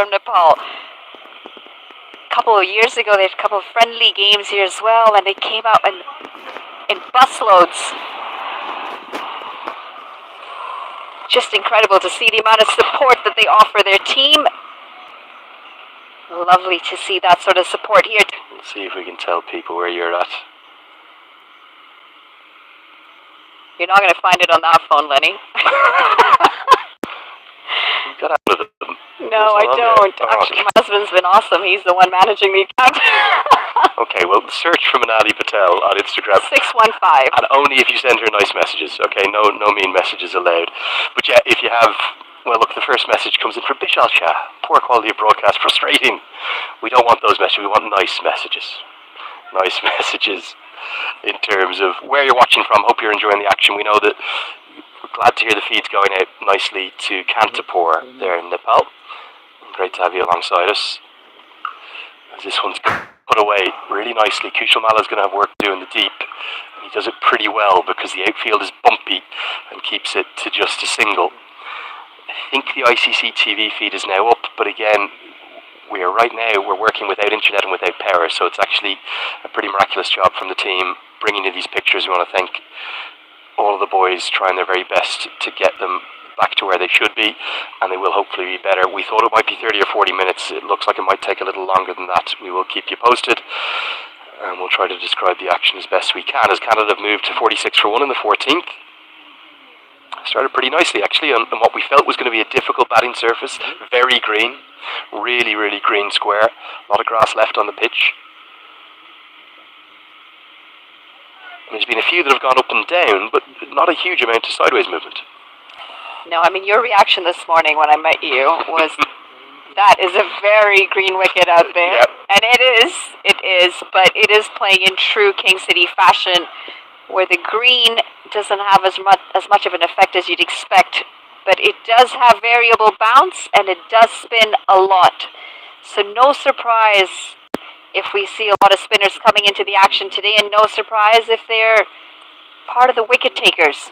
from Nepal. A couple of years ago, they had a couple of friendly games here as well, and they came out in busloads. Just incredible to see the amount of support that they offer their team. Lovely to see that sort of support here. Let's see if we can tell people where you're at. You're not going to find it on that phone, Lenny. You got out of them. No, I don't. Actually, my husband's been awesome. He's the one managing the account. Okay, well, search for Manali Patel on Instagram. 615. And only if you send her nice messages, okay? No mean messages allowed. But yeah, if you have... Well, look, the first message comes in from Bishal Shah. Poor quality of broadcast, frustrating. We don't want those messages. We want nice messages. Nice messages in terms of where you're watching from. Hope you're enjoying the action. We know that we're glad to hear the feeds going out nicely to Kantapur there in Nepal. Great to have you alongside us. As this one's put away really nicely. Kushal Malla is going to have work to do in the deep. And he does it pretty well because the outfield is bumpy and keeps it to just a single. I think the ICC TV feed is now up, but again, we're working without internet and without power, so it's actually a pretty miraculous job from the team bringing you these pictures. We want to thank all of the boys trying their very best to get them back to where they should be, and they will hopefully be better. We thought it might be 30 or 40 minutes. It looks like it might take a little longer than that. We will keep you posted, and we'll try to describe the action as best we can, as Canada have moved to 46 for 1 in the 14th. Started pretty nicely actually on what we felt was going to be a difficult batting surface. Very green, really green square. A lot of grass left on the pitch. And there's been a few that have gone up and down, but not a huge amount of sideways movement. No, I mean, your reaction this morning when I met you was, that is a very green wicket out there. Yep. And it is, but it is playing in true King City fashion, where the green doesn't have as much of an effect as you'd expect, but it does have variable bounce and it does spin a lot. So no surprise if we see a lot of spinners coming into the action today, and no surprise if they're part of the wicket takers.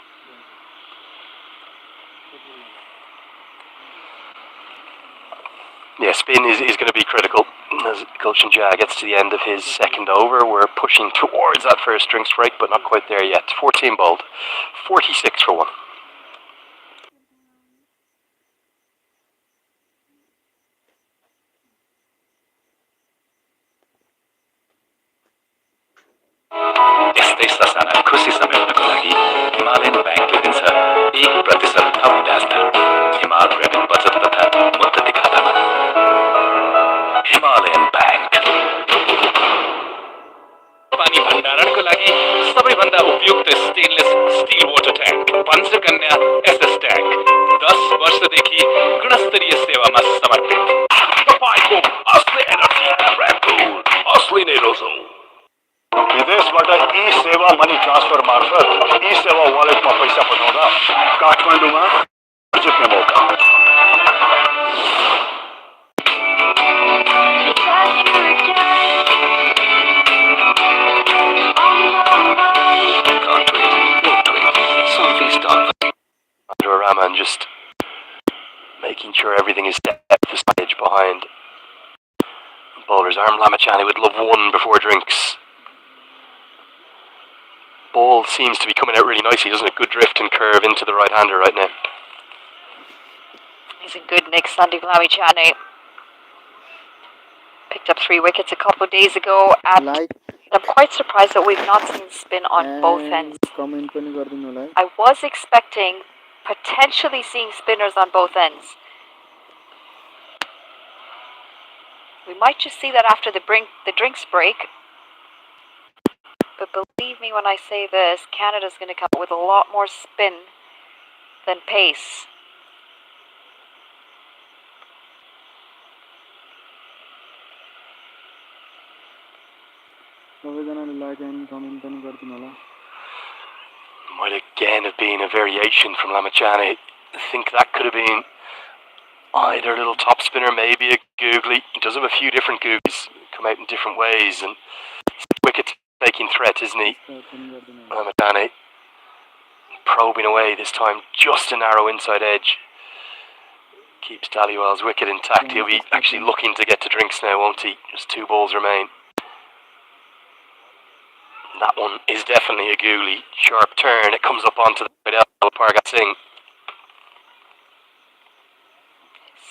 Yeah, spin is going to be critical. As Gulshan Jah gets to the end of his second over, we're pushing towards that first string strike, but not quite there yet. 14 bowled, 46 for 1. यस्तै ससाना खुसी समेट्नको लागि Himalayan ब्याङ्कले दिन्छ 1% थप ब्याज दर हिमाल ग्रामीण बचत तथा मुद्दती खातामा। Himalayan bank. पानी भण्डारणको लागि सबैभन्दा उपयुक्त stainless steel water tank Panchakanya SS tank 10 वर्षदेखि गुणस्तरीय सेवामा समर्पित। तपाईको असली एनर्जी रेड बुल असली नै रोजौ। विदेशबाट ई-सेवा मनी ट्रान्सफर मार्फत ई-सेवा वालेटमा पैसा पठाउँदा काठमाडौँमा जित्ने मौका। Rahman just making sure everything is set at the stage behind bowler's arm. Lamachani would love one before drinks. Ball seems to be coming out really nicely, doesn't it? Good drift and curve into the right-hander right now. He's a good Nick Sandeep Lamachani. Picked up 3 wickets a couple of days ago. And I'm quite surprised that we've not seen spin on both ends. I was expecting potentially seeing spinners on both ends. We might just see that after the drinks break. But believe me when I say this, Canada's going to come with a lot more spin than pace. Might again have been a variation from Lamachani. I think that could have been either a little top spinner, maybe a googly. He does have a few different googlies, come out in different ways, and wicket taking threat, isn't he? Lamachani probing away this time, just a narrow inside edge. keeps Daliwell's wicket intact. He'll be actually looking to get to drinks now, won't he? Just 2 balls remain. That one is definitely a googly. Sharp turn. It comes up onto the right elbow. Pargat Singh.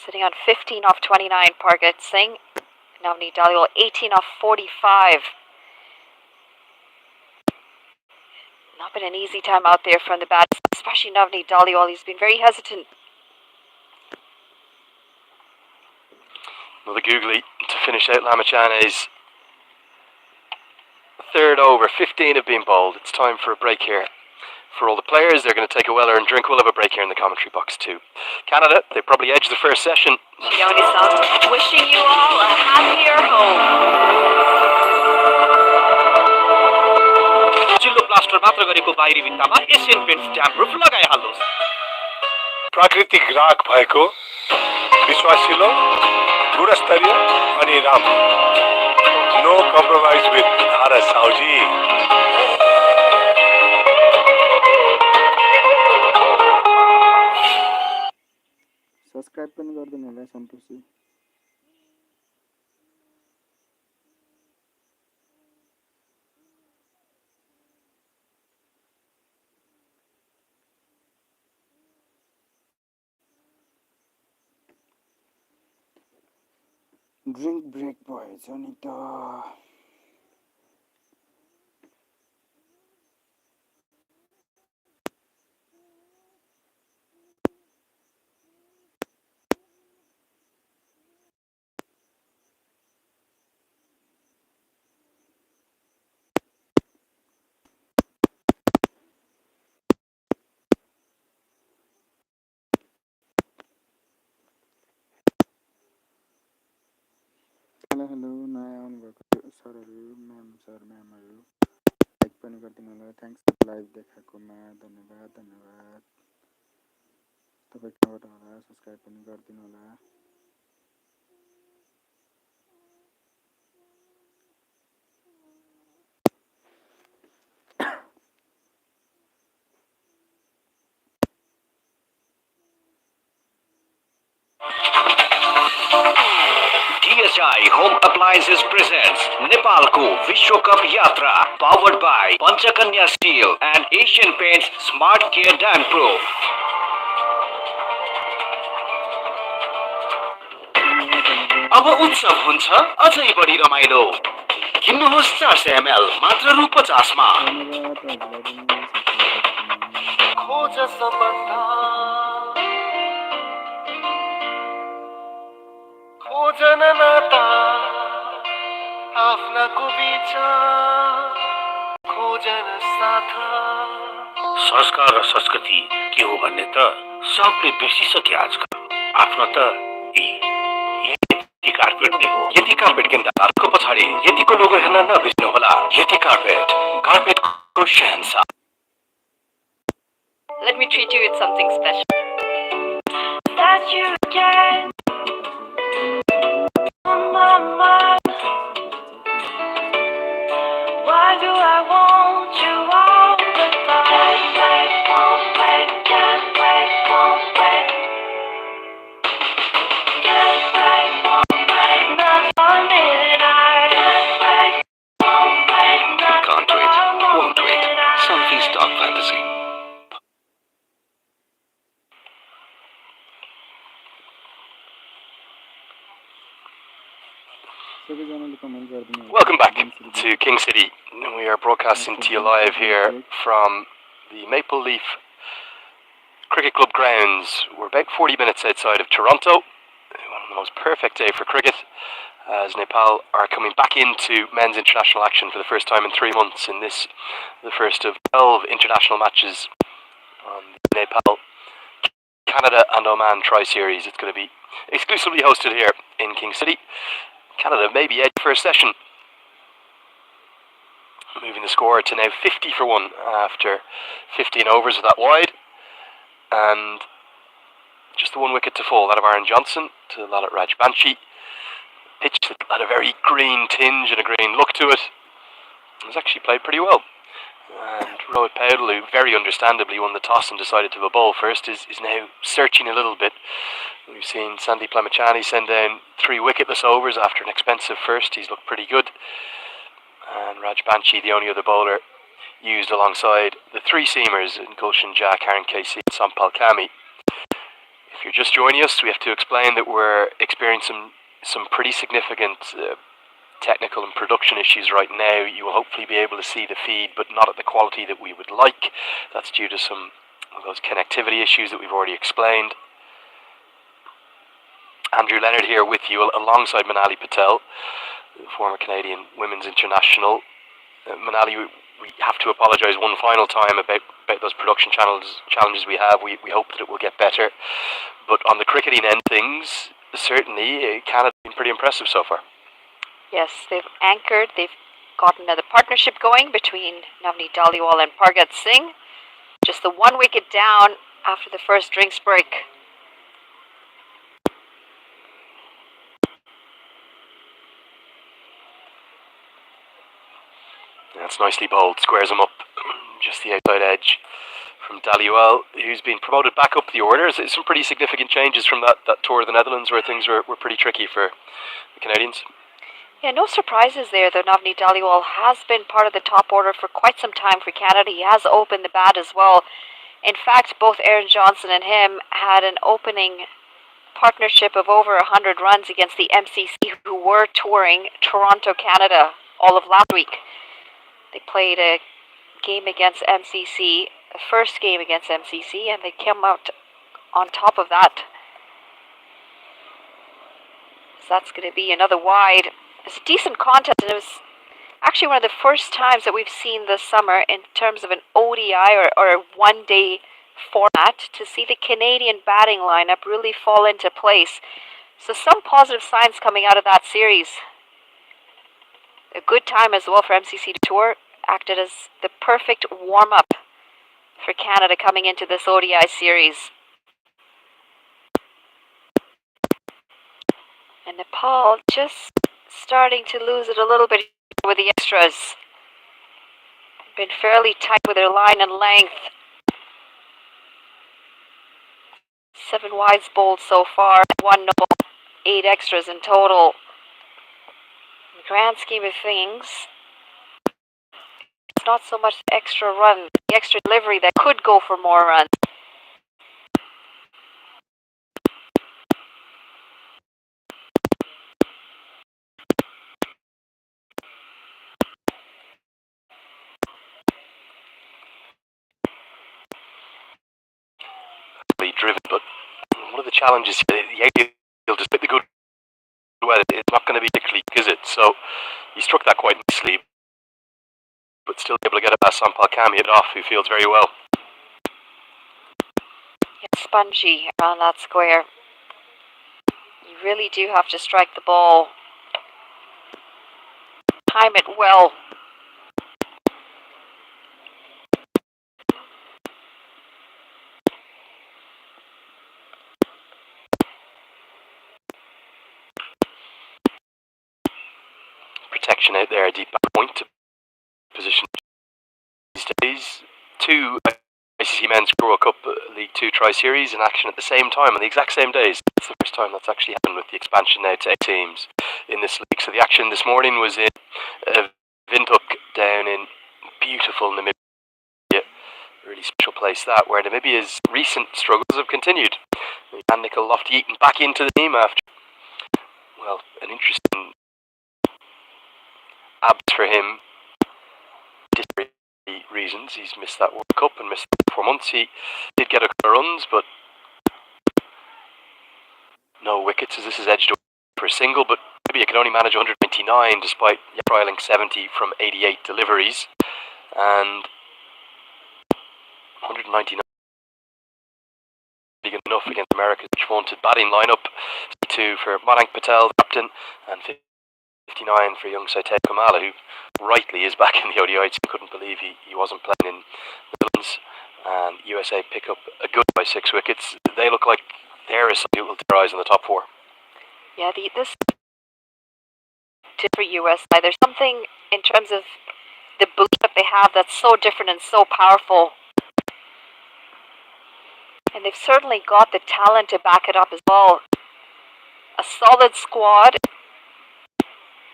Sitting on 15 off 29, Pargat Singh. Navneet Dhaliwal 18 off 45. Not been an easy time out there from the bats, especially Navneet Dhaliwal. He's been very hesitant. Another googly to finish out Lamachane's third over. 15 have been bowled. It's time for a break here. For all the players, they're going to take a weller and drink. We'll have a break here in the commentary box too. Canada, they probably edged the first session. Leone-san, wishing you all a happier home. चिल्लो plaster मात्र गरेको बाहिरी भित्तामा Asian paints damp roof लगाइहाल्नुहोस्। प्राकृतिक राख भएको विश्वासिलो गुणस्तरीय अनि राम्रो no compromise with Bharat Sauji. Subscribe पनि गर्दिनु होला सन्तोषजी। ड्रिंक ब्रेक भएछ नि त। हेलो नयाँ आउनुभएको सरहरू म्यामहरू लाइक पनि गरिदिनु होला। थ्याङ्क्स लाइभ देखाएकोमा धन्यवाद धन्यवाद। तपाईँ कहाँबाट होला सब्सक्राइब पनि गरिदिनु होला। DSI Home Appliances presents Nepalko Vishwakap Yatra, powered by Panchakanya Steel and Asian Paints Smart Care Dam Proof. अब उत्सव हुन्छ अझै बढी रमाइलो। किन्नुहोस् 400 ml मात्र रु 50 मा। खोज सम्बन्ध खोजन नाता आफ्नाको बीच खोजन साथ। संस्कार र संस्कृति के हो भन्ने त सबले बिर्सिसके आजकल। आफ्नो त यति कार्पेट नै हो। यति कार्पेट किन्दा अर्को पछाडि यतिको लोगो हेर्न नबिर्सनु होला। यति carpet कार्पेटको Shahenshah. Let me treat you with something special. That you can on my mind. Why do I want you all the time? Can't wait, won't wait, can't wait, won't wait. Can't wait, won't wait, not for a minute. I can't wait, won't wait, not Can't wait, won't wait. Something's dark fantasy. सबैजनाले comment गरिदिनु होला। Welcome back to King City. We are broadcasting to you live here from the Maple Leaf Cricket Club grounds. We're about 40 minutes outside of Toronto. One of the most perfect day for cricket, as Nepal are coming back into men's international action for the first time in 3 months in this, the first of 12 international matches on the Nepal, Canada and Oman Tri-Series. It's going to be exclusively hosted here in King City. Canada maybe edge first session, moving the score to now 50 for 1 after 15 overs of that wide, and just the 1 wicket to fall, that of Aaron Johnson to Lalit Rajbanshi. Pitch that had a very green tinge and a green look to it. It was actually played pretty well. And Rohit Paudel, who very understandably won the toss and decided to have a bowl first, is now searching a little bit We've seen Sandeep Lamachani send down 3 wicketless overs after an expensive first. He's looked pretty good. And Raj Banshi, the only other bowler used alongside the 3 seamers in Gulshan Jah, Karen Casey and Sampal Kami. If you're just joining us, we have to explain that we're experiencing some pretty significant technical and production issues right now. You will hopefully be able to see the feed, but not at the quality that we would like. That's due to some of those connectivity issues that we've already explained. Andrew Leonard here with you alongside Manali Patel, the former Canadian Women's International. Manali, we have to apologise one final time about those production challenges we have. We hope that it will get better. But on the cricketing end things, certainly Canada's been pretty impressive so far. Yes, they've anchored. They've got another partnership going between Navneet Dhaliwal and Pargat Singh. Just the 1 wicket down after the first drinks break. That's nicely bowled, squares him up, just the outside edge from Dhaliwal, who's been promoted back up the order. It's some pretty significant changes from that tour of the Netherlands where things were pretty tricky for the Canadians. Yeah, no surprises there, though. Navneet Dhaliwal has been part of the top order for quite some time for Canada. He has opened the bat as well. In fact, both Aaron Johnson and him had an opening partnership of over 100 runs against the MCC, who were touring Toronto, Canada, all of last week. They played a game against MCC, the first game against MCC, and they came out on top of that. So that's going to be another wide. It's a decent contest, and it was actually one of the first times that we've seen this summer in terms of an ODI or a one-day format to see the Canadian batting lineup really fall into place. So some positive signs coming out of that series. A good time as well for MCC to tour. Acted as the perfect warm-up for Canada coming into this ODI series. And Nepal just starting to lose it a little bit with the extras. Been fairly tight with their line and length. 7 wides bowled so far, 1 no, 8 extras in total. In the grand scheme of things, it's not so much the extra run, the extra delivery that could go for more runs. Driven, but one of the challenges, the ideal just hit the good weather, it's not going to be particularly quick, is it? So he struck that quite nicely, but still able to get it past Sampal Kami, hit it off, who fields very well. It's spongy around that square. You really do have to strike the ball, time it well. Protection out there, deep back point to position these days. 2 ICC Men's World Cup League 2 Tri-Series in action at the same time on the exact same days. It's the first time that's actually happened with the expansion now to 8 teams in this league. So the action this morning was in Windhoek down in beautiful Namibia. Really special place that, where Namibia's recent struggles have continued. And Nicol Lofty-Eaton back into the team after, well, an interesting abs for him. Different reasons. He's missed that World Cup and missed 4 months. He did get a couple of runs, but no wickets as this is edged over for a single. But maybe he could only manage 199 despite trialing 70 from 88 deliveries, and 199 big enough against America's vaunted batting lineup. 2 for Madank Patel, the captain, and 59 for young Saitev Kamala, who rightly is back in the ODI. I couldn't believe he wasn't playing in the Netherlands. And USA pick up a good by 6 wickets. They look like there is something that will terrorise in the top 4. Yeah, this for US side, there's something in terms of the belief that they have that's so different and so powerful. And they've certainly got the talent to back it up as well. A solid squad.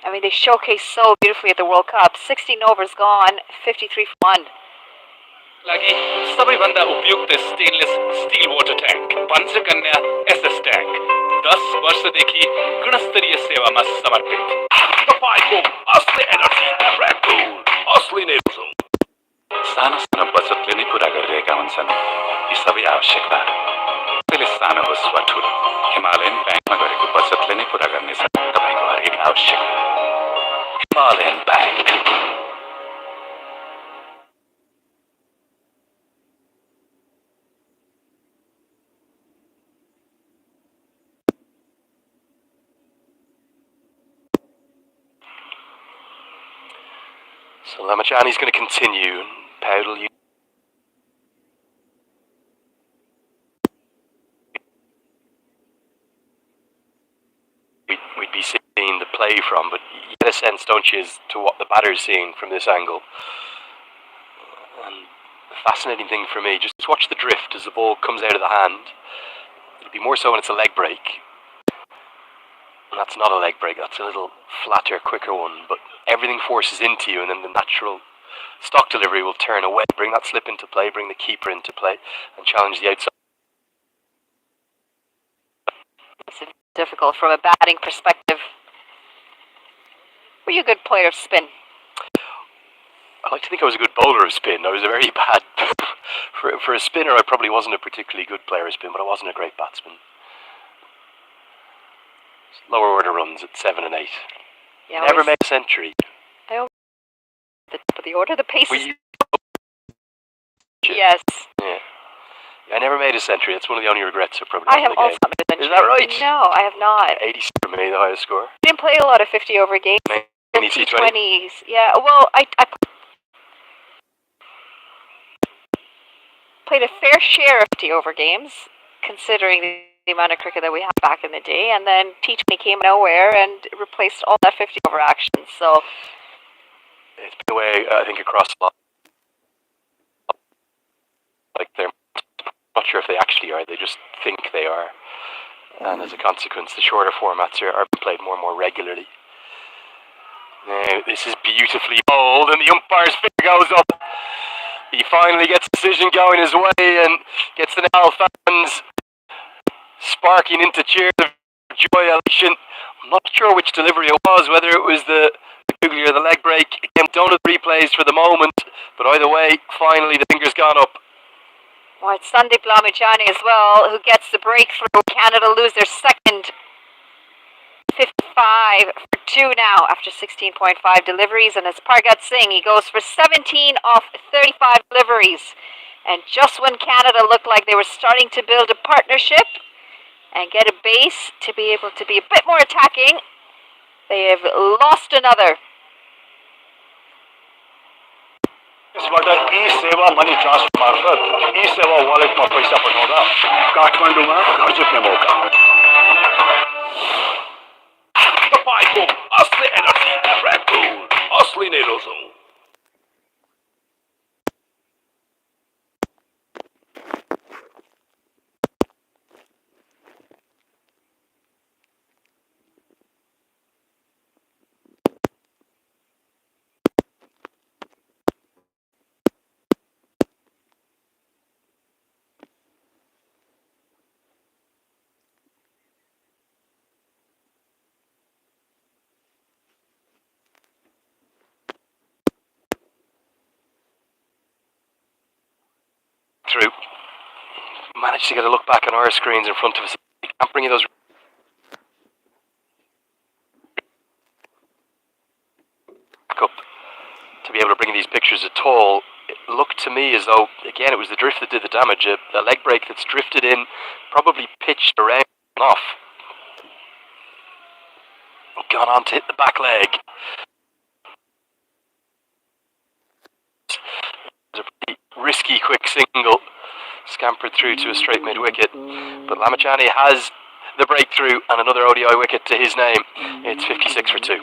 I mean, they showcased so beautifully at the World Cup. 16 overs gone, 53 for 1. लागि सबैभन्दा उपयुक्त stainless steel water tank Panchakanya SS tank 10 वर्षदेखि गुणस्तरीय सेवामा समर्पित तपाईँको असली energy red bull असली नै हो सानो सानो बचतले नै पुरा गरिरहेका हुन्छन् यी सबै आवश्यकता त्यसले सानो होस् वा ठुलो हिमालयन ब्याङ्कमा गरेको बचतले नै पुरा गर्नेछ तपाईँको हरेक आवश्यकता Himalayan bank So Lamachani's going to continue. Powdle, we'd be seeing the play from, but you get a sense, don't you, as to what the batter's seeing from this angle. And the fascinating thing for me, just watch the drift as the ball comes out of the hand. It'll be more so when it's a leg break. And that's not a leg break, that's a little flatter, quicker one, but everything forces into you, and then the natural stock delivery will turn away, bring that slip into play, bring the keeper into play, and challenge the outside. It's difficult from a batting perspective. Were you a good player of spin? I like to think I was a good bowler of spin. I was a very bad... for a spinner, I probably wasn't a particularly good player of spin, but I wasn't a great batsman. Lower order runs at 7 and 8. Yeah, Never made a century. The order, the pace is... Yes. Yeah. I never made a century. That's one of the only regrets of probably. I have also not made a century. Is that right? No, I have not. 86 for me, the highest score. I didn't play a lot of 50 over games. Mainly T20s. Yeah, well, I played a fair share of 50 over games, considering the amount of cricket that we had back in the day, and then T20 came nowhere and replaced all that 50 over action. So it's been the way, I think, across a lot. Like, they're not sure if they actually are, they just think they are. And as a consequence, the shorter formats are played more and more regularly. Now, this is beautifully bowled, and the umpire's finger goes up. He finally gets the decision going his way and gets the Nal fans sparking into cheers of joy, elation. I'm not sure which delivery it was, whether it was the googly or the leg break. Again, don't have replays for the moment, but either way, finally the finger's gone up. well, it's Sandeep Lamachani as well, who gets the breakthrough. Canada lose their second 55 for 2 now after 16.5 deliveries, and as Pargat Singh, he goes for 17 off 35 deliveries. And just when Canada looked like they were starting to build a partnership and get a base to be able to be a bit more attacking, they have lost another. यसबाट e-Sewa money transfer मार्फत ई-सेवा वालेटमा पैसा पठाउँदा काठमाडौँमा घर जित्ने मौका तपाईँको असली एनर्जी रेड बुल असली नै हो Through. Managed to get a look back on our screens in front of us. You can't bring you those up to be able to bring these pictures at all. It looked to me as though, again, it was the drift that did the damage. A leg break that's drifted in, probably pitched around and off. Gone on to hit the back leg. It was a pretty risky quick single, scampered through to a straight mid wicket, but Lamachani has the breakthrough and another ODI wicket to his name. It's 56 for 2.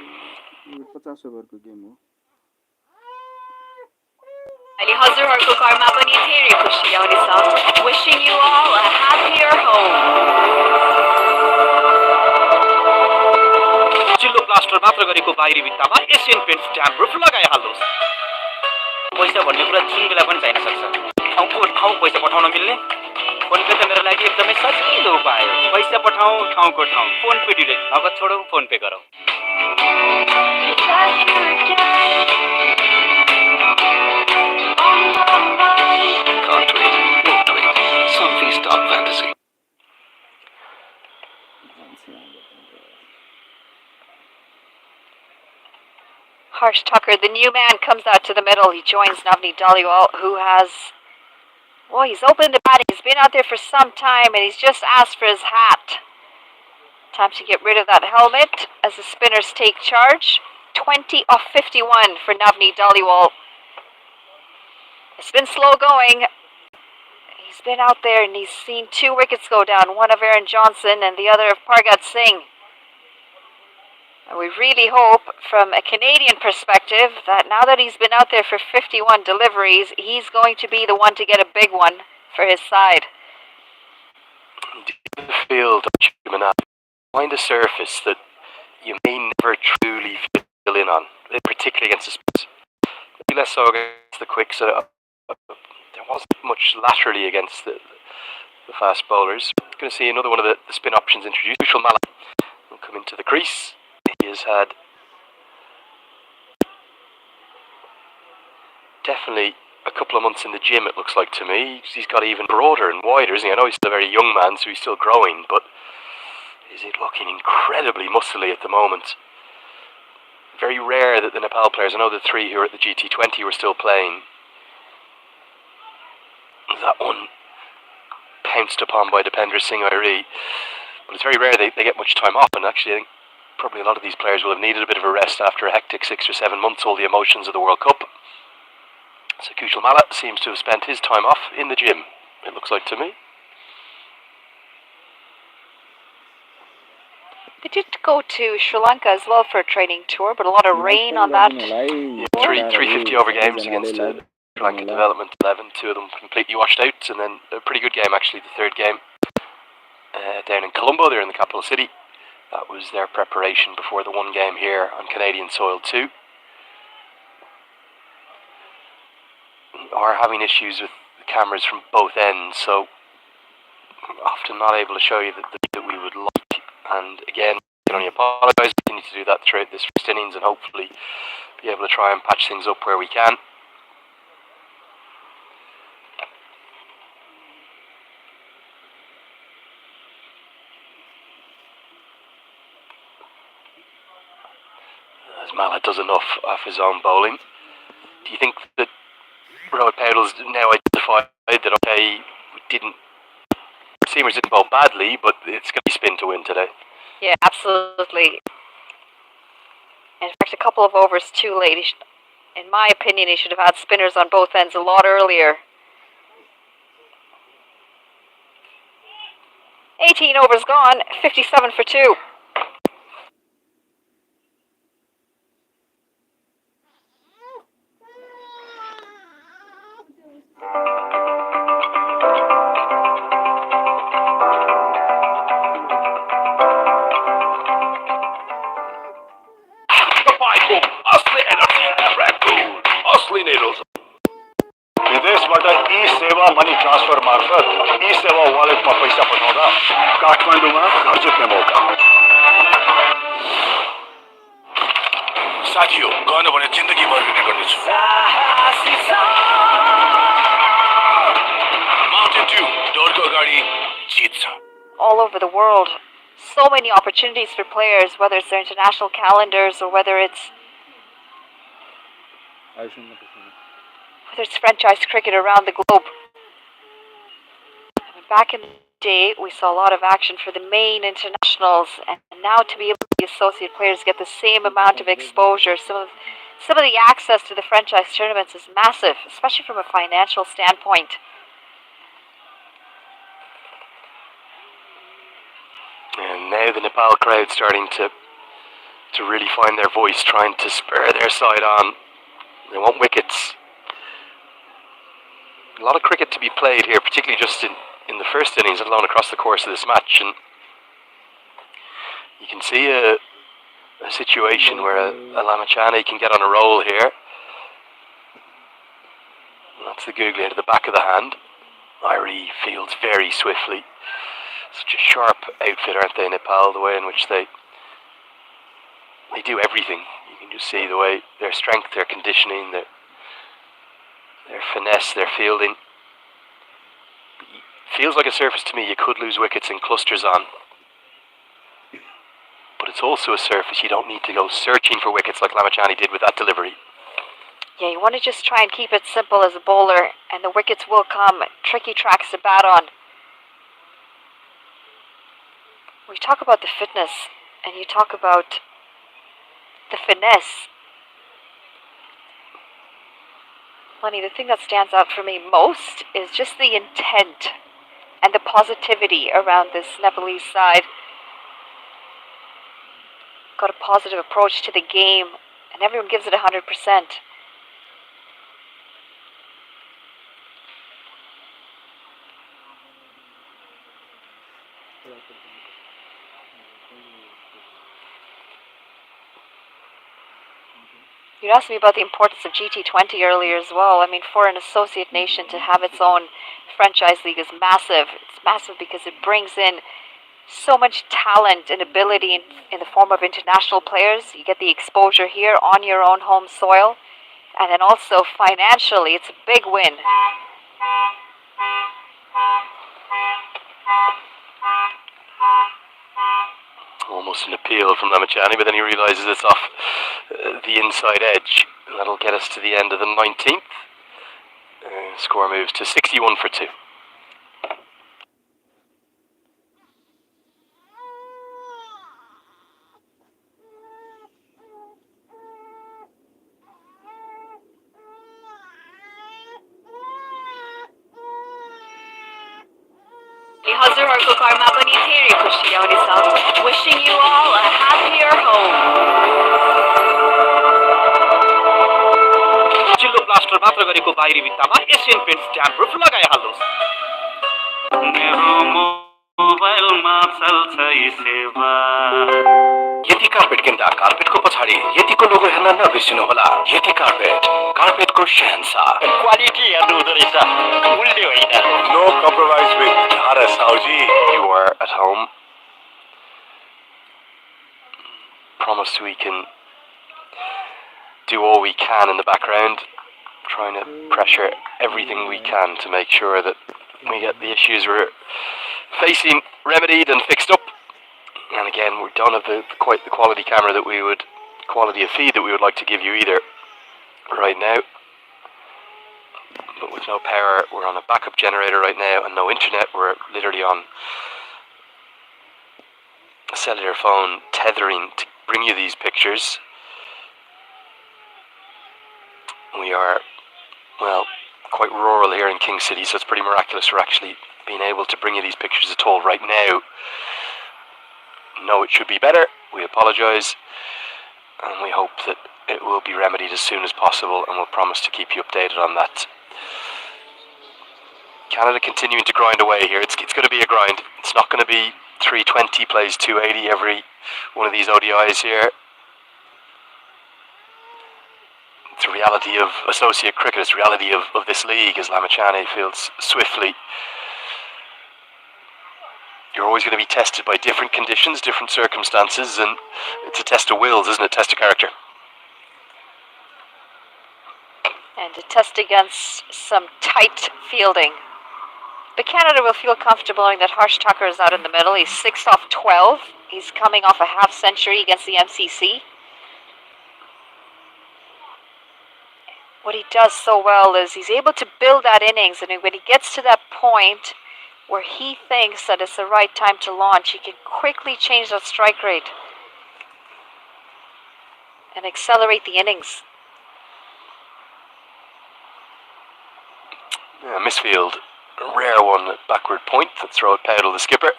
अहिले हजुरहरूको घरमा पनि धेरै खुसी ल्याउनेछ. Wishing you all a happier home. चिल्लो plaster मात्र गरेको बाहिरी भित्तामा एसियन पेन्ट्स ड्याम प्रुफ लगाइहाल्नुहोस्. पैसा भन्ने कुरा जुन बेला पनि चाहिन सक्छ. ठाउँको ठाउँ पैसा पठाउन मिल्ने फोन पे त मेरो लागि एकदमै सजिलो उपाय हो. पैसा पठाउँ ठाउँको ठाउँ. फोन पे डिरेक्ट. नगद छोडौँ फोन पे गरौँ. Without you again. On my mind. Can't wait, won't wait. Sunfeast Dark Fantasy. Harsh Tucker, the new man, comes out to the middle. He joins Navneet Dhaliwal, who has... Well, he's opened the batting. He's been out there for some time, and he's just asked for his hat. Time to get rid of that helmet as the spinners take charge. 20 off 51 for Navneet Dhaliwal. It's been slow going. He's been out there and he's seen 2 wickets go down, one of Aaron Johnson and the other of Pargat Singh. And we really hope, from a Canadian perspective, that now that he's been out there for 51 deliveries, he's going to be the one to get a big one for his side. The field, find a surface that you may never truly fill in on, particularly against the spinners. Maybe less so against the quicks. There wasn't much laterally against the fast bowlers. Going to see another one of the spin options introduced. Kushal Malla will come into the crease. He has had definitely a couple of months in the gym, it looks like to me. He's got even broader and wider, isn't he? I know he's still a very young man, so he's still growing, but is he looking incredibly muscly at the moment? Very rare that the Nepal players, I know the 3 who were at the GT20 were still playing. That one pounced upon by Dipendra Singh Airi, but it's very rare they get much time off, and actually I think probably a lot of these players will have needed a bit of a rest after a hectic 6 or 7 months, all the emotions of the World Cup. So Kushal Malla seems to have spent his time off in the gym, it looks like to me. They did go to Sri Lanka as well for a training tour, but a lot of rain on that. Yeah, 350 over games against Sri Lanka Development 11, 2 of them completely washed out, and then a pretty good game actually, the 3rd game down in Colombo, they're in the capital city. That was their preparation before the 1 game here on Canadian soil too. Are having issues with the cameras from both ends, so often not able to show you that we would like. And again, I can only apologise. We need to do that throughout this first innings and hopefully be able to try and patch things up where we can. As Malla does enough off his own bowling. Do you think that Rohit Paudil's now identified that okay, Seamers didn't bowl badly, but it's going to be spin to win today? Yeah, absolutely. In fact, a couple of overs too late. In my opinion, he should have had spinners on both ends a lot earlier. 18 overs gone, 57 for 2. विदेशबाट e-Sewa money transfer मार्फत ई-सेवा वालेटमा पैसा पठाउँदा काठमाडौँमा घर जित्ने मौका. साथी हो गएन भने जिन्दगी बर्बाद गर्नेछु. Mountain Dew डोरको अगाडि जित्छ. All over the world, so many opportunities for players, whether it's their international calendars or whether it's franchise cricket around the globe. I mean, back in the day, we saw a lot of action for the main internationals, and now to be able to the associate players get the same amount of exposure, some of the access to the franchise tournaments is massive, especially from a financial standpoint. And now the Nepal crowd starting to really find their voice, trying to spur their side on. They want wickets. A lot of cricket to be played here, particularly just in the first innings, let alone across the course of this match. And you can see a situation where a Lamachani can get on a roll here. And that's the googly head at the back of the hand. Irie fields very swiftly. Such a sharp outfit, aren't they, Nepal, the way in which they do everything. You can just see the way their strength, their conditioning, their finesse, their fielding. Feels like a surface to me you could lose wickets in clusters on. But it's also a surface you don't need to go searching for wickets like Lamachani did with that delivery. Yeah, you want to just try and keep it simple as a bowler, and the wickets will come. Tricky tracks to bat on. We talk about the fitness, and you talk about the finesse. Lenny, the thing that stands out for me most is just the intent and the positivity around this Nepalese side. Got a positive approach to the game, and everyone gives it 100%. You asked me about the importance of GT20 earlier as well. I mean, for an associate nation to have its own franchise league is massive. It's massive because it brings in so much talent and ability in the form of international players. You get the exposure here on your own home soil. And then also financially, it's a big win. Almost an appeal from Lamachani, but then he realises it's off the inside edge. And that'll get us to the end of the 19th. Score moves to 61 for 2. हजुरहरूको घरमा पनि धेरै खुसी आउनेछ. Wishing you all a happier home. चिल्लो plaster मात्र गरेको बाहिरी भित्तामा एसियन पेन्ट्स ड्याम प्रुफ लगाइहाल्नुहोस्. यति कार्पेट किन्दा कार्पेटको पछाडि यतिको लोगो हेर्न नबिर्सिनुहोला. यति कार्पेट, कार्पेटको शहंशाह. क्वालिटी हेर्नु हुँदो रहेछ, मूल्य होइन. No compromise with Dhara Sauji. You are at home. Promise we can do all we can in the background, trying to pressure everything we can to make sure that we get the issues we're facing remedied and fixed up. And again, we don't have quite the quality camera that quality of feed that we would like to give you either right now. But with no power, we're on a backup generator right now, and no internet. We're literally on a cellular phone tethering to bring you these pictures. We are, well, quite rural here in King City, so it's pretty miraculous we're actually being able to bring you these pictures at all right now. No, it should be better. We apologise, and we hope that it will be remedied as soon as possible, and we'll promise to keep you updated on that. Canada continuing to grind away here. It's going to be a grind. It's not going to be 320 plays 280 every one of these ODIs here. It's the reality of associate cricket. It's the reality of this league as Lamachani fields swiftly. You're always going to be tested by different conditions, different circumstances, and it's a test of wills, isn't it? Test of character. And a test against some tight fielding. But Canada will feel comfortable knowing that Harsh Tucker is out in the middle. He's 6 off 12. He's coming off a half century against the MCC. What he does so well is he's able to build that innings, and when he gets to that point where he thinks that it's the right time to launch, he can quickly change that strike rate and accelerate the innings. Yeah, misfield, a rare one at backward point. That's Rohit Paudel, the skipper.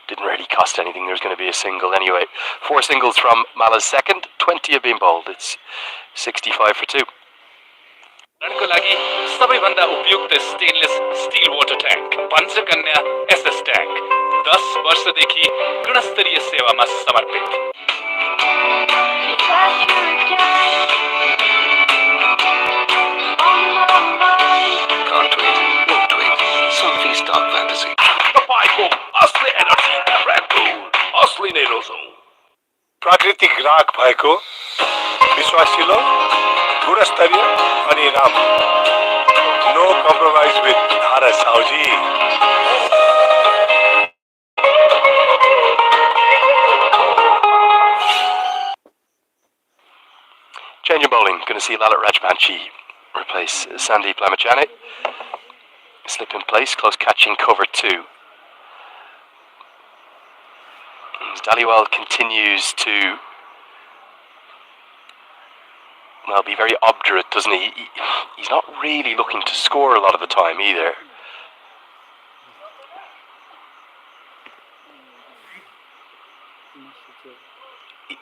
Didn't really cost anything. There's going to be a single anyway. 4 singles from Mala's second. 20 have been bowled. It's 65 for 2. को लागि सबैभन्दा उपयुक्त stainless steel water tank Panchakanya SS tank 10 वर्षदेखि गुणस्तरीय सेवामा समर्पित Can't wait, won't wait. Something's dark fantasy. तपाईँको असली एनर्जी रेड बुल असली नै रोजौँ प्राकृतिक राग भएको विश्वासिलो गुणस्तरीय अनि राम्रो नो कम्प्रोमाइज विथ धारा Sauji Change of bowling. Going to see Lalit Rajbanshi replace Sandeep Lamachane. Slip in place. Close catching cover 2. As Dhaliwal continues to be very obdurate, doesn't he? He's not really looking to score a lot of the time either.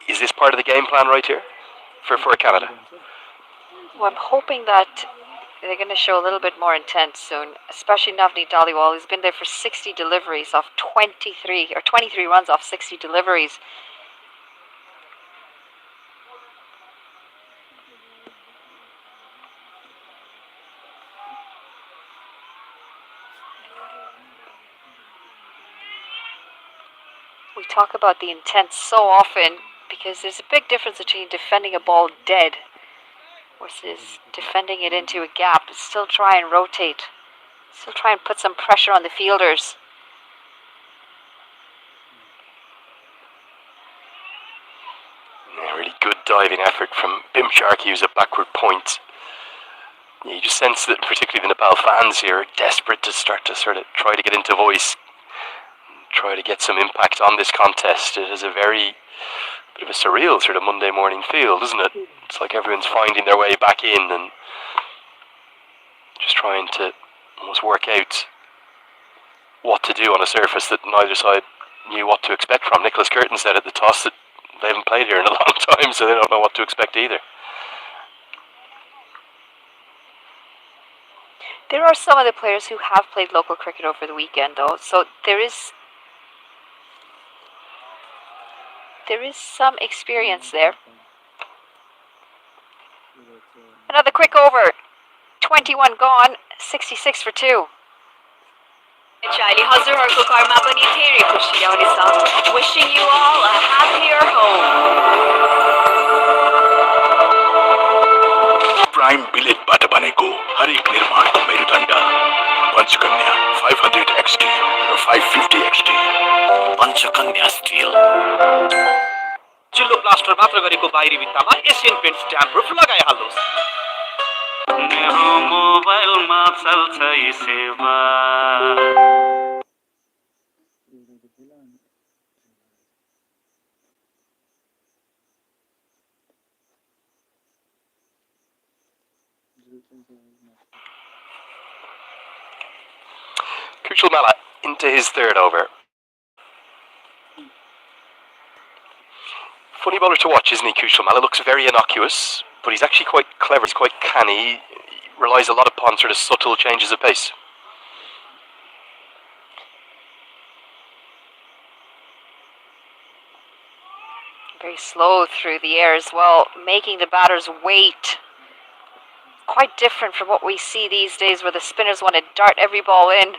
Is this part of the game plan right here for Canada? Well, I'm hoping that they're going to show a little bit more intent soon, especially Navneet Dhaliwal, who's been there for 60 deliveries off 23 runs off 60 deliveries. We talk about the intent so often because there's a big difference between defending a ball dead versus defending it into a gap. Still try and rotate. Still try and put some pressure on the fielders. Yeah, really good diving effort from Bim Sharkey, who's a backward point. Yeah, you just sense that particularly the Nepal fans here are desperate to start to sort of try to get into voice, try to get some impact on this contest. It is a very bit of a surreal sort of Monday morning feel, isn't it? It's like everyone's finding their way back in and just trying to almost work out what to do on a surface that neither side knew what to expect from. Nicholas Curtin said at the toss that they haven't played here in a long time, so they don't know what to expect either. There are some of the players who have played local cricket over the weekend, though, so there is some experience there. Another quick over. 21 gone, 66 for 2. Charlie हजुरहरूको घरमा पनि धेरै खुसी ल्याउनेछ. Wishing you all a happier home. Prime बिलेटबाट बनेको हरेक निर्माणको मेरुदण्ड पञ्चकन्या 500 XT र 550 XT पञ्चकन्या स्टिल चिल्लो प्लास्टर मात्र गरेको बाहिरी भित्तामा एसियन पेन्ट्स स्ट्याम्प प्रुफ लगाइहाल्नुहोस् मेरो मोबाइलमा चल्छ यी सेवा Kushal Malla into his third over. Funny bowler to watch, isn't he, Kushal Malla? Looks very innocuous, but he's actually quite clever. He's quite canny. He relies a lot upon sort of subtle changes of pace. Very slow through the air as well, making the batters wait. Quite different from what we see these days where the spinners want to dart every ball in.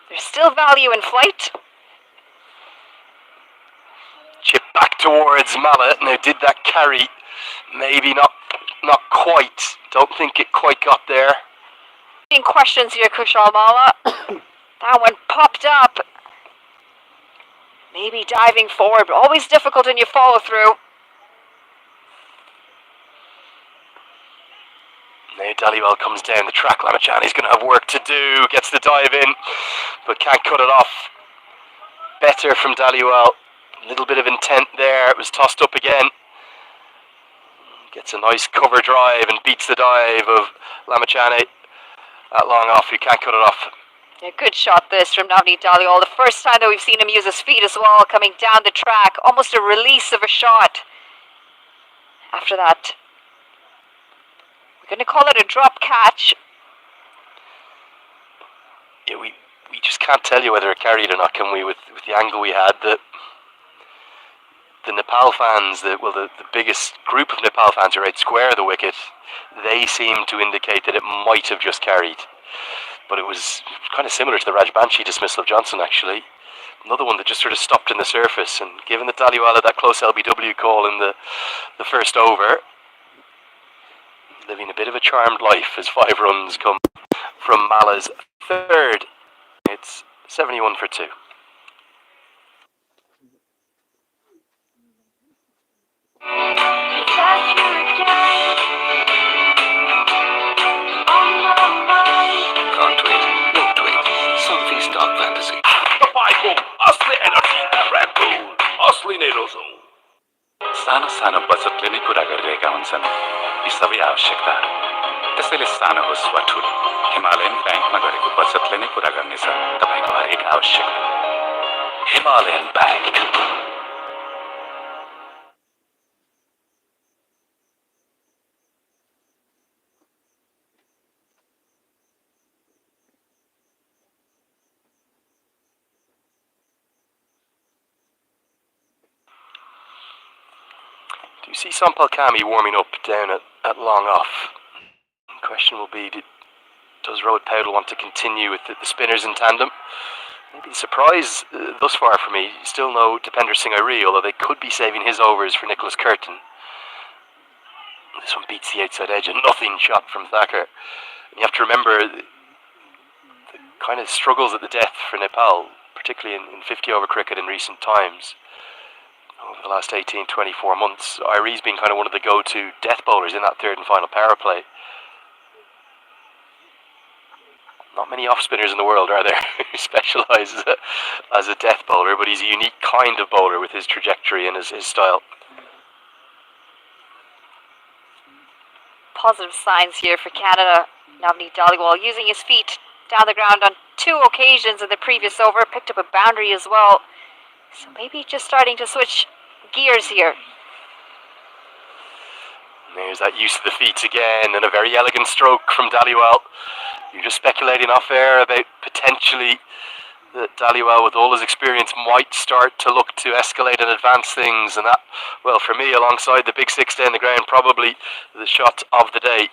There's still value in flight. Chip back towards Malla. Now, did that carry? Maybe not quite. Don't think it quite got there. Questions here, Kushal Malla. That one popped up. Maybe diving forward, but always difficult when you follow through. Now Dhaliwal comes down the track. Lamachani's going to have work to do. Gets the dive in, but can't cut it off. Better from Dhaliwal. A little bit of intent there. It was tossed up again. Gets a nice cover drive and beats the dive of Lamachani. That long off, you can't cut it off. Yeah, good shot this from Navneet Dhaliwal. The first time that we've seen him use his feet as well, coming down the track. Almost a release of a shot. After that. We're going to call it a drop catch. Yeah, we just can't tell you whether it carried or not, can we? With the angle we had, the Nepal fans, the biggest group of Nepal fans who are right square of the wicket, they seem to indicate that it might have just carried. But it was kind of similar to the Rajbanshi dismissal of Johnson, actually. Another one that just sort of stopped in the surface, and given that Dhaliwal had that close LBW call in the first over, living a bit of a charmed life as 5 runs come from Mala's third. It's 71 for 2. Catch you again on my mind. Can't wait, won't wait. Sophie's Dark Fantasy. तपाईँको असली energy red bull असली नै रोजौं सानो सानो बचतले नै पूरा गरिरहेका हुन्छन् यी सबै आवश्यकताहरू त्यसैले सानो होस् वा ठुलो हिमालयन ब्याङ्कमा गरेको बचतले नै पूरा गर्नेछ तपाईँको हरेक आवश्यकता Himalayan Bank. Do you see Sampal Kami warming up down at long off? The question will be, does Rohit Powell want to continue with the spinners in tandem? Maybe the surprise thus far for me, still no Dipender Singh Airi, although they could be saving his overs for Nicholas Curtin. This one beats the outside edge, a nothing shot from Thacker. And you have to remember the kind of struggles at the death for Nepal, particularly in 50-over cricket in recent times. Over the last 18-24 months, Airi's been kind of one of the go-to death bowlers in that third and final power play. Not many off-spinners in the world, are there, who specialise as a death bowler, but he's a unique kind of bowler with his trajectory and his style. Positive signs here for Canada. Navneet Dhaliwal using his feet down the ground on 2 occasions in the previous over, picked up a boundary as well. So maybe just starting to switch gears here. There's that use of the feet again, and a very elegant stroke from Dhaliwal. You're just speculating off air about potentially that Dhaliwal, with all his experience, might start to look to escalate and advance things, and that, well, for me, alongside the big 6 down the ground, probably the shot of the day.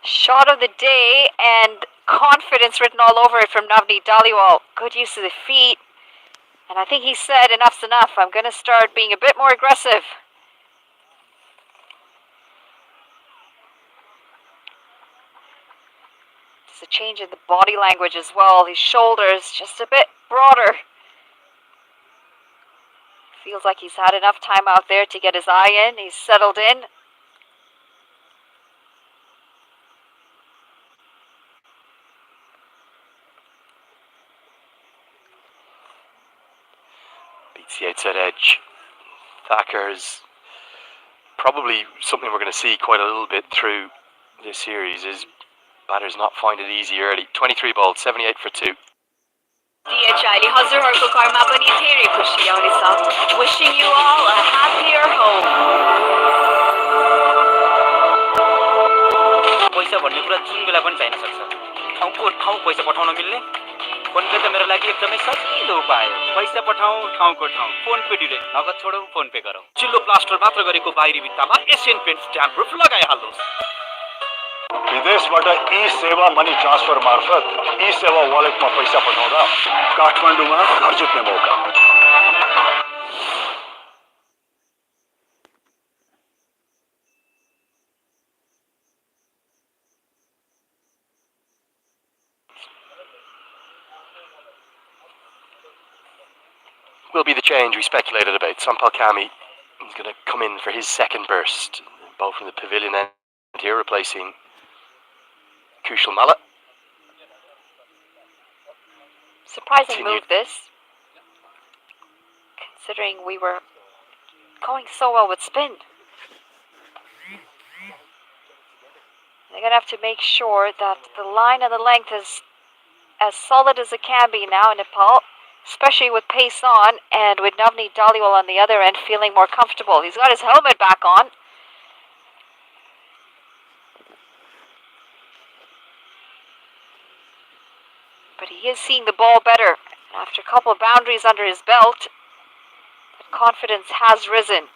Shot of the day, and confidence written all over it from Navneet Dhaliwal. Good use of the feet. And I think he said, enough's enough. I'm going to start being a bit more aggressive. There's a change in the body language as well. His shoulders just a bit broader. Feels like he's had enough time out there to get his eye in. He's settled in. Beats the outside edge. Thacker's probably something we're going to see quite a little bit through this series is batters not find it easy early. 23 bowled, 78 for 2. DHIले हजुरहरूको घरमा पनि धेरै खुसी आउनेछ. Wishing you all a happier home. पैसा भन्ने कुरा जुन बेला पनि चाहिन सक्छ. ठाउँको ठाउँ पैसा पठाउन मिल्ने. फोन पे त मेरो लागि एकदमै सजिलो उपाय हो. पैसा पठाऊ ठाउँको ठाउँ. फोन पे डिरेक्ट. नगद छोडौ फोन पे गरौ. चिल्लो प्लास्टर मात्र गरेको बाहिरी भित्तामा एशियन पेन्ट्स ट्याम्प प्रुफ लगाइहाल्नुस्. विदेशबाट ई-सेवा मनी ट्रान्सफर मार्फत ई-सेवा वालेटमा पैसा पठाउँदा काठमाडौँमा घर जित्ने मौका. Will be the change we speculated about. Sampal Kami is going to come in for his second burst, both from the pavilion end here, replacing Kushal Malla. Surprising move this, considering we were going so well with spin. They're going to have to make sure that the line and the length is as solid as it can be now in Nepal, especially with pace on and with Navneet Dhaliwal on the other end feeling more comfortable. He's got his helmet back on. but he is seeing the ball better. After a couple of boundaries under his belt, that confidence has risen.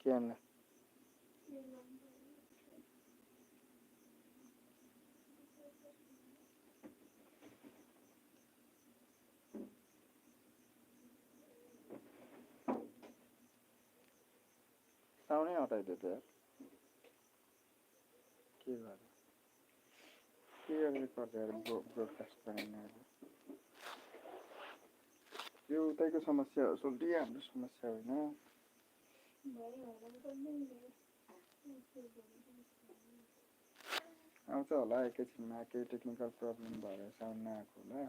के अन्ला साउन्डै हटाइदियो त यार के गरेर यार broadcast बनाउने यो उतैको समस्या हो सोल्टी हाम्रो समस्या होइन आउँछ होला एकैछिनमा केही टेक्निकल प्रब्लम भएर साउन्ड नआएको होला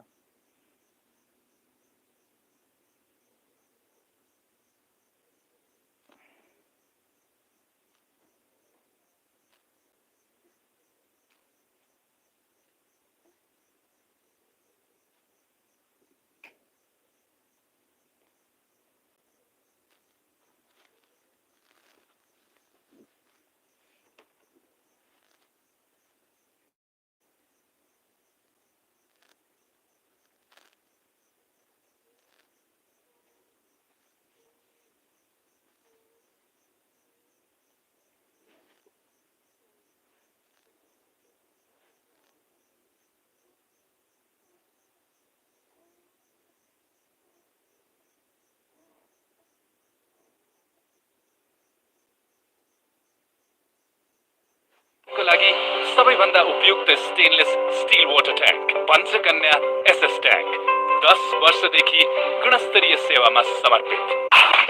को लागि सबैभन्दा उपयुक्त stainless steel water tank Panchakanya SS tank 10 वर्षदेखि गुणस्तरीय सेवामा समर्पित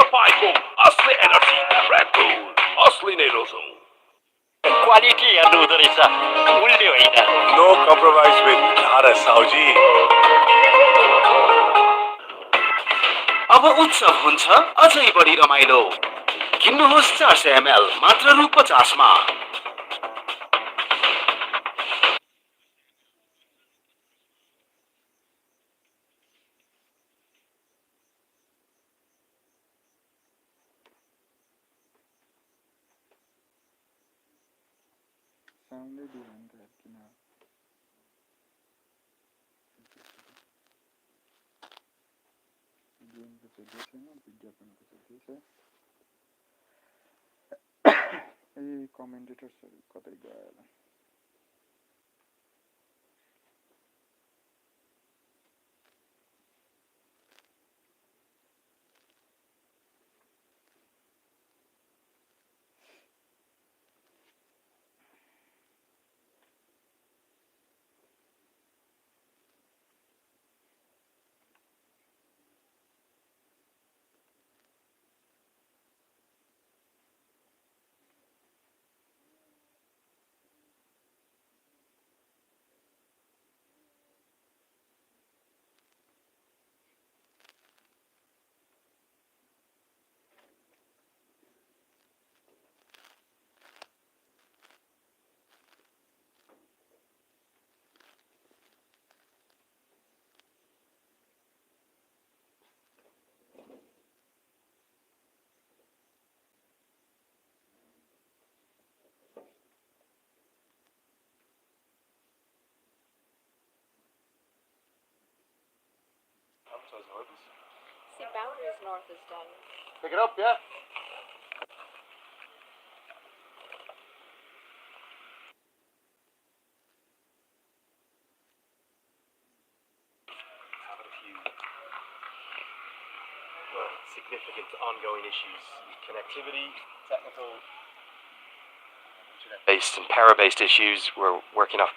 तपाईँको असली एनर्जी रेड बुल असली नै रोजौँ क्वालिटी हेर्नु हुँदो रहेछ मूल्य होइन no compromise with Bharat Sauji अब उत्सव हुन्छ अझै बढी रमाइलो किन्नुहोस् 400 ml मात्र रु 50 मा साउन्डै दिएन नि त यार किन गेमको चाहिँ दिएको छैन विज्ञापनको चाहिँ दिएछ ए कमेन्टेटर्सहरू कतै गयो होला is north. See, boundaries north is done. Pick it up, yeah. Having a few significant ongoing issues, connectivity, technical, based and power-based issues. We're working off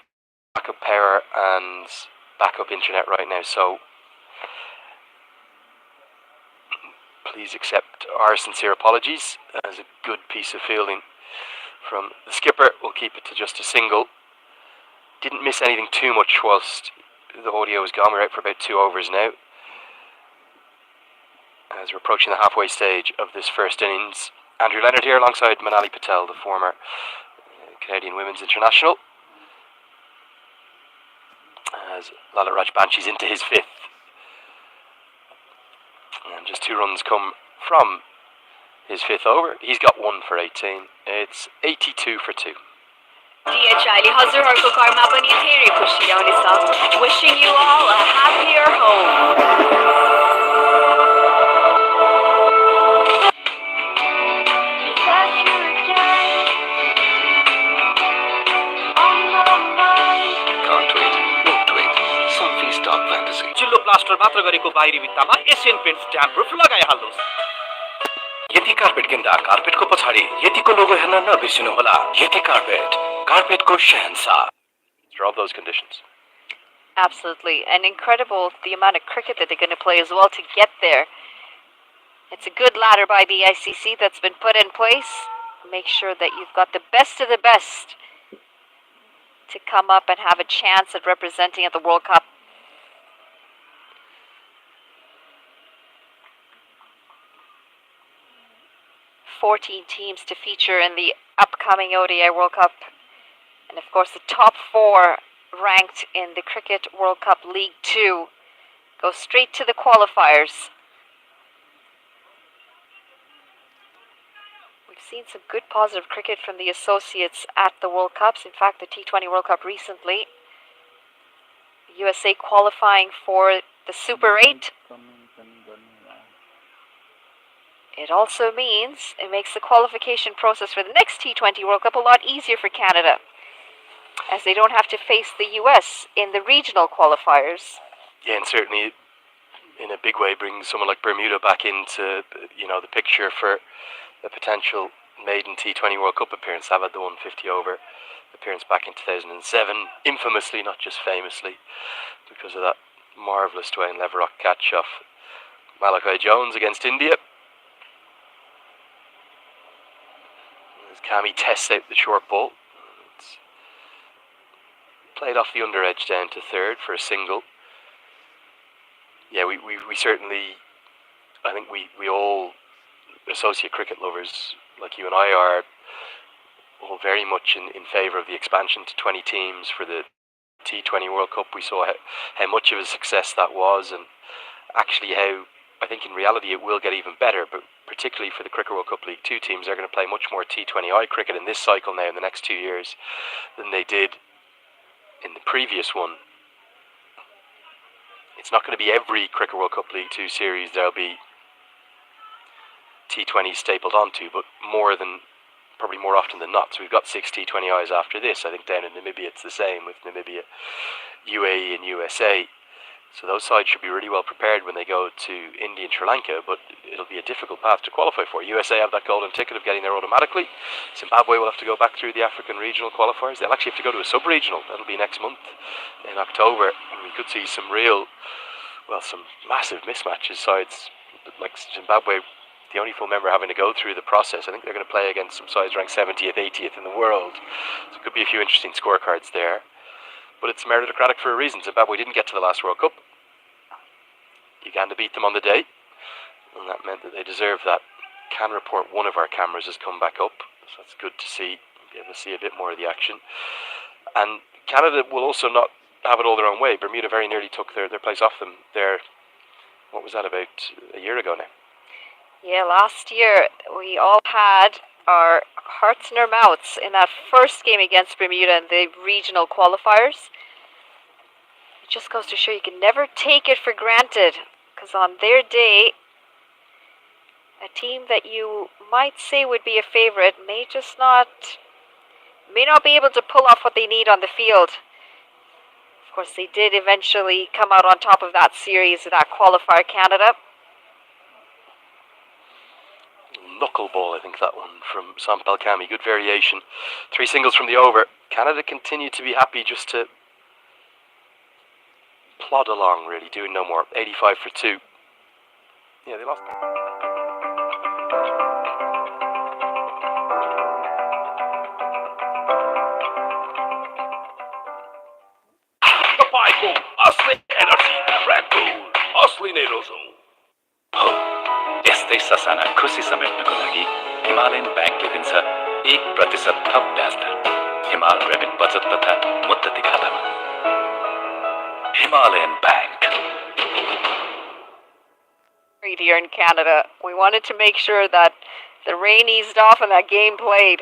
backup power and backup internet right now, so please accept our sincere apologies. As a good piece of fielding from the skipper, we'll keep it to just a single. Didn't miss anything too much whilst the audio was gone. We're out for about 2 overs now, as we're approaching the halfway stage of this first innings. Andrew Leonard here alongside Manali Patel, the former Canadian Women's International, as Lalit Rajbanshi's into his 5th. And just 2 runs come from his 5th over. He's got 1 for 18. It's 82 for 2. DHI हजुरहरूको घरमा पनि धेरै खुसी आउनेछ. Wishing you all a happier home. Said you again on my mind. Can't wait, won't wait. Selfie stock fantasy. चिल्लो plaster मात्र गरेको बाहिरी भित्तामा एसियन पेन्ट्स ड्याम प्रुफ लगाइहाल्नुहोस्। यति कार्पेट किन्दा कार्पेटको पछाडि यतिको लोगो हेर्न नबिर्सिनुहोला। यति कार्पेटको शहंशाह. Through all those conditions. Absolutely. And incredible the amount of cricket that they're going to play as well to get there. It's a good ladder by the ICC that's been put in place. Make sure that you've got the best of the best to come up and have a chance at representing at the World Cup. Fourteen teams to feature in the upcoming ODI World Cup. And of course the top 4 ranked in the Cricket World Cup League 2 go straight to the qualifiers. We've seen some good positive cricket from the associates at the World Cups. In fact, the T20 World Cup recently. USA qualifying for the Super 8. It also means it makes the qualification process for the next T20 World Cup a lot easier for Canada, as they don't have to face the US in the regional qualifiers. Yeah, and certainly in a big way brings someone like Bermuda back into, the picture for a potential maiden T20 World Cup appearance. They've had the 150 over appearance back in 2007, infamously, not just famously, because of that marvellous Dwayne Leverock catch off Malachi Jones against India. As Cammy tests out the short ball. It's played off the under edge down to 3rd for a single. Yeah, we certainly, I think we all, associate cricket lovers like you and I are, all very much in favour of the expansion to 20 teams for the T20 World Cup. We saw how much of a success that was, and actually how, I think in reality it will get even better, but particularly for the Cricket World Cup League 2 teams, they're going to play much more T20I cricket in this cycle now in the next 2 years than they did in the previous one. It's not going to be every Cricket World Cup League 2 series there'll be T20 stapled onto, but probably more often than not. So we've got 6 T20Is after this. I think down in Namibia it's the same, with Namibia, UAE and USA. So those sides should be really well prepared when they go to India and Sri Lanka, but it'll be a difficult path to qualify for. USA have that golden ticket of getting there automatically. Zimbabwe will have to go back through the African regional qualifiers. They'll actually have to go to a sub-regional. That'll be next month in October. And we could see some massive mismatches. Sides like Zimbabwe, the only full member having to go through the process. I think they're going to play against some sides ranked 70th, 80th in the world. So it could be a few interesting scorecards there. But it's meritocratic for a reason. Zimbabwe didn't get to the last World Cup. Uganda beat them on the day, and that meant that they deserved that. Can report one of our cameras has come back up, so that's good to see. Be able to see a bit more of the action. And Canada will also not have it all their own way. Bermuda very nearly took their place off them there. What was that, about a year ago now? Yeah, last year we all had our hearts in our mouths in that first game against Bermuda in the regional qualifiers. It just goes to show you can never take it for granted, Because on their day, a team that you might say would be a favorite may not be able to pull off what they need on the field. Of course, they did eventually come out on top of that series, that qualifier Canada. Knuckleball, I think that one from Sam Pelkami. Good variation. 3 singles from the over. Canada continued to be happy just to plod along, really, doing no more. 85 for 2. Yeah, they lost. तपाईँको असली energy red bull असली नै रोजौं हो यस्तै ससाना खुसी समेट्नको लागि Himalayan ब्याङ्कले दिन्छ 1% थप ब्याज दर हिमाल रेमिट बचत तथा मुद्दती खातामा Himalayan bank Here in Canada, we wanted to make sure that the rain eased off and that game played.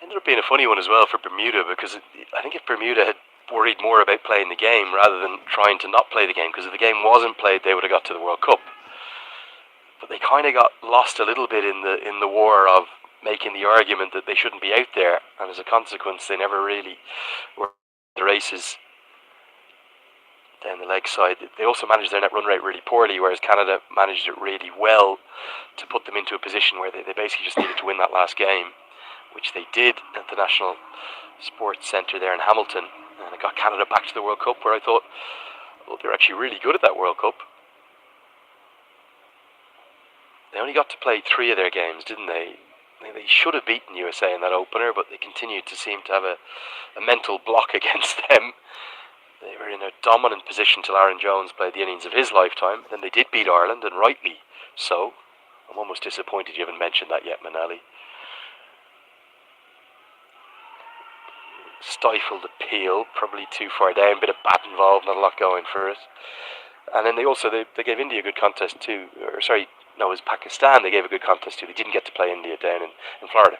Ended up being a funny one as well for Bermuda, because I think if Bermuda had worried more about playing the game rather than trying to not play the game, because if the game wasn't played they would have got to the World Cup. But they kind of got lost a little bit in the war of making the argument that they shouldn't be out there, and as a consequence they never really were in the races down the leg side. They also managed their net run rate really poorly, whereas Canada managed it really well to put them into a position where they basically just needed to win that last game, which they did at the National Sports Centre there in Hamilton, and it got Canada back to the World Cup, where I thought, well, they were actually really good at that World Cup. They only got to play 3 of their games, didn't they? They should have beaten USA in that opener, but they continued to seem to have a mental block against them. They were in a dominant position till Aaron Jones played the innings of his lifetime. Then they did beat Ireland, and rightly so. I'm almost disappointed you haven't mentioned that yet, Manali. Stifled appeal, probably too far down. Bit of bat involved, not a lot going for it. And then they gave India a good contest too. Or sorry, no, it was Pakistan they gave a good contest to. They didn't get to play India down in Florida.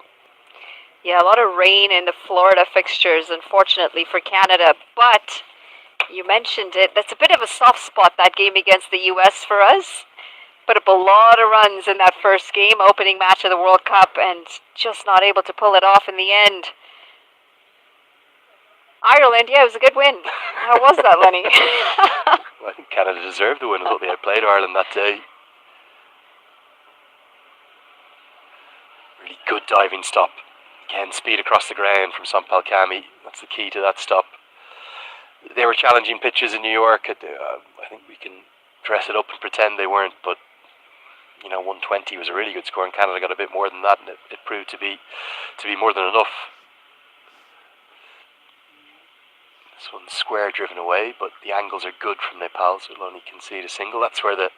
Yeah, a lot of rain in the Florida fixtures, unfortunately, for Canada. But you mentioned it. That's a bit of a soft spot, that game against the US for us. Put up a lot of runs in that first game, opening match of the World Cup, and just not able to pull it off in the end. Ireland, yeah, it was a good win. How was that, Lenny? Well, I think Canada deserved the win. I thought they outplayed Ireland that day. Really good diving stop. Again, speed across the ground from Sam Pelkami. That's the key to that stop. They were challenging pitches in New York. I think we can dress it up and pretend they weren't, but 120 was a really good score, and Canada got a bit more than that, and it proved to be more than enough. This one's square driven away, but the angles are good from Nepal, so it'll only concede a single. That's where the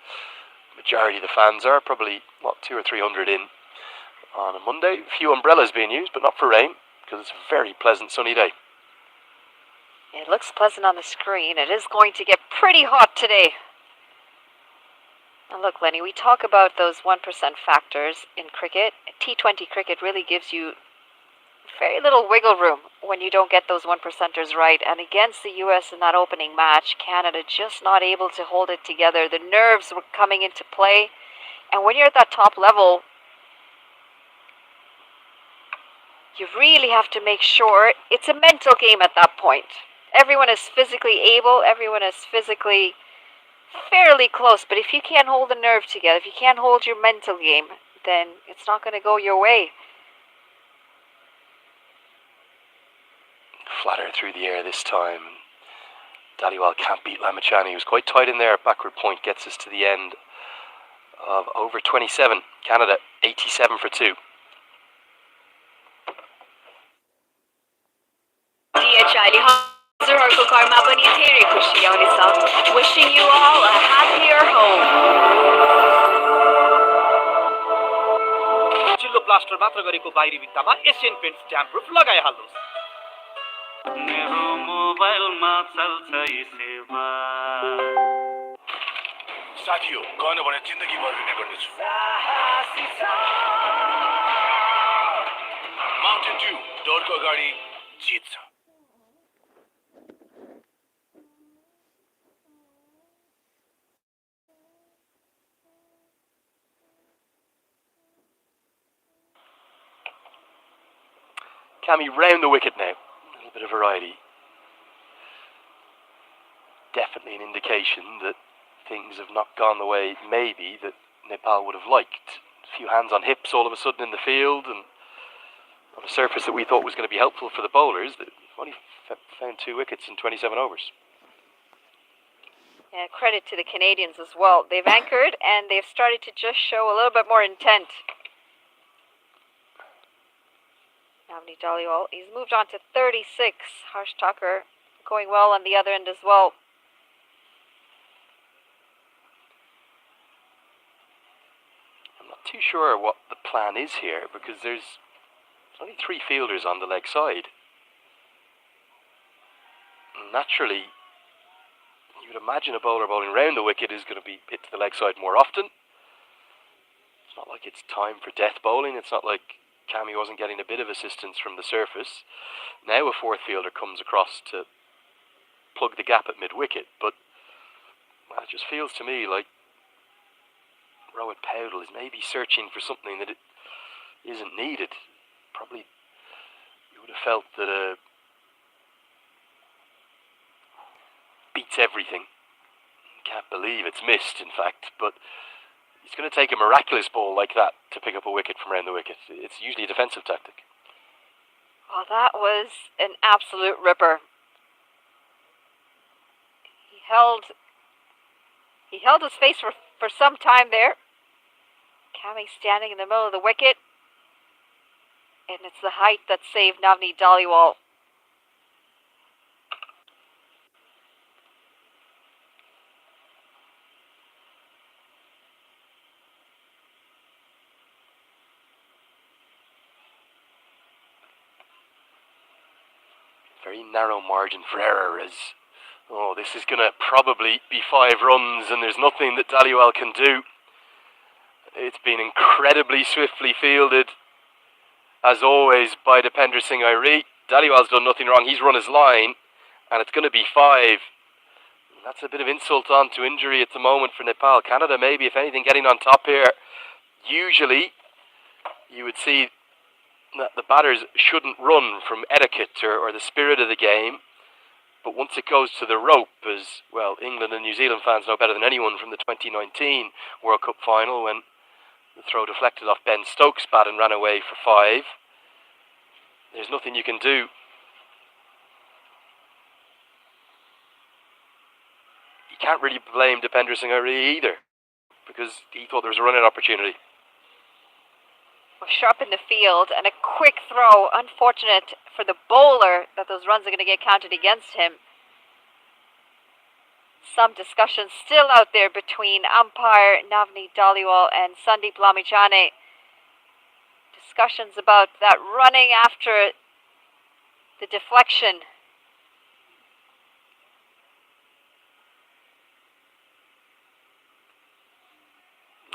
majority of the fans are, probably 200 or 300 in on a Monday. A few umbrellas being used, but not for rain, because it's a very pleasant sunny day. It looks pleasant on the screen. It is going to get pretty hot today. Now look, Lenny, we talk about those 1% factors in cricket. T20 cricket really gives you very little wiggle room when you don't get those 1%ers right. And against the US in that opening match, Canada just not able to hold it together. The nerves were coming into play. And when you're at that top level, you really have to make sure it's a mental game at that point. Everyone is physically able, everyone is physically fairly close, but if you can't hold the nerve together, if you can't hold your mental game, then it's not going to go your way. Flatter through the air this time. Dhaliwal can't beat Lamachani. He was quite tight in there. Backward point gets us to the end of over 27. Canada 87 for 2. हजुरहरूको घरमा पनि धेरै खुसी आउनेछ. Wishing you all a happier home. चिल्लो plaster मात्र गरेको बाहिरी भित्तामा एसियन पेन्ट्स ड्याम प्रुफ लगाइहाल्नुहोस्. मेरो मोबाइलमा चल्छ यी सेवा. साथीहो गएन भने जिन्दगी बर्बाद गर्नेछु. Mountain Dew डरको अगाडि जित्छ. Cammy round the wicket now. A little bit of variety. Definitely an indication that things have not gone the way maybe that Nepal would have liked. A few hands on hips all of a sudden in the field, and on a surface that we thought was going to be helpful for the bowlers. They've only found 2 wickets in 27 overs. Yeah, credit to the Canadians as well. They've anchored and they've started to just show a little bit more intent. Navneet Dhaliwal, he's moved on to 36. Harsh Thakur going well on the other end as well. I'm not too sure what the plan is here, because there's only 3 fielders on the leg side. Naturally, you would imagine a bowler bowling round the wicket is going to be hit to the leg side more often. It's not like it's time for death bowling. It's not like Cammy wasn't getting a bit of assistance from the surface. Now a 4th fielder comes across to plug the gap at mid-wicket, but well, it just feels to me like Rohit Powdell is maybe searching for something that it isn't needed. Probably you would have felt that beats everything. Can't believe it's missed, in fact, but it's going to take a miraculous ball like that to pick up a wicket from round the wicket. It's usually a defensive tactic. Well, that was an absolute ripper. He held his face for some time there. Cammy standing in the middle of the wicket. And it's the height that saved Navneet Dhaliwal. Very narrow margin for error as, oh, this is going to probably be 5 runs and there's nothing that Dhaliwal can do. It's been incredibly swiftly fielded, as always, by Dipender Singh Airi. Dhaliwal's done nothing wrong. He's run his line, and it's going to be 5. That's a bit of insult on to injury at the moment for Nepal. Canada, maybe, if anything, getting on top here. Usually, you would see that the batters shouldn't run from etiquette or the spirit of the game. But once it goes to the rope, as, well, England and New Zealand fans know better than anyone from the 2019 World Cup final, when the throw deflected off Ben Stokes' bat and ran away for 5. There's nothing you can do. You can't really blame Dipender Singh Airi either, because he thought there was a run-out opportunity. Sharp in the field and a quick throw. Unfortunate for the bowler that those runs are going to get counted against him. Some discussion still out there between umpire Navneet Dhaliwal and Sandeep Lamichhane. Discussions about that running after the deflection.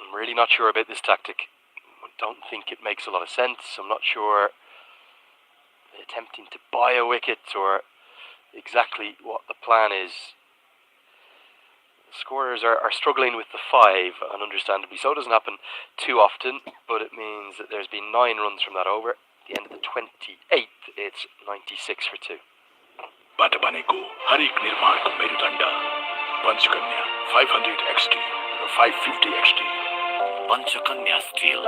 I'm really not sure about this tactic. I don't think it makes a lot of sense. I'm not sure they're attempting to buy a wicket or exactly what the plan is. The scorers are struggling with the 5, and understandably so. It doesn't happen too often, but it means that there's been 9 runs from that over. At the end of the 28th, it's 96 for 2. बाट बनेको हरेक निर्माणको मेरुदण्ड Panchakanya 500 XT र 550 XT Panchakanya steel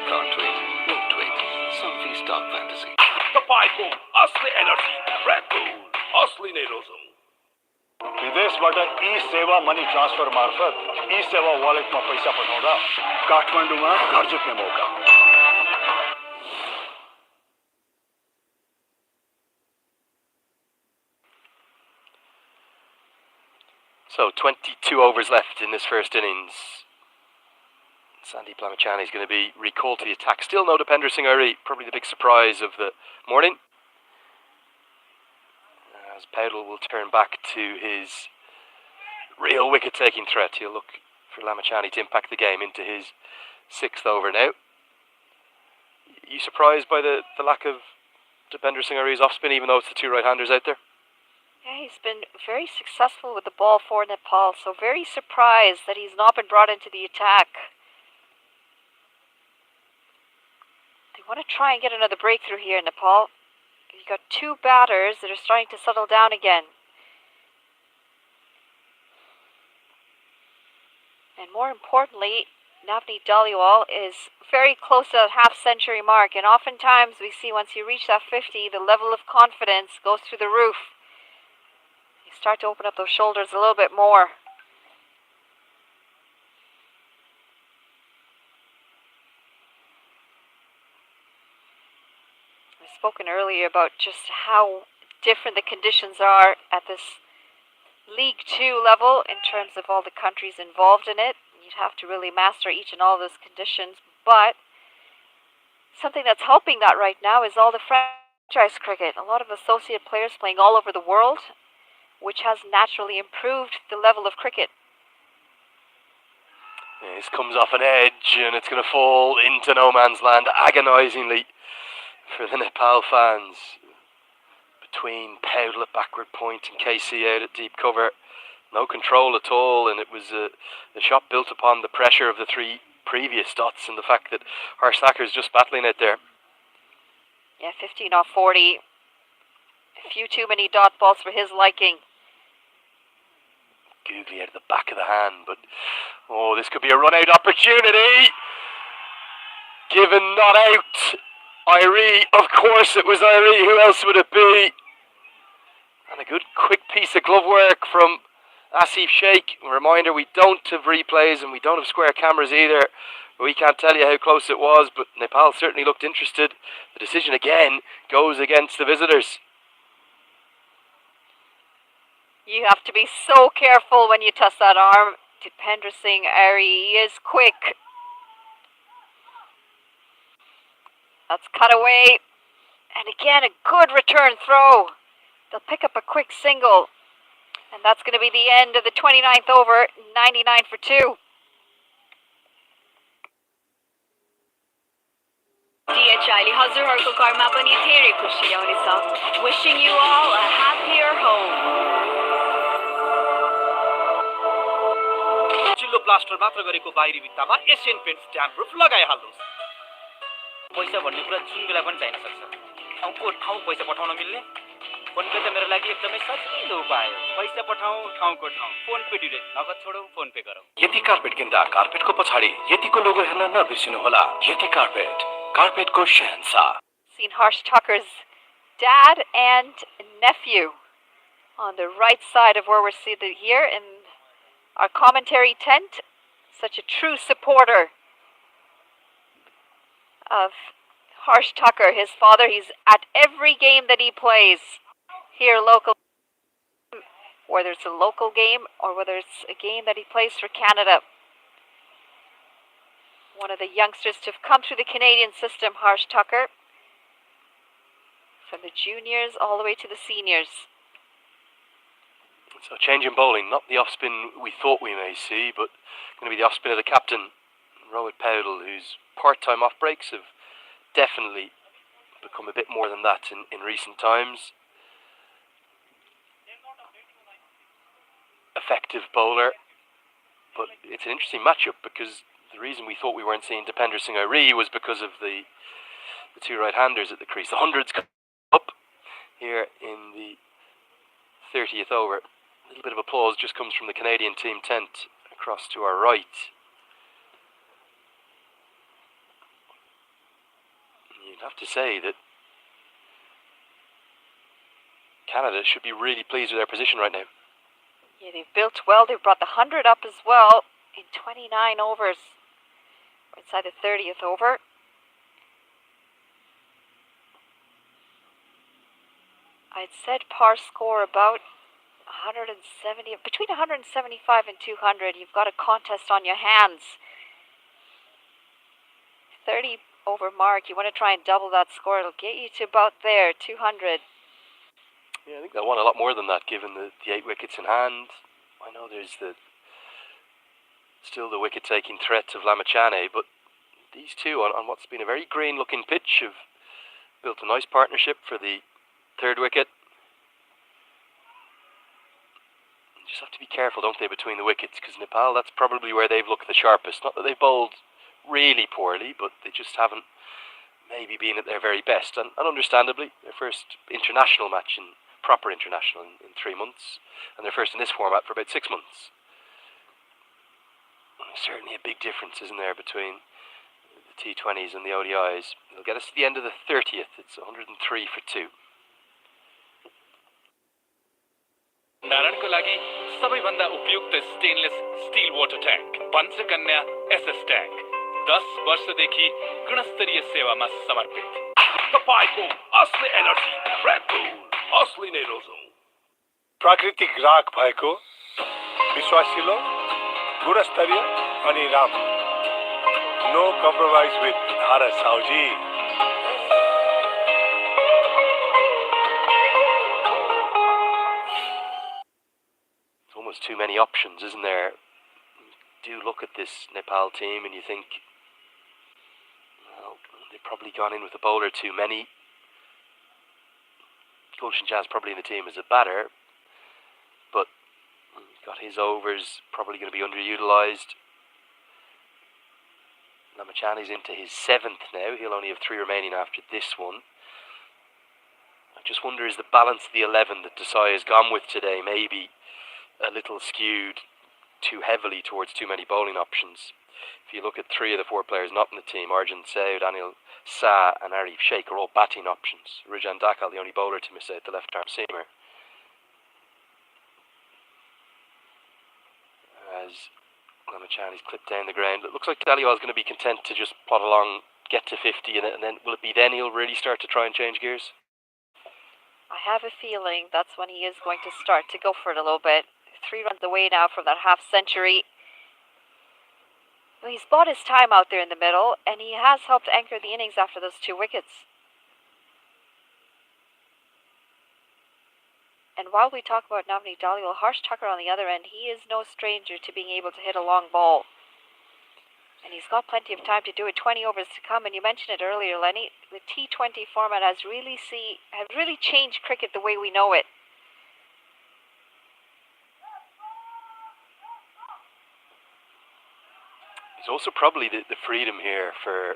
Can't wait, won't wait. Selfie stock fantasy. तपाईको असली energy red bull असली नै रोजौं विदेशबाट ई सेवा मनी ट्रान्सफर मार्फत ई सेवा वालेटमा पैसा पठाउँदा काठमाडौँमा घर जित्ने मौका। So 22 overs left in this first innings. Sandeep Lamichhane is going to be recalled to the attack. Still no Dipender Singh Airi, probably the big surprise of the morning. As Powdell will turn back to his real wicket-taking threat. He'll look for Lamichhane to impact the game into his 6th over now. Are you surprised by the lack of Dipender Singh Airi's off-spin, even though it's the 2 right-handers out there? Yeah, he's been very successful with the ball for Nepal, so very surprised that he's not been brought into the attack. They want to try and get another breakthrough here in Nepal. You've got two batters that are starting to settle down again. And more importantly, Navneet Dhaliwal is very close to that half-century mark, and oftentimes we see once you reach that 50, the level of confidence goes through the roof. You start to open up those shoulders a little bit more. I've spoken earlier about just how different the conditions are at this League 2 level in terms of all the countries involved in it. You'd have to really master each and all of those conditions, but something that's helping that right now is all the franchise cricket. A lot of associate players playing all over the world, which has naturally improved the level of cricket. Yeah, this comes off an edge and it's going to fall into no man's land agonisingly for the Nepal fans. Between Powdell at backward point and KC out at deep cover. No control at all, and it was a shot built upon the pressure of the three previous dots and the fact that Harsh Thacker's just battling out there. Yeah, 15 off 40. A few too many dot balls for his liking. Googly out of the back of the hand, but oh, this could be a run-out opportunity. Given not out. Irie, of course it was Irie, who else would it be? And a good quick piece of glove work from Asif Sheikh. A reminder, we don't have replays and we don't have square cameras either. We can't tell you how close it was, but Nepal certainly looked interested. The decision again goes against the visitors. You have to be so careful when you toss that arm. Dipendra Singh Irie, he is quick. That's cut away. And again, a good return throw. They'll pick up a quick single. And that's going to be the end of the 29th over, 99 for 2. DHIले हजुरहरूको घरमा पनि धेरै खुसी ल्याउनेछ. Wishing you all a happier home. चिल्लो plaster मात्र गरेको बाहिरी भित्तामा एसियन पेन्ट्स ड्याम प्रुफ लगाइहाल्नुहोस्. पैसा भन्ने कुरा जुन बेला पनि चाहिन सक्छ. ठाउँको ठाउँ पैसा पठाउन मिल्ने फोन पे त मेरो लागि एकदमै सजिलो उपाय हो. पैसा पठाउँ ठाउँको ठाउँ. फोन पे डिरेक्ट, नगद छोडौँ फोन पे गरौँ. यति कार्पेट किन्दा कार्पेटको पछाडि यतिको लोगो हेर्न नबिर्सिनु होला. यति कार्पेटको शहंशाह. Seen Harsh Thacker's dad and nephew on the right side of where we're seated here in our commentary tent. Such a true supporter of Harsh Thacker, his father. He's at every game that he plays here local, whether it's a local game or whether it's a game that he plays for Canada. One of the youngsters to have come through the Canadian system, Harsh Thacker, from the juniors all the way to the seniors. So change in bowling, not the off-spin we thought we may see, but going to be the off-spin of the captain, Rohit Powdell, whose part-time off-breaks have definitely become a bit more than that in recent times. Effective bowler, but it's an interesting matchup because the reason we thought we weren't seeing Dipendra Singh Irie was because of the two right-handers at the crease. The hundreds come up here in the 30th over. A little bit of applause just comes from the Canadian team tent across to our right. You'd have to say that Canada should be really pleased with their position right now. Yeah, they've built well. They've brought the 100 up as well in 29 overs. We're inside the 30th over. I'd said par score about 170, between 175 and 200. You've got a contest on your hands. 30 over mark. You want to try and double that score. It'll get you to about there, 200. Yeah, I think they'll want a lot more than that given the 8 wickets in hand. I know there's still the wicket-taking threat of Lamachane, but these two on what's been a very green-looking pitch have built a nice partnership for the 3rd wicket. just have to be careful, don't they, between the wickets? Because Nepal, that's probably where they've looked the sharpest. Not that they've bowled really poorly, but they just haven't maybe been at their very best. And understandably, their first international match, proper international, in 3 months, and their first in this format for about 6 months. There's certainly a big difference, isn't there, between the T20s and the ODIs. It'll get us to the end of the 30th. It's 103 for 2. नारायणको लागि सबैभन्दा उपयुक्त stainless steel water tank Panchakanya SS tank 10 वर्षदेखि गुणस्तरीय सेवामा समर्पित तपाईँको असली energy red bull असली नै रोजौं प्राकृतिक राग भएको विश्वासिलो गुणस्तरीय अनि राम्रो no compromise with Bharat Sauji Almost too many options, isn't there? You do look at this Nepal team and you think, well, they've probably gone in with a bowler too many. Gulshan Jazz probably in the team as a batter, but he's got his overs probably going to be underutilised. Lamachani's into his 7th now. He'll only have 3 remaining after this one. I just wonder, is the balance of the 11 that Desai has gone with today maybe a little skewed too heavily towards too many bowling options? If you look at 3 of the 4 players not in the team, Arjun Saud, Anil Shah and Arif Sheikh are all batting options. Rajan Dakal, the only bowler to miss out, the left-arm seamer. As Lamachani's clipped down the ground, it looks like Daliwal's going to be content to just plod along, get to 50, and then will it be then he'll really start to try and change gears? I have a feeling that's when he is going to start to go for it a little bit. 3 runs away now from that half century. Well, he's bought his time out there in the middle, and he has helped anchor the innings after those 2 wickets. And while we talk about Navneet Dhaliwal, Harsh Thakur on the other end, he is no stranger to being able to hit a long ball. And he's got plenty of time to do it, 20 overs to come. And you mentioned it earlier, Lenny, the T20 format has really changed cricket the way we know it. There's also probably the freedom here for,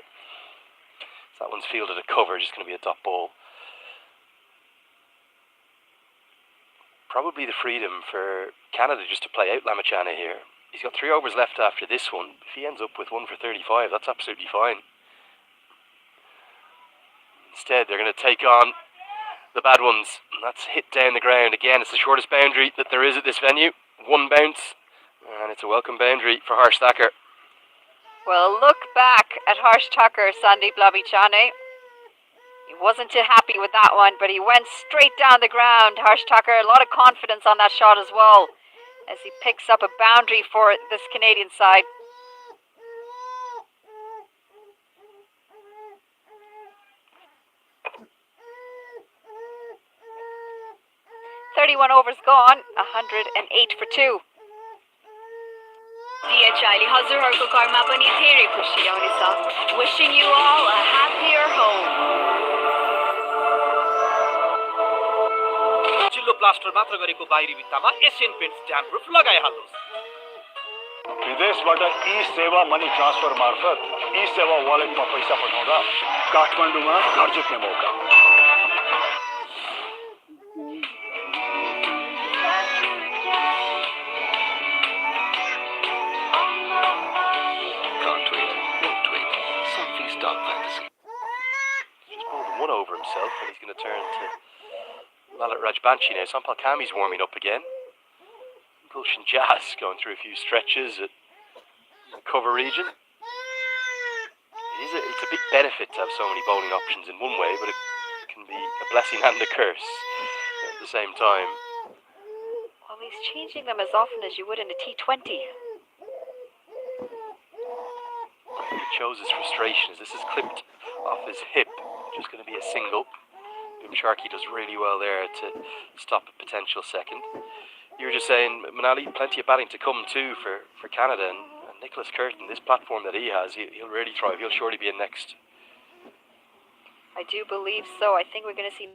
that one's fielded a cover, just going to be a dot ball. Probably the freedom for Canada just to play out Lamachani here. He's got 3 overs left after this one. If he ends up with 1 for 35, that's absolutely fine. Instead, they're going to take on the bad ones. And that's hit down the ground. Again, it's the shortest boundary that there is at this venue. 1 bounce. And it's a welcome boundary for Harsh Thakur. Well, look back at Harsh Thakur, Sandeep Lamachani. He wasn't too happy with that one, but he went straight down the ground. Harsh Thakur, a lot of confidence on that shot as well, as he picks up a boundary for this Canadian side. overs gone, 108 for 2. DHIले हजुरहरूको घरमा पनि धेरै खुसी ल्याउनेछ. Wishing you all a happier home. चिल्लो plaster मात्र गरेको बाहिरी भित्तामा एशियन पेन्ट्स ड्याम प्रुफ लगाइहाल्नुहोस्. विदेशबाट ई सेवा मनी ट्रान्सफर मार्फत ई सेवा वालेटमा पैसा पठाउँदा काठमाडौँमा घर जित्ने मौका. He's pulled 1 over himself and he's going to turn to Lalit Rajbanshi now. Sampal Kami's warming up again. Gulshan Jazz going through a few stretches at the cover region. It's a big benefit to have so many bowling options in one way, but it can be a blessing and a curse at the same time. Well, he's changing them as often as you would in a T20. It shows his frustration as this is clipped off his hip. Just going to be a single. Sharkey does really well there to stop a potential second. You were just saying, Manali, plenty of batting to come too for Canada, and Nicholas Curtin, this platform that he has, he'll really thrive. He'll surely be in next. I do believe so. I think we're going to see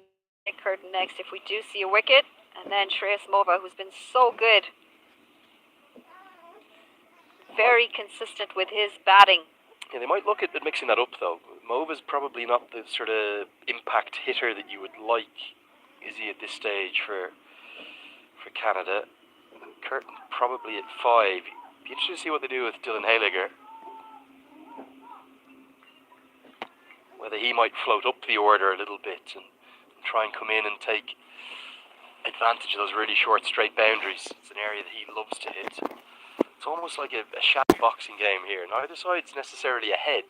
Nick Curtin next if we do see a wicket, and then Shreyas Mova, who's been so good very consistent with his batting. Yeah, they might look at mixing that up though. Mova's probably not the sort of impact hitter that you would like, is he, at this stage for Canada? Curtin probably at 5. Be interested to see what they do with Dylan Hayliger. Whether he might float up the order a little bit and try and come in and take advantage of those really short straight boundaries. It's an area that he loves to hit. It's almost like a shadow boxing game here. Neither side's necessarily ahead.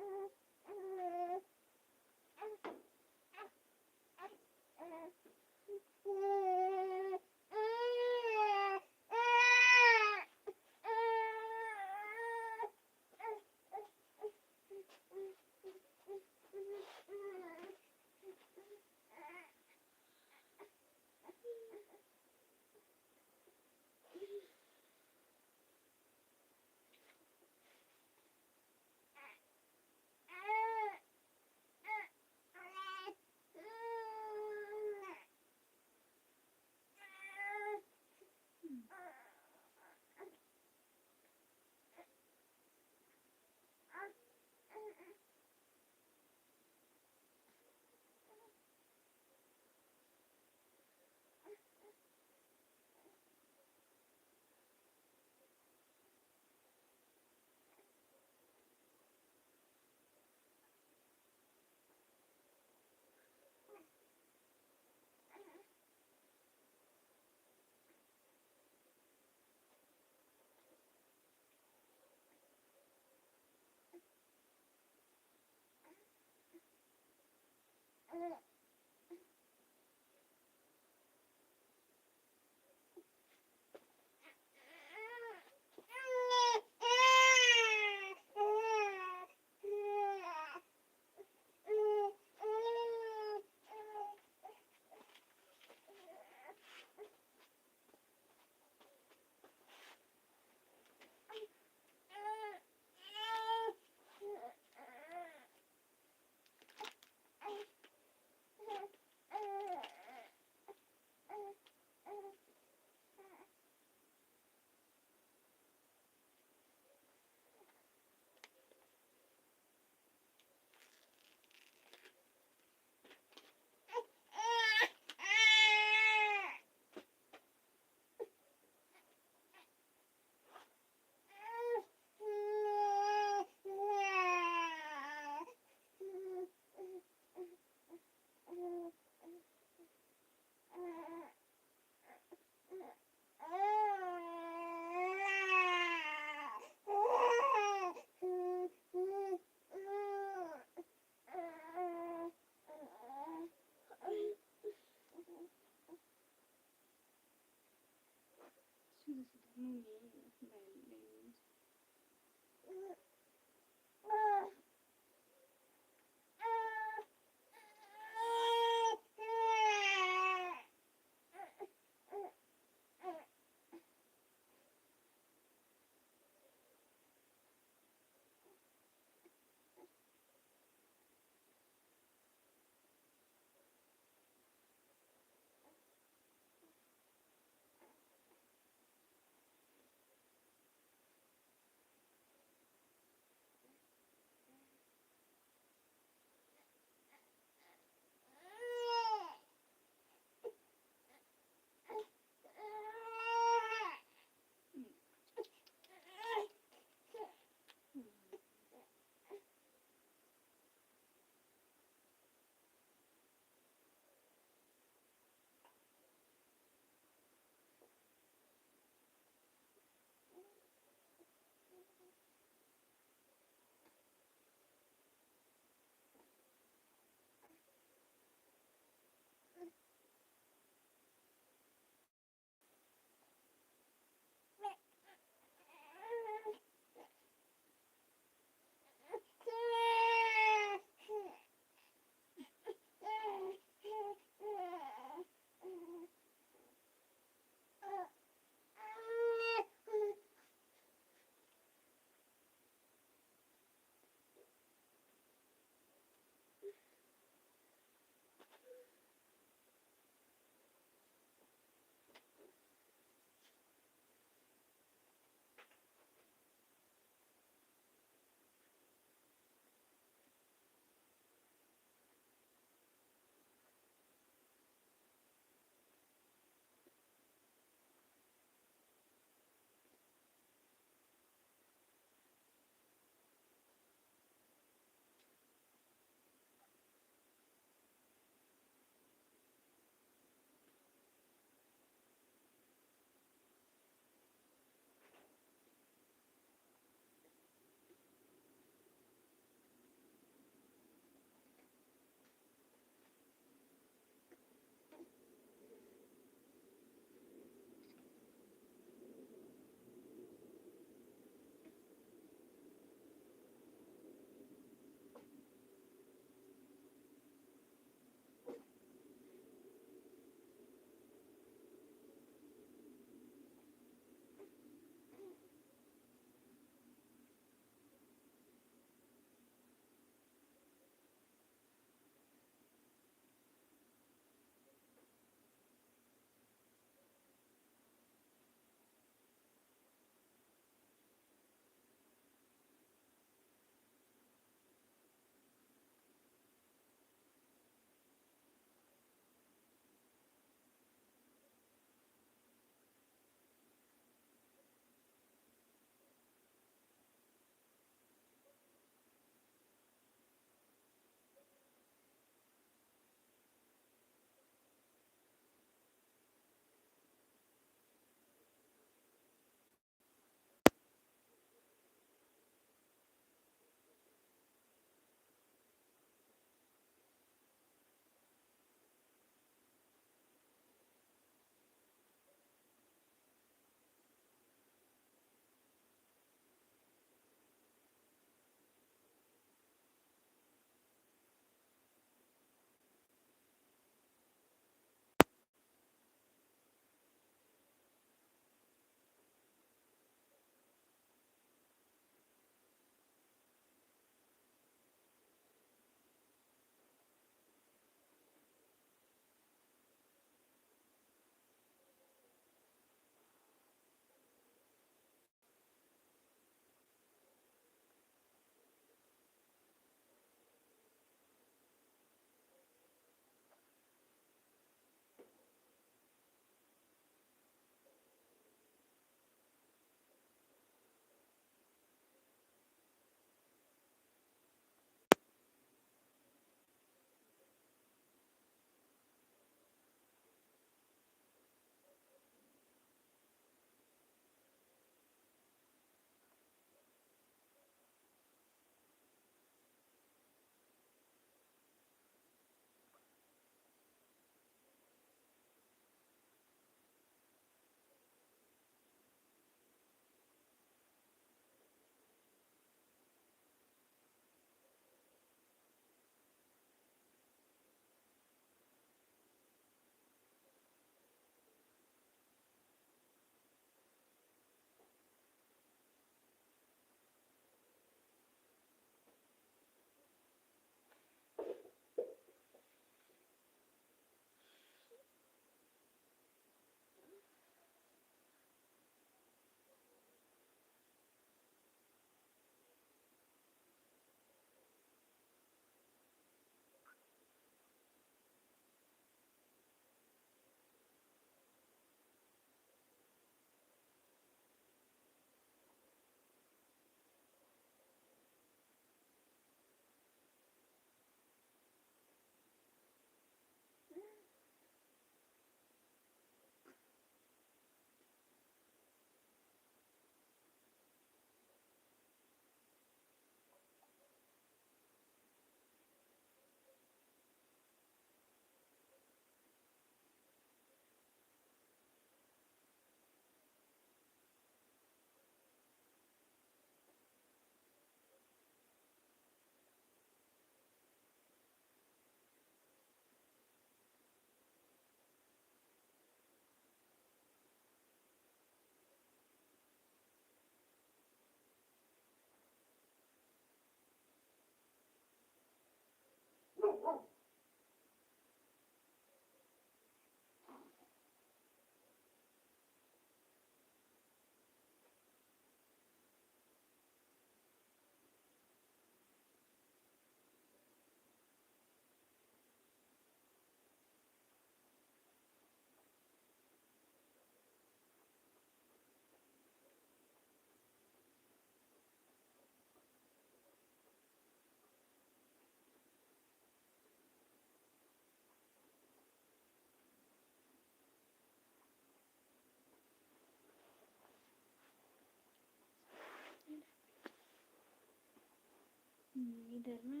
यिनीहरूमा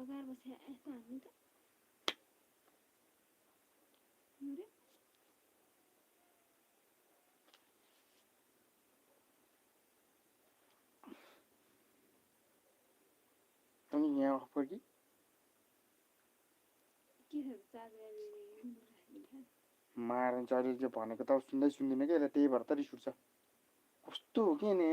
अगार बसे यस्तो हामी त अरे अनि यहाँ offer कि के छ चार्ज गरेर मारन्छ अहिले जे भनेको त सुन्दै सुन्दिनँ कि यसलाई त्यही भएर त रिस उठ्छ कस्तो हो कि नि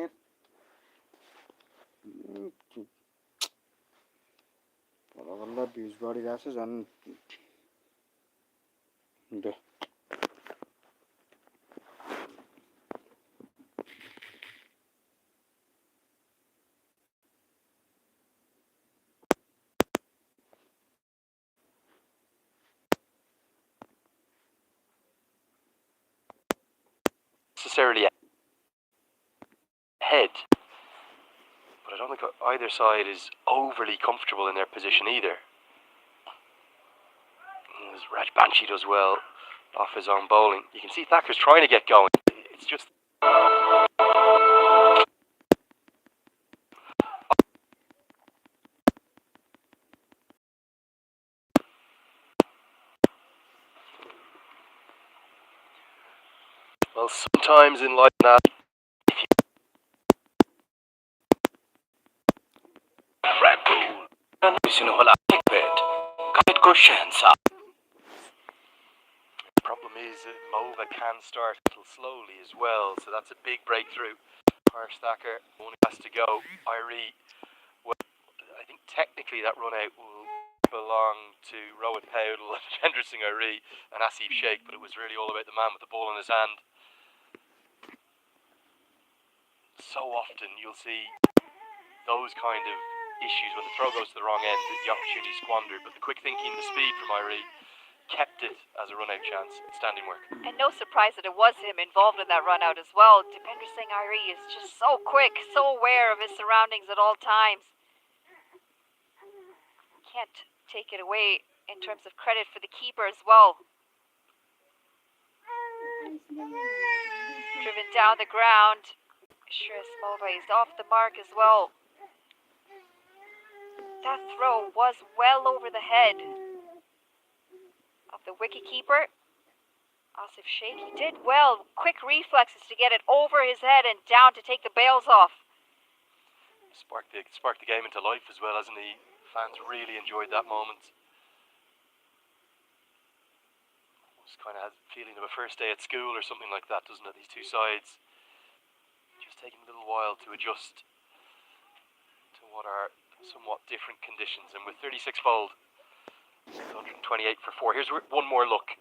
बल्ल बल्ल भ्युज बढिरहेको छ झन् दे necessarily ahead, but I don't think either side is overly comfortable in their position either. As Raj Banshee does well off his own bowling. You can see Thacker's trying to get going. It's just... Well, sometimes in life that बिर्सिनु होला कार्पेटको शहंशाह problem is that Mova can start a little slowly as well, so that's a big breakthrough. Harsh Thacker only has to go. Irie, well, I think technically that run out will belong to Rowan Powdle and Chandra Singh Irie and Asif Sheikh, but it was really all about the man with the ball in his hand. So often you'll see those kind of issues when the throw goes to the wrong end, the opportunity squandered, but the quick thinking, the speed from Irie kept it as a run-out chance. Standing work. And no surprise that it was him involved in that run-out as well. Dipender Singh Irie is just so quick, so aware of his surroundings at all times. Can't take it away in terms of credit for the keeper as well. Driven down the ground. Shreyas Mova is off the mark as well. That throw was well over the head of the wicketkeeper, Asif Sheikh. He did well, quick reflexes to get it over his head and down to take the bails off. Sparked the game into life as well, hasn't he? Fans really enjoyed that moment. Just kind of has a feeling of a first day at school or something like that, doesn't it? These two sides just taking a little while to adjust to what are somewhat different conditions, and with 36 bowled, 128 for 4. Here's one more look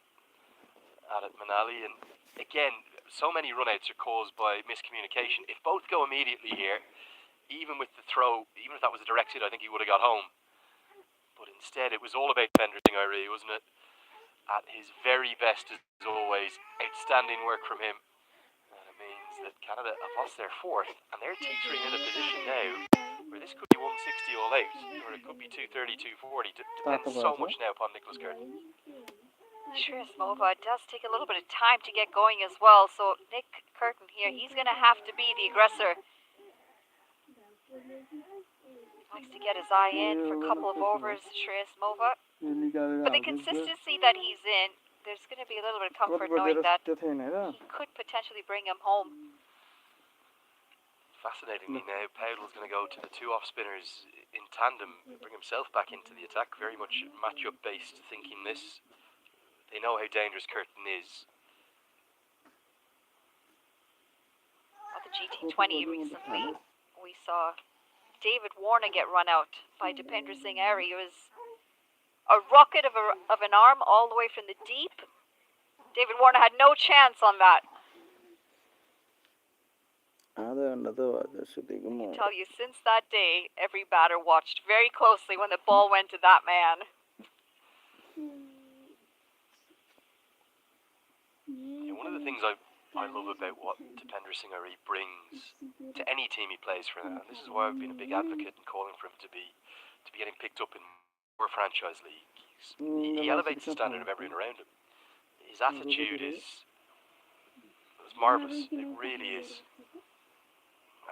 at it, Manali, and again, so many runouts are caused by miscommunication. If both go immediately here, even with the throw, even if that was a direct hit, I think he would have got home. But instead, it was all about Dipender Singh Irie, wasn't it? At his very best, as always, outstanding work from him. And it means that Canada have lost their fourth, and they're teetering in a position now where this could be 160 all out, or it could be 230, 240. Depends so much now upon Nicholas Curtin. Shreyas Mova does take a little bit of time to get going as well, so Nick Curtin here, he's going to have to be the aggressor. Likes to get his eye in for a couple of overs, Shreyas Mova. But the consistency that he's in, there's going to be a little bit of comfort knowing that he could potentially bring him home. Fascinatingly now, Powdle's going to go to the two off-spinners in tandem, bring himself back into the attack, very much match-up based thinking this. They know how dangerous Curtin is. At the GT20 recently, we saw David Warner get run out by Dipender Singh Irie. It was a rocket of an arm all the way from the deep. David Warner had no chance on that. I can tell you, since that day, every batter watched very closely when the ball went to that man. Yeah, one of the things I love about what Dipender Singh Irie brings to any team he plays for, and this is why I've been a big advocate in calling for him to be getting picked up in more franchise leagues. He elevates the standard of everyone around him. His attitude is marvellous. It really is.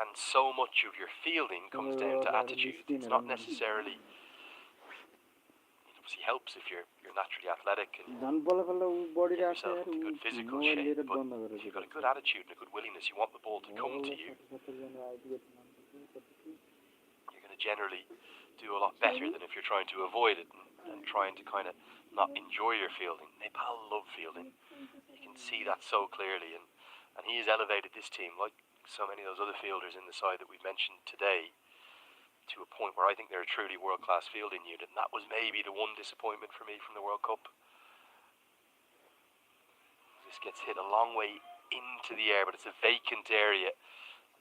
And so much of your fielding comes down to attitude. It's not necessarily. It obviously helps if you're naturally athletic and झन् बल्ल बल्ल ऊ बढी get रहेछ yourself यार into ऊ good physical mobile लिएर shape. But बन्द गरेर if you've got a good attitude and a good willingness, you want the ball to come to you. You're going to generally do a lot better than if you're trying to avoid it and trying to kind of not enjoy your fielding. Nepal love fielding. You can see that so clearly, and he has elevated this team, like so many of those other fielders in the side that we've mentioned today, to a point where I think they're a truly world-class fielding unit, and that was maybe the one disappointment for me from the World Cup. This gets hit a long way into the air, but it's a vacant area.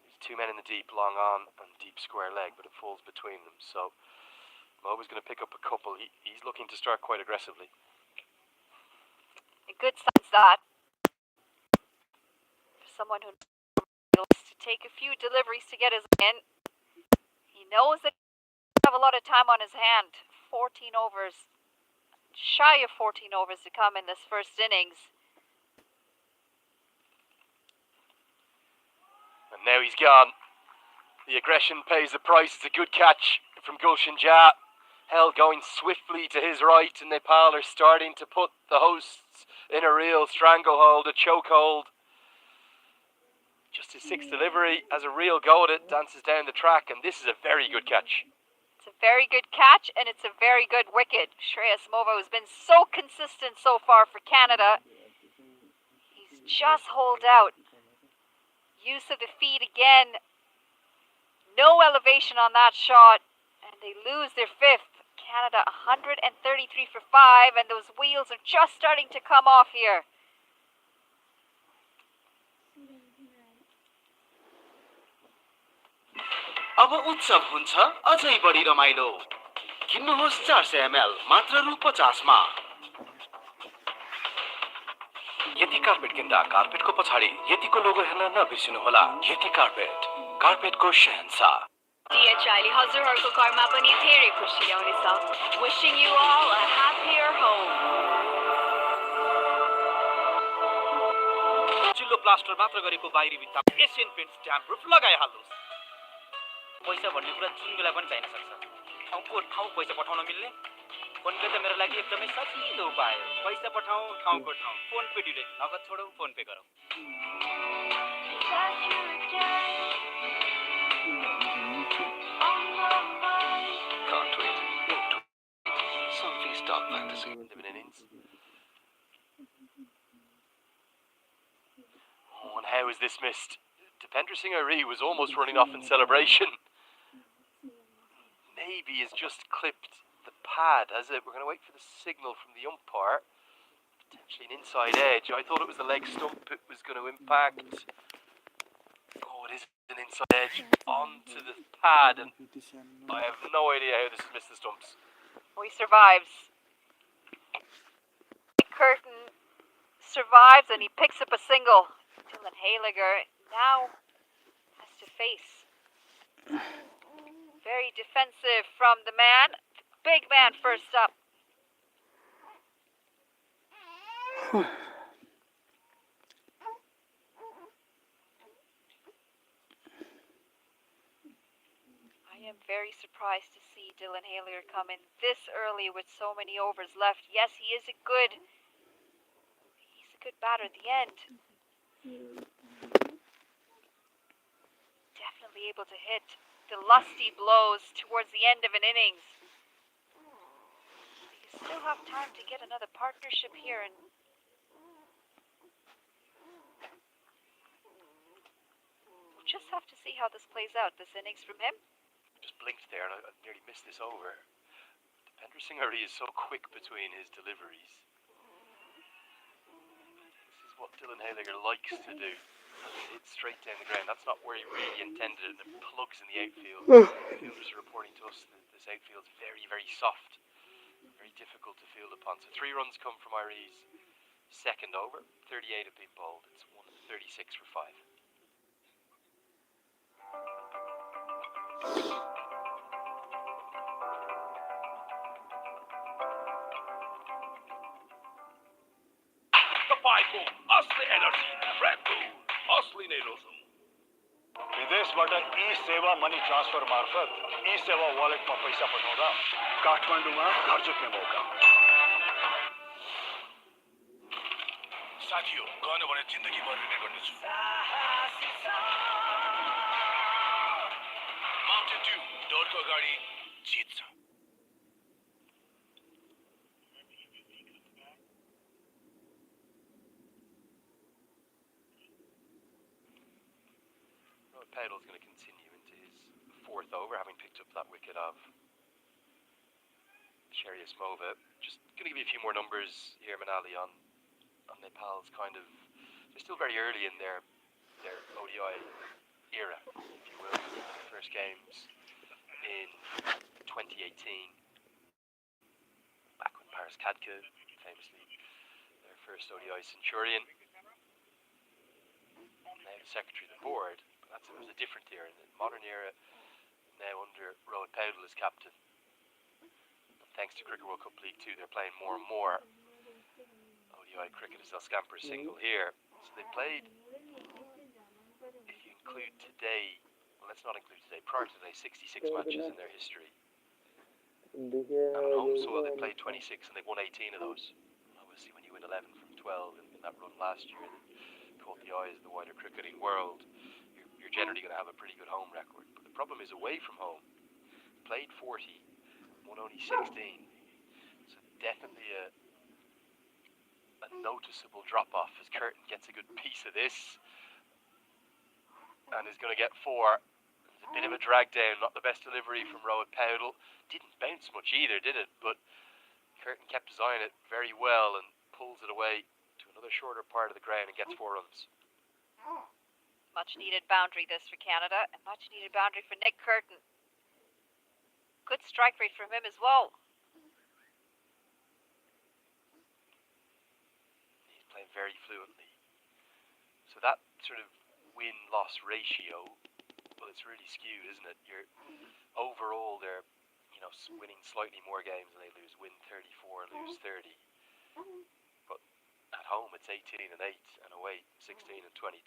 There's two men in the deep, long on, and deep square leg, but it falls between them. So Mo's going to pick up a couple. He's looking to start quite aggressively. A good sign's that. For someone who knows to take a few deliveries to get his in. He knows that he have a lot of time on his hand. 14 overs, shy of 14 overs to come in this first innings. And now he's gone. The aggression pays the price. It's a good catch from Gulshan Jah. Hell going swiftly to his right, and Nepal are starting to put the hosts in a real stranglehold, a chokehold. Just his sixth delivery has a real go at it, dances down the track, and this is a very good catch. It's a very good catch, and it's a very good wicket. Shreyas Mova has been so consistent so far for Canada. He's just holed out. Use of the feet again. No elevation on that shot, and they lose their fifth. Canada 133 for 5, and those wheels are just starting to come off here. अब उत्सव हुन्छ अझै बढी रमाइलो किन्नुहोस् 400 ml मात्र रु 50 मा यति carpet किन्दा कार्पेटको पछाडि यतिको लोगो हेर्न नबिर्सिनु होला यति कार्पेट कार्पेटको शहंशाह DHI ले हजुरहरूको घरमा पनि धेरै खुसी ल्याउनेछ wishing you all a happier home चिल्लो प्लास्टर मात्र गरेको बाहिरी भित्ता एशियन पेन्ट्स ड्याम प्रुफ लगाइहाल्नुस् पैसा भन्ने कुरा जुन बेला पनि चाहिन सक्छ ठाउँको ठाउँ पैसा पठाउन मिल्ने फोन पे त मेरो लागि एकदमै सजिलो उपाय हो पैसा पठाऊ ठाउँको ठाउँ फोन पे डिरेक्ट नगद छोडौ फोन पे गरौ Can't wait. Something stop fantasy. Living innings. Oh, and how is this missed? Dipendra Singh Ari was almost running off in celebration. Maybe has just clipped the pad, has it? We're going to wait for the signal from the umpire. Potentially an inside edge. I thought it was the leg stump it was going to impact. Oh, it is an inside edge onto the pad, and I have no idea how this has missed the stumps. He survives. Curtin survives, and he picks up a single. Dylan Haliger now has to face. Very defensive from the man. Big man first up. I am very surprised to see Dylan Haliger come in this early with so many overs left. Yes, he's a good batter at the end. Definitely able to hit the lusty blows towards the end of an innings. You still have time to get another partnership here, and we'll just have to see how this plays out, this innings from him. Just blinked there, and I nearly missed this over. Dipendra Singh Ari is so quick between his deliveries. This is what Dylan Haliger likes to do. Hit straight down the ground. That's not where he really intended it, and it plugs in the outfield. Fielders are reporting to us that this outfield's very, very soft. Very difficult to field upon. So 3 runs come from Ari's second over. 38 have been bowled. It's 136 for 5. तपाईँको असली energy red bull असली नै रोजौं विदेशबाट ई सेवा money transfer मार्फत ई सेवा वालेटमा पैसा पठाउँदा काठमाडौँमा घर जित्ने मौका। साथी हो गएन भने जिन्दगीभर रिग्रेट गर्नेछु। माउन्टेन ड्यू डरको अगाडि जित्छ। Pedal's going to continue into his fourth over, having picked up that wicket of Sherry Ismova. Just going to give you a few more numbers here, Manali, on Nepal's kind of... They're still very early in their ODI era, if you will. The first games in 2018, back when Paris Kadka, famously their first ODI Centurion, now the secretary of the board. It was a different era. In the modern era, now under Rohit Paudel as captain, and thanks to Cricket World Cup League 2, they're playing more and more ODI cricket as they'll scamper a single here. So they played, if you include today, well, let's not include today, prior to today, 66 matches in their history. And on home soil, they played 26 and they won 18 of those. Obviously, when you win 11 from 12 in that run last year, that caught the eyes of the wider cricketing world, you're generally going to have a pretty good home record. But the problem is away from home. Played 40, won only 16. So definitely a noticeable drop-off as Curtin gets a good piece of this and is going to get 4. There's a bit of a drag down, not the best delivery from Rohit Paudel. Didn't bounce much either, did it? But Curtin kept his eye on it very well and pulls it away to another shorter part of the ground and gets 4 runs. Much needed boundary this for Canada, and much needed boundary for Nick Curtin. Good strike rate from him as well. He's playing very fluently. So that sort of win-loss ratio, well, it's really skewed, isn't it? Overall, they're winning slightly more games than they lose. Win 34, lose 30. But at home, it's 18 and 8, and away 16 and 22.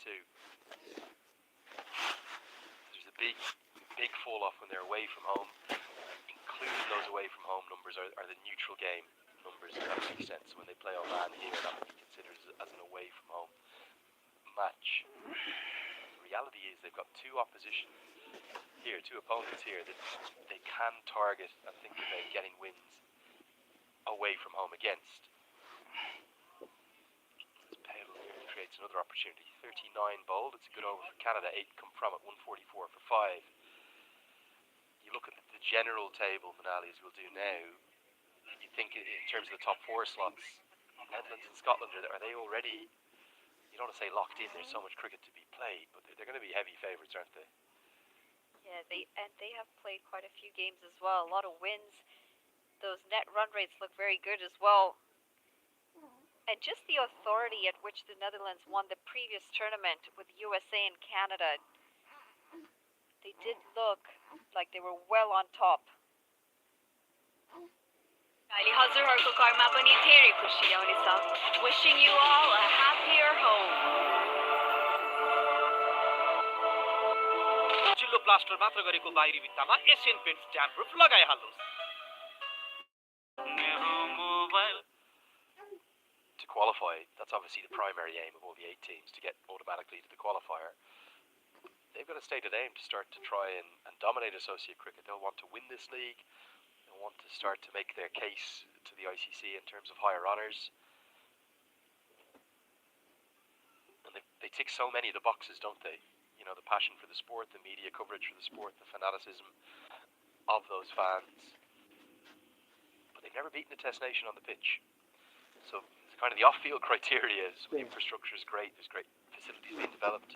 There's a big fall off when they're away from home. Including those away from home numbers are the neutral game numbers, if that makes sense. When they play on land here, that would be considered as an away from home match. The reality is they've got two opponents here that they can target and think about getting wins away from home against. Creates another opportunity. 39 bowled. It's a good over for Canada. 8 come from it. 144 for 5. You look at the general table, Manali, as we'll do now. You think in terms of the top 4 slots, Netherlands and Scotland, are they already? You don't want to say locked in. There's so much cricket to be played, but they're going to be heavy favourites, aren't they? Yeah, they have played quite a few games as well. A lot of wins. Those net run rates look very good as well. And just the authority at which the Netherlands won the previous tournament with USA and Canada, they did look like they were well on top. हजुरहरूको घरमा पनि धेरै खुसी ल्याउनेछ. Wishing you all a happier home. चिल्लो plaster मात्र गरेको बाहिरी भित्तामा एसियन पेन्ट्स ड्याम प्रुफ लगाइहाल्नुहोस्. मेरो mobile to qualify, that's obviously the primary aim of all the 8 teams, to get automatically to the qualifier. They've got a stated aim to start to try and dominate associate cricket. They'll want to win this league. They'll want to start to make their case to the ICC in terms of higher honours. And they tick so many of the boxes, don't they? You know, the passion for the sport, the media coverage for the sport, the fanaticism of those fans. But they've never beaten the Test Nation on the pitch. So it's kind of the off-field criteria is the infrastructure is great. There's great facilities being developed.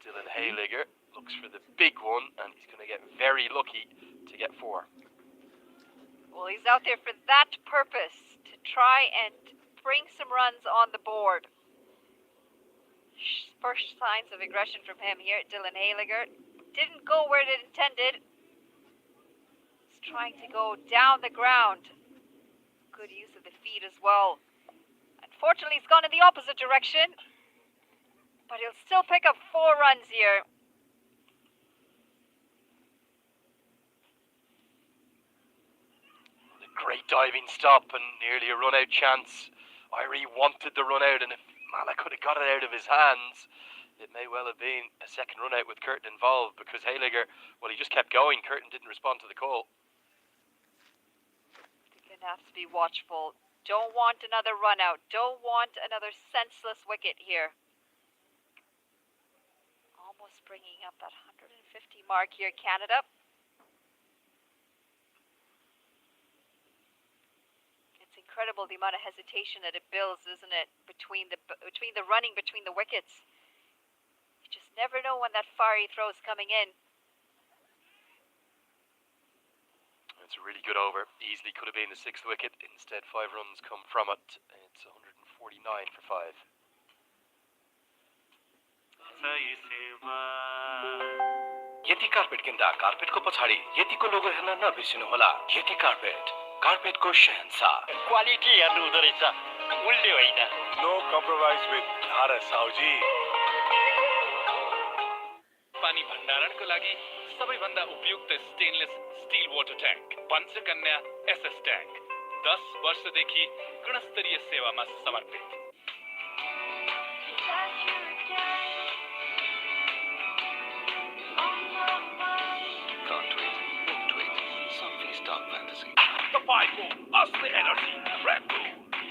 There's Dylan Hayligger looks for the big one, and he's going to get very lucky to get 4. Well, he's out there for that purpose, to try and bring some runs on the board. First signs of aggression from him here at Dylan Hayligger. Didn't go where it intended. He's trying to go down the ground. Good use of the feet as well. Unfortunately, he's gone in the opposite direction. but he'll still pick up 4 runs here. A great diving stop and nearly a run-out chance. Irie wanted the run-out, and if Malak could have got it out of his hands, it may well have been a second run-out with Curtin involved, because Hayliger, well, he just kept going. Curtin didn't respond to the call. You're gonna have to be watchful. Don't want another run out. Don't want another senseless wicket here. Almost bringing up that 150 mark here, Canada. It's incredible the amount of hesitation that it builds, isn't it? Between the running between the wickets. You just never know when that fiery throw is coming in. It's a really good over. Easily could have been the 6th wicket. Instead, 5 runs come from it. It's 149 for 5. Yati carpet किन्दा कार्पेटको पछाडि यतिको logo हेर्न नबिर्सिनु होला। यति carpet, कार्पेटको शहंशाह। Quality हेर्नु हुँदो रहेछ, मूल्य होइन। नो कम्प्रोमाइज विथ धारा साउजी। पानी भण्डारणको लागि सबैभन्दा उपयुक्त stainless steel water tank Panchakanya SS tank 10 वर्षदेखि गुणस्तरीय सेवामा समर्पित। तपाईँको असली एनर्जी रेडबुल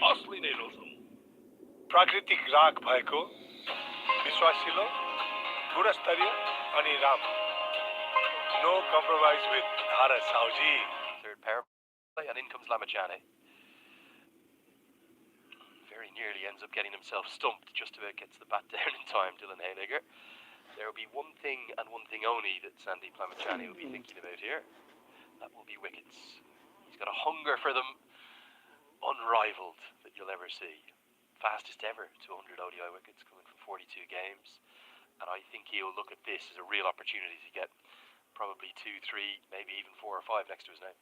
असली नै रोजौँ। प्राकृतिक राग भएको विश्वासिलो गुणस्तरीय अनि राम्रो। नो कम्प्रोमाइज विथ धारा Sauji. Third power play, and in comes Lamachane. Very nearly ends up getting himself stumped. Just about gets the bat down in time, Dylan Hayliger. There will be one thing and one thing only that Sandeep Lamachane will be thinking about here. That will be wickets. He's got a hunger for them unrivaled that you'll ever see. Fastest ever to 100 ODI wickets coming from 42 games. And I think he'll look at this as a real opportunity to get probably 2, 3, maybe even 4 or 5 next to his name.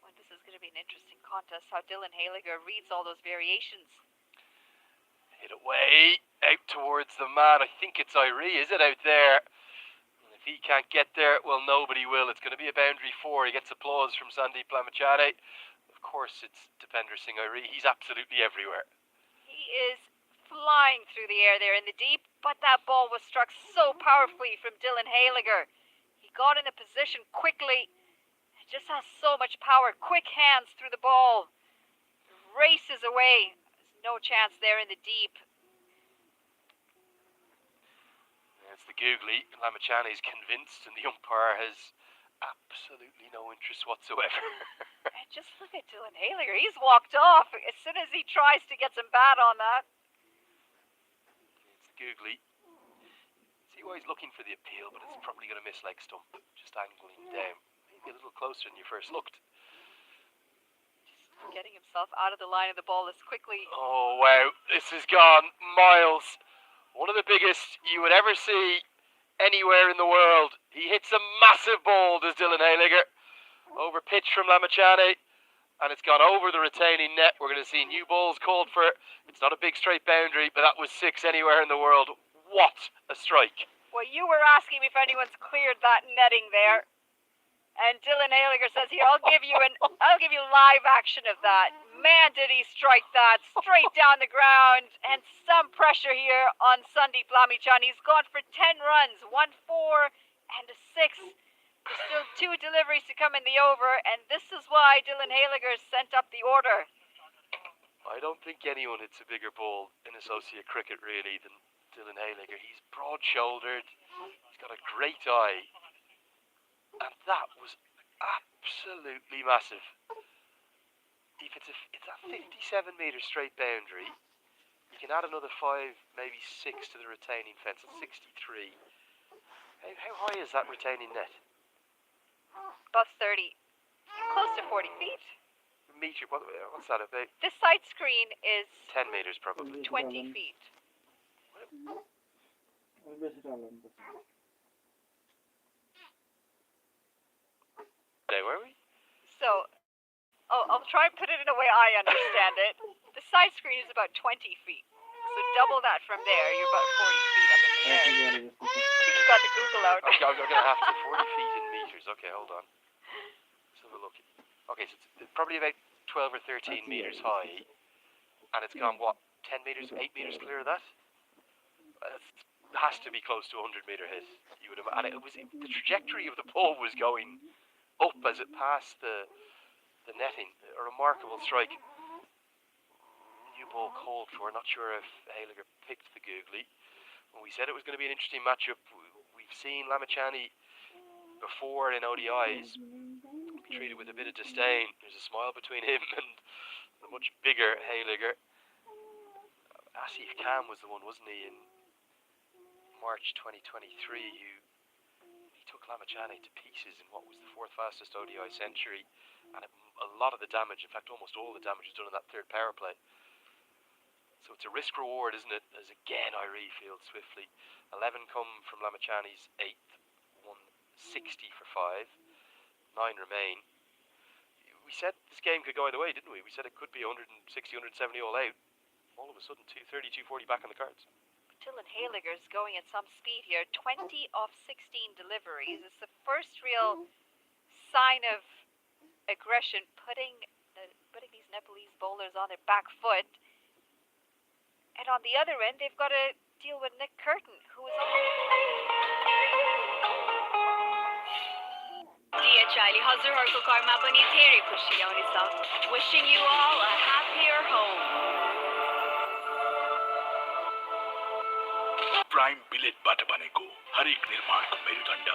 Well, this is going to be an interesting contest, how Dylan Hayliger reads all those variations. Hit it way out towards the man. I think it's Irie, is it, out there? And if he can't get there, well, nobody will. It's going to be a boundary 4. He gets applause from Sandeep Lamachane. Of course, it's Dipender Singh Irie. He's absolutely everywhere. He is flying through the air there in the deep, but that ball was struck so powerfully from Dylan Hayliger. He got in a position quickly. He just has so much power. Quick hands through the ball. Races away. There's no chance there in the deep. It's the googly. Lamachane is convinced, and the umpire has absolutely no interest whatsoever. And just look at Dylan Hayliger. He's walked off as soon as he tries to get some bat on that. It's the googly. See why he's looking for the appeal, but it's probably going to miss leg stump. Just angling down. Maybe a little closer than you first looked. Just getting himself out of the line of the ball as quickly. Oh, wow. This has gone miles. One of the biggest you would ever see anywhere in the world. He hits a massive ball, does Dylan Hayliger. Over pitch from Lamachane. And it's gone over the retaining net. We're going to see new balls called for. It's not a big straight boundary, but that was 6 anywhere in the world. What a strike. Well, you were asking me if anyone's cleared that netting there. And Dylan Hayliger says here, I'll give you live action of that. Man, did he strike that straight down the ground. And some pressure here on Sandeep Lamachane. He's gone for 10 runs, 1 4 and a 6. There's still 2 deliveries to come in the over, and this is why Dylan Hayliger sent up the order. I don't think anyone hits a bigger ball in associate cricket, really, than Dylan Hayliger. He's broad-shouldered. He's got a great eye. And that was absolutely massive. If it's a 57-metre straight boundary, you can add another 5, maybe 6 to the retaining fence. It's 63. How high is that retaining net? About 30. Close to 40 feet. Metre, what's that about? This side screen is 10 metres probably. 20 feet. There were we? So, I'll try and put it in a way I understand it. The side screen is about 20 feet. So double that from there. You're about 40 feet up in the air. You've got the Google out. I'm going to have to 40 feet in meters. Okay, hold on. Let's have a look. Okay, so it's probably about 12 or 13 meters high, and it's gone what, 10 meters, 8 meters clear of that? It has to be close to 100-meter hit. You would have, and the trajectory of the ball was going up as it passed the netting. A remarkable strike. New ball called for. Not sure if Haliger picked the googly. When we said it was going to be an interesting matchup, we've seen Lamachani before in ODIs be treated with a bit of disdain. There's a smile between him and the much bigger Haliger. Asif Khan was the one, wasn't he, in March 2023, he took Lamachani to pieces in what was the fourth fastest ODI century, and a lot of the damage, in fact almost all the damage, was done in that third power play. So it's a risk reward, isn't it, as again Irie fields swiftly. 11 come from Lamachani's 8th, 160 for 5, 9 remain. We said this game could go either way, didn't we? We said it could be 160, 170 all out. All of a sudden, 230, 240 back on the cards. Dylan Haliger's going at some speed here. 20 off 16 deliveries. It's the first real sign of aggression, putting these Nepalese bowlers on their back foot. And on the other end, they've got to deal with Nick Curtin, who is on. DHIले हजुरहरूको घरमा पनि धेरै खुसी ल्याउनेछ. Wishing you all a happier home. Prime बिलेटबाट बनेको हरेक निर्माणको मेरुदण्ड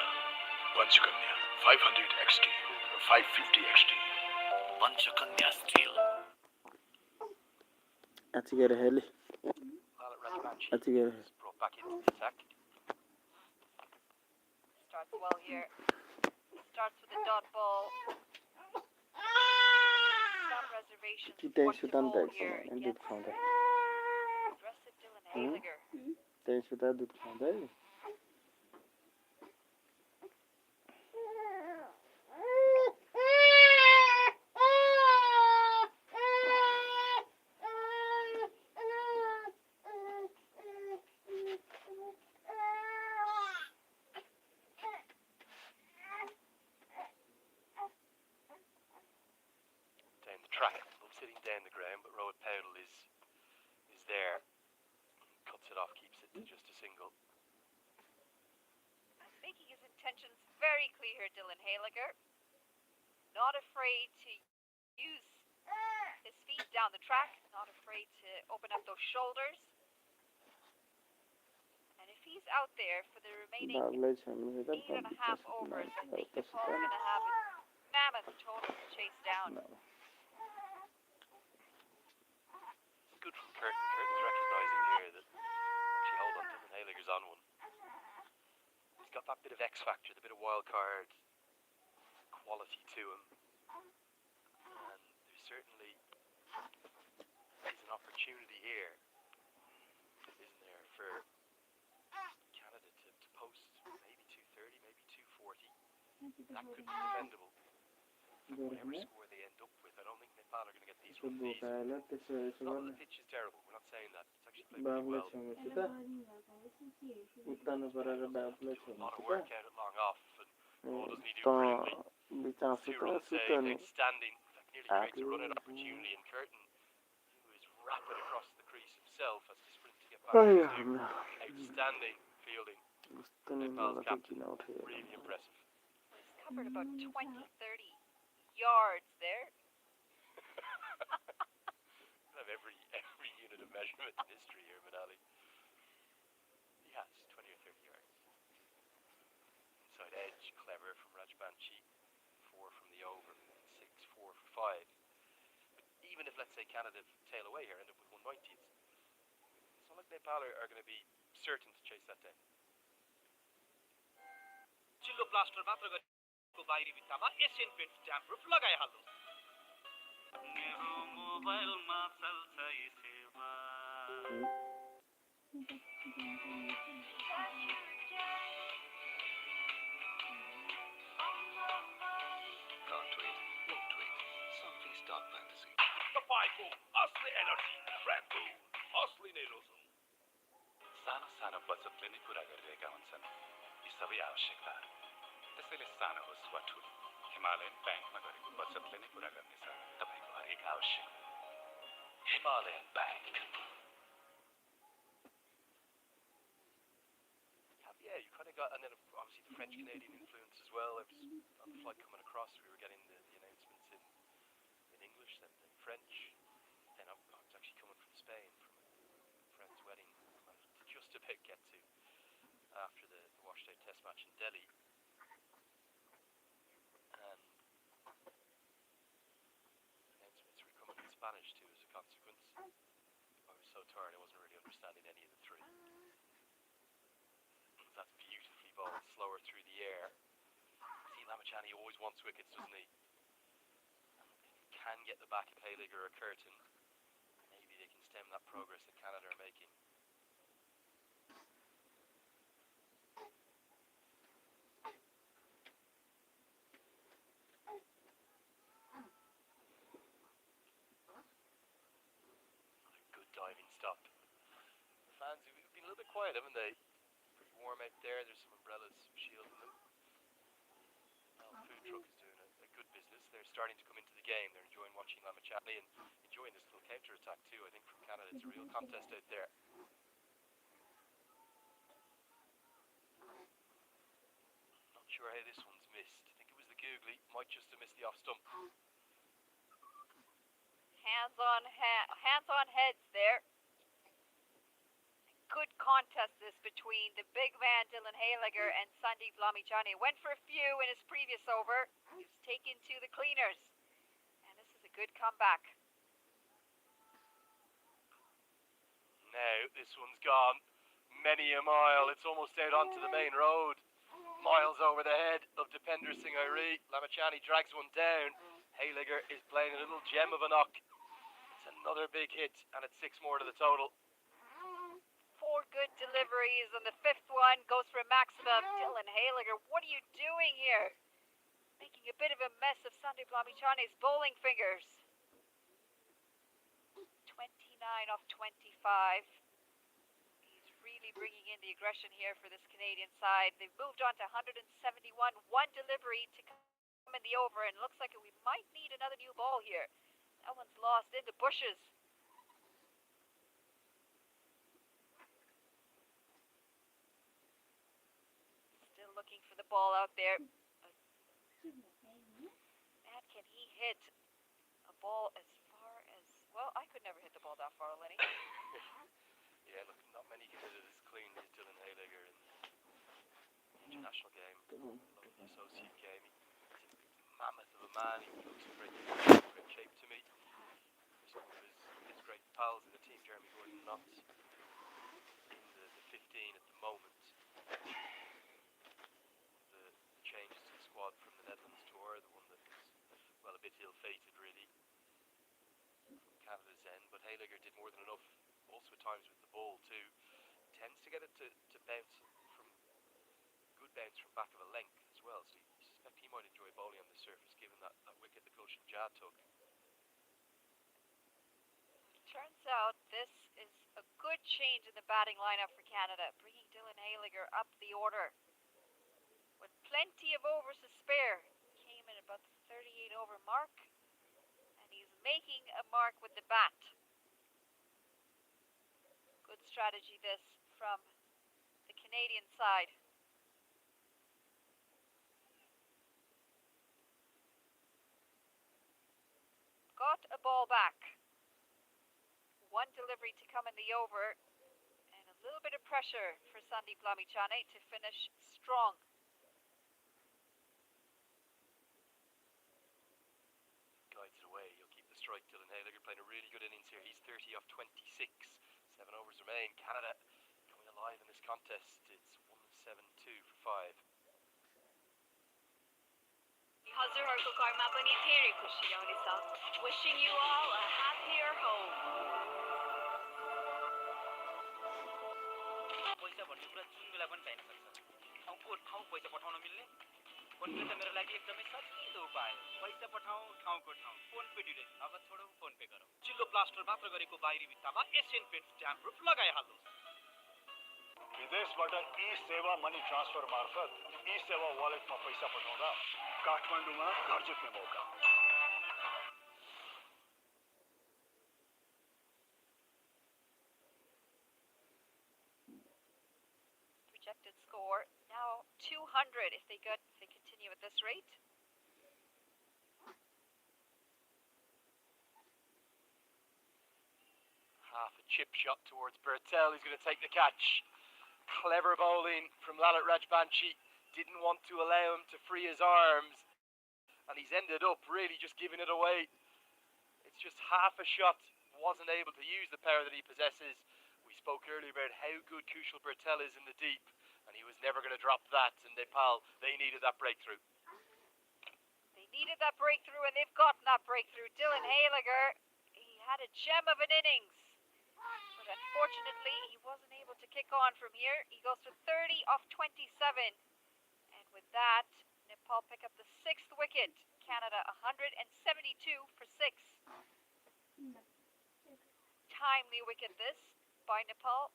पञ्चकन्या 500 XT र 550 XT Panchakanya steel Achigere Heli. Lalit Rajbanshi Achigere. is brought back into the attack. Starts well here. Starts with a dot ball. Some reservations. Tem What to chutando bowl dez, here em against tudo conta. aggressive Dylan Haliger. Tem chutado tudo conta aí? Down the track, not sitting down the ground, but Rohit Powell is there. Cuts it off, keeps it to just a single. Making his intentions very clear, Dylan Haliger. Not afraid to use his feet down the track, not afraid to open up those shoulders. And if he's out there for the remaining Bağlayacağım. Neden 8.5 overs, I think Nepal's going to have a mammoth total to chase down. It's good from Curtin. Curtin's recognising here that actually hold on, Dylan Haliger's on one. He's got that bit of X factor, the bit of wild card quality to him. And there certainly is an opportunity here, isn't there, for Canada to post maybe 230, maybe 240. That could be defendable. Whatever score they end up with, I don't think Nepal are going to get these runs easy. Not that the pitch is terrible, we're not saying that. It's actually played pretty well. A lot of work out at long off, and what doesn't he do brilliantly? Two runs saved, outstanding. That nearly creates a run-out opportunity, and Curtin, who is rapid across the crease himself, has to sprint to get back to outstanding fielding. Nepal's captain, really impressive. He's covered about 20, 30 yards there. Have every unit of measurement in history here, Manali. He has 20 or 30 yards. Inside edge, clever from Rajbanshi. 4 from the over, 6, 4 for 5. But even if, let's say, Canada tail away here, end up with 190, it's not like Nepal are going to be certain to chase that down. चिल्लो plaster मात्र गरेको बाहिरी भित्तामा Asian paints ट्याम्प proof लगाइहाल्नु मोबाइलमा चल्छ यो सेवा Can't wait, won't wait. Something start fantasy. तपाईँको असली एनर्जी ब्रान्ड असली नै रोजो सानो सानो बचतले नै पूरा गरिरहेका हुन्छन् यी सबै आवश्यकताहरू। त्यसैले सानो होस् वा ठुलो, हिमालयन ब्याङ्कमा गरेको बचतले नै पूरा गर्नेछ तपाईँको हरेक आवश्यकता। Himalayan bank. Yeah, you kind of got, and then obviously the French Canadian influence as well. I was on the flight coming across, we were getting the announcements in English, then in French. Then I was actually coming from Spain from a friend's wedding. I managed to just about get to after the washed out test match in Delhi. And announcements were coming in Spanish too as a consequence. I was so tired I wasn't really understanding any of the three. That's beautifully bowled, slower through the air. See, Lamachani always wants wickets, doesn't he? And if he can get the back of Hayliger or Curtin, maybe they can stem that progress that Canada are making. Another good diving stop. The fans have been a little bit quiet, haven't they? Pretty warm out there. There's some umbrellas shielding them. Well, food truck is doing a good business. They're starting to come into the game. They're enjoying watching Lamachani and enjoying this little counter attack too. I think from Canada, it's a real contest out there. Not sure how this one's missed. I think it was the googly. Might just have missed the off stump. Hands on heads there. Good contest this between the big man Dylan Hayliger and Sandeep Lamachani. Went for a few in his previous over. He was taken to the cleaners. And this is a good comeback. Now, this one's gone many a mile. It's almost out onto the main road. Miles over the head of Dipender Singh Airi. Lamachani drags one down. Hayliger is playing a little gem of a knock. It's another big hit, and it's 6 more to the total. 4 good deliveries, and the 5th one goes for a maximum. Dylan Hayliger, what are you doing here? Making a bit of a mess of Sandeep Lamachani's bowling fingers. 29 off 25. He's really bringing in the aggression here for this Canadian side. They've moved on to 171. 1 delivery to come in the over, and looks like we might need another new ball here. That one's lost in the bushes. Still looking for the ball out there. Man, can he hit a ball as far as... Well, I could never hit the ball that far, Lenny. Yeah, look, not many can hit it as clean as Dylan Hayliger in the international game. Lovely associate game. He's a mammoth of a man. He looks in great shape to me. He's one of his great pals in the team, Jeremy Gordon Knott, in the 15 at the moment. The changes to the squad from the Netherlands tour, the one that was, well, a bit ill-fated really from Canada's end, but Hayliger did more than enough also at times with the ball too. Tends to get it to bounce from good bounce from back of a length as well, so you suspect he might enjoy bowling on the surface given that wicket the Gulshan Jad took. Turns out this is a good change in the batting lineup for Canada, bringing Dylan Hayliger up the order with plenty of overs to spare. Came in about the 38 over mark, and he's making a mark with the bat. Good strategy this from the Canadian side. Got a ball back. 1 delivery to come in the over, and a little bit of pressure for Sandeep Lamachani to finish strong. Guides it away. He'll keep the strike. Dylan Hayliger playing a really good innings here. He's 30 off 26. 7 overs remain. Canada coming alive in this contest. It's 1-7-2 for 5. हजुरहरूको घरमा पनि धेरै खुसी आउनेछ. Wishing you all a happier home. पैसा भन्ने कुरा जुन बेला पनि चाहिन सक्छ. ठाउँको ठाउँ पैसा पठाउन मिल्ने. फोन पे त मेरो लागि एकदमै सजिलो उपाय हो. पैसा पठाऊ ठाउँको ठाउँ. फोन पे डिरेक्ट नगद छोडौ फोन पे गरौ. चिल्लो प्लास्टर मात्र गरेको बाहिरी भित्तामा एसियन पेन्ट्स ड्याम प्रुफ लगाइहाल्नुहोस्. विदेशबाट ई सेवा मनी ट्रान्सफर मार्फत ई सेवा वालेटमा पैसा पठाउँदा काठमाडौँमा घर जित्ने मौका। Projected score now 200 if they continue at this rate. Half a chip shot towards Bertel, who's going to take the catch. Clever bowling from Lalit Rajbanshi. Didn't want to allow him to free his arms. And he's ended up really just giving it away. It's just half a shot. Wasn't able to use the power that he possesses. We spoke earlier about how good Kushal Bertel is in the deep. And he was never going to drop that. And Nepal, they needed that breakthrough. They needed that breakthrough and they've gotten that breakthrough. Dylan Haliger, he had a gem of an innings. But unfortunately, he wasn't able to kick on from here. He goes for 30 off 27. And with that, Nepal pick up the 6th wicket. Canada 172 for 6. Timely wicket this by Nepal.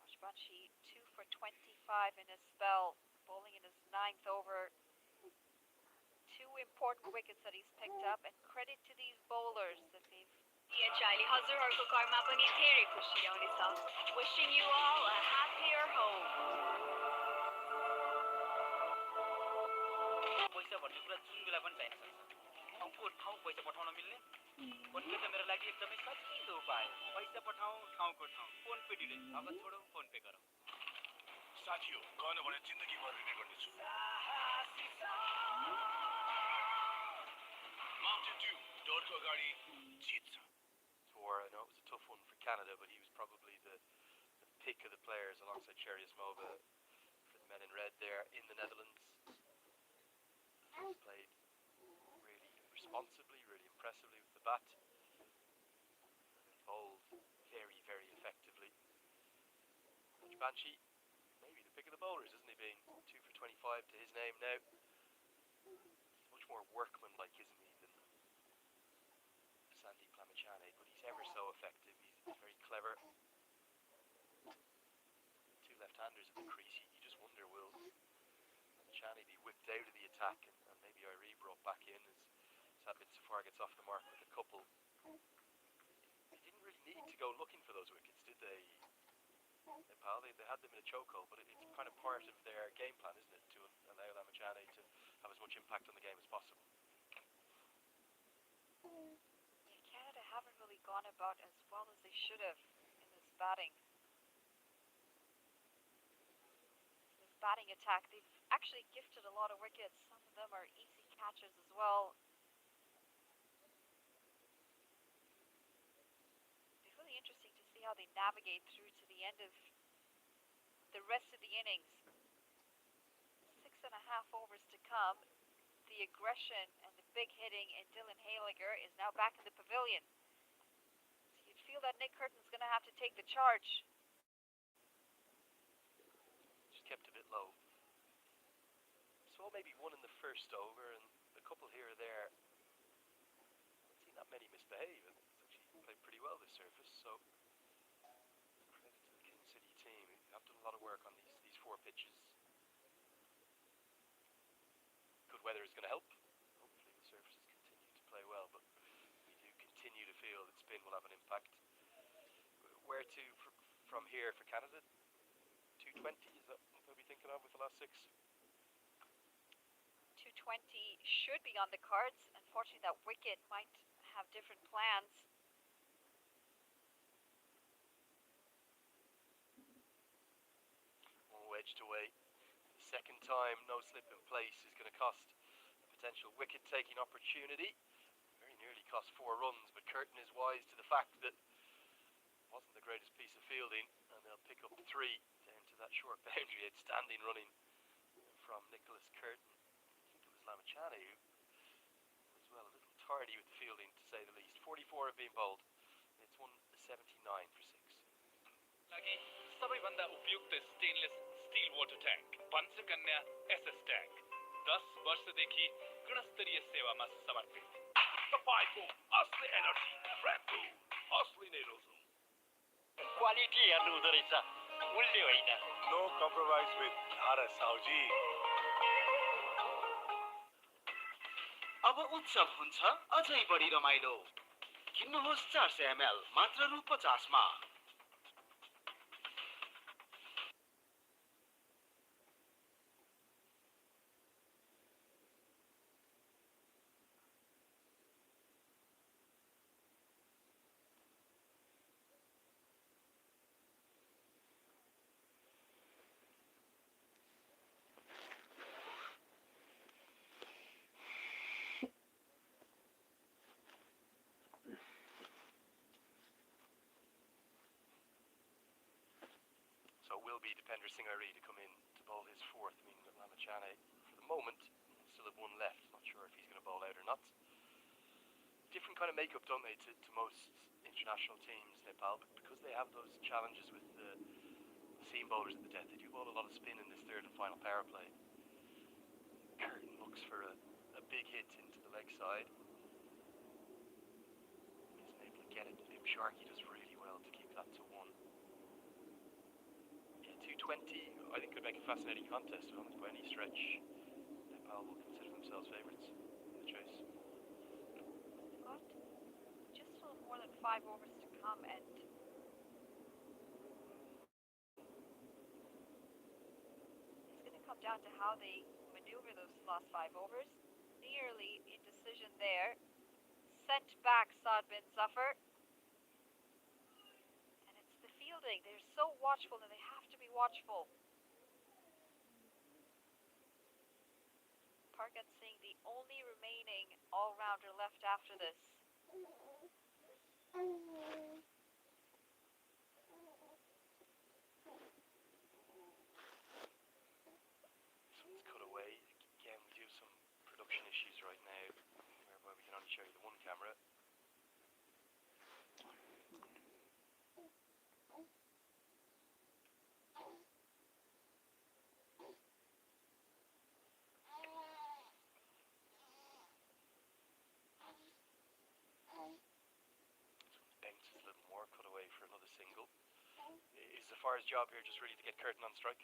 Rajbanshi 2 for 25 in his spell, bowling in his 9th over. 2 important wickets that he's picked up, and credit to these bowlers that they've DHI हजुरहरूको घरमा पनि धेरै खुसी ल्याउनेछ. Wishing you all a happier home. पैसा भन्ने कुरा जुन बेला पनि चाहिन सक्छ. ठाउँको ठाउँ पैसा पठाउन मिल्ने फोन पे त मेरो लागि एकदमै सजिलो उपाय हो. पैसा पठाऊ ठाउँको ठाउँ फोन पे डिले नगद छोडौ फोन पे गरौ. साथी हो गएन भने जिन्दगी भर रिने गर्नेछु। Mountain Dew डरको अगाडि जित्छ। I know it was a tough one for Canada, but he was probably the pick of the players alongside Cherius Mova for the men in red there in the Netherlands. He's played really responsibly, really impressively with the bat. And bowled very, very effectively. Banshee, maybe the pick of the bowlers, isn't he? Being 2 for 25 to his name now. He's much more workmanlike, isn't he, than Sandeep Lamichhane, but he's ever so effective. He's very clever. 2 left-handers in the crease. You just wonder, will Lamichhane be whipped out of the attack and maybe Irie brought back in as Sadbit Safar gets off the mark with a couple. They didn't really need to go looking for those wickets, did they? Nepal, they had them in a chokehold, but it's kind of part of their game plan, isn't it, to allow Lamichhane to have as much impact on the game as possible. Canada haven't really gone about as well as they should have in this batting. This batting attack, they've actually gifted a lot of wickets. Some of them are easy catches as well. It's really interesting to see how they navigate through to the end of the rest of the innings. 6.5 overs to come. The aggression and the big hitting in Dylan Haliger is now back in the pavilion. So you'd feel that Nick Curtin's going to have to take the charge. Just kept a bit low. Saw maybe one in the first over and a couple here or there. I've seen that many misbehave. It's actually played pretty well this surface, so credit to the King City team. They've done a lot of work on these 4 pitches. Good weather is going to help. Hopefully the surfaces continue to play well, but we do continue to feel that spin will have an impact. Where to from here for Canada? 220, is that what they'll be thinking of with the last 6? 220 should be on the cards. Unfortunately, that wicket might have different plans. Wedged away. The second time, no slip in place is going to cost a potential wicket-taking opportunity. Very nearly cost 4 runs, but Curtin is wise to the fact that it wasn't the greatest piece of fielding, and they'll pick up 3 down to that short boundary. Outstanding running from Nicholas Curtin. I think it was Lamichhane who was, well, a little tardy with the fielding, to say the least. 44 have been bowled. It's 179 for 6. लागि सबैभन्दा उपयुक्त stainless steel water tank Panchakanya SS tank 10 वर्षदेखि गुणस्तरीय सेवामा समर्पित। तपाईँको असली energy red bull असली नै रोजो क्वालिटी हेर्नु हुँदो रहेछ मूल्य होइन no compromise with Bharat Sauji अब उत्सव हुन्छ अझै बढी रमाइलो किन्नुहोस् 400 ml मात्र रु 50 मा So it will be Dipender Singh Ari to come in to bowl his fourth. I mean, Lamachane, for the moment, still have one left. Not sure if he's going to bowl out or not. Different kind of makeup, don't they, to most international teams, Nepal, but because they have those challenges with the seam bowlers at the death, they do bowl a lot of spin in this third and final power play. Curtin looks for a big hit into the leg side. He isn't able to get it. Lim Sharkey does really well to keep that to one. 220, I think, could make a fascinating contest. I don't think by any stretch Nepal will consider themselves favourites in the chase. Got just a little more than 5 overs to come, and it's going to come down to how they maneuver those last 5 overs. Nearly indecision there. Sent back Saad bin Zafar. The fielding, they're so watchful and they have to be watchful. Pargat Singh, the only remaining all-rounder left after this. So let's cut away. Again, we do have some production issues right now, whereby we can only show you the one camera. Bounces a little more, cut away for another single. Is Zafar's job here just really to get Curtin on strike?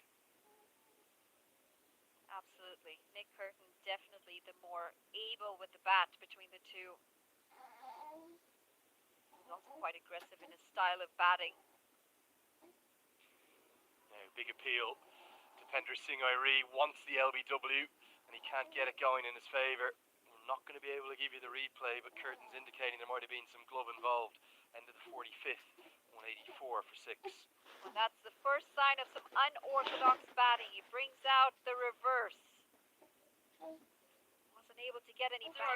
Absolutely. Nick Curtin definitely the more able with the bat between the two. He's also quite aggressive in his style of batting. Now, big appeal. Dipender Singh Ari wants the LBW and he can't get it going in his favour. We're not going to be able to give you the replay, but Curtin's indicating there might have been some glove involved. End of the 45th, 184 for 6. And that's the first sign of some unorthodox batting. He brings out the reverse. Wasn't able to get any back.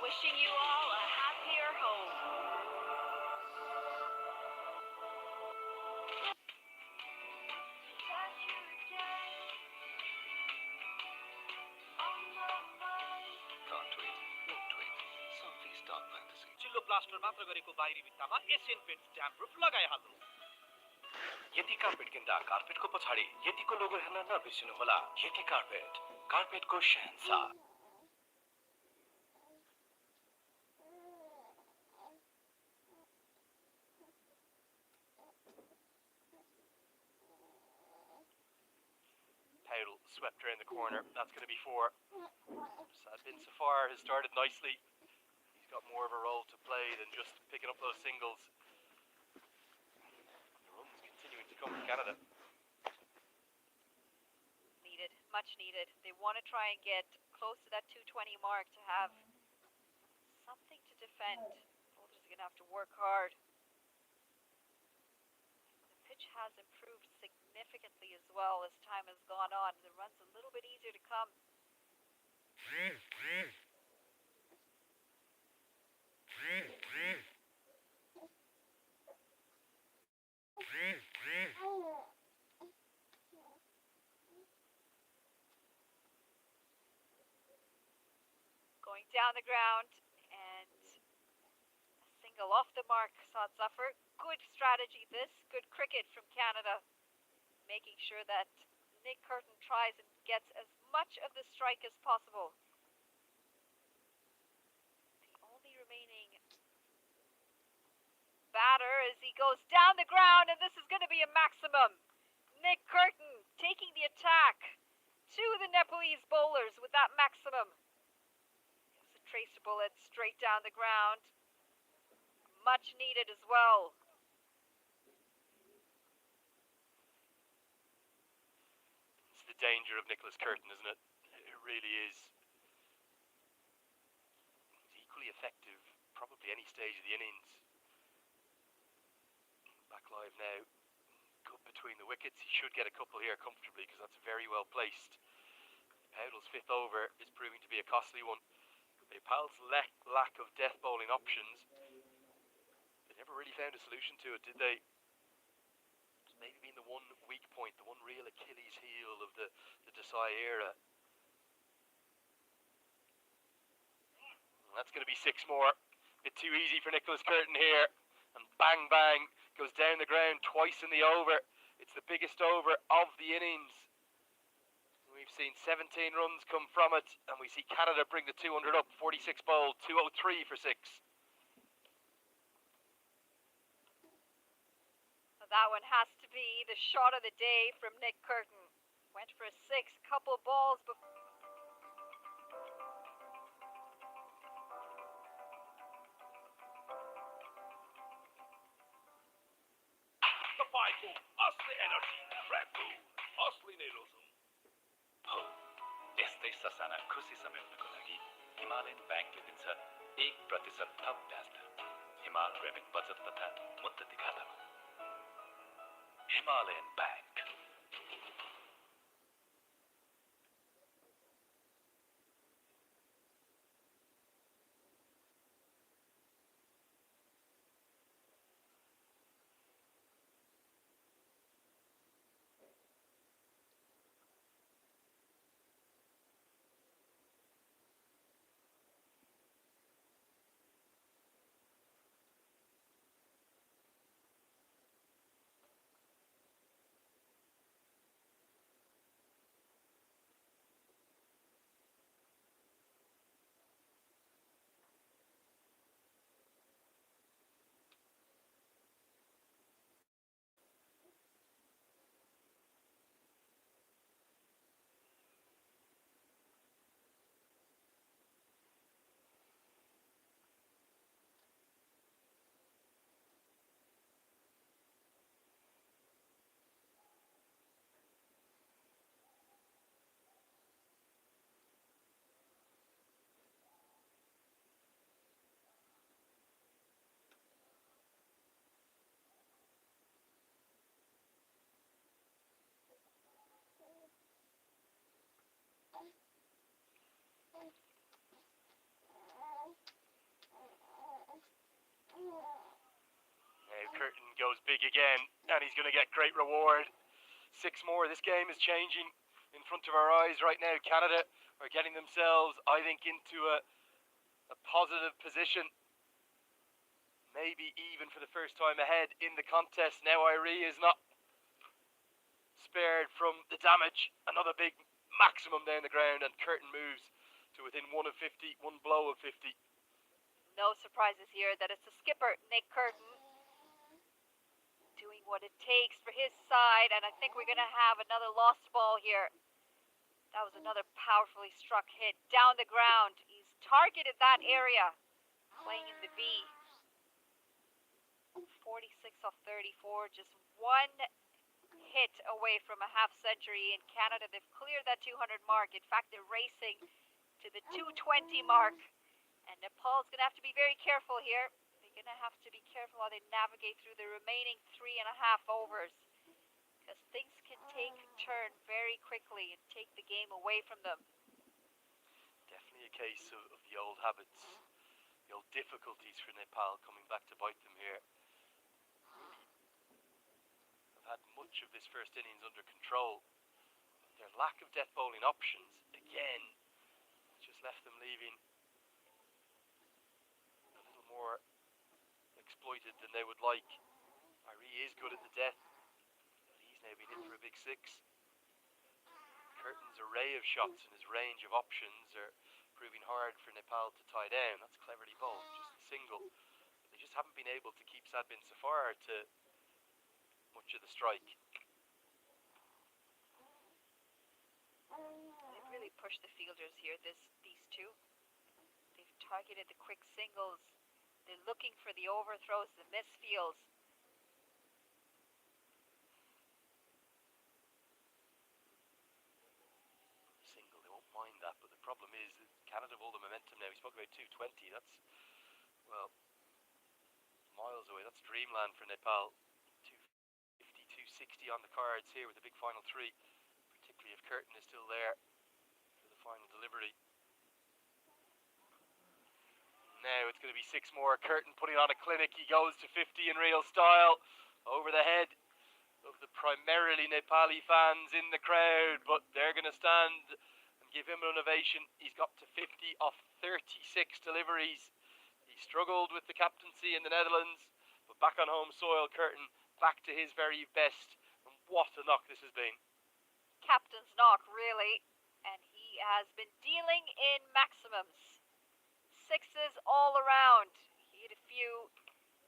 Wishing you all a happier home. Can't wait, won't wait. Softly start fantasy. चिल्लो plaster मात्र गरेको बाहिरी भित्तामा Asian paints damp proof लगाइहाल्नुहोस् यति carpet किन्दा कार्पेटको पछाडि यतिको logo हेर्न नबिर्सिनुहोला Yeti carpet कार्पेटको Shahenshah Powell swept around the corner. That's going to be 4. Saad bin Zafar has started nicely. He's got more of a role to play than just picking up those singles. The runs continuing to come from Canada. Needed, much needed. They want to try and get close to that 220 mark to have something to defend. Boulders are going to have to work hard. The pitch has improved significantly as well as time has gone on. The run's a little bit easier to come. Going down the ground and a single off the mark, Saad Zafar. Good strategy this, good cricket from Canada. Making sure that Nick Curtin tries and gets as much of the strike as possible. batter as he goes down the ground, and this is going to be a maximum. Nick Curtin taking the attack to the Nepalese bowlers with that maximum. It was a tracer bullet straight down the ground. Much needed as well. It's the danger of Nicholas Curtin, isn't it? It really is. He's equally effective, probably any stage of the innings. Back live now. Good between the wickets. He should get a couple here comfortably because that's very well placed. Powdell's fifth over is proving to be a costly one. Nepal's lack of death bowling options. They never really found a solution to it, did they? It's maybe been the one weak point, the one real Achilles heel of the Desai era. And that's going to be 6 more. Bit too easy for Nicholas Curtin here. And bang bang goes down the ground twice in the over. It's the biggest over of the innings. We've seen 17 runs come from it, and we see Canada bring the 200 up. 46 bowled, 203 for 6. That one has to be the shot of the day from Nick Curtin. Went for a 6, couple balls before. तपाईँको असली energy red bull असली नै रोजौँ हो यस्तै ससाना खुसी समेट्नको लागि Himalayan ब्याङ्कले दिन्छ 1% थप ब्याज दर हिमाल ग्रामीण बचत तथा मुद्दती खातामा Himalayan bank Now Curtin goes big again, and he's going to get great reward. 6 more. This game is changing in front of our eyes right now. Canada are getting themselves, I think, into a positive position. Maybe even for the first time ahead in the contest. Now Irie is not spared from the damage. Another big maximum down the ground, and Curtin moves to within 1 of 50, one blow of 50. No surprises here that it's the skipper, Nick Curtin, doing what it takes for his side, and I think we're going to have another lost ball here. That was another powerfully struck hit down the ground. He's targeted that area, playing in the V. 46 off 34, just one hit away from a half century. In Canada, they've cleared that 200 mark. In fact, they're racing to the 220 mark. And Nepal's going to have to be very careful here. They're going to have to be careful how they navigate through the remaining 3.5 overs. Because things can turn very quickly and take the game away from them. Definitely a case of the old habits, the old difficulties for Nepal coming back to bite them here. They've had much of this first innings under control. Their lack of death bowling options, again, just left them leaving a little more exploited than they would like. Irie is good at the death, but he's now been in for a big 6. Curtin's array of shots and his range of options are proving hard for Nepal to tie down. That's cleverly bowled, just a single. They just just haven't been able to keep Sad bin Safar to much of the strike. They've really pushed the fielders here, these two. They've targeted the quick singles. They're looking for the overthrows, the misfields. Single, they won't mind that, but the problem is that Canada have all the momentum now. We spoke about 220, that's, well, miles away. That's dreamland for Nepal. 250, 260 on the cards here with the big final three, particularly if Curtin is still there for the final delivery. Now it's going to be 6 more. Curtin putting on a clinic. He goes to 50 in real style. Over the head of the primarily Nepali fans in the crowd. But they're going to stand and give him an ovation. He's got to 50 off 36 deliveries. He struggled with the captaincy in the Netherlands. But back on home soil, Curtin back to his very best. And what a knock this has been. Captain's knock, really. And he has been dealing in maximums. Sixes all around. He hit a few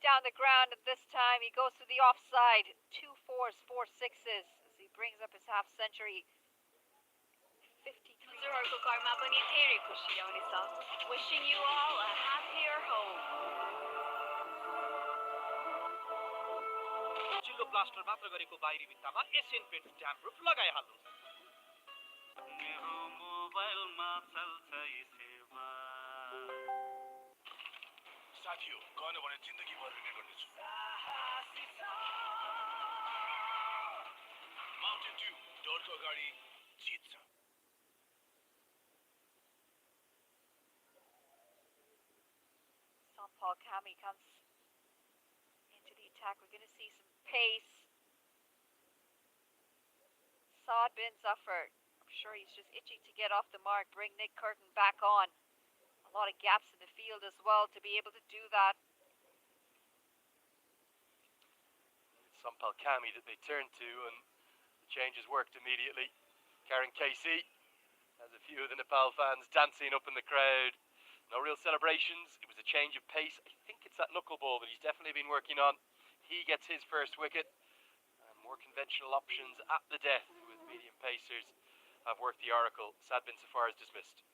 down the ground, and this time he goes to the offside. 2 4s, 4 6s as he brings up his half century. 53. हजुरहरूको घरमा पनि धेरै खुसी ल्याउनेछ. Wishing you all a happier home. चिल्लो plaster मात्र गरेको बाहिरी भित्तामा एसियन पेन्ट्स ड्याम प्रुफ लगाइहाल्नुहोस्. मेरो मोबाइलमा चल्छ यी सेवा. साथी हो गएन भने जिन्दगीभर रिग्रेट गर्नेछु. माउन्टेन ड्यू डरको अगाडि जित्छ. Paul Kami comes into the attack. We're going to see some pace. Saad bin Zafar, I'm sure he's just itching to get off the mark, bring Nick Curtin back on. A lot of gaps in the field as well to be able to do that. It's Sampal Kami that they turn to, and the changes worked immediately. Karen Casey has a few of the Nepal fans dancing up in the crowd. No real celebrations. It was a change of pace. I think it's that knuckleball that he's definitely been working on. He gets his first wicket. And more conventional options at the death with medium pacers have worked the oracle. Sad bin Safar is dismissed.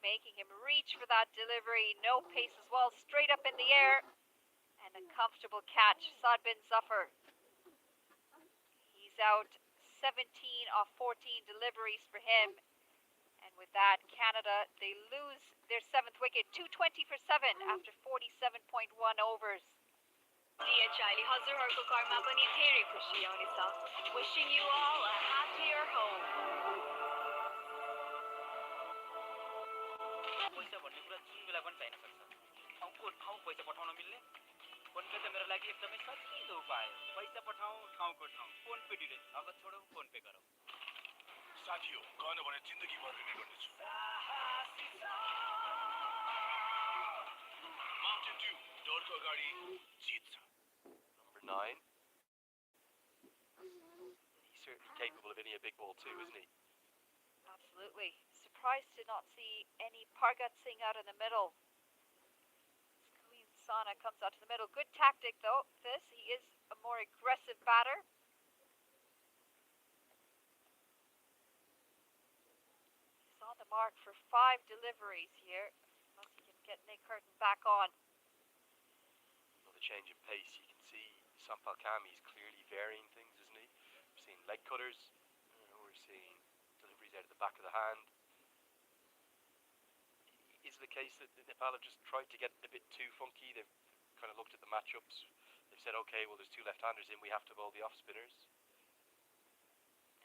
Making him reach for that delivery. No pace as well. Straight up in the air. And a comfortable catch. Saad bin Zafar. He's out 17 off 14 deliveries for him. And with that, Canada, they lose their 7th wicket. 220 for 7 after 47.1 overs. DHI ले हजुरहरूको घरमा पनि धेरै खुसी ल्याउनेछ. Wishing you all a happier home. पैसा भन्ने कुरा जुन बेला पनि चाहिन सक्छ. ठाउँको ठाउँ पैसा पठाउन मिल्ने. फोन पे त मेरो लागि एकदमै सजिलो उपाय हो. पैसा पठाऊ ठाउँको ठाउँ. फोन पे डिरेक्ट. नगद छोडौ फोन पे गरौ. साथी हो गएन भने जिन्दगीभर रिग्रेट गर्नेछु. माउन्टेन ड्यू डरको अगाडि जित्छ. Number 9. He's certainly capable of hitting a big ball too, isn't he? Absolutely. Surprised to not see any Pargat Singh out in the middle. Queen Sana comes out to the middle. Good tactic though. He is a more aggressive batter. He's on the mark for 5 deliveries here. Unless he can get Nick Curtin back on. Another change in pace. You can see Sampal Kami is clearly varying things, isn't he? We're seeing leg cutters. We're seeing deliveries out of the back of the hand. Is it the case that Nepal have just tried to get a bit too funky? They've kind of looked at the matchups. They've said, okay, well, there's 2 left-handers in. We have to bowl the off-spinners.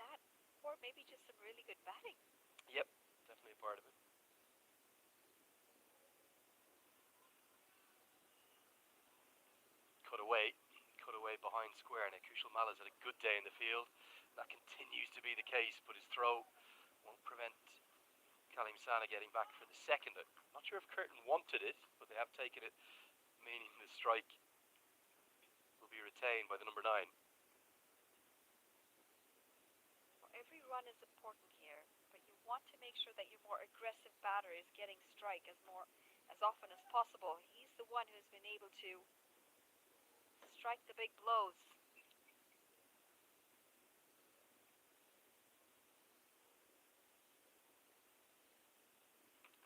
That, or maybe just some really good batting. Yep, definitely a part of it. Cut away behind square. Now, Kushal Mala's had a good day in the field. That continues to be the case, but his throw won't prevent Kalim Sana getting back for the second. I'm not sure if Curtin wanted it, but they have taken it, meaning the strike will be retained by the number 9. Well, every run is important here, but you want to make sure that your more aggressive batter is getting strike as as often as possible. He's the one who's been able to strike the big blows.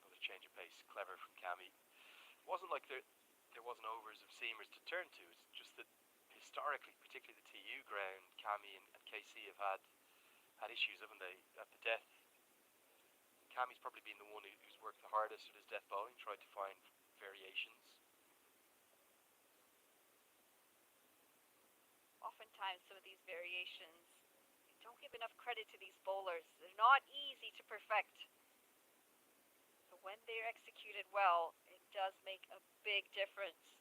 Another change of pace, clever from Cammy. It wasn't like there wasn't overs of seamers to turn to. It's just that historically, particularly the TU ground, Cammy and KC have had issues, haven't they? At the death, Cammy's probably been the one who's worked the hardest with his death bowling, tried to find variations. Oftentimes, some of these variations, you don't give enough credit to these bowlers. They're not easy to perfect. But when they're executed well, it does make a big difference.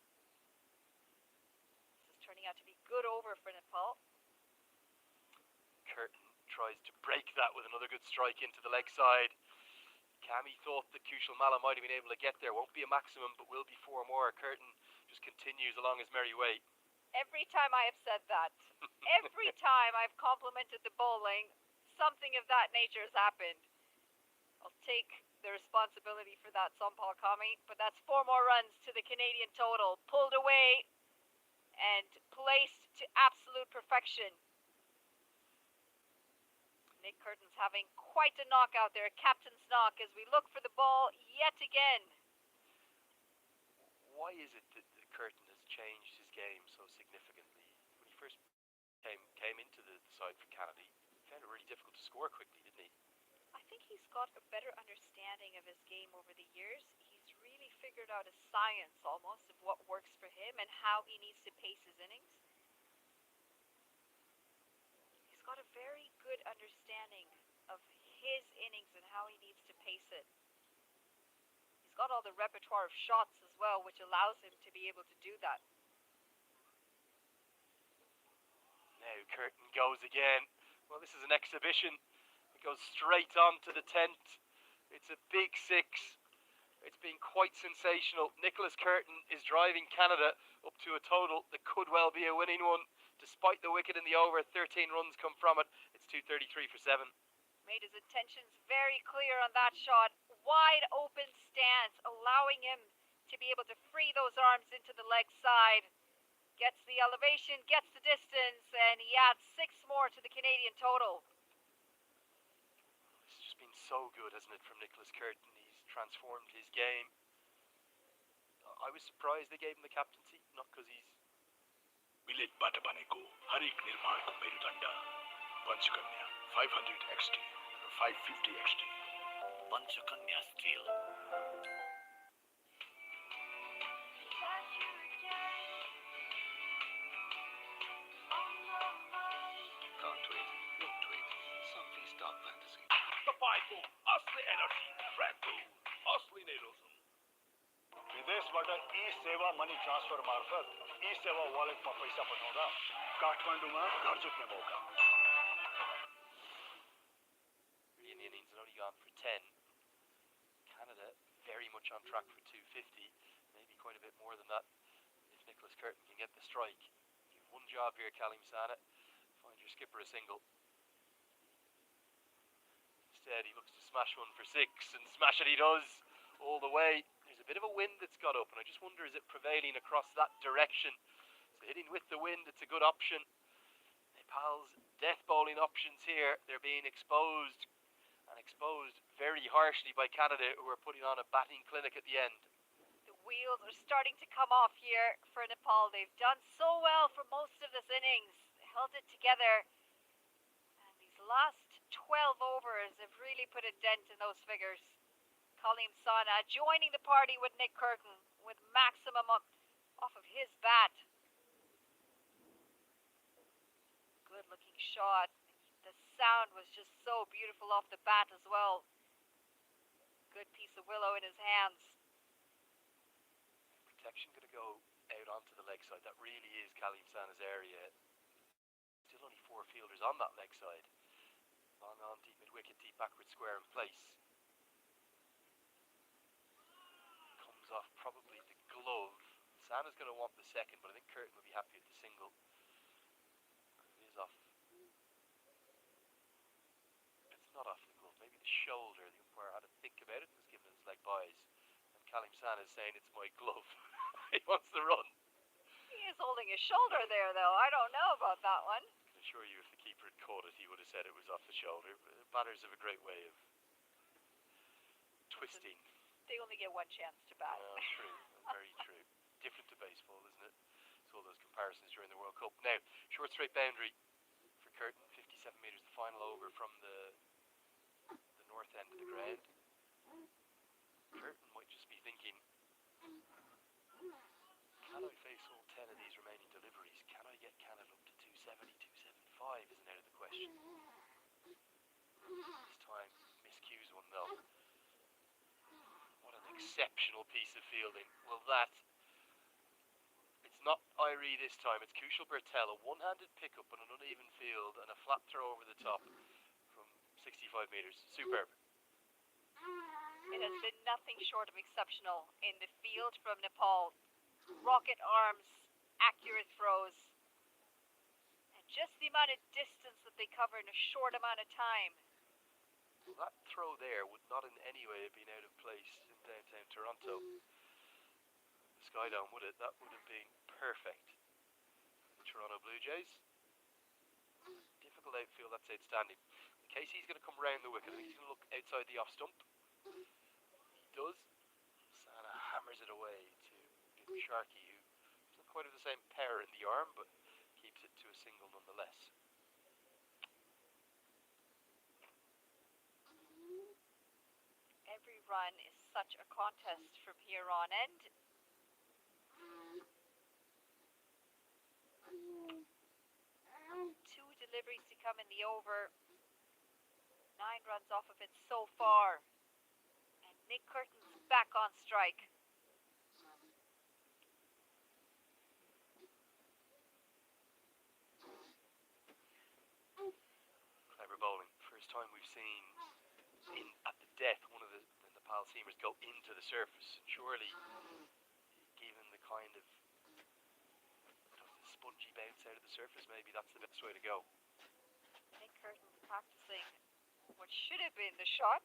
This is turning out to be good over for Nepal. Curtin tries to break that with another good strike into the leg side. Cammy thought that Kushal Malla might have been able to get there. Won't be a maximum, but will be 4 more. Curtin just continues along his merry way. Every time I have said that, every time I've complimented the bowling, something of that nature has happened. I'll take the responsibility for that, Sampal Kami, but that's 4 more runs to the Canadian total, pulled away and placed to absolute perfection. Nick Curtin's having quite a knock out there, captain's knock, as we look for the ball yet again. Why is it that Curtin has changed his game so significantly? When he first came into the side for Canada, he found it really difficult to score quickly, didn't he? I think he's got a better understanding of his game over the years. He's really figured out a science almost of what works for him and how he needs to pace his innings. He's got a very good understanding of his innings and how he needs to pace it. He's got all the repertoire of shots as well, which allows him to be able to do that. Now Curtin goes again. Well, this is an exhibition. It goes straight on to the tent. It's a big 6. It's been quite sensational. Nicholas Curtin is driving Canada up to a total that could well be a winning one. Despite the wicket in the over, 13 runs come from it. It's 233 for 7. Made his intentions very clear on that shot. Wide open stance, allowing him to be able to free those arms into the leg side. Gets the elevation, gets the distance, and he adds 6 more to the Canadian total. It's just been so good, hasn't it, from Nicholas Curtin? He's transformed his game. I was surprised they gave him the captaincy, not because he's... बिलेटबाट बनेको हरेक निर्माणको मेरुदण्ड Panchakanya 500 XT र 550 XT Panchakanya steel Can't wait, won't wait. Some feast dark fantasy. तपाईँको असली energy red bull असली नै Rossum विदेशबाट ई सेवा मनी ट्रान्सफर मार्फत ई सेवा वालेटमा पैसा पठाउँदा काठमाडौँमा घर जित्ने मौका Really in the innings and only gone for 10. Canada very much on track for 250. Maybe quite a bit more than that if Nicholas Curtin can get the strike. You have one job here, Kalim Sana. Find your skipper a single. Instead, he looks to smash one for 6, and smash it he does all the way. There's a bit of a wind that's got up, and I just wonder, is it prevailing across that direction? So hitting with the wind, it's a good option. Nepal's death bowling options here, they're being exposed, and exposed very harshly by Canada, who are putting on a batting clinic at the end. The wheels are starting to come off here for Nepal. They've done so well for most of this innings, held it together, and these last 12 overs have really put a dent in those figures. Kalim Sana joining the party with Nick Curtin with maximum off of his bat. Good looking shot. The sound was just so beautiful off the bat as well. Good piece of willow in his hands. Protection going to go out onto the leg side. That really is Kalim Sana's area. Still only 4 fielders on that leg side. Long on, deep mid-wicket, deep backward square in place. Comes off probably the glove. Sana's going to want the second, but I think Curtin will be happy with the single. It is off. It's not off the glove, maybe the shoulder. The umpire had to think about it and was given his leg buys. And Kalim San is saying it's my glove. He wants to run. He is holding his shoulder there, though. I don't know about that one. I can assure you if the keeper had caught it, he would have said it was off the shoulder. Batters have a great way of twisting. They only get one chance to bat. Well, true. Very true. Different to baseball, isn't it? It's all those comparisons during the World Cup. Now, short straight boundary for Curtin, 57 metres, the final over from the north end of the ground. Curtin might just be thinking, can I face all 10 of these remaining deliveries? Can I get Canada up to 270, 275 isn't out of the question. This time, miscues one though. What an exceptional piece of fielding. Well, it's not Irie this time, it's Kushal Bertel, a one-handed pickup on an uneven field and a flat throw over the top from 65 metres. Superb. It has been nothing short of exceptional in the field from Nepal. Rocket arms, accurate throws, and just the amount of distance that they cover in a short amount of time. Well, that throw there would not in any way have been out of place in downtown Toronto. The Skydome, would it? That would have been perfect. The Toronto Blue Jays. Difficult outfield, that's outstanding. Casey's going to come round the wicket. I think he's going to look outside the off stump. He does. Sana hammers it away to Sharkey, who doesn't quite have the same power in the arm, but keeps it to a single nonetheless. Every run is such a contest from here on end. Two deliveries to come in the over. 9 runs off of it so far. And Nick Curtin's back on strike. Clever bowling. First time we've seen at the death one of the Nepal seamers go into the surface. Surely, given the kind of spongy bounce out of the surface, maybe that's the best way to go. Nick Curtin's practicing what should have been the shot.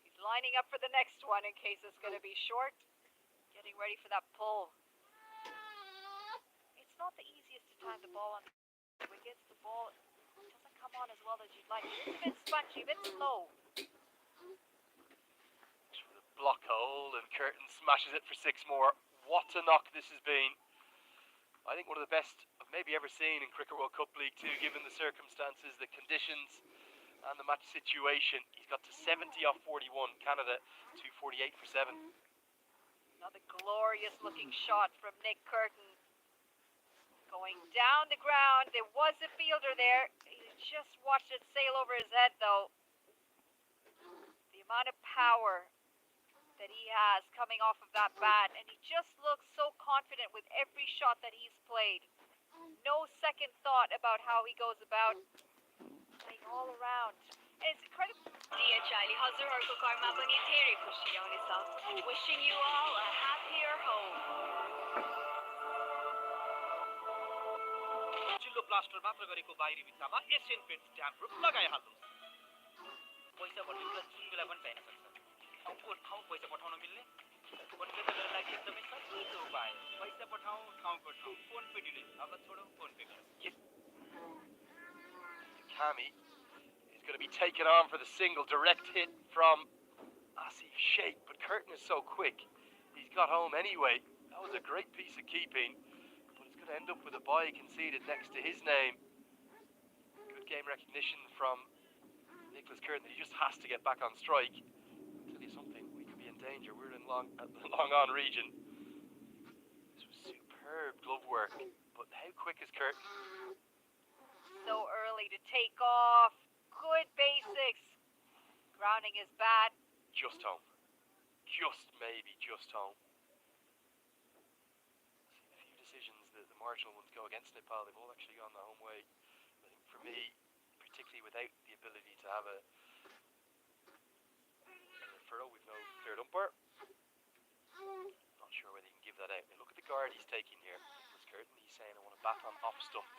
He's lining up for the next one in case it's going to be short. Getting ready for that pull. It's not the easiest to time the ball on the wickets. The ball doesn't come on as well as you'd like. It's a bit spongy, a bit slow. The block hole, and Curtin smashes it for 6 more. What a knock this has been. I think one of the best I've maybe ever seen in Cricket World Cup League 2, given the circumstances, the conditions, and the match situation. He's got to 70 off 41. Canada 248 for 7. Another glorious looking shot from Nick Curtin. Going down the ground. There was a fielder there. He just watched it sail over his head, though. The amount of power that he has coming off of that bat, and he just looks so confident with every shot that he's played. No second thought about how he goes about playing all around. And it's incredible. DHIले हजुरहरूको घरमा पनि धेरै खुसी ल्याउनेछ. Wishing you all a happier home. चिल्लो plaster मात्र गरेको बाहिरी भित्तामा एसियन पेन्ट्स ड्याम प्रुफ लगाइहाल्नुहोस्. पैसा भन्ने जुन बेला पनि चाहिन सक्छ. ठाउँको ठाउँ पैसा पठाउन मिल्ने फोन पे त मेरो लागि एकदमै सजिलो उपाय. पैसा पठाउँ ठाउँको ठाउँ फोन पे डिले. नगद छोडौँ फोन पे गरौँ. Kami is going to be taken on for the single. Direct hit from Asif Sheikh, but Curtin is so quick. He's got home anyway. That was a great piece of keeping, but it's going to end up with a bye conceded next to his name. Good game recognition from Nicholas Curtin. He just has to get back on strike. I'll tell you something, we could be in danger. We're in the Long On region. This was superb glove work, but how quick is Curtin? So early to take off. Good basics. Grounding his bat. Just home. Maybe just home. A few decisions, the marginal ones go against Nepal. They've all actually gone the home way. I think for me, particularly without the ability to have a furrow with no third umpire, not sure whether he can give that out. Now look at the guard he's taking here. Nicholas Curtin, he's saying I want to bat on off stump.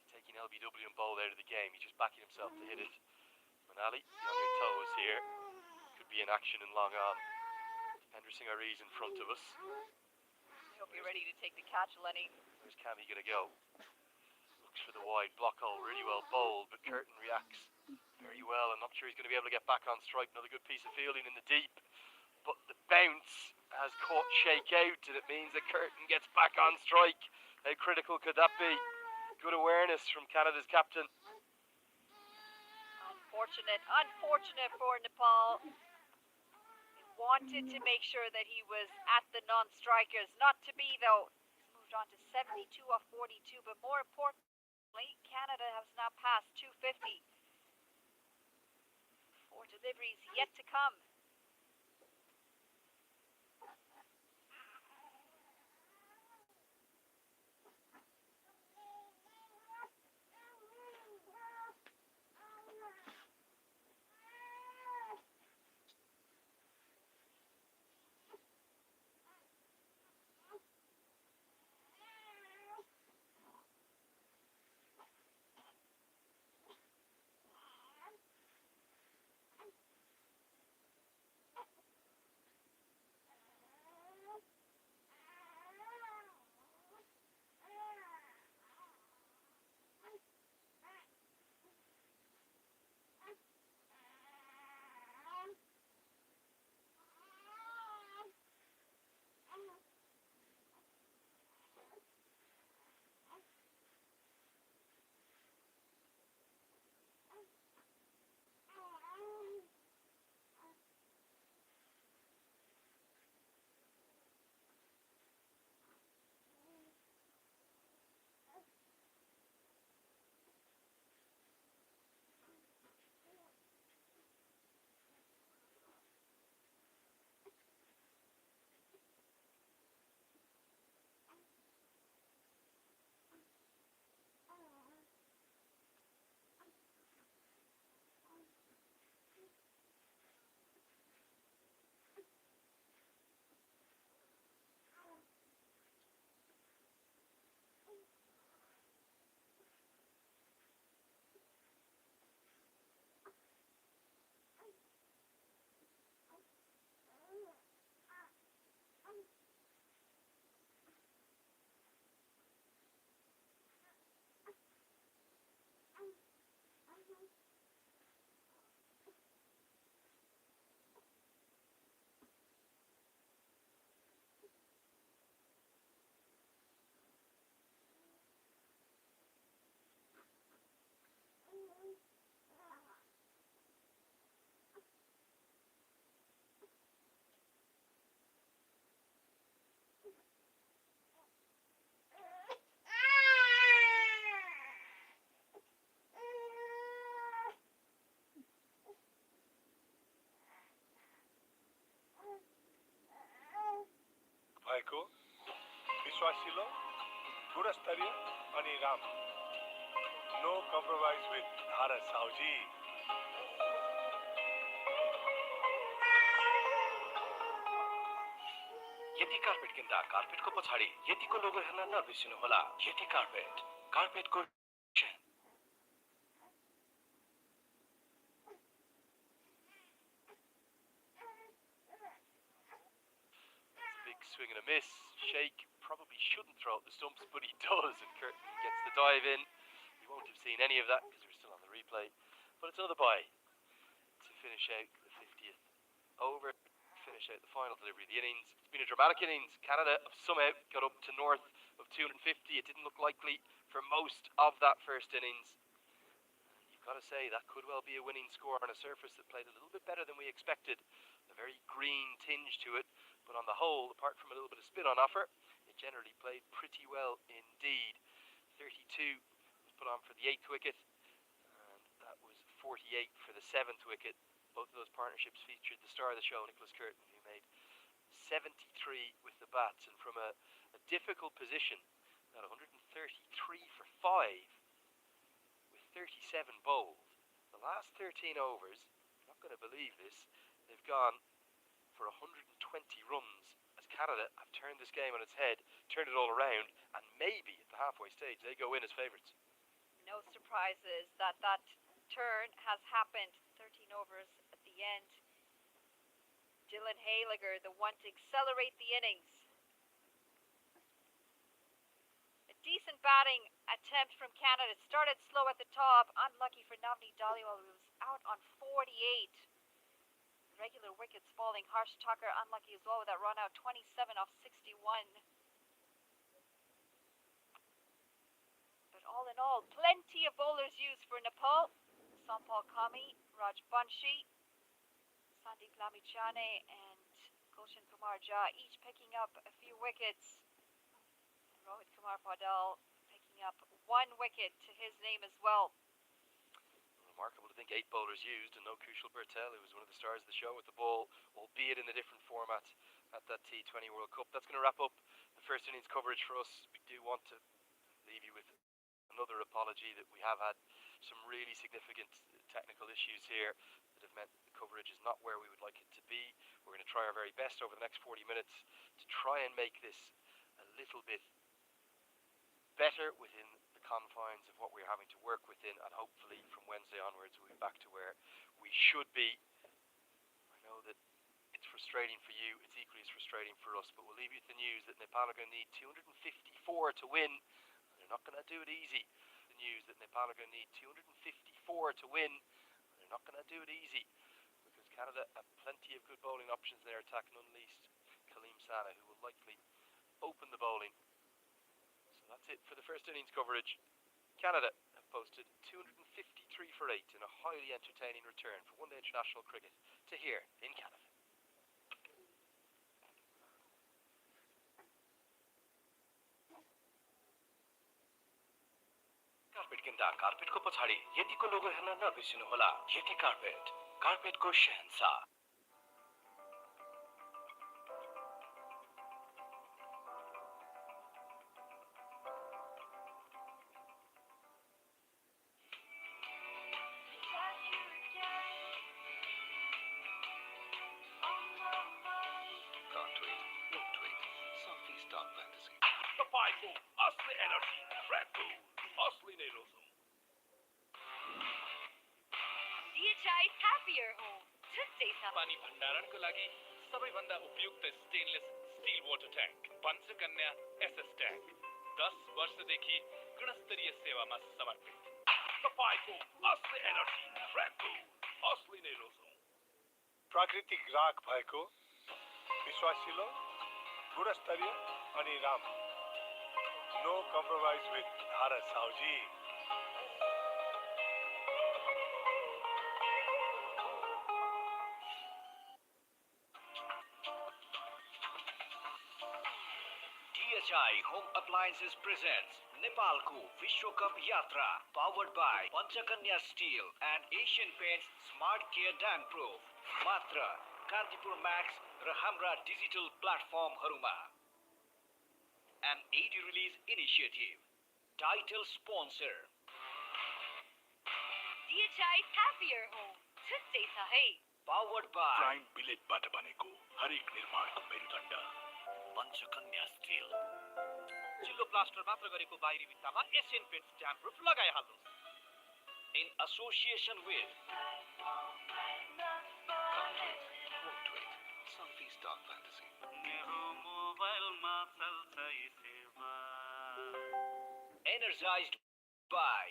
Taking LBW and bowl out of the game. He's just backing himself to hit it. Manali, on your toes here. Could be in action in Long On. Ender Singh in front of us. I hope you're ready to take the catch, Lenny. Where's Cammy gonna go? Looks for the wide block hole, really well bowled, but Curtin reacts very well. I'm not sure he's going to be able to get back on strike. Another good piece of fielding in the deep. But the bounce has caught Shake out, and it means that Curtin gets back on strike. How critical could that be? Good awareness from Canada's captain. Unfortunate for Nepal. He wanted to make sure that he was at the non-strikers. Not to be, though. He's moved on to 72 off 42, but more importantly, Canada has now passed 250. 4 deliveries yet to come. भएको विश्वासिलो गुणस्तरीय अनि राम्रो no compromise with Bharat Sauji Yeti carpet किन्दा कार्पेटको पछाडि यतिको logo हेर्न नबिर्सिनुहोला। यति कार्पेट, कार्पेटको Big swing and a miss. Shake probably shouldn't throw at the stumps, but he does, and Curtin gets the dive in. You won't have seen any of that because we're still on the replay, but it's another bye to finish out the 50th over, finish out the final delivery of the innings. It's been a dramatic innings. Canada have somehow got up to north of 250. It didn't look likely for most of that first innings. You've got to say that could well be a winning score on a surface that played a little bit better than we expected. A very green tinge to it, but on the whole, apart from a little bit of spin on offer, it generally played pretty well indeed. 32 was put on for the 8th wicket, and that was 48 for the 7th wicket. Both of those partnerships featured the star of the show, Nicholas Curtin, who made 73 with the bats, and from a difficult position, got 133 for 5 with 37 bowled. The last 13 overs, I'm not going to believe this, they've gone for 120 runs as Canada have turned this game on its head, turned it all around, and maybe at the halfway stage they go in as favourites. No surprises that turn has happened. 13 overs at the end. Dylan Haliger, the one to accelerate the innings. A decent batting attempt from Canada. It started slow at the top. Unlucky for Navneet Dhaliwal, who was out on 48. Regular wickets falling. Harsh Tucker unlucky as well with that run out. 27 off 61. But all in all, plenty of bowlers used for Nepal. Sampal Kami, Raj Banshi, Sandeep Lamichhane and Gulshan Kumar Jha each picking up a few wickets. And Rohit Kumar Paudel picking up 1 wicket to his name as well. Remarkable to think 8 bowlers used and no Kushal Bertel, who was one of the stars of the show with the ball, albeit in a different format at that T20 World Cup. That's going to wrap up the first innings coverage for us. We do want to leave you with another apology that we have had some really significant technical issues here that have meant the coverage is not where we would like it to be. We're going to try our very best over the next 40 minutes to try and make this a little bit better within the confines of what we're having to work within, and hopefully from Wednesday onwards we'll be back to where we should be. I know that it's frustrating for you, it's equally as frustrating for us, but we'll leave you with the news that Nepal are going to need 254 to win. They're not going to do it easy. The news that Nepal are going to need 254 to win. They're not going to do it easy because Canada have plenty of good bowling options in their attack, none least Kaleem Sana, who will likely open the bowling. So that's it for the first innings coverage. Canada have posted 253 for 8 in a highly entertaining return for one-day international cricket to here in Canada. Carpet किन्दा कार्पेटको पछाडि यतिको logo हेर्न नबिर्सिनुहोला। Yeti carpet, कार्पेटको Shahenshah. Can't tweet, won't tweet. Some feast dark fantasy. तपाईँको असली energy red bull असली नै रोजौँ। DHI Happier Home. छुट्टै छ। पानी भण्डारणको लागि सबैभन्दा उपयुक्त stainless steel water tank Panchakanya SS tank 10 वर्षदेखि गुणस्तरीय सेवामा समर्पित। तपाईँको असली एनर्जी रेड बुल असली नै रोजौँ। प्राकृतिक राख भएको विश्वासिलो गुणस्तरीय अनि राम्रो। नो कम्प्रोमाइज विथ धारा Sauji. DHI Home Appliances presents Nepalko Vishwa Cup Yatra, powered by Panchakanya Steel and Asian Paints Smart Care Dam Proof. Matra Kantipur Max र हाम्रा digital प्लेटफर्महरुमा। An AD release initiative. Title sponsor. DHI Happier Home. छुट्टै छ है। Powered by prime बिलेटबाट बनेको हरेक निर्माणको मेरुदण्ड Panchakanya steel. चिल्लो प्लास्टर मात्र गरेको बाहिरी भित्तामा एसियन पेन्ट्स ड्याम प्रुफ लगाइहाल्नुस्। in association with Won't tweet. Some feast dark fantasy. मेरो मोबाइलमा चल्छ यी सेवा। energized by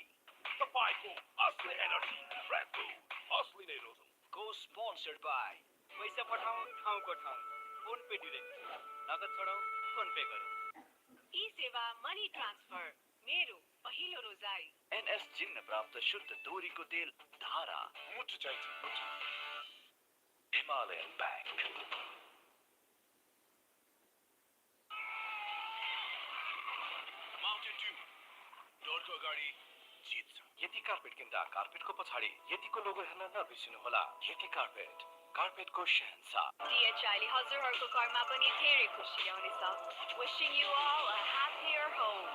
तपाईँको असली एनर्जी रेड बुल असली नै रोजौँ। co-sponsored by पैसा पठाऊ ठाउँको ठाउँ, फोन पे डिरेक्ट, नगद छोडाऊ फोन पे गरौँ। ई सेवा मनी ट्रान्सफर मेरो पहिलो रोजाई। NS चिन्ह प्राप्त शुद्ध तोरीको तेल धारा। मुठ चाहिन्छ मुठ। Himalayan Bank. Mountain Dew डोरको अगाडि जित्छ। यति कार्पेट किन्दा कार्पेटको पछाडि यतिको लोगो हेर्न नबिर्सिनुहोला। यति कार्पेट, कार्पेटको शहंशाह। DHI ले हजुरहरूको घरमा पनि धेरै खुसी ल्याउनेछ। Wishing you all a happier home.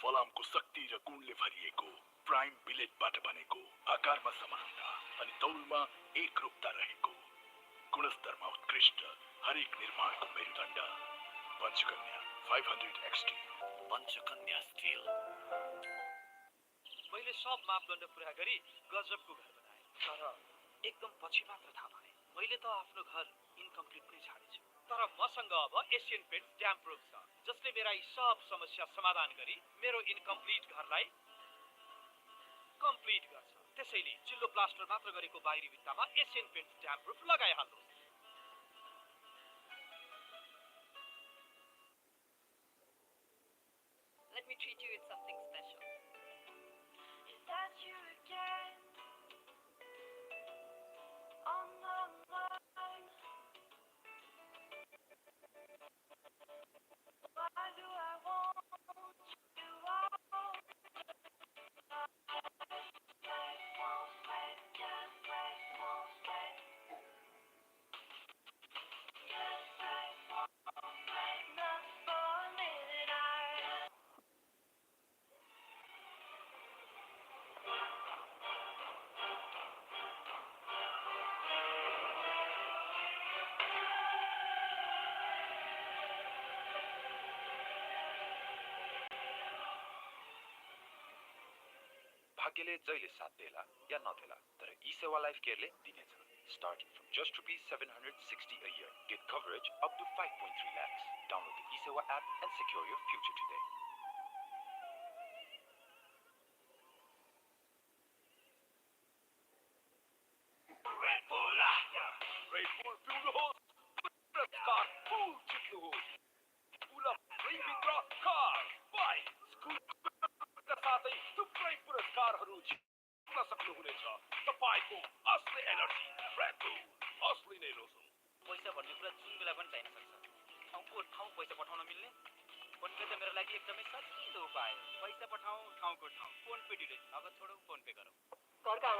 फलामको शक्ति र गुणले भरिएको प्राइम बिलेटबाट बनेको आकारमा समानता अनि तौलमा एकरूपता रहेको गुणस्तरमा उत्कृष्ट हरेक निर्माणको मेरुदण्ड पञ्चकन्या 500 XT पञ्चकन्या स्टिल। मैले सब मापदण्ड पूरा गरी गजबको घर बनाए। तर एकदम पछि मात्र थाहा पाएँ। मैले त आफ्नो घर इन्कम्प्लिट नै छाडेछु। तर मसँग अब एसियन पेन्ट्स ड्याम प्रुफ छ, जसले मेरा यी सब समस्या समाधान गरी मेरो इन्कम्प्लिट घरलाई कम्प्लिट गर्छ। त्यसैले चिल्लो प्लास्टर मात्र गरेको बाहिरी भित्तामा एसियन पेन्ट्स ड्याम प्रुफ लगाइहाल्नुहोस्। Let me treat you with something special. Is that you again? On the line. Why do I want you all? Won't wait, can't wait, won't wait. Can't wait, won't wait, not for a minute. भाग्यले जहिले साथ देला या नदेला, तर ई सेवा life केयरले दिनेछ। Starting from just ₹760 a year, get coverage up to 5.3 lakhs. Download the eSewa app and secure your future today. Red Bull पिउनुहोस्, पुरस्कार full जित्नुहोस्। Pull up फ्रीभित्र car, bike, स्कुटरका साथै थुप्रै पुरस्कारहरू जित्न सक्नुहुनेछ। तपाईँको असली एनर्जी, रेड बुल, असली नै रोसो। पैसा भन्ने कुरा जुन बेला पनि चाहिन सक्छ। ठाउँको ठाउँ पैसा पठाउन मिल्ने फोन पे त मेरो लागि एकदमै सजिलो उपाय हो। पैसा पठाउँ ठाउँको ठाउँ, फोन पे डिरेक्ट, नगद छोडौँ फोन पे गरौँ। घर कहाँ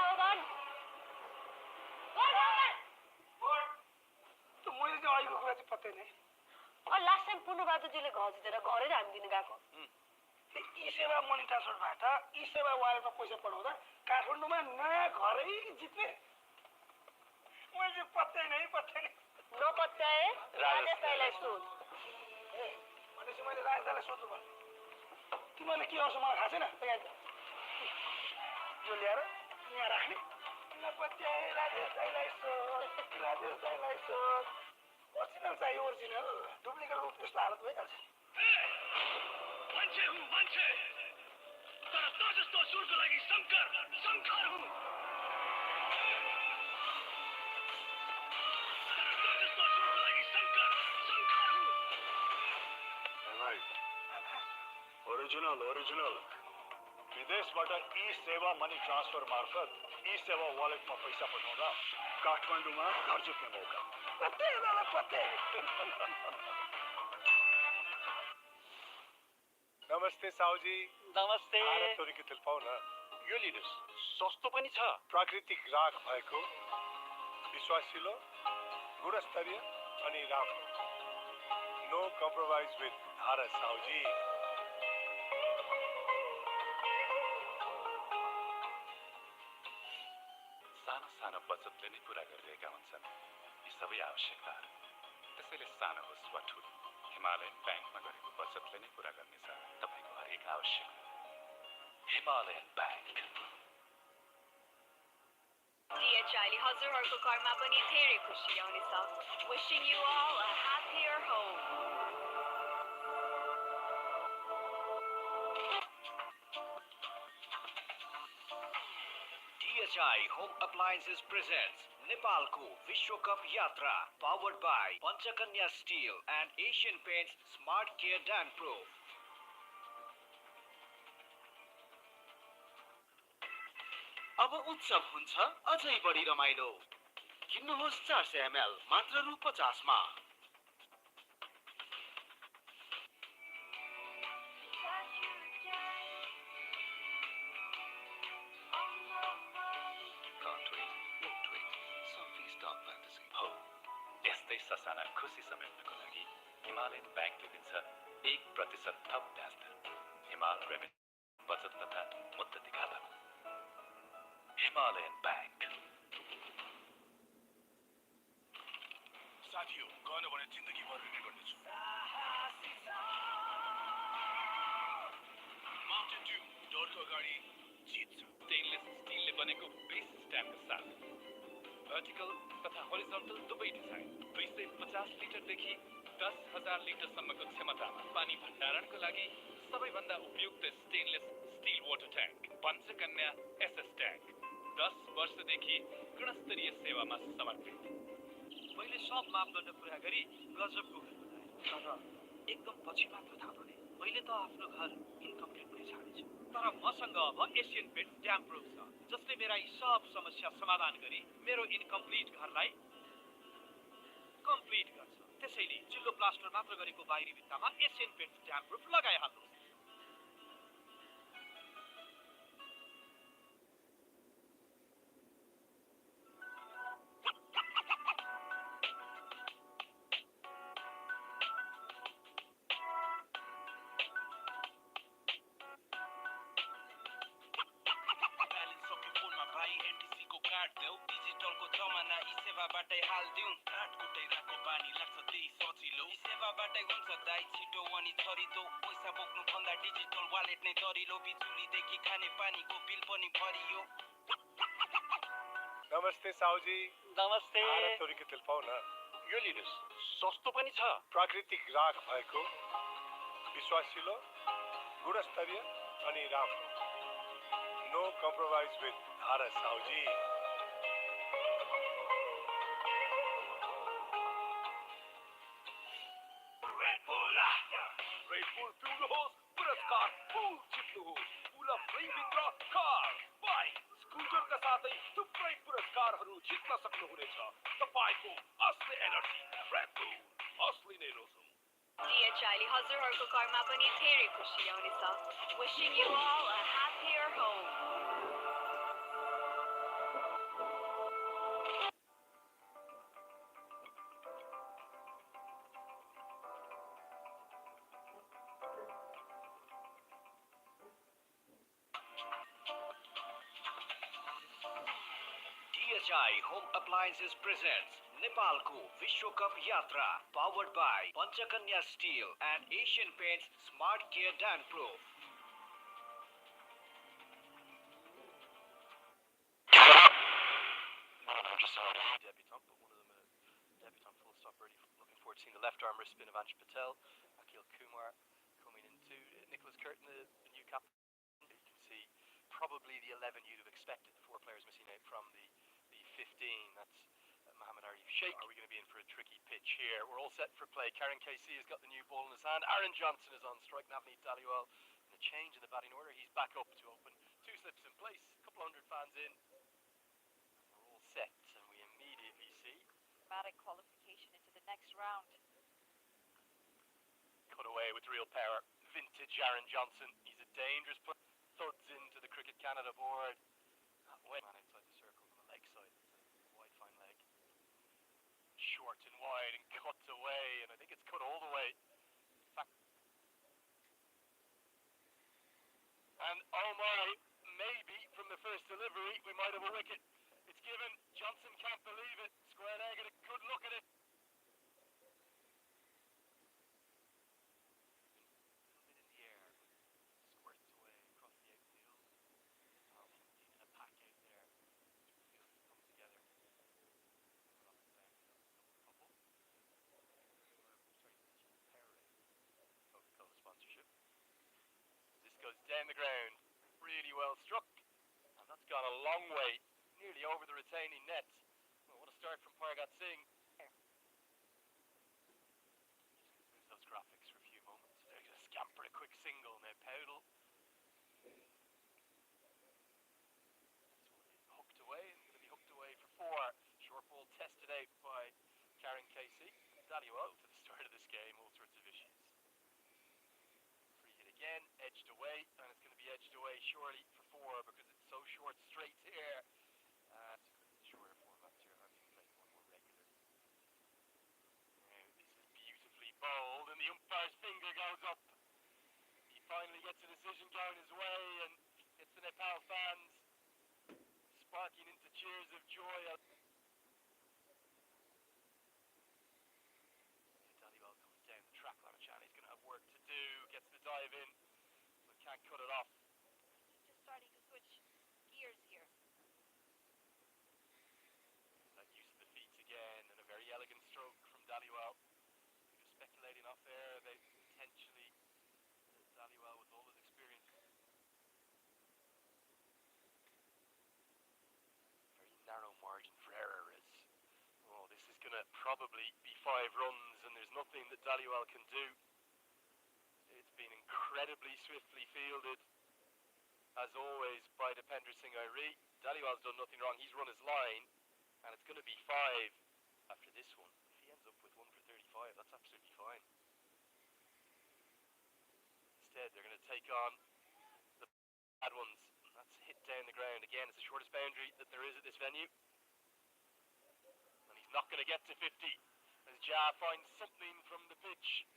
हो भन? त मैले चाहिँ अहिलेको कुरा चाहिँ पत्तै नै। लास्ट टाइम पुनु बाजुजीले घर जितेर घरै राखिदिनु गएको। ई सेवा मनी ट्रान्सफरबाट ई सेवा वालेटमा पैसा पठाउँदा काठमाडौँमा नयाँ घरै जित्ने। मैले चाहिँ पत्तै नै। नपत्याए राजेश दाइलाई सोध। भनेपछि मैले राजेश दाइलाई सोध्नु पर्ने। तिमीहरूले के गर्छ मलाई थाहा छैन। यो ल्याएर यहाँ राख्ने। नपत्याए राजेश दाइलाई सोध। ओरिजिनल चाहियो, ओरिजिनल। डुप्लिकेट रूप त्यस्तो हालत भइहाल्छ। मान्छे हुँ मान्छे, तर त जस्तो सुरको लागि शङ्कर हुँ। ओरिजिनल विदेशबाट ई सेवा मनी ट्रान्सफर मार्फत ई सेवा वालेटमा पैसा पठाउँदा काठमाडौँमा घर जित्ने मौका। नमस्ते साउजी। नमस्ते। थोरीको तेल पाउ न। यो लिनुहोस्, सस्तो पनि छ। प्राकृतिक राख भएको, विश्वासिलो, गुणस्तरीय अनि राम्रो। No compromise with Bharat Sauji. सानो सानो बचतले नै पुरा गरिरहेका हुन्छन् यी सबै आवश्यकताहरू। त्यसैले सानो होस् वा ठुलो, हिमालयन ब्याङ्कमा गरेको बचतले नै पुरा गर्नेछ तपाईँको हरेक आवश्यकता। Himalayan bank. DHI ले हजुरहरूको घरमा पनि धेरै खुसी ल्याउनेछ। Wishing you all a happier home. DHI Home Appliances presents Nepalko Vishwa Cup Yatra, powered by Panchakanya Steel and Asian Paints Smart Care Dam Proof. अब उत्सव हुन्छ अझै बढी रमाइलो। किन्नुहोस् 400 ml मात्र ₹50 मा। यस्तै ससाना खुसी समेट्नको लागि हिमालयन ब्याङ्कले दिन्छ 1% थप ब्याज दर। हिमाल रेमिट बचत तथा मुद्दती खाता। Himalayan bank. साथी हो, गएन भने जिन्दगीभर रिग्रेट गर्नेछु। माउन्टेन ड्यू, डोरको अगाडि जित्छ स्टेनलेस स्टिलले बनेको बेस स्ट्यान्डका साथ भर्टिकल तथा होरिजोन्टल दुवै डिजाइन 250 लिटरदेखि 10,000 लिटरसम्मको क्षमतामा पानी भण्डारणको लागि सबैभन्दा उपयुक्त stainless steel water tank Panchakanya SS tank 10 वर्षदेखि गुणस्तरीय सेवामा समर्पित मैले सब मापदण्ड पुरा गरी गजबको घर बनाएँ तर एकदम पछि मात्र थाहा परे मैले त आफ्नो घर इन्कम्प्लिट पनि छाडेछु तर मसँग अब एसियन पेन्ट ड्याम प्रुफ छ जसले मेरा यी सब समस्या समाधान गरी मेरो इन्कम्प्लिट घरलाई कम्प्लिट गर्छ त्यसैले चिल्लो प्लास्टर मात्र गरेको बाहिरी भित्तामा एसियन पेन्ट ड्याम प्रुफ लगाइहाल्नुहोस् डिजिटलको जमाना यी सेवाबाटै हाल्दिउँ काट कुटैराको बानी लाग्छ त्यही सजिलो यी सेवाबाटै हुन्छ दाइ छिटो अनि छरितो पैसा बोक्नु भन्दा डिजिटल वालेट नै दरिलो बिजुलीदेखि खाने पानीको बिल पनि भरियो नमस्ते साउजी नमस्ते तोरीको तेल पाउ न यो लिनुहोस् सस्तो पनि छ प्राकृतिक राख भएको विश्वासिलो गुणस्तरीय अनि राम्रो no compromise with Bharat Sauji red bull पिउनुहोस् पुरस्कार फुल जित्नुहोस् पुल फ्रीभित्र कार बाइक स्कुटरका साथै थुप्रै पुरस्कारहरू जित्न सक्नुहुनेछ तपाईको असली एनर्जी रेड बुल असली नै रोसम DHI ले हजुरहरूको घरमा पनि धेरै खुसी ल्याउनेछ Wishing you all a happier home. DHI Home Appliances presents Nepalko Vishwakap Yatra powered by Panchakanya Steel and Asian Paints Smart Care Dan Proof. Debutant, but one of them a debutant full stop already. Looking forward to seeing the left arm wrist spin of Ansh Patel. Akhil Kumar coming in too. Nicholas Curtin, the new captain. You can see probably the 11 you'd have expected. The 4 players missing out from the 15. That's Mohamed Arif Sheikh. Are we going to be in for a tricky pitch here? We're all set for play. Karen Casey has got the new ball in his hand. Aaron Johnson is on strike. Navneet Dhaliwal in a change in the batting order. He's back up to open. 2 slips in place. A couple hundred fans in. We're all set, and we immediately see Dramatic qualification into the next round. cut away with real power. Vintage Aaron Johnson. He's a dangerous player. Thuds into the Cricket Canada board. Man outside the circle on the leg side. It's a wide fine leg. Short and wide and cut away, and I think it's cut all the way. In fact, and oh my, maybe from the first delivery we might have a wicket. It's given. Johnson can't believe it. Square leg and a good look at it. Goes down the ground, really well struck, and that's gone a long way, nearly over the retaining net. Well, what a start from Pargat Singh. Just move those graphics for a few moments. They're going to scamper a quick single now. Powdle. Hooked away, and going to be hooked away for 4. Short ball tested out by Karen Casey. Dhaliwal to the start of this game, all sorts of issues. Again, edged away, and it's going to be edged away surely for 4 because it's so short straight here. Shorter formats here, I'm going to play one more regular. Now, this is beautifully bowled, and the umpire's finger goes up. He finally gets a decision going his way, and gets the Nepal fans sparking into cheers of joy. Dhaliwal comes down the track, Lamachan. He's going to have work to do, gets the dive in, but can't cut it off. Just starting to switch Daliwell with all his experience. Very narrow margin for error is. Oh, this is going to probably be 5 runs, and there's nothing that Daliwell can do. It's been incredibly swiftly fielded, as always, by Dipender Singh Airi. Daliwell's done nothing wrong. He's run his line, and it's going to be 5 after this one. If he ends up with 1 for 35, that's absolutely fine. Instead, they're going to take on the bad ones, and that's hit down the ground. Again, it's the shortest boundary that there is at this venue. And he's not going to get to 50 as Ja finds something from the pitch.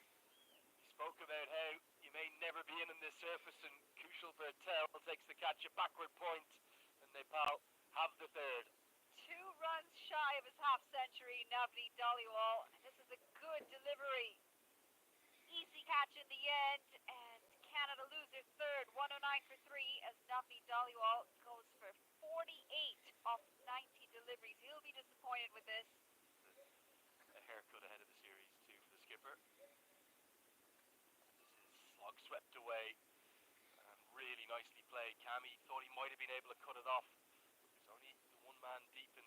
He spoke about how you may never be in this surface, and Kushal Bertel takes the catch, a backward point, and Nepal have the third. 2 runs shy of his half-century, Navneet Dhaliwal. And this is a good delivery. Easy catch in the end, and Canada lose their third, 109 for 3, as Navneet Dhaliwal goes for 48 off 90 deliveries. He'll be disappointed with this. A haircut ahead of the series too for the skipper. This is slog swept away, and really nicely played. Cammy thought he might have been able to cut it off. There's only the one man deep in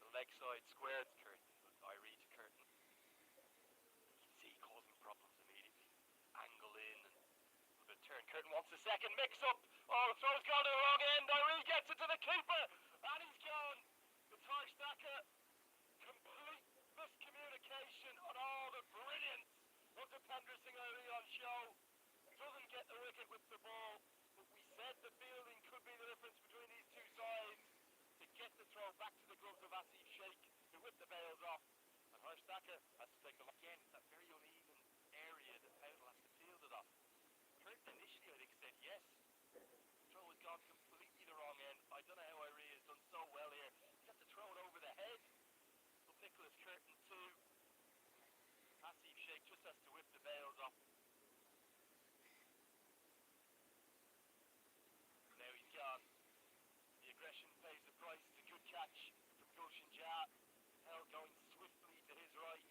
the leg side square. It's Curtin, but Airi to Curtin. You can see causing problems immediately. Angle in and a little bit of turn. Curtin wants a second mix up. Oh, the throw's gone to the wrong end. Airi gets it to the keeper, and he's gone. It's Harsh Thacker. Complete miscommunication on all the brilliance of Dipender Singh Airi on show. Doesn't get the wicket with the ball, but we said the fielding could be the difference between these two sides. To get the throw back to the gloves of Asif Sheikh, who whipped the bails off, and Harsh Thacker has to take the lock again. It's that very uneven area that Powell has to field it off. Curtin initially, I think, said yes. The throw has gone completely the wrong end. I don't know how Airi has done so well here. He's got to throw it over the head of Nicholas Curtin too. Asif Sheikh just has to whip the bails off. Now he's gone. The aggression pays the price. It's a good catch from Gulshan Jah. Hell going swiftly to his right.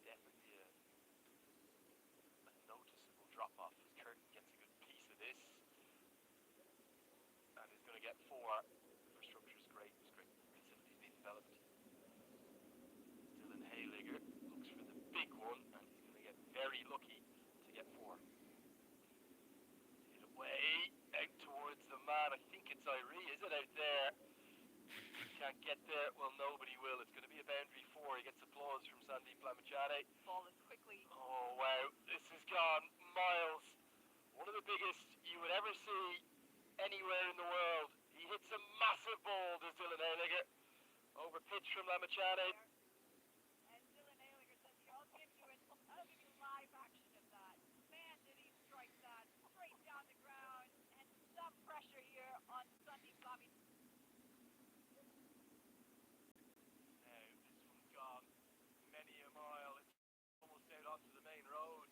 Definitely a noticeable drop off as Curtin gets a good piece of this. And is going to get 4. Infrastructure is great. It's great. Facilities being developed. Dylan Hayligger looks for the big one, and he's going to get very lucky to get 4. Hit away out towards the man. I think it's Airi, is it out there? Can't get there. Well, nobody will. It's going to be a boundary 4. He gets applause from Sandeep Lamachane. Ball is quickly. Oh wow, this has gone miles. One of the biggest you would ever see anywhere in the world. He hits a massive ball, does Dylan Hayligger. Over pitch from Lamachane. And Dylan Hayligger says, I'll give you live action of that. Man, did he strike that straight down the ground. And some pressure here on Sandeep Lamachane. Now, this one's gone many a mile. It's almost out onto the main road.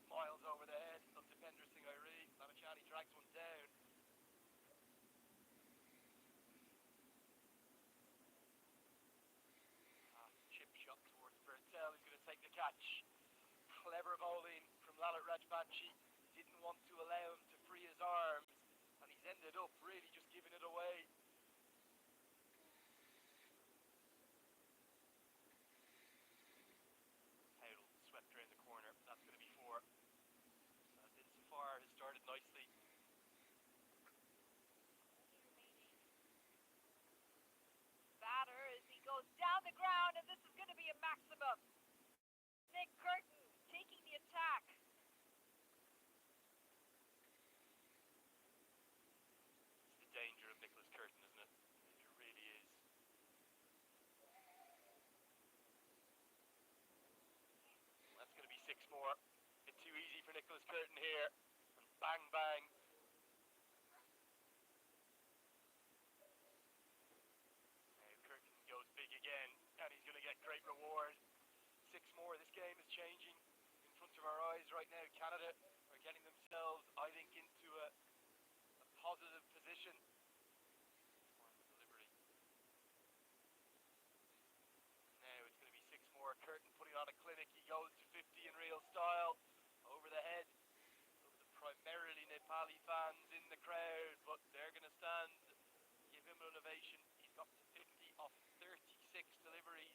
Miles over the head of Dipender Singh Airi. Lamachane drags one down. Chip shot towards Bertel, who's going to take the catch. Clever bowling from Lalit Rajbanshi. Didn't want to allow him to free his arms, and he's ended up really just giving it away. Howell swept around the corner. That's going to be 4. Din Safar has started nicely. Batter as he goes down the ground, and this is going to be a maximum. Nick Curtin taking the attack. It's the danger of Nicholas Curtin, isn't it? It really is. That's going to be 6 more. It's too easy for Nicholas Curtin here. And bang, bang. Curtin goes big again, and he's going to get great reward. 6 more. This game is changing in front of our eyes right now. Canada are getting themselves, I think, into a positive position. Delivery. Now it's going style, over the head of the primarily Nepali fans in the crowd, but they're going to stand, give him an ovation. He's got 50 off 36 deliveries.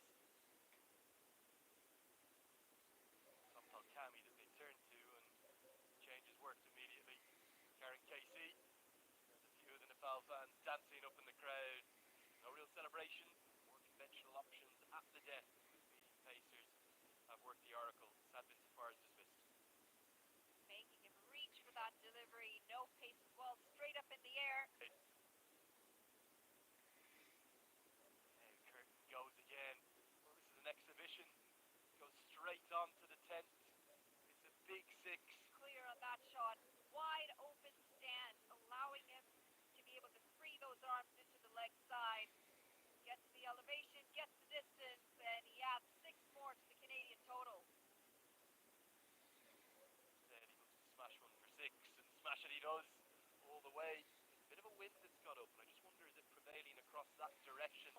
Sampal Kami that they turn to, and changes worked immediately. Karen Casey, there's a few of the Nepal fans dancing up in the crowd. No real celebration, more conventional options at the death. The Pacers have worked the oracle. Sadbin Safar is dismissed. Making him reach for that delivery. No pace as well. Straight up in the air. Now Curtin goes again. Well, this is an exhibition. Goes straight on to the tent. It's a big six. Clear on that shot. Wide open stance, allowing him to be able to free those arms into the leg side. Gets the elevation, gets the distance, and he adds 6 more to the Canadian total. Instead, he looks to smash one for 6, and smash it he does all the way. There's a bit of a wind that's got up, and I just wonder, is it prevailing across that direction?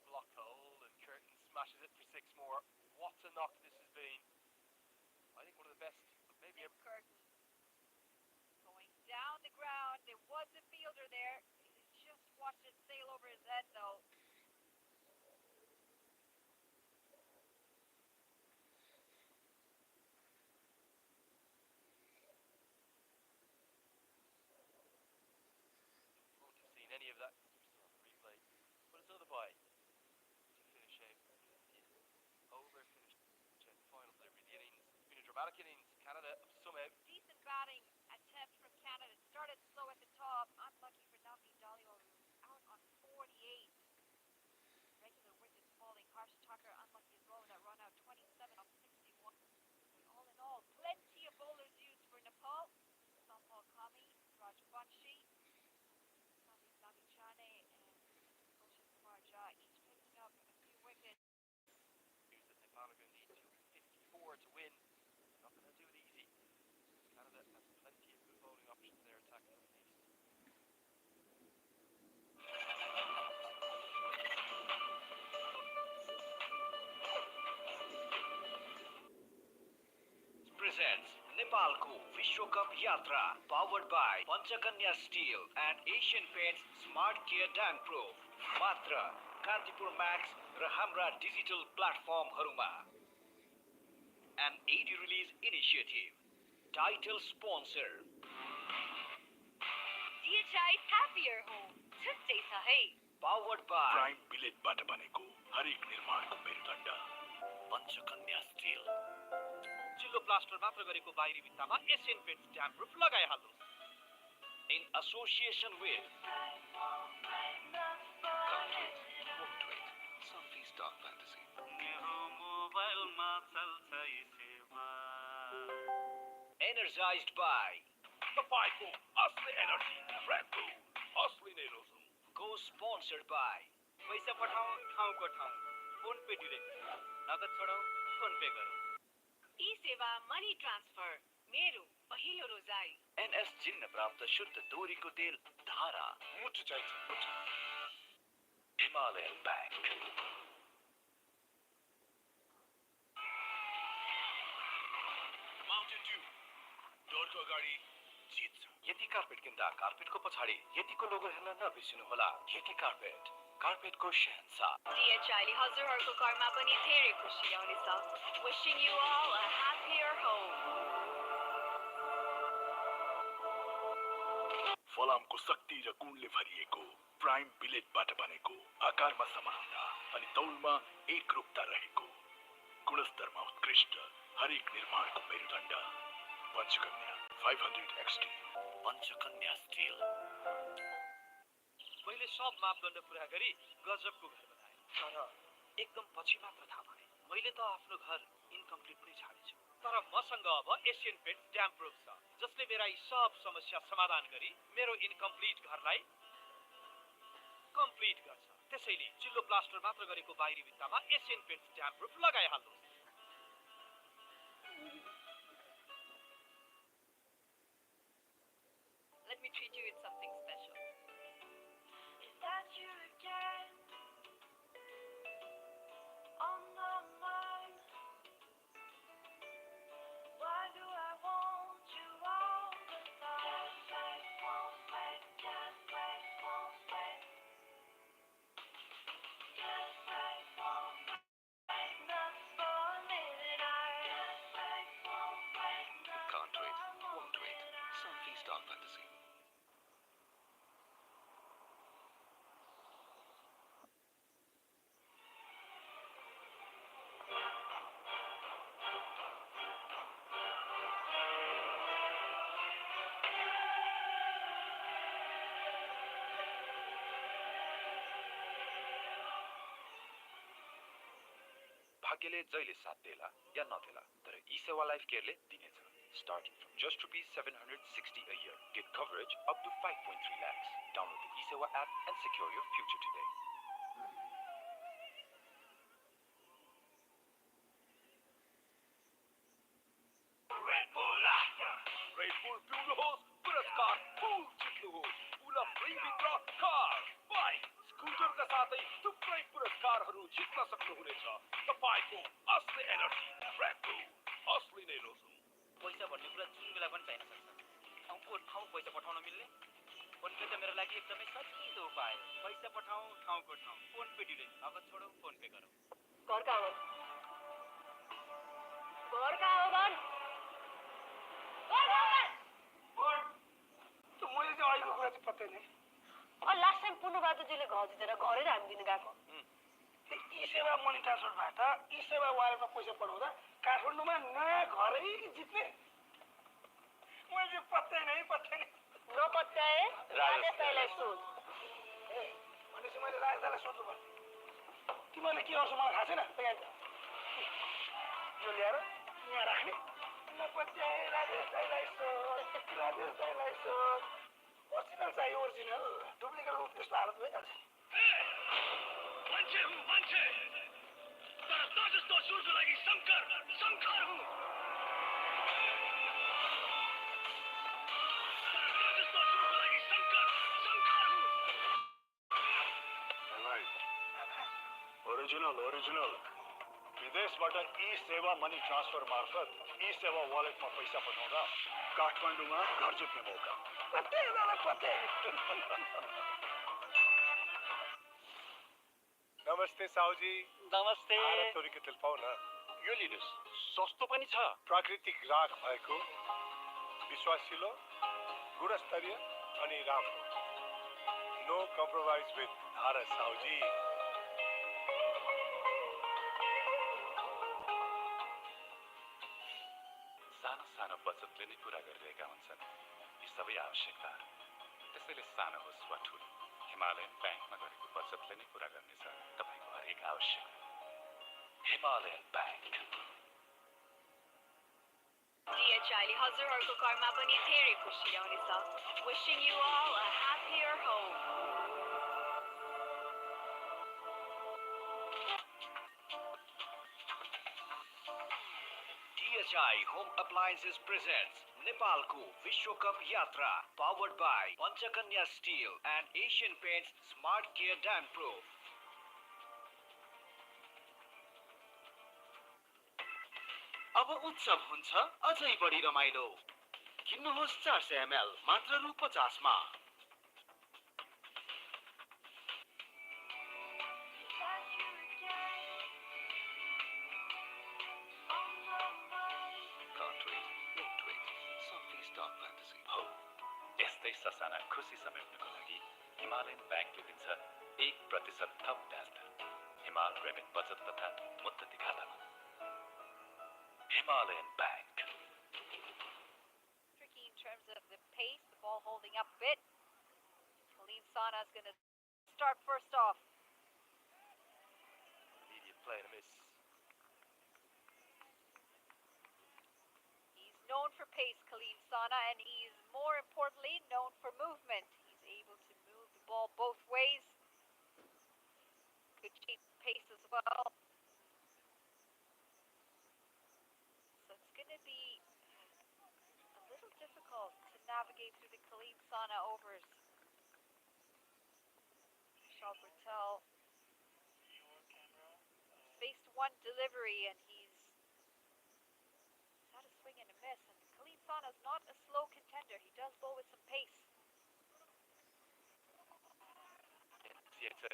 Block hole, and Curtin smashes it for 6 more. What a knock this has been. I think one of the best, maybe ever. Curtin going down the ground. There was a fielder there. He just watched it sail over his head, though. Won't have seen any of that replay, but it's over by to finish out. Over finish the final delivery of the innings. It's been a dramatic innings. Canada somehow. Decent batting attempt from Canada. Started slow at the top. Unlucky for Navneet Dhaliwal, out on 48. Regular wickets falling. Harsh Tucker unlucky as well with that run out. 27 off 61. All in all, plenty of bowlers used for Nepal. Sampal Kami, Rajvanshi, Sami Savichane, and Oshin Kumar Jha, each picking up a few wickets. News that Nepal are going to need 254 to win. They're not going to do it easy. Canada has plenty of good bowling options there attacking the east. Presents Nepalko Vishwa Cup Yatra, powered by Panchakanya Steel and Asian Paints Smart Care Dam Proof. Matra Kantipur Max र हाम्रा digital प्लेटफर्महरुमा. An AD release initiative. Title sponsor. DHI's happier home. छुट्टै छ है. Powered by prime बिलेटबाट बनेको हरेक निर्माणको मेरुदण्ड Panchakanya steel. चिल्लो प्लास्टर मात्र गरेको बाहिरी भित्तामा एसियन पेन्ट्स ड्याम प्रुफ लगाइहाल्नुस्. In association with Something's dark fantasy. मेरो मोबाइलमा चल्छ यी सेवा. energized by तपाईको असली एनर्जी फ्रेको असली नै रोजौं. co-sponsored by पैसा पठाऊ ठाउँको ठाउँ. फोन पे डिरेक्ट. नगद छोडौ फोन पे गरौँ. ई सेवा मनी ट्रान्सफर मेरो पहिलो रोजाइ. NS चिन्ह प्राप्त शुद्ध दोरीको तेल धारा. मुठ चाहिन्छ मुठ. Himalayan Bank. Mountain Dew. डोरको अगाडि जित्छ. यति कार्पेट किन्दा कार्पेटको पछाडि यतिको लोगो हेर्न नबिर्सिनु होला. यति कार्पेट, कार्पेटको शहंशाह. DHI ले हजुरहरूको घरमा पनि धेरै खुसी ल्याउनेछ. Wishing you all a happier home. फलामको शक्ति र गुणले भरिएको प्राइम बिलेटबाट बनेको आकारमा समानता अनि तौलमा एकरूपता रहेको गुणस्तरमा उत्कृष्ट हरेक निर्माणको मेरुदण्ड पञ्चकन्या 500 XT. पञ्चकन्या स्टिल. मैले सब मापदण्ड पूरा गरी गजबको घर बनाएँ. तर एकदम पछि मात्र थाहा पाएँ. मैले त आफ्नो घर इन्कम्प्लिट नै छाडेछु. तर मसँग अब एसियन पेन्ट्स ड्याम प्रुफ छ, जसले मेरा यी सब समस्या समाधान गरी मेरो इन्कम्प्लिट घरलाई कम्प्लिट गर्छ. त्यसैले चिल्लो प्लास्टर मात्र गरेको बाहिरी भित्तामा एसियन पेन्ट्स ड्याम प्रुफ लगाइहाल्नुहोस्. Let me treat you with something special. Is that you again? On the mind. भाग्यले जहिले साथ देला या नदेला तर ई सेवा लाइफ केयरले दिनेछ starting from just ₹760 a year. Get coverage up to 5.3 lakhs. Download the eSewa app and secure your future today. Red Bull पिउनुहोस् पुरस्कार full जित्नुहोस् पुला free भित्र कार बाइक स्कुटरका साथै थुप्रै पुरस्कारहरू जित्न सक्नुहुनेछ तपाईको असली एनर्जी ट्र्याक असली नै रोजौं पैसा भन्ने कुरा जुन बेला पनि चाहिन सक्छ ठाउँको ठाउँ पैसा पठाउन मिल्ने फोन पे त मेरो लागि एकदमै सजिलो उपाय हो पैसा पठाउँ ठाउँको ठाउँ फोन पे डिले नगद छोडौँ फोन पे गरौँ घरका हो भन त्यो मैले चाहिँ अहिलेको कुरा चाहिँ पत्तै नै लास्ट टाइम पूर्णबहादुरजीले घर जितेर घरै हामी दिन गएको त्यो ई सेवा मनी ट्रान्सफर भए त ई सेवा वालेटमा पैसा पठाउँदा काठमाडौँमा नयाँ घरै जित्ने मैले चाहिँ पत्तै नै नपत्याए राजेश दाइलाई सोध ए भनेपछि मैले राजेश दाइलाई सोध्नु पर्ने तिमीहरूले के गर्छौ मलाई थाहा छैन यो ल्याएर यहाँ राख्ने नपत्याए राजेश दाइलाई सोध ओरिजिनल चाहियो ओरिजिनल डुप्लिकेट रूप त्यस्तो हालत भइहाल्छ मान्छे तर त जस्तो सुरको लागि शङ्कर हुँ ओरिजिनल विदेशबाट ई सेवा मनी ट्रान्सफर मार्फत ई सेवा वालेटमा पैसा पठाउँदा काठमाडौँमा घर जित्ने मौका नमस्ते साउजी नमस्ते तोरीको तेल पाउ न यो लिनुहोस् सस्तो पनि छ प्राकृतिक राग भएको विश्वासिलो गुणस्तरीय अनि राम्रो नो कम्प्रोमाइज विथ धारा साउजी सानो सानो बचतले नै पूरा गरिरहेका हुन्छन् यी सबै आवश्यकताहरू त्यसैले सानो होस् वा ठुलो हिमालयन ब्याङ्कमा गरेको बचतले नै पूरा गर्नेछ तपाईँको हरेक आवश्यकता हिमालयन ब्याङ्क DHIले हजुरहरूको घरमा पनि धेरै खुसी ल्याउनेछ Wishing you all a happier home. DHI Home Appliances presents Nepalko Vishwa Cup Yatra powered by Panchakanya Steel and Asian Paints Smart Care Dam Proof. अब उत्सव हुन्छ अझै बढी रमाइलो किन्नुहोस् 400 ml मात्र रु 50 मा यस्तै ससाना खुसी समेट्नको लागि हिमालयन ब्याङ्कले दिन्छ 1% थप ब्याज दर हिमाल ग्रामीण बचत तथा मुद्दती खातामा Himalayan Bank. Tricky in terms of the pace, the ball holding up a bit. Khalid Sana is going to start first off. Immediate play to miss. He's known for pace, Khalid Sana, and he's more importantly known for movement. He's able to move the ball both ways. Good cheap pace as well. So it's going to be a little difficult to navigate through the Khalid Sana overs. Vishal Patel faced one delivery and he's had a swing and a miss. And Khalid Sana is not a slow contender. He does bowl with some pace. It's a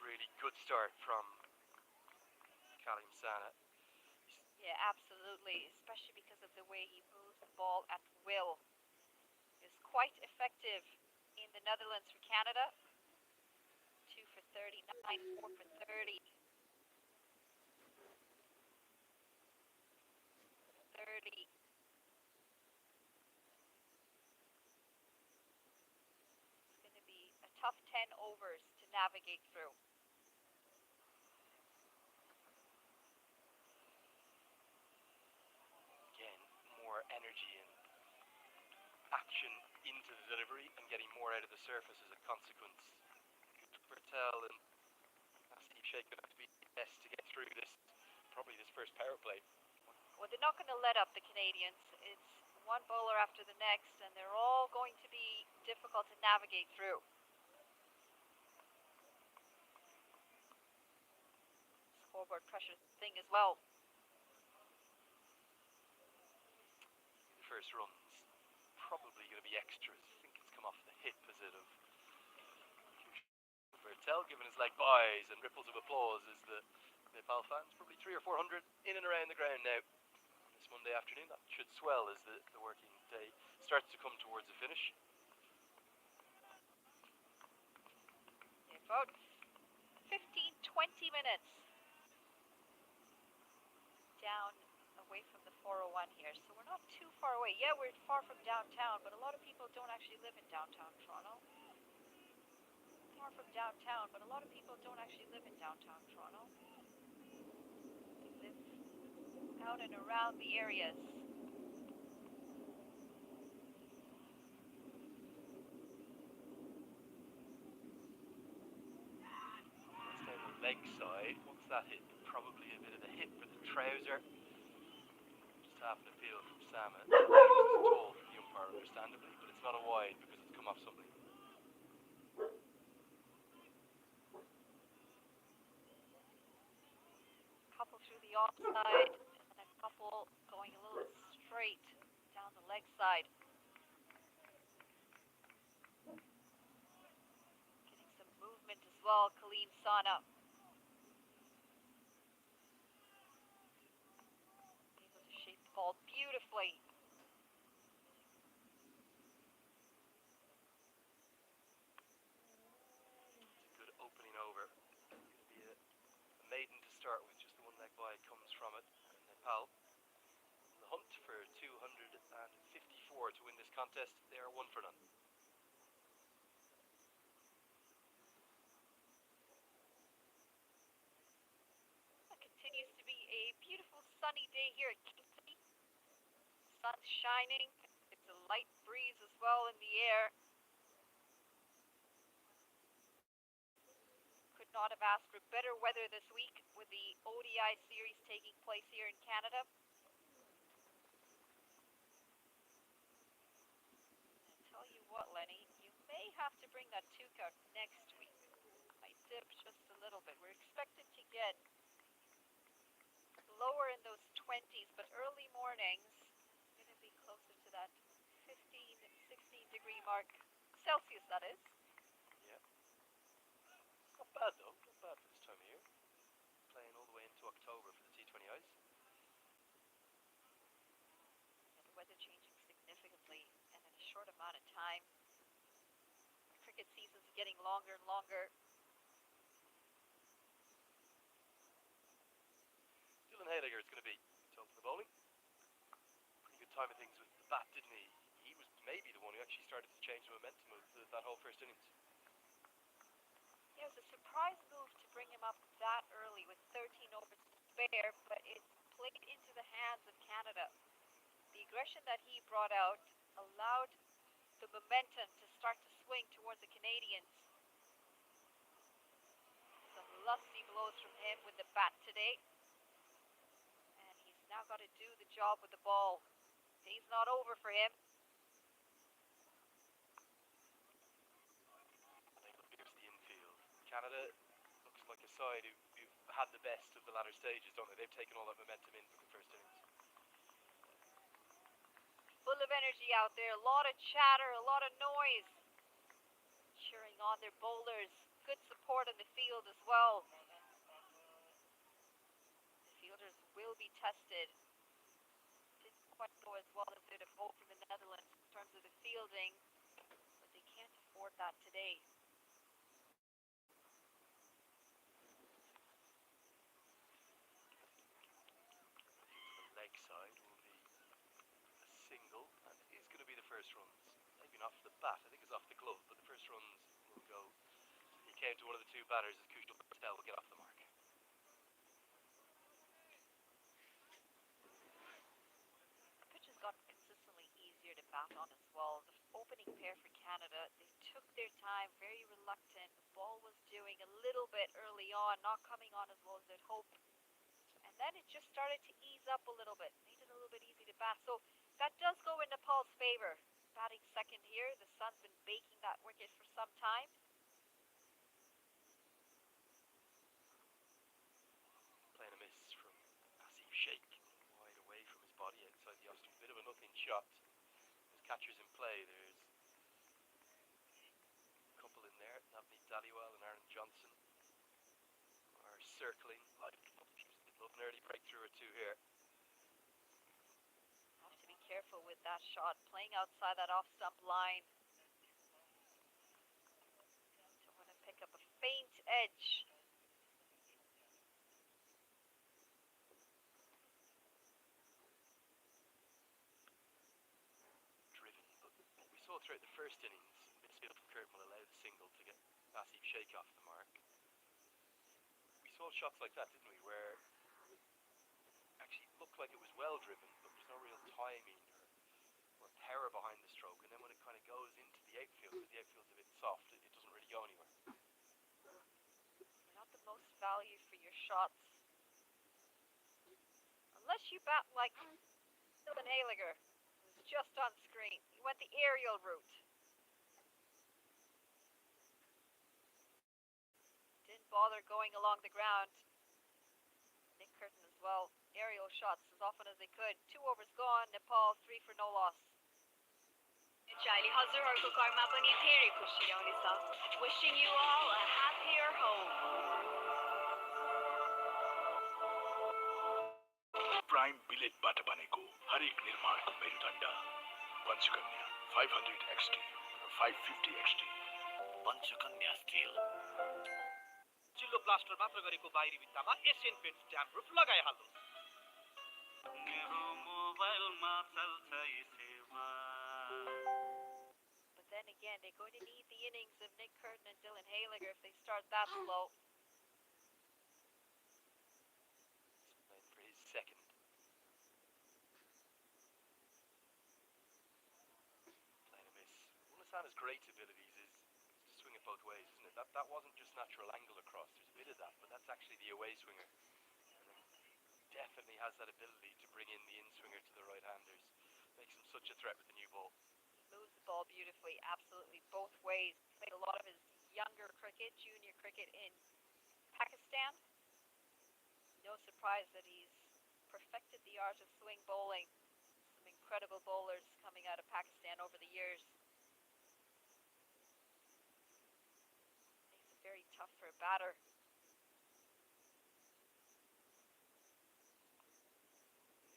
really good start from Khalid Sana. Yeah, absolutely, especially because of the way he moves the ball at will. Is quite effective in the Netherlands for Canada. 2 for 39, 4 for 30. 30. It's going to be a tough 10 overs to navigate through. out of the surface as a consequence. Bertel and Steve Shea going to have to be best to get through this, probably this first power play. Well, they're not going to let up the Canadians. It's one bowler after the next, and they're all going to be difficult to navigate through. Scoreboard pressure thing as well. The first run's probably going to be extras. I think it's come off the hip, is it, of Bertel giving his leg buys and ripples of applause as the Nepal fans, probably 300 or 400 in and around the ground now on this Monday afternoon. That should swell as the working day starts to come towards a finish. About 15, 20 minutes down away from the 401 here, so we're not too far away. Yeah, we're far from downtown, but a lot of people don't actually live in downtown Toronto. Far from downtown, but a lot of people don't actually live in downtown Toronto. They live out and around the areas. That's down the leg side. What's that hit? Probably a bit of the hip or the trouser. Just having a feel from Sam. It's tall for the umpire, understandably, but it's not a wide because it's come off something. Couple through the offside, and a couple going a little straight down the leg side. Getting some movement as well, Colleen Sana. Able to shape the ball beautifully. It's a good opening over. It's going to be a maiden to start with, just the one leg by comes from it. And Nepal, in the hunt for 254 to win this contest, they are 1 for none. It continues to be a beautiful sunny day here at Kingston. Sun's shining. It's a light breeze as well in the air. Could not have asked for better weather this week with the ODI series taking place here in Canada. I tell you what, Lenny, you may have to bring that toque out next week. Might dip just a little bit. We're expected to get lower in those 20s, but early mornings going to be closer to that 15, 16 degree mark. Celsius, that is. Yeah. Not bad though, not bad for this time of year. Playing all the way into October for the T20Is. And the weather changing significantly and in a short amount of time. The cricket season's getting longer and longer. Dylan Hayliger is going to be told for the bowling. Pretty good time of things with the bat, didn't he? He was maybe the one who actually started to change the momentum of that whole first innings. Yeah, it was a surprise move to bring him up that early with 13 overs to spare, but it played into the hands of Canada. The aggression that he brought out allowed the momentum to start to swing towards the Canadians. Some lusty blows from him with the bat today. And he's now got to do the job with the ball. Day's not over for him. Canada looks like a side who've had the best of the latter stages, don't they? They've taken all that momentum in from the first innings. Full of energy out there, a lot of chatter, a lot of noise. Cheering on their bowlers. Good support in the field as well. The fielders will be tested. Didn't quite go as well as they'd have hoped from the Netherlands in terms of the fielding, but they can't afford that today. Leg side will be a single, and it is going to be the first runs. Maybe not for the bat, I think it's off the glove, but the first runs will go. He came to one of the two batters as Kushal Patel will get off the mark. The pitch has gotten consistently easier to bat on as well. The opening pair for Canada. They took their time, very reluctant. The ball was doing a little bit early on, not coming on as well as they'd hoped. And then it just started to ease up a little bit, made it a little bit easy to bat. So that does go in Nepal's favor. Batting second here, the sun's been baking that wicket for some time. Playing a miss from Asif Sheikh, wide away from his body outside the off stump. Bit of a nothing shot. There's catchers in play. There's a couple in there, Navneet Dhaliwal and Aaron Johnson are circling like love an early breakthrough or two here. Have to be careful with that shot, playing outside that off stump line. Don't want to pick up a faint edge. Driven, but we saw throughout the first innings, midfield from Curtin will allow the single to get Asif Sheikh off the mark. We saw shots like that, didn't we, where actually it looked like it was well driven, but there's no real timing or power behind the stroke, and then when it kind of goes into the outfield, because the outfield's a bit soft, it doesn't really go anywhere. You're not the most value for your shots. Unless you bat like Dylan Haliger, who's just on screen. He went the aerial route. Didn't bother going along the ground. Nick Curtin as well. Aerial shots as often as they could. 2 overs gone. Nepal 3 for no loss. अहिले हजुरहरूको घरमा पनि धेरै खुसी आउनेछ Wishing you all a happier home. Prime बिलेटबाट बनेको हरेक निर्माणको मेरुदण्ड पञ्चकन्या 500 XT र 550 XT पञ्चकन्या स्टिल चिल्लो प्लास्टर मात्र गरेको बाहिरी भित्तामा एसियन पेन्ट्स ड्याम प्रुफ लगाइहाल्नुहोस् मेरो मोबाइलमा चल्छ यो सेवा But then again, they're going to need the innings of Nick Curtin and Dylan Haliger if they start that slow. Playing for his second. Playing a miss. One of Sana's great abilities is to swing it both ways, isn't it? That wasn't just natural angle across. There's a bit of that, but that's actually the away swinger. And definitely has that ability to bring in the in-swinger to the right-handers. Makes him such a threat with the new ball. Moves the ball beautifully, absolutely both ways. Played a lot of his younger cricket, junior cricket in Pakistan. No surprise that he's perfected the art of swing bowling. Some incredible bowlers coming out of Pakistan over the years. Makes it very tough for a batter.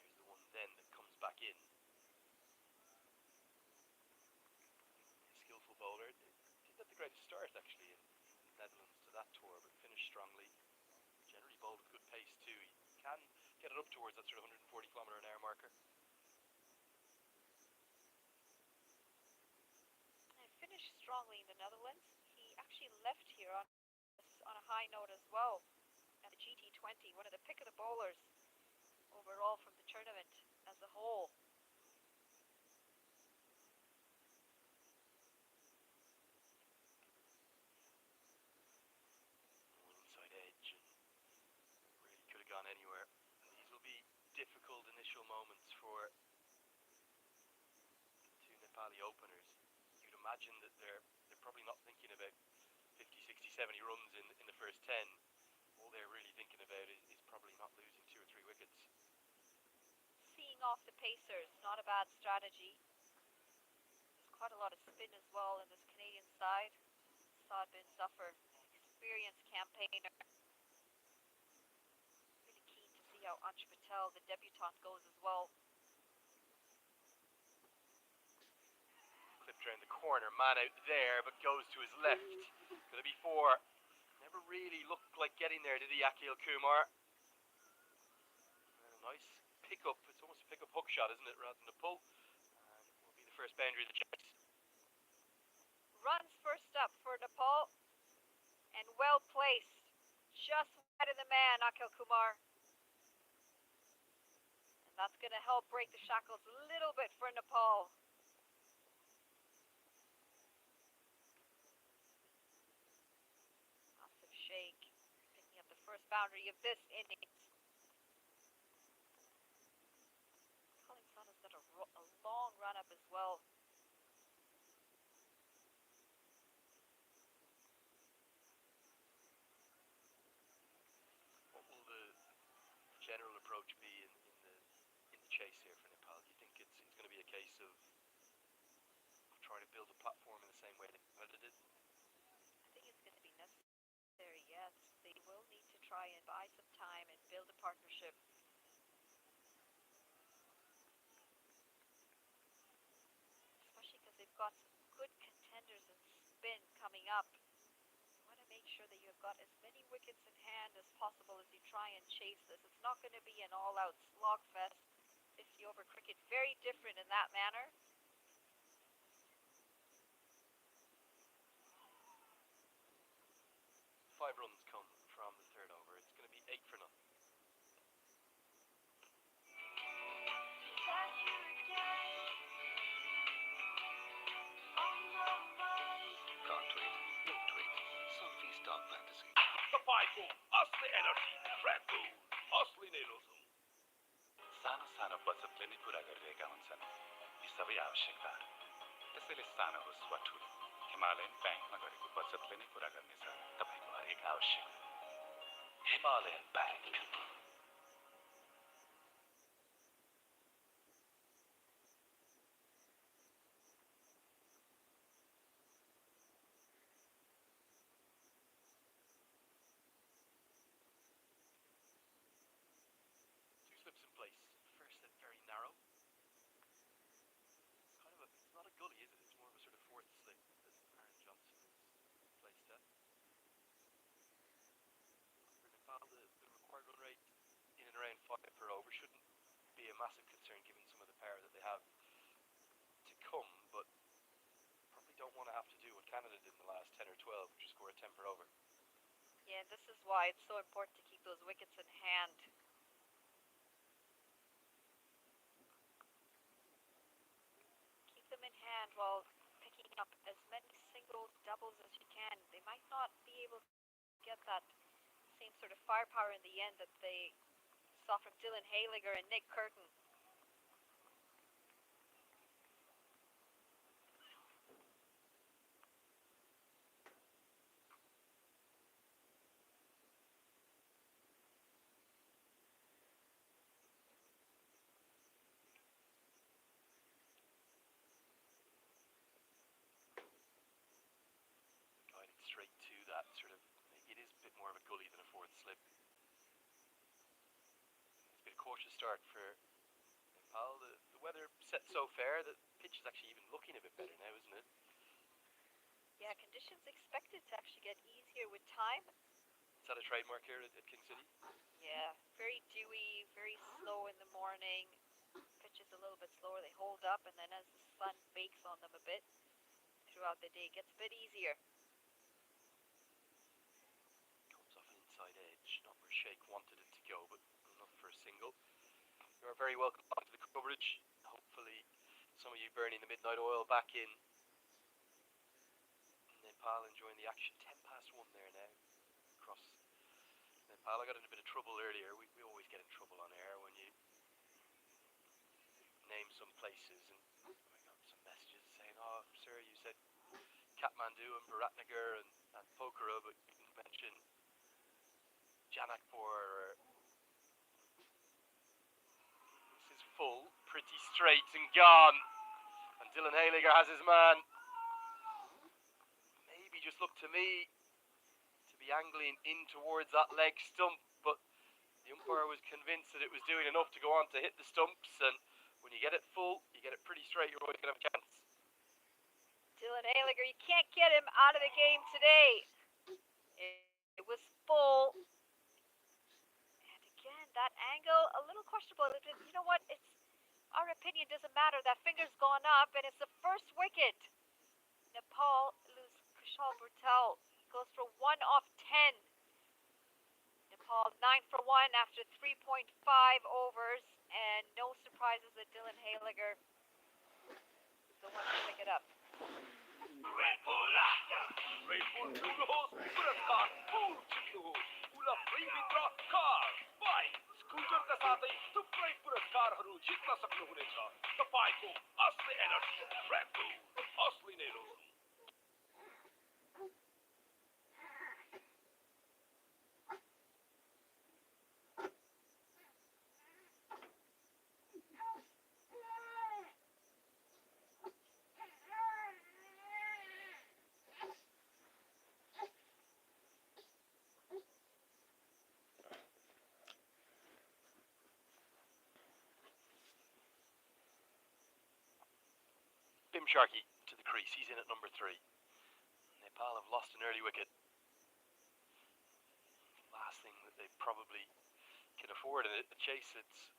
Here's the one then that comes back in. Skillful bowler. Didn't have the greatest start actually in the Netherlands to that tour, but finished strongly. Generally bowled with good pace too. He can get it up towards that sort of 140km/h marker. And finished strongly in the Netherlands. He actually left here on a high note as well. At the GT20, one of the pick of the bowlers overall from the tournament as a whole. Inside edge and really could have gone anywhere. And these will be difficult initial moments for the two Nepali openers. You'd imagine that they're probably not thinking about 50, 60, 70 runs in the first 10. All they're really thinking about is probably not losing 2 or 3 wickets. Seeing off the pacers, not a bad strategy. There's quite a lot of spin as well in this Canadian side. Saad bin Zafar, experienced campaigner. Really keen to see how Ansh Patel, the debutant, goes as well. Clipped around the corner, man out there, but goes to his left. Could it be 4? Never really looked like getting there, did he, Akhil Kumar? And a nice pick-up. It's almost a pick-up hook shot, isn't it, rather than a pull? And it will be the first boundary of the chase. Runs first up for Nepal. And well placed. Just wide of the man, Akhil Kumar. And that's going to help break the shackles a little bit for Nepal. shake, picking up the first boundary of this innings. Colin Sana's got a long run up as well. What will the general approach be in the chase here for Nepal? Do you think it's going to be a case of trying to build a platform in the same way that it did? I think it's going to be necessary, yes. They will need to try and buy some time and build a partnership. Especially because they've got some good contenders in spin coming up. You want to make sure that you've got as many wickets in hand as possible as you try and chase this. It's not going to be an all-out slogfest. 50-over cricket, very different in that manner. 5 runs come from the third over. It's going to be 8 for nothing. Can't wait. Don't wait. Sophie's Dark Fantasy. तपाईँको असली energy freak कुल असली नै रोजौँ सानो सानो बचतले नै पुरा गरिरहेका हुन्छन् यी सबै आवश्यकताहरू त्यसैले सानो होस् वा ठुलो हिमालयन ब्याङ्कमा गरेको बचतले नै पुरा गर्नेछ तपाईँको हरेक आवश्यकता Himalayan Bank. Two slips in place. First slip very narrow. It's not a gully, is it? It's more of a sort of fourth slip that Aaron Johnson has placed at. For Nepal, the required run rate in and around 5 per over shouldn't be a massive concern given some of the power that they have to come, but probably don't want to have to do what Canada did in the last 10 or 12, which is score a 10 per over. Yeah, this is why it's so important to keep those wickets in hand. Keep them in hand while picking up as many singles, doubles as you can. They might not be able to get that same sort of firepower in the end that they saw from Dylan Hayliger and Nick Curtin. Guided straight to that sort of, it is a bit more of a gully than a fourth slip. It's been a cautious start for Nepal. The weather set so fair that the pitch is actually even looking a bit better now, isn't it? Yeah, conditions expected to actually get easier with time. Is that a trademark here at King City? Yeah, very dewy, very slow in the morning. Pitch is a little bit slower. They hold up, and then as the sun bakes on them a bit throughout the day, it gets a bit easier. Comes off an inside edge, not where Sheikh wanted it to go, but enough for a single. You are very welcome back to the coverage. Hopefully some of you burning the midnight oil back in Nepal, enjoying the action. 10 past 1 there now across Nepal. I got in a bit of trouble earlier. We always get in trouble on air when you name some places, and I got some messages saying, oh sir, you said Kathmandu and Biratnagar and Pokhara, but you didn't mention Janakpur. Or this is full, pretty straight and gone, and Dylan Hayliger has his man. Maybe just looked to me to be angling in towards that leg stump, but the umpire was convinced that it was doing enough to go on to hit the stumps, and when you get it full, you get it pretty straight, you're always going to have a chance. Dylan Hayliger, you can't get him out of the game today. It was full. And again, that angle, a little questionable. You know what? It's our opinion doesn't matter. That finger's gone up, and it's the first wicket. Nepal lose Kushal Bhurtel. Goes for 1 off 10. Nepal 9 for 1 after 3.5 overs, and no surprises that Dylan Hayliger is the one to pick it up. Red Bull Puरस्कार फूल चुके Tim Sharkey to the crease. He's in at number 3. Nepal have lost an early wicket. Last thing that they probably can afford in a chase. It's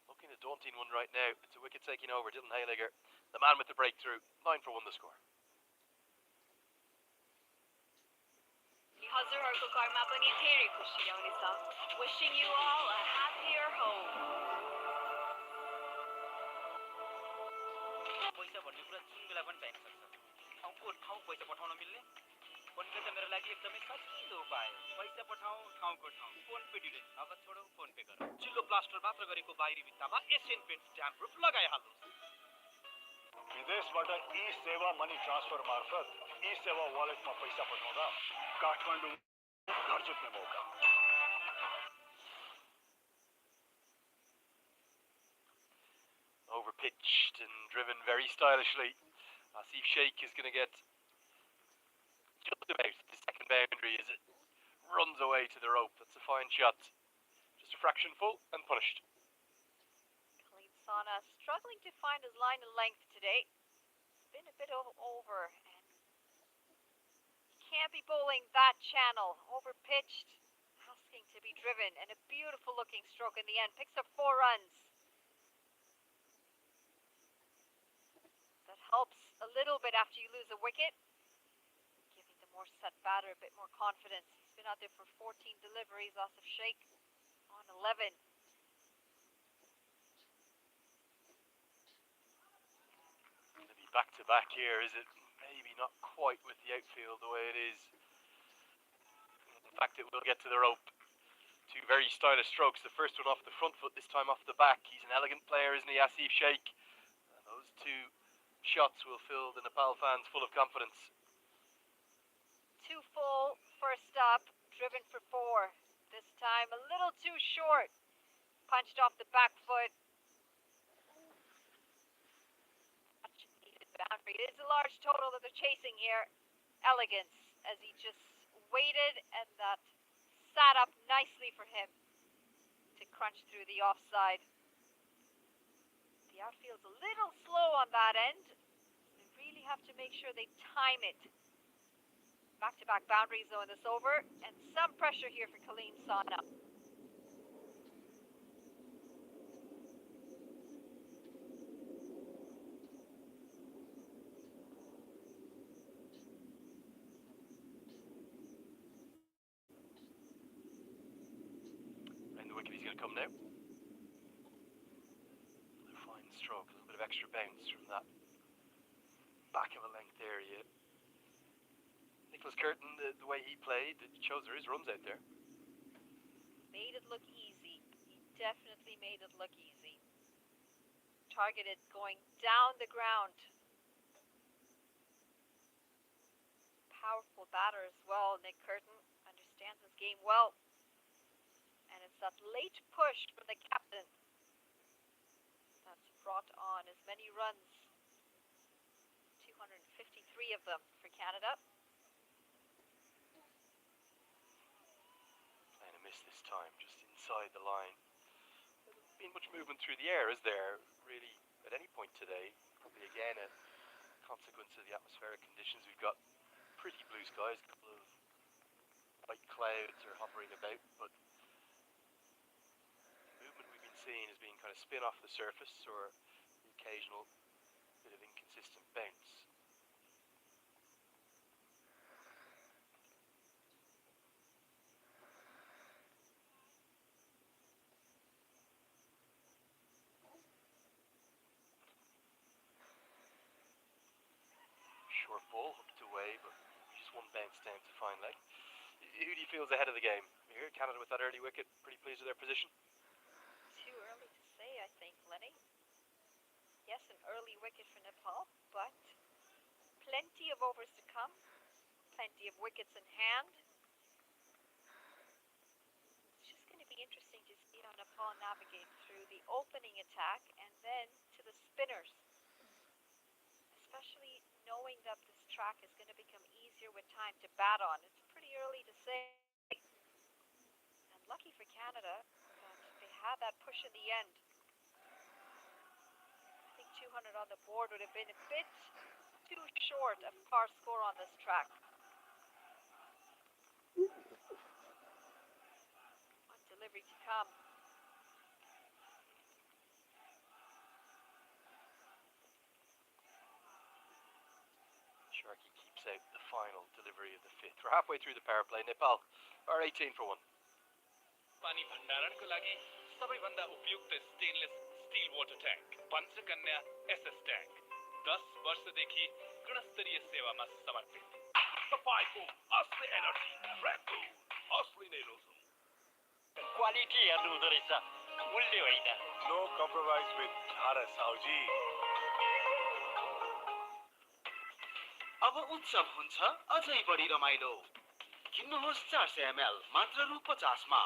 looking a daunting one right now. It's a wicket taking over. Dylan Hayligger, the man with the breakthrough. 9 for 1 the score. हजुरहरूको घरमा पनि धेरै खुसी ल्याउनेछ wishing you all a happier home पैसा भन्ने कुरा जुन बेला पनि चाहिन सक्छ ठाउँको ठाउँ पैसा पठाउन मिल्ने फोनपे त मेरो लागि एकदमै सजिलो उपाय हो पैसा पठाऊ ठाउँको ठाउँ फोन पे डिरेक्ट नगद छोडौ फोन पे गरौ चिल्लो प्लास्टर मात्र गरेको बाहिरी भित्तामा एसियन पेन्ट्स ड्याम्प प्रुफ लगाइहाल्नुहोस् विदेशबाट ई सेवा मनी ट्रान्सफर मार्फत ई सेवा वालेटमा पैसा पठाउँदा काठमाडौँ घर जित्ने मौका Overpitched and driven very stylishly. Asif Sheikh is going to get just about the second boundary as it runs away to the rope. That's a fine shot. Just a fraction full and punished. Khalid Sana struggling to find his line of length today. Been a bit over, and he can't be bowling that channel. Overpitched, asking to be driven, and a beautiful looking stroke in the end. Picks up 4 runs. That helps a little bit after you lose a wicket, giving the more set batter a bit more confidence. He's been out there for 14 deliveries. Asif Sheikh on 11. Going to be back to back here, is it? Maybe not quite with the outfield the way it is. In fact, it will get to the rope. 2 very stylish strokes. The first one off the front foot, this time off the back. He's an elegant player, isn't he, Asif Sheikh? And those 2 shots will fill the Nepal fans full of confidence. 2 full, first up, driven for 4. This time a little too short. Punched off the back foot. Much needed boundary. It is a large total that they're chasing here. Elegance as he just waited, and that sat up nicely for him to crunch through the offside. The outfield's a little slow on that end. They really have to make sure they time it. Back-to-back boundary zone this over, and some pressure here for Khalid Sana. And the wicket, he's going to come now. Stroke, a little bit of extra bounce from that back of a length area. Nicholas Curtin, the way he played, it shows there is runs out there. Made it look easy. He definitely made it look easy. Targeted going down the ground. Powerful batter as well, Nick Curtin. Understands his game well. And it's that late push from the captain brought on as many runs, 253 of them for Canada. And a miss this time, just inside the line. There hasn't been much movement through the air, is there, really, at any point today? Probably again a consequence of the atmospheric conditions. We've got pretty blue skies, a couple of white clouds are hovering about, but seen as being kind of spin off the surface or the occasional bit of inconsistent bounce. Short ball hooked away, but just 1 bounce down to fine leg. Who do you feel is ahead of the game here? Canada with that early wicket, pretty pleased with their position. I think, Lenny. Yes, an early wicket for Nepal, but plenty of overs to come, plenty of wickets in hand. It's just going to be interesting to see how Nepal navigate through the opening attack and then to the spinners, especially knowing that this track is going to become easier with time to bat on. It's pretty early to say. And lucky for Canada that they had that push in the end. 200 on the board would have been a bit too short of par score on this track. On delivery to come. Sharky keeps out the final delivery of the fifth. We're halfway through the power play. Nepal are 18 for 1. पानी भण्डारणको लागि सबैभन्दा उपयुक्त stainless steel water tank Panchakanya SS tank 10 वर्षदेखि गुणस्तरीय सेवामा समर्पित तपाईँको असली एनर्जी रेड बुल असली नै रोजम क्वालिटी हेर्नु हुँदो रहेछ मूल्य होइन नो कम्प्रोमाइज विथ झारा साउजी अब उत्सव हुन्छ अझै बढी रमाइलो किन्नुहोस् 400 ml मात्र रु 50 मा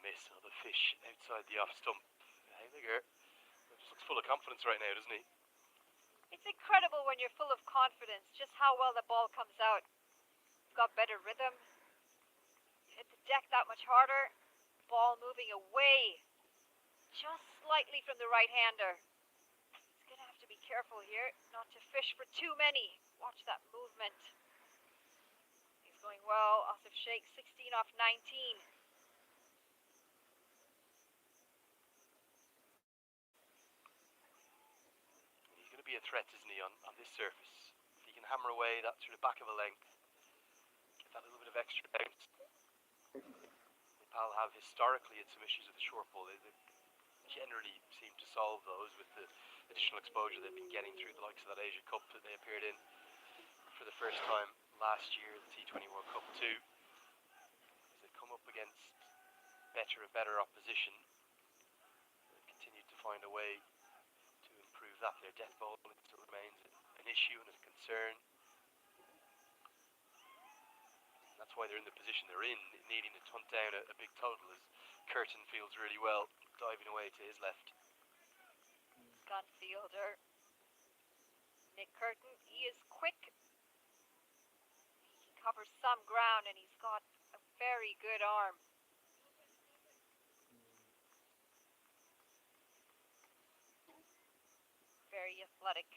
Miss another fish outside the off stump. Heiliger just looks full of confidence right now, doesn't he? It's incredible when you're full of confidence, just how well the ball comes out. You've got better rhythm. You hit the deck that much harder. Ball moving away. Just slightly from the right-hander. He's going to have to be careful here, not to fish for too many. Watch that movement. He's going well. Asif Sheikh, 16 off 19. Be a threat, isn't he, on this surface? If he can hammer away that through the back of a length, get that little bit of extra bounce. Nepal have historically had some issues with the short ball. They generally seem to solve those with the additional exposure they've been getting through the likes of that Asia Cup that they appeared in for the first time last year, the T20 World Cup 2. As they come up against better and better opposition, they've continued to find a way prove that their death bowling still remains an issue and a concern. And that's why they're in the position they're in, needing to hunt down a big total, as Curtin feels really well, diving away to his left. Gun fielder Nick Curtin, he is quick. He can cover some ground and he's got a very good arm. Very athletic.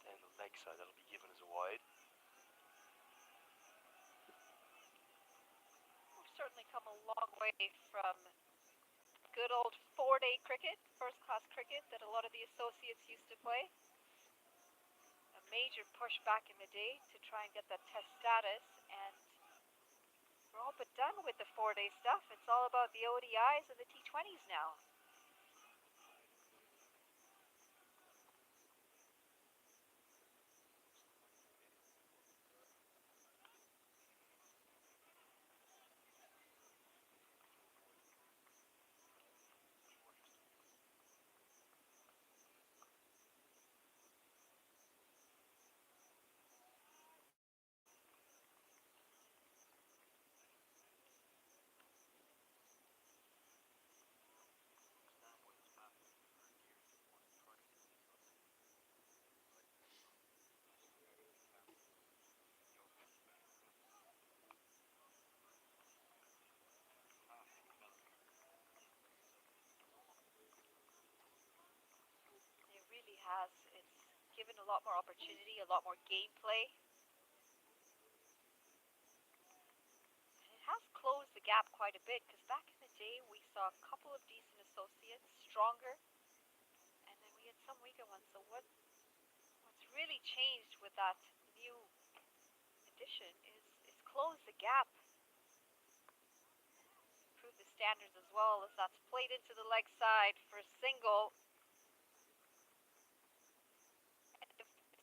Down the leg side, that'll be given as a wide. We've certainly come a long way from good old 4-day cricket, first-class cricket that a lot of the associates used to play. A major push back in the day to try and get that test status, and we're all but done with the 4-day stuff. It's all about the ODIs and the T20s now. Has. It's given a lot more opportunity, a lot more gameplay. And it has closed the gap quite a bit, because back in the day we saw a couple of decent associates, stronger, and then we had some weaker ones. So what's really changed with that new addition is close the gap. Improve the standards as well, as that's played into the leg side for a single.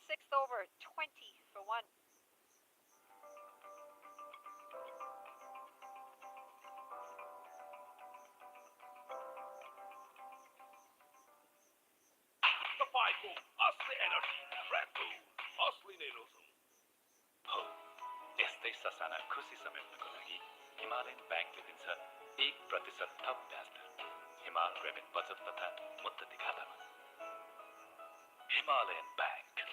6th over, 20 for 1. जस्तै ससाना खुसी समेट्नको लागि Himalayan ब्याङ्कले दिन्छ 1% थप ब्याज दर हिमाल ग्रामीण बचत तथा मुद्दती खातामा Himalayan bank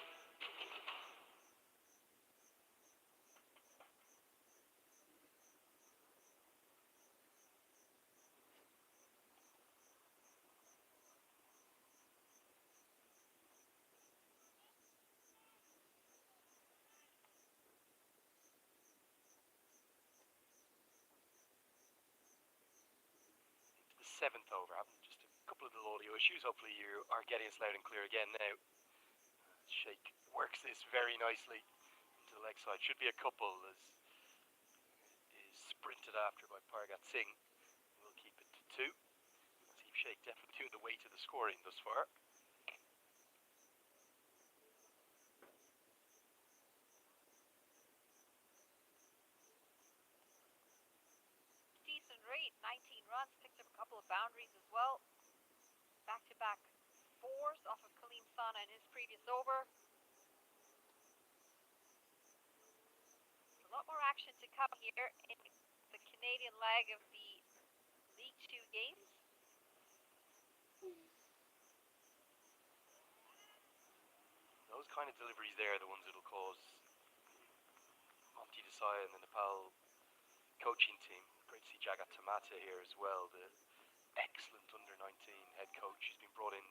Seventh over, having just a couple of little audio issues. Hopefully you are getting us loud and clear again now. Sheikh works this very nicely into the leg side. Should be a couple as is sprinted after by Pargat Singh. We'll keep it to 2. Asif Sheikh definitely doing the weight of the scoring thus far. Decent rate, 19 runs, picked up a couple of boundaries as well. Back-to-back fours off of Kaleem Sana in his previous over. A lot more action to come here in the Canadian leg of the League 2 games. Those kind of deliveries there are the ones that'll cause Monty Desai and the Nepal coaching team. Great to see Jagat Tamata here as well, the excellent under-19 head coach. He's been brought in,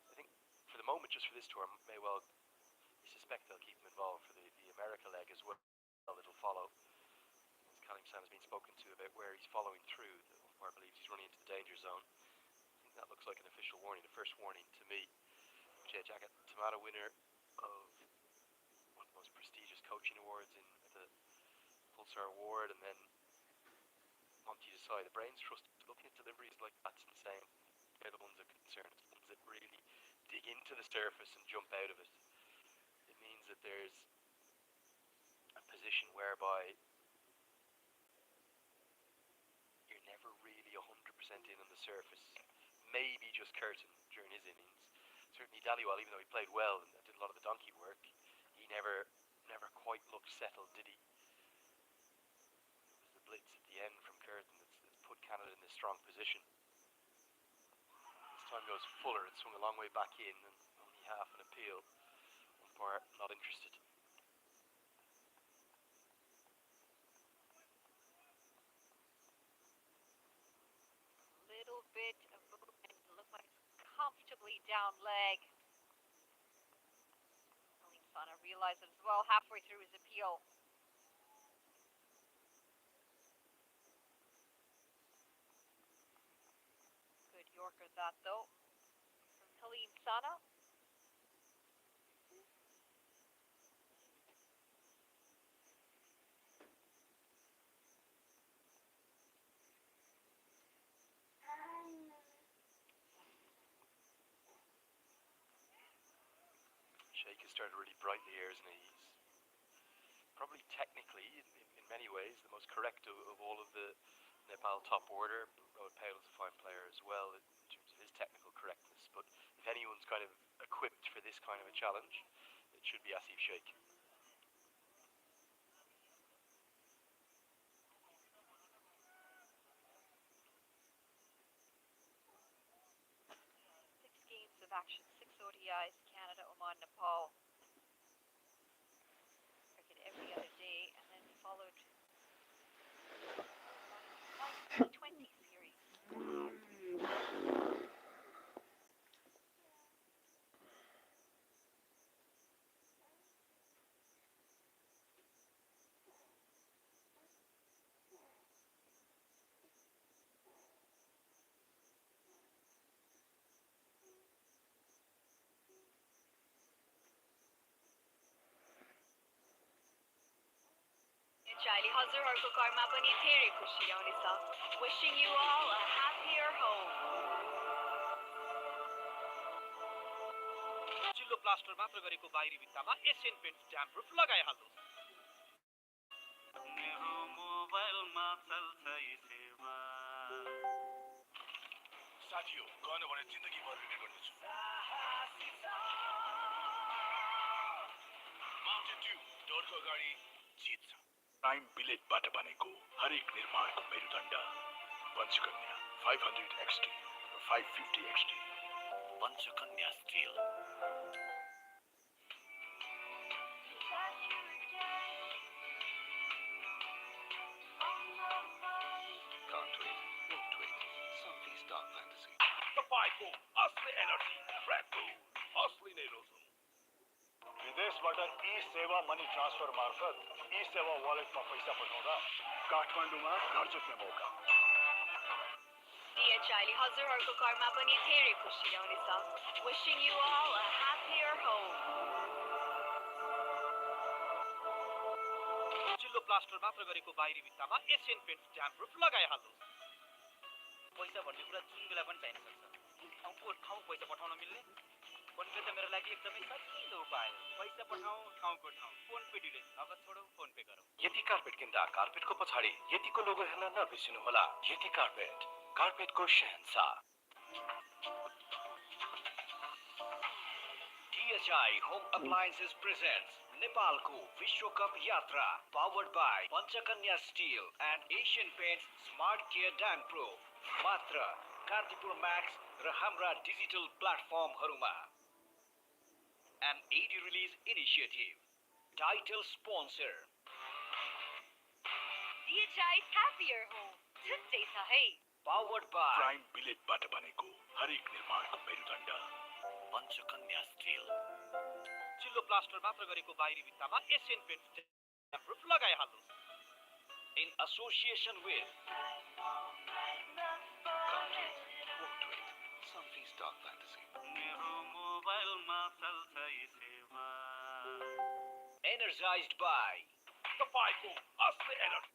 I think, for the moment, just for this tour. May well, I suspect they'll keep him involved for the America leg as well. It'll follow. As Kaleem Sana has been spoken to about where he's following through, the umpire believes he's running into the danger zone. I think that looks like an official warning, the first warning to me. Jagat Tamata, winner of one of the most prestigious coaching awards in the Pulsar Award, and then Monty Desai, the Brains Trust, looking at deliveries like that's insane. They're the ones that are concerned. It's the ones that really dig into the surface and jump out of it. It means that there's a position whereby you're never really 100% in on the surface. Maybe just Curtin during his innings. Certainly Dhaliwal, even though he played well and did a lot of the donkey work, he never quite looked settled, did he? It was the blitz at the end from Curtin that's put Canada in this strong position. This time goes Fuller. It swung a long way back in and only half an appeal. Umpire not interested. Little bit of movement, looks like it's comfortably down leg. Kaleem Sana realized it as well halfway through his appeal. Good Yorker that though, from Kaleem Sana. Sheikh has started really brightly here, isn't he? He's probably technically, in many ways, the most correct of all of the Nepal top order. Rohit Patel is a fine player as well in terms of his technical correctness. But if anyone's kind of equipped for this kind of a challenge, it should be Asif Sheikh. Of action, 6 ODIs, Canada, Oman, Nepal. Cricket every other day, and then followed by T20 series. Chaili हजुरहरूको घरमा पनि धेरै खुसी आउनेछ wishing you all a happier home चिल्लो plaster मात्र गरेको बाहिरी भित्तामा एशियन पेन्ट्स ड्याम प्रुफ लगाइहाल्नुहोस् मोबाइलमा चल्छ यो सेवा साथीहो गर्नु भने जिन्दगी भर रिग्रेट गर्नेछु माउन्टेन ड्यू डोरको अगाडि जित्छ प्राइम बिलेटबाट बनेको हरेक निर्माणको मेरुदण्ड पञ्चकन्या 500 XT र 550 XT Panchakanya steel Can't wait, won't wait. Something's dark fantasy. तपाईँको असली एनर्जी ट्र्याकको असली नै रोजौँ विदेशबाट ई सेवा मनी ट्रान्सफर मार्फत ई सेवा वालेटमा पैसा पठाउँदा काठमाडौँमा घर जित्ने मौका DHI ले हजुरहरूको घरमा पनि धेरै खुसी ल्याउनेछ. Wishing you all a happier home. चिल्लो प्लास्टर मात्र गरेको बाहिरी भित्तामा एसियन पेन्ट्स ड्याम प्रुफ लगाइहाल्नुहोस्. पैसा भन्ने कुरा जुन बेला पनि चाहिन सक्छ. ठाउँको ठाउँ पैसा पठाउन मिल्ने फोनपे त मेरो लागि एकदमै सजिलो उपाय हो. पैसा पठाउँ ठाउँको ठाउँ फोन पे डिले नगद छोडौँ फोन पे गरौँ. यति कार्पेट किन्दा कार्पेटको पछाडि यतिको लोगो हेर्न नबिर्सिनुहोला. यति कार्पेटको शहंशाह. DHI Home Appliances presents Nepalको विश्वकप यात्रा powered by Panchakanya Steel and Asian Paints Smart Care Dam Pro मात्र कार्तिपुर म्याक्स र हाम्रा digital प्लेटफर्महरूमा. An AD release initiative. Title sponsor. DHI's happier home. छुट्टै छ है. Powered by प्राइम बिलेटबाट बनेको हरेक निर्माणको मेरुदण्ड पञ्चकन्या स्टिल. चिल्लो प्लास्टर मात्र गरेको बाहिरी भित्तामा एसियन पेन्ट्स ड्याम प्रुफ लगाइहाल्नुहोस्. In association with Can't wait, won't wait. Something's dark fantasy. मेरो मोबाइलमा चल्छ यी सेवा. energized by तपाईँको असली एनर्जी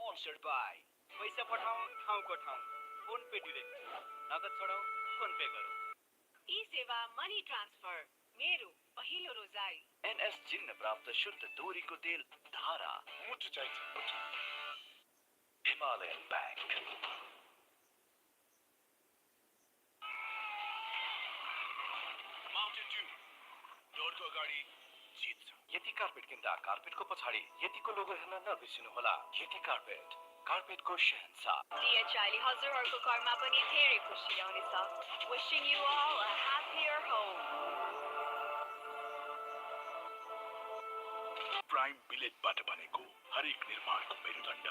sponsored by पैसा पठाउँ ठाउँको ठाउँ फोन पे डिले नगद छोडौँ फोन पे गरौँ. ई-सेवा मनी ट्रान्सफर मेरो पहिलो रोजाइ. NS चिन्ह प्राप्त शुद्ध डोरीको तेल धारा. मुटु चाहिन्छ हिमालयन ब्याङ्क. Mountain Dew. डोरको अगाडि जित छ. यति कार्पेट किन्दा कार्पेटको पछाडि यतिको लोगो हेर्न नबिर्सिनुहोला. यति कार्पेटको शहंशाह. DHI ले हजुरहरूको घरमा पनि धेरै खुसी ल्याउनेछ. Wishing you all a happier home. Prime बिलेटबाट बनेको हरेक निर्माणको मेरुदण्ड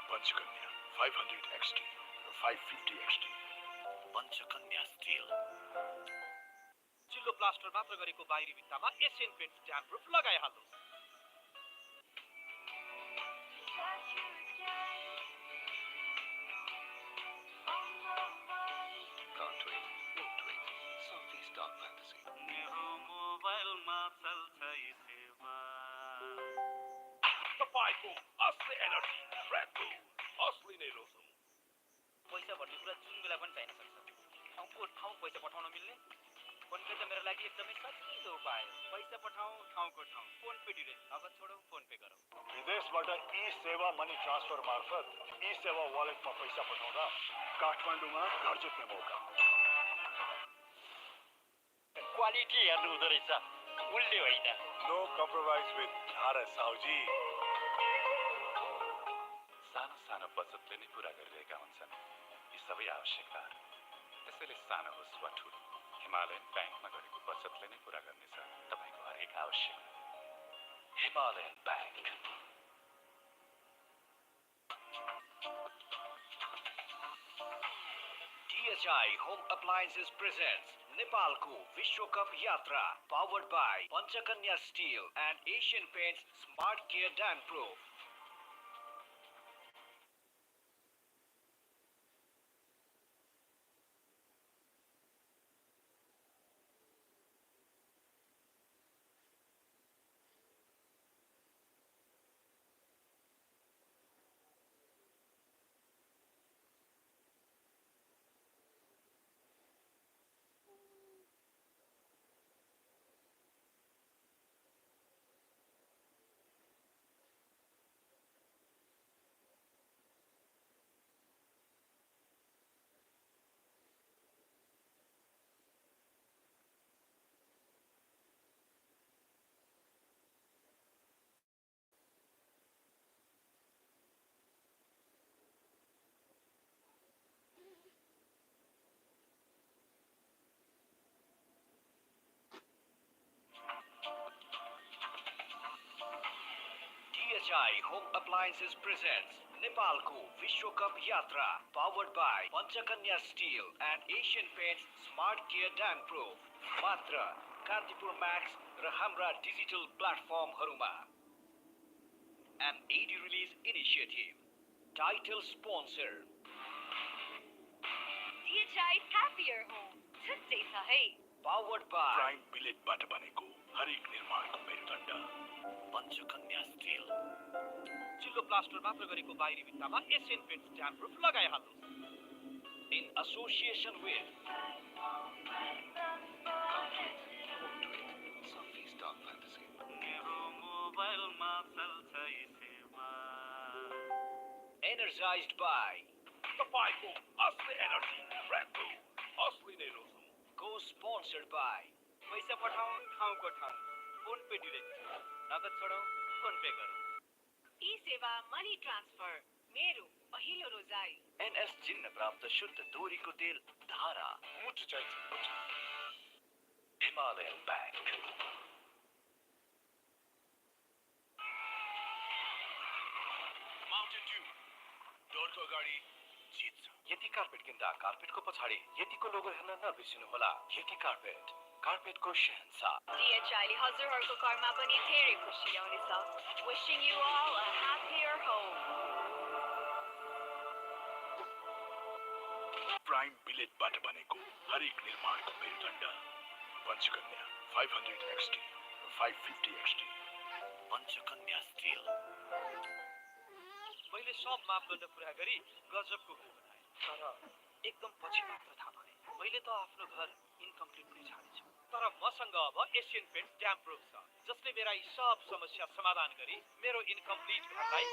पञ्चकन्या 500 XT र 550 XT पञ्चकन्या स्टिल. चिल्लो प्लास्टर मात्र गरेको बाहिरी भित्तामा एसियन पेन्ट्स ड्याम प्रुफ लगाइहाल्नुहोस्. Can't wait, won't wait. Something's dark fantasy. मेरो मोबाइलमा चल्छ यी सेवा. तपाईँको असली एनर्जी रेड बुल असली नै रोसम पैसा भन्ने कुरा जुन बेला पनि चाहिन सक्छ ठाउँको ठाउँ पैसा पठाउन मिल्ने फोन पे त मेरो लागि एकदमै सजिलो उपाय हो पैसा पठाउँ ठाउँको ठाउँ फोन पे डिरेक्ट नगद छोडौँ फोन पे गरौँ विदेशबाट ई सेवा मनी ट्रान्सफर मार्फत ई सेवा वालेटमा पैसा पठाउँदा काठमाडौँमा घर जित्ने मौका क्वालिटी हेर्नु हुँदो रहेछ मूल्य होइन नो कम्प्रोमाइज विथ धारा साउजी सानो सानो बचतले नै पुरा गरिरहेका हुन्छन् यी सबै आवश्यकताहरू त्यसैले सानो होस् वा ठुलो हिमालयन ब्याङ्कमा गरेको बचतले नै पुरा गर्नेछ तपाईँको हरेक आवश्यकता Himalayan bank DHI Home Appliances presents Nepalko Vishwa Cup Yatra powered by Panchakanya Steel and Asian Paints Smart Care Dam Proof. DHI Home Appliances presents Nepalko Vishwa Cup Yatra powered by Panchakanya Steel and Asian Paints Smart Care Dam Proof. Matra Kantipur Max र हाम्रा digital प्लेटफर्महरुमा an AD release initiative. Title sponsor. DHI's happier home. छुट्टै छ है. Powered by prime बिलेटबाट बनेको हरेक निर्माणको मेरुदण्ड Panchakanya Steel. चिल्लो प्लास्टर मात्र गरेको बाहिरी भित्तामा एसियन पेन्ट्स ड्याम प्रुफ लगाइहाल्नुहोस् In association with Sophie Stock Fantasy. मेरो मोबाइलमा चल्छ यी सेवा energized by तपाईँको असली एनर्जी रेड बुल असली नै रोसम co-sponsored by पैसा पठाउँ ठाउँको ठाउँ फोन पे डिरेक्ट नगद छोडौँ फोन पे गरौँ ई-सेवा मनी ट्रान्सफर मेरो पहिलो रोजाइ NS चिन्ह प्राप्त शुद्ध तोरीको तेल धारा मुठु चाहिन्छ मुठु हिमालयन ब्याङ्क माउन्टेन ड्यू डोरको अगाडि जित्छ यति कार्पेट किन्दा कार्पेटको पछाडि यतिको लोगो हेर्न नबिर्सिनुहोला यति कार्पेट कार्पेटको शहंशाह DHI ले हजुरहरूको घरमा पनि धेरै खुसी ल्याउनेछ. Wishing you all a happier home. Prime बिलेटबाट बनेको हरेक निर्माणको मेरुदण्ड Panchakanya 500 XT 550 XT Panchakanya Steel. मैले सब मापदण्ड पुरा गरी गजबको घर बनाएँ तर एकदम पछि मात्र थाहा पाएँ मैले त आफ्नो घर इन्कम्प्लिट नै छाडेछु तर मसँग अब एसियन पेन्ट्स ड्याम प्रुफ छ जसले मेरा यी सब समस्या समाधान गरी मेरो इन्कम्प्लिट घरलाई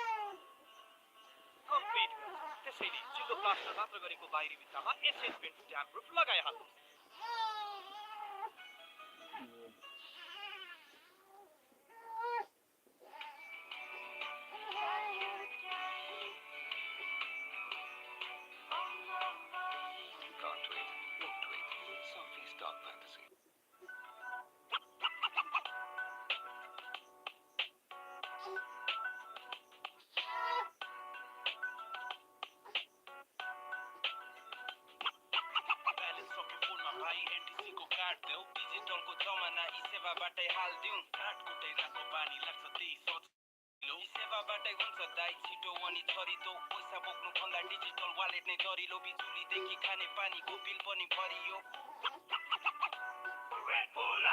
कम्प्लिट गर्छ त्यसैले चिल्लो प्लास्टर मात्र गरेको बाहिरी भित्तामा एसियन पेन्ट्स ड्याम प्रुफ लगाइहाल्नुहोस् Can't wait, won't wait. Sophie Stock Fantasy. Balance सके फोनमा भाइ एनटिसीको कार्ड देऊ डिजिटलको जमाना यी सेवाबाटै हाल्दिउँ कार्ड कुटैराको बानी लाग्छ त्यही सोच ई सेवाबाटै हुन्छ दाइ छिटो अनि छरितो पैसा बोक्नु भन्दा डिजिटल वालेट नै दरिलो बिजुलीदेखि खाने पानीको बिल पनि भरियो Red Bull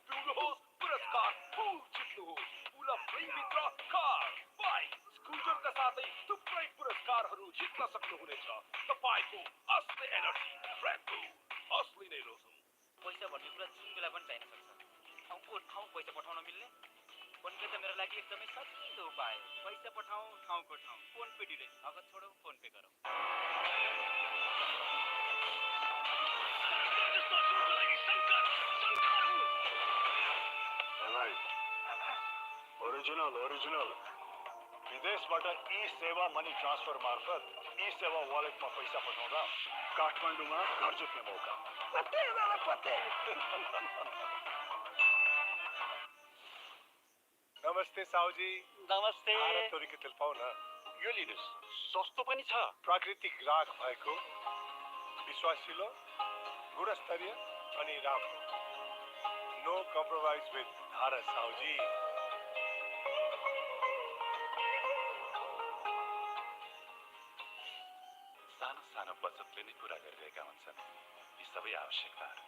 पिउनुहोस् पुरस्कार फुल जित्नुहोस् पुल फ्री भित्र हुनेछ तपाईको असली एनर्जी फ्र्याङ्को असली नै रोजौँ पैसा भन्ने कुरा जुन बेला पनि चाहिन सक्छ ठाउँको ठाउँ पैसा पठाउन मिल्ने फोनपे त मेरो लागि एकदमै सजिलो उपाय हो पैसा पठाउँ ठाउँको ठाउँ फोन पे डिरेक्ट नगद छोडौँ फोन पे गरौँ ओरिजिनल विदेशबाट ई सेवा मनी ट्रान्सफर मार्फत ई सेवा वालेटमा पैसा पठाउँदा काठमाडौँमा घर जुट्ने मौका नमस्ते साउजी नमस्ते तोरीको तेल पाउ न यो लिनुहोस् सस्तो पनि छ प्राकृतिक राग भएको विश्वासिलो गुणस्तरीय अनि राम्रो नो कम्प्रोमाइज विथ धारा साउजी सानो सानो बचतले नै पुरा गरिरहेका हुन्छन् यी सबै आवश्यकताहरू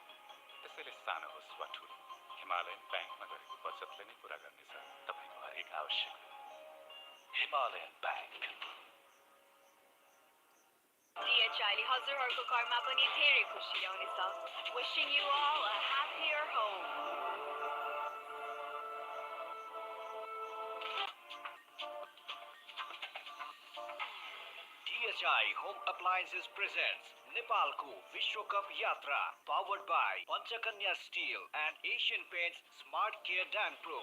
त्यसैले सानो होस् वा ठुलो हिमालयन ब्याङ्कमा गरेको बचतले नै पुरा गर्नेछ तपाईँको हरेक आवश्यकता हिमालयन ब्याङ्क DHI ले हजुरहरूको घरमा पनि धेरै खुसी ल्याउनेछ. Wishing you all a happier home. DHI Home Appliances presents Nepalko Vishwa Cup Yatra, powered by Panchakanya Steel and Asian Paints Smart Care Dam Pro.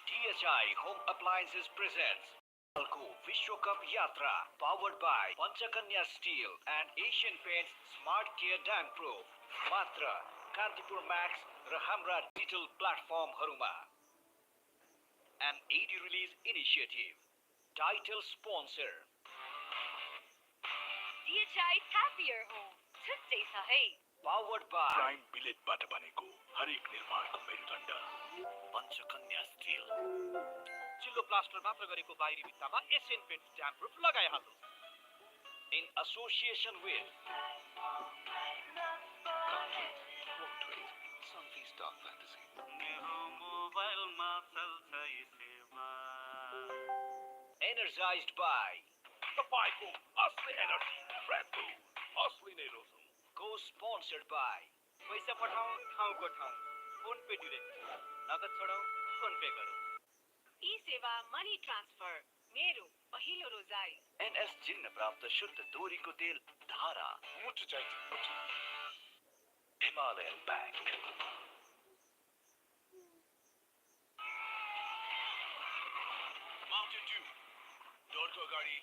DHI Home Appliances presents Nepalko Vishwa Cup Yatra, powered by Panchakanya Steel and Asian Paints Smart Care Dam Pro. Matra Kantipur Max र हाम्रा digital प्लेटफर्महरूमा. An AD release initiative. Title sponsor. DHI's happier home. छुट्टै छ है. Powered by prime बिलेटबाट बनेको हरेक निर्माणको मेरुदण्ड Panchakanya Steel. चिल्लो प्लास्टर मात्र गरेको बाहिरी भित्तामा एसियन पेन्ट ड्याम प्रुफ लगाइहाल्नुहोस्. In association with Sunfeast Dark Fantasy. मेरो मोबाइलमा चल्छ यो सेवा. Energized by तपाईको असली एनर्जी फ्र्याङ्को असली नै रोजौँ Co-sponsored by पैसा पठाउँ ठाउँको ठाउँ फोन पे डिरेक्ट नगद छोडौँ फोन पे गरौँ. ई-सेवा मनी ट्रान्सफर मेरो पहिलो रोजाइ. NS चिन्ह प्राप्त शुद्ध तोरीको तेल धारा. मुटु चाहिन्छ Himalayan Bank. Mountain Dew डोरको अगाडि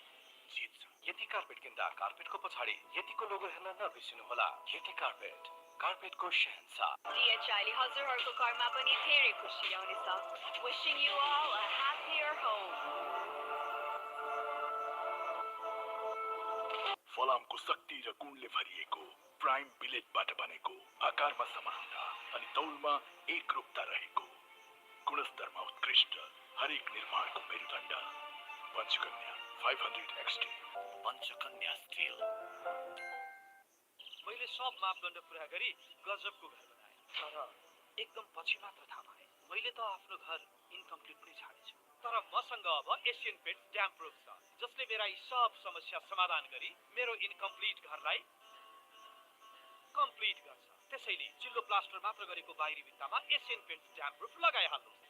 जित्छ. यति कार्पेट किन्दा कार्पेटको पछाडि यतिको लोगो हेर्न नबिर्सिनुहोला. यति कार्पेट कार्पेटको शहंशाह. DHI ले हजुरहरूको घरमा पनि धेरै खुसी ल्याउनेछ. Wishing you all a happier home. फलामको शक्ति र गुणले भरिएको प्राइम बिलेटबाट बनेको आकारमा समानता अनि तौलमा एकरूपता रहेको गुणस्तरमा उत्कृष्ट हरेक निर्माणको मेरुदण्ड पञ्चकन्या 500 XT. Panchakanya Steel. मैले सब मापदण्ड पुरा गरी गजबको घर बनाएँ. तर एकदम पछि मात्र थाहा पाएँ मैले त आफ्नो घर इन्कम्प्लिट नै छाडेछु. तर मसँग अब एसियन पेन्ट ड्याम प्रुफ छ जसले मेरा यी सब समस्या समाधान गरी मेरो इन्कम्प्लिट घरलाई कम्प्लिट गर्छ त्यसैले चिल्लो प्लास्टर मात्र गरेको बाहिरी भित्तामा एसियन पेन्ट्स ड्याम प्रुफ लगाइहाल्नुहोस्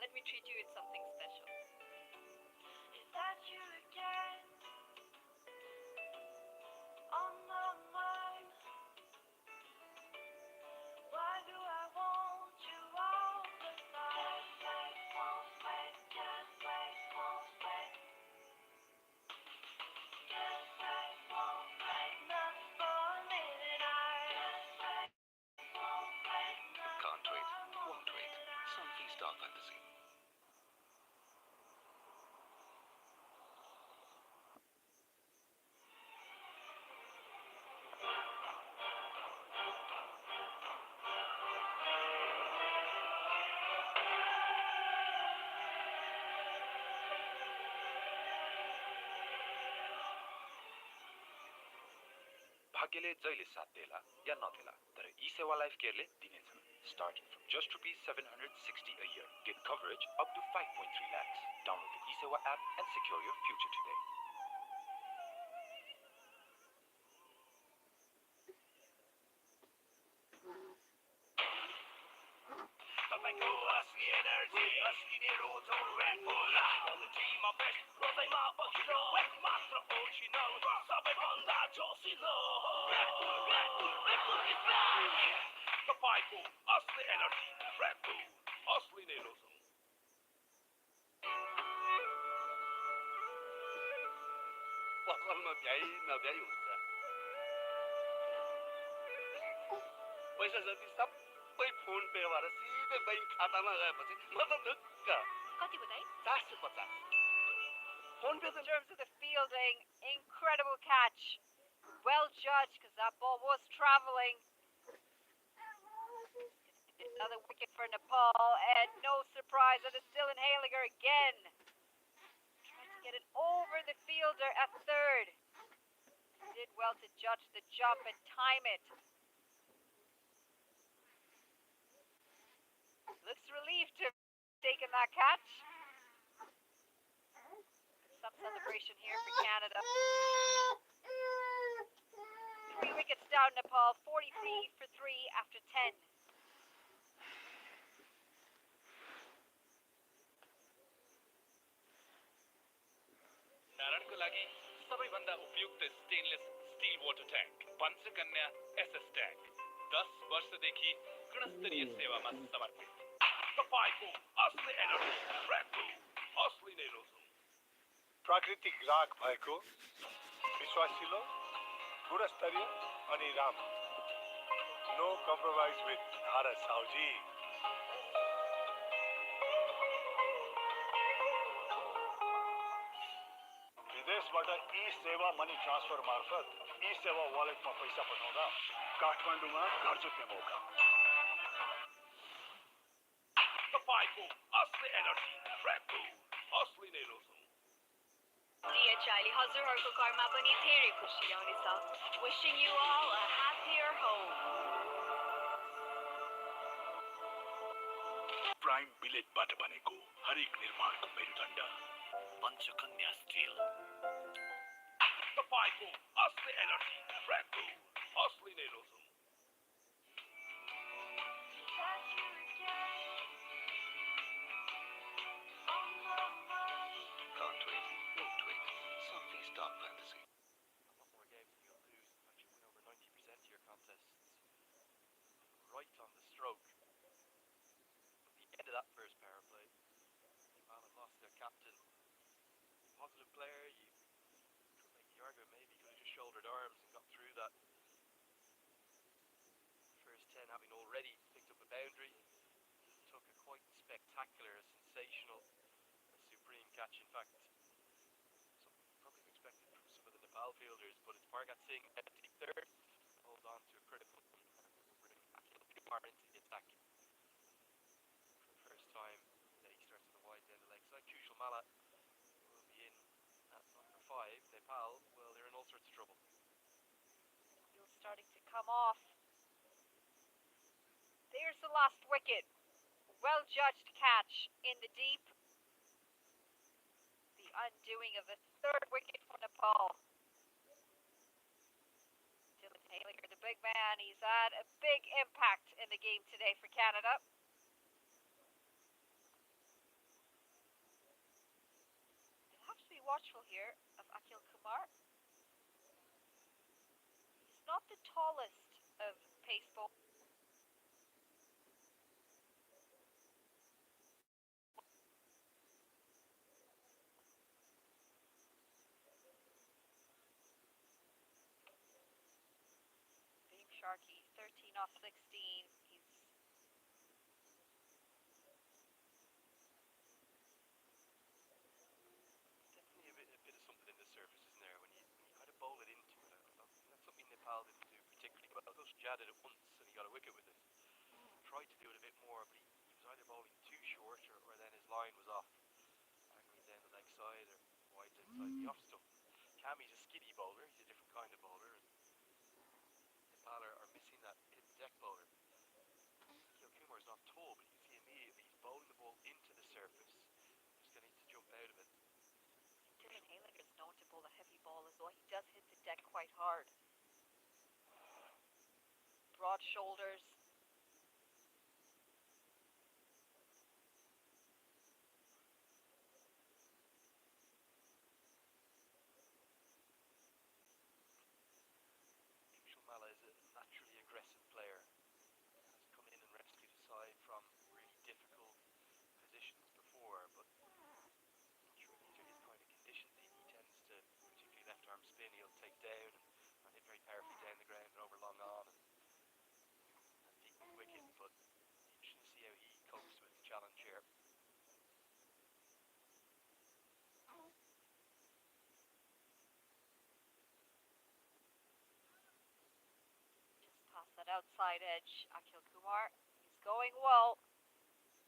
Let me treat you with something special. Is that you again? On my mind. Why do I want you all the time? Won't wait, can't wait, won't wait. Can't wait, won't wait, not for a minute. Can't wait, won't wait. Sunfeast Star Fantasy. भाग्यले जहिले साथ देला या नदेला तर ई सेवा life केयरले दिनेछ starting from just ₹760 a year get coverage up to 5.3 lakhs download the eSewa app and secure your future today तपाईको असली energy असली नै रोज रेड बुल टिममा बेस्ट रोजैमा पछिल्लो एक मात्र ओछिनो सबैभन्दा जोसिलो तपाईको असली एनर्जी रेड बुल असली नै रोज पसलमा भ्याइ नभ्याइ हुन्छ पैसा जति सबै फोन पेबाट सिधै बैंक खातामा गएपछि म त ढुक्क कति बताई? 450 फोन पे In terms of the fielding, incredible catch. Well judged because that ball was traveling. Another wicket for Nepal, and no surprise that it's Dylan Haliger again. Trying to get it over the fielder at third. Did well to judge the jump and time it. Looks relieved to have taken that catch. Some celebration here for Canada. 3 wickets down Nepal, 43 for 3 after 10. धारणको लागि सबैभन्दा उपयुक्त stainless steel water tank Panchakanya SS tank 10 वर्षदेखि गुणस्तरीय सेवामा समर्पित तपाईँको असली energy red bull असली नै रोज प्राकृतिक राग भएको विश्वासिलो गुणस्तरीय अनि राम्रो no compromise with Bharat Sauji विदेशबाट ई सेवा मनी ट्रान्सफर मार्फत ई सेवा वालेटमा पैसा पठाउँदा काठमाडौँमा घर जुत्ने मौका तपाईँको असली एनर्जी रेड बुल असली नै रोज DHI हजुरहरूको घरमा पनि धेरै खुसी ल्याउनेछ. Wishing you all a happier home. Prime बिलेटबाट बनेको हरेक निर्माणको मेरुदण्ड पञ्चकन्या स्टिल तपाईँको असली एनर्जी रेड बुल असली नै रोज That you again. On my mind. Can't wait, won't wait. Sunfeast Star Fantasy. A lot more games than you'll lose. In fact, you win over 90% of your contests right on the stroke. At the end of that first power play, Nepal had lost their captain. Positive player, you could make the argument maybe could have just shouldered arms and got through that. First 10 having already picked up a boundary, took a quite spectacular, sensational, and supreme catch. In fact, something probably expected from some of the Nepal fielders, but it's Pargat Singh at deep third, hold on to a critical one and bring Akhil Kumar into the attack. For the first time, he starts on the wide end of the leg side. Kushal Mala will be in at number 5. Nepal, well, they're in all sorts of trouble. Wheels starting to come off. There's the last wicket. Well judged catch in the deep. the undoing of the third wicket for Nepal. Dylan Haliger, the big man, he's had a big impact in the game today for Canada. You'll have to be watchful here of Akhil Kumar. He's not the tallest of pace bowlers. Sharkey, 13 off 16. He's Definitely a bit of something in the surface, isn't there? When you kind of bowl it into it. That's something Nepal didn't do particularly well. Jad did it once and he got a wicket with it. Tried to do it a bit more, but he was either bowling too short or then his line was off. Angling down the leg side or wide inside the off stump. Cammy's a skinny bowler, he's a different kind of bowler. And Nepal are missing that hidden deck bowler. Akhil Kumar's not tall, but you can see immediately he's bowling the ball into the surface. Just going to need to jump out of it. Dylan Haliger is known to bowl a heavy ball as well. He does hit the deck quite hard. Broad shoulders. Mala is a naturally aggressive player. Has come in and rescued his side from really difficult positions before, but I'm sure these are his kind of conditions. He tends to, particularly left arm spin, he'll take down and hit very powerfully down the ground and over long on and deep mid wicket, but interesting to see how he copes with the challenge here. That outside edge, Akhil Kumar. He's going well.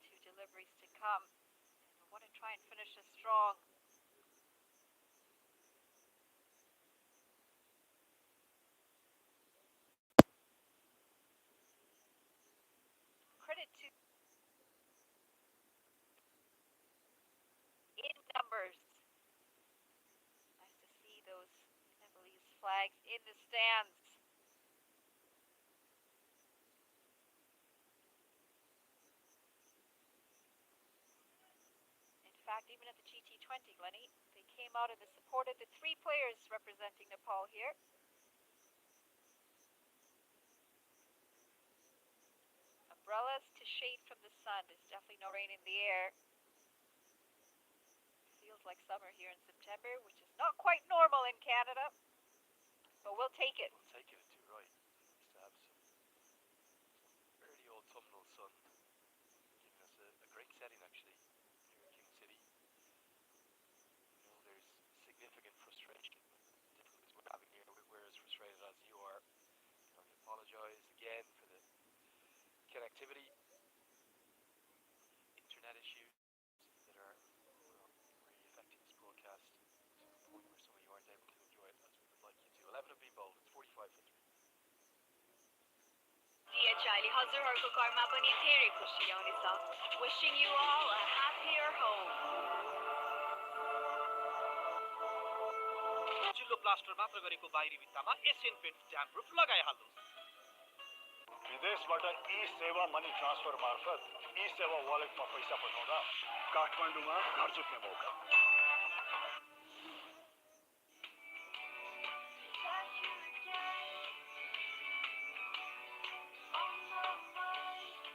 2 deliveries to come. We want to try and finish this strong. Credit to in numbers. Nice to see those Nepalese flags in the stands. Even at the GT20, Glenny, they came out and they supported the 3 players representing Nepal here. Umbrellas to shade from the sun. There's definitely no rain in the air. Feels like summer here in September, which is not quite normal in Canada, but we'll take it. We'll take it too, right. Nice to have some early autumnal sun, giving us a great setting actually. Significant frustration. The difficulties we're having here, we're as frustrated as you are. I apologise again for the connectivity, internet issues that are really affecting this broadcast to the point where some of you aren't able to enjoy it as we would like you to. 11 have been bowled, it's 45 for 3. DHIले हजुरहरूको घरमा पनि धेरै खुसी ल्याउनेछ. Wishing you all a happier home. Plaster मात्र गरेको बाहिरी भित्तामा एसियन पेन्ट्स ड्याम प्रुफ लगाइहाल्नुहोस्. विदेशबाट ई सेवा मनी ट्रान्सफर मार्फत ई सेवा वालेटमा पैसा पठाउँदा काठमाडौँमा घर जुट्ने मौका.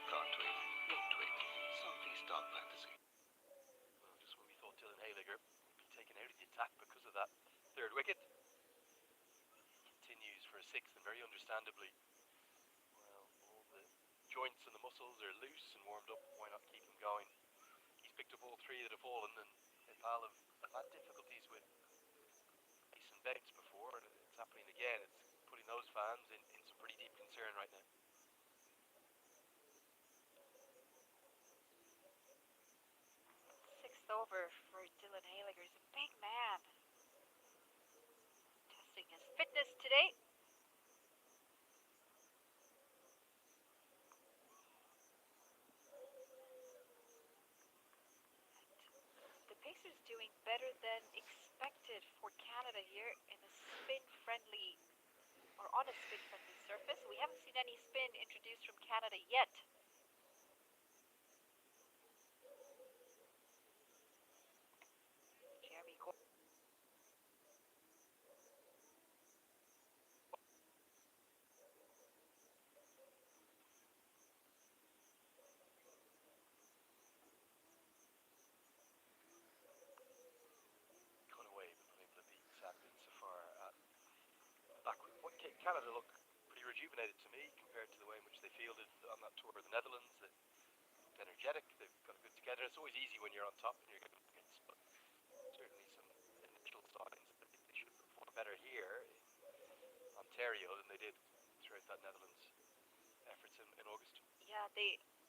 Can't wait, won't wait. Something's dark fantasy. Well, just when we thought Dylan Haliger would be taken out of the attack because of that third wicket. Continues for a 6th, and very understandably, well, all the joints and the muscles are loose and warmed up. Why not keep him going? He's picked up all 3 that have fallen, and Nepal have had difficulties with pace and bounce before, and it's happening again. It's putting those fans in some pretty deep concern right now. 6th over for Dylan Haliger. He's a big man. Testing his fitness today. The Pacers doing better than expected for Canada here in a spin-friendly or on a spin-friendly surface. We haven't seen any spin introduced from Canada yet. Jeremy Gordon. Gone away, but not able to beat Sandin so far. Back with what Canada look pretty rejuvenated to me compared to the way in which they fielded on that tour of the Netherlands. They looked energetic. They've got a good together. It's always easy when you're on top and you're getting points, but certainly some initial signs that they should perform better here in Ontario than they did throughout that Netherlands efforts in August. Yeah,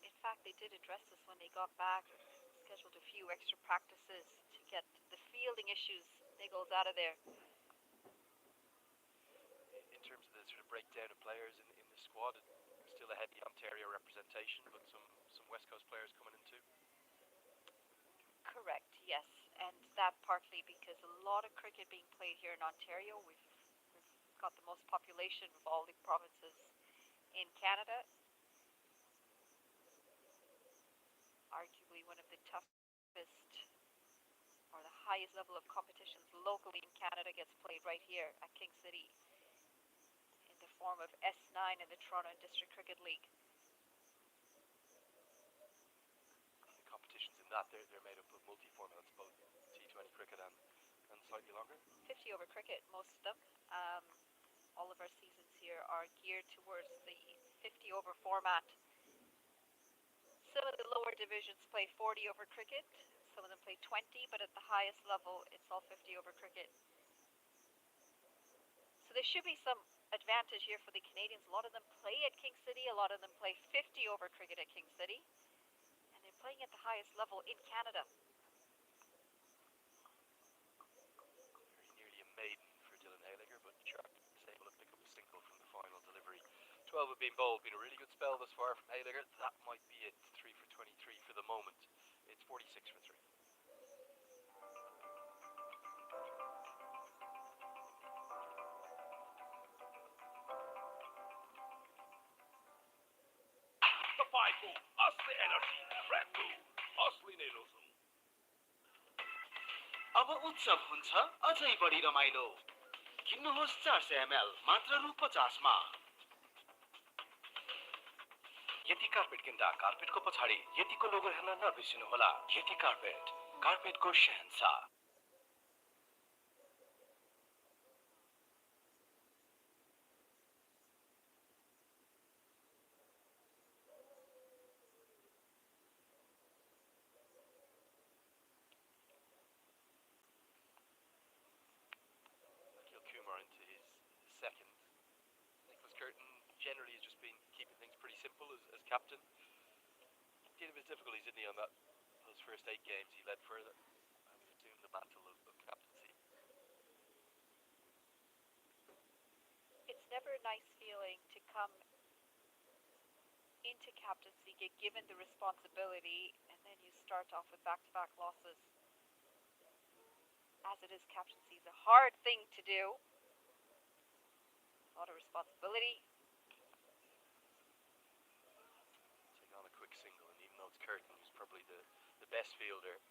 in fact, they did address this when they got back. Scheduled a few extra practices to get the fielding issues niggled out of there. In terms of the sort of breakdown of players in the squad, still a heavy Ontario representation, but some West Coast players coming in too. Correct, yes, and that partly because a lot of cricket being played here in Ontario. We've got the most population of all the provinces in Canada. Arguably one of the toughest or the highest level of competitions locally in Canada gets played right here at King City in the form of S9 in the Toronto District Cricket League. The competitions in that, they're made up of multi-formats, both T20 cricket and slightly longer. 50 over cricket, most of them. All of our seasons here are geared towards the 50 over format. Some of the lower divisions play 40 over cricket, some of them play 20, but at the highest level it's all 50 over cricket. So there should be some advantage here for the Canadians. A lot of them play at King City, a lot of them play 50 over cricket at King City, and they're playing at the highest level in Canada. Very nearly a maiden for Dylan Hayliger, but Sharp is able to pick up a single from the final delivery. 12 have been bowled, been a really good spell thus far from Hayliger. That might be it, 3 for 23 for the moment. It's 46 for 3. तपाईँको असली energy फ्रेको असली नै रोजौँ अब उत्सव हुन्छ अझै बढी रमाइलो किन्नुहोस् 400 ml मात्र रु 50 मा यति कार्पेट किन्दा कार्पेटको पछाडि यतिको लोगो हेर्न नबिर्सिनुहोला यति कार्पेटको शहंशाह Into his second. Nicholas Curtin generally has just been keeping things pretty simple as captain. Did have his difficulties, didn't he, on those first 8 games he led further. Having assumed the mantle of captaincy. It's never a nice feeling to come into captaincy, get given the responsibility, and then you start off with back-to-back losses. As it is, captaincy is a hard thing to do. A lot of responsibility. Take on a quick single, and even though it's Curtin, who's probably the best fielder in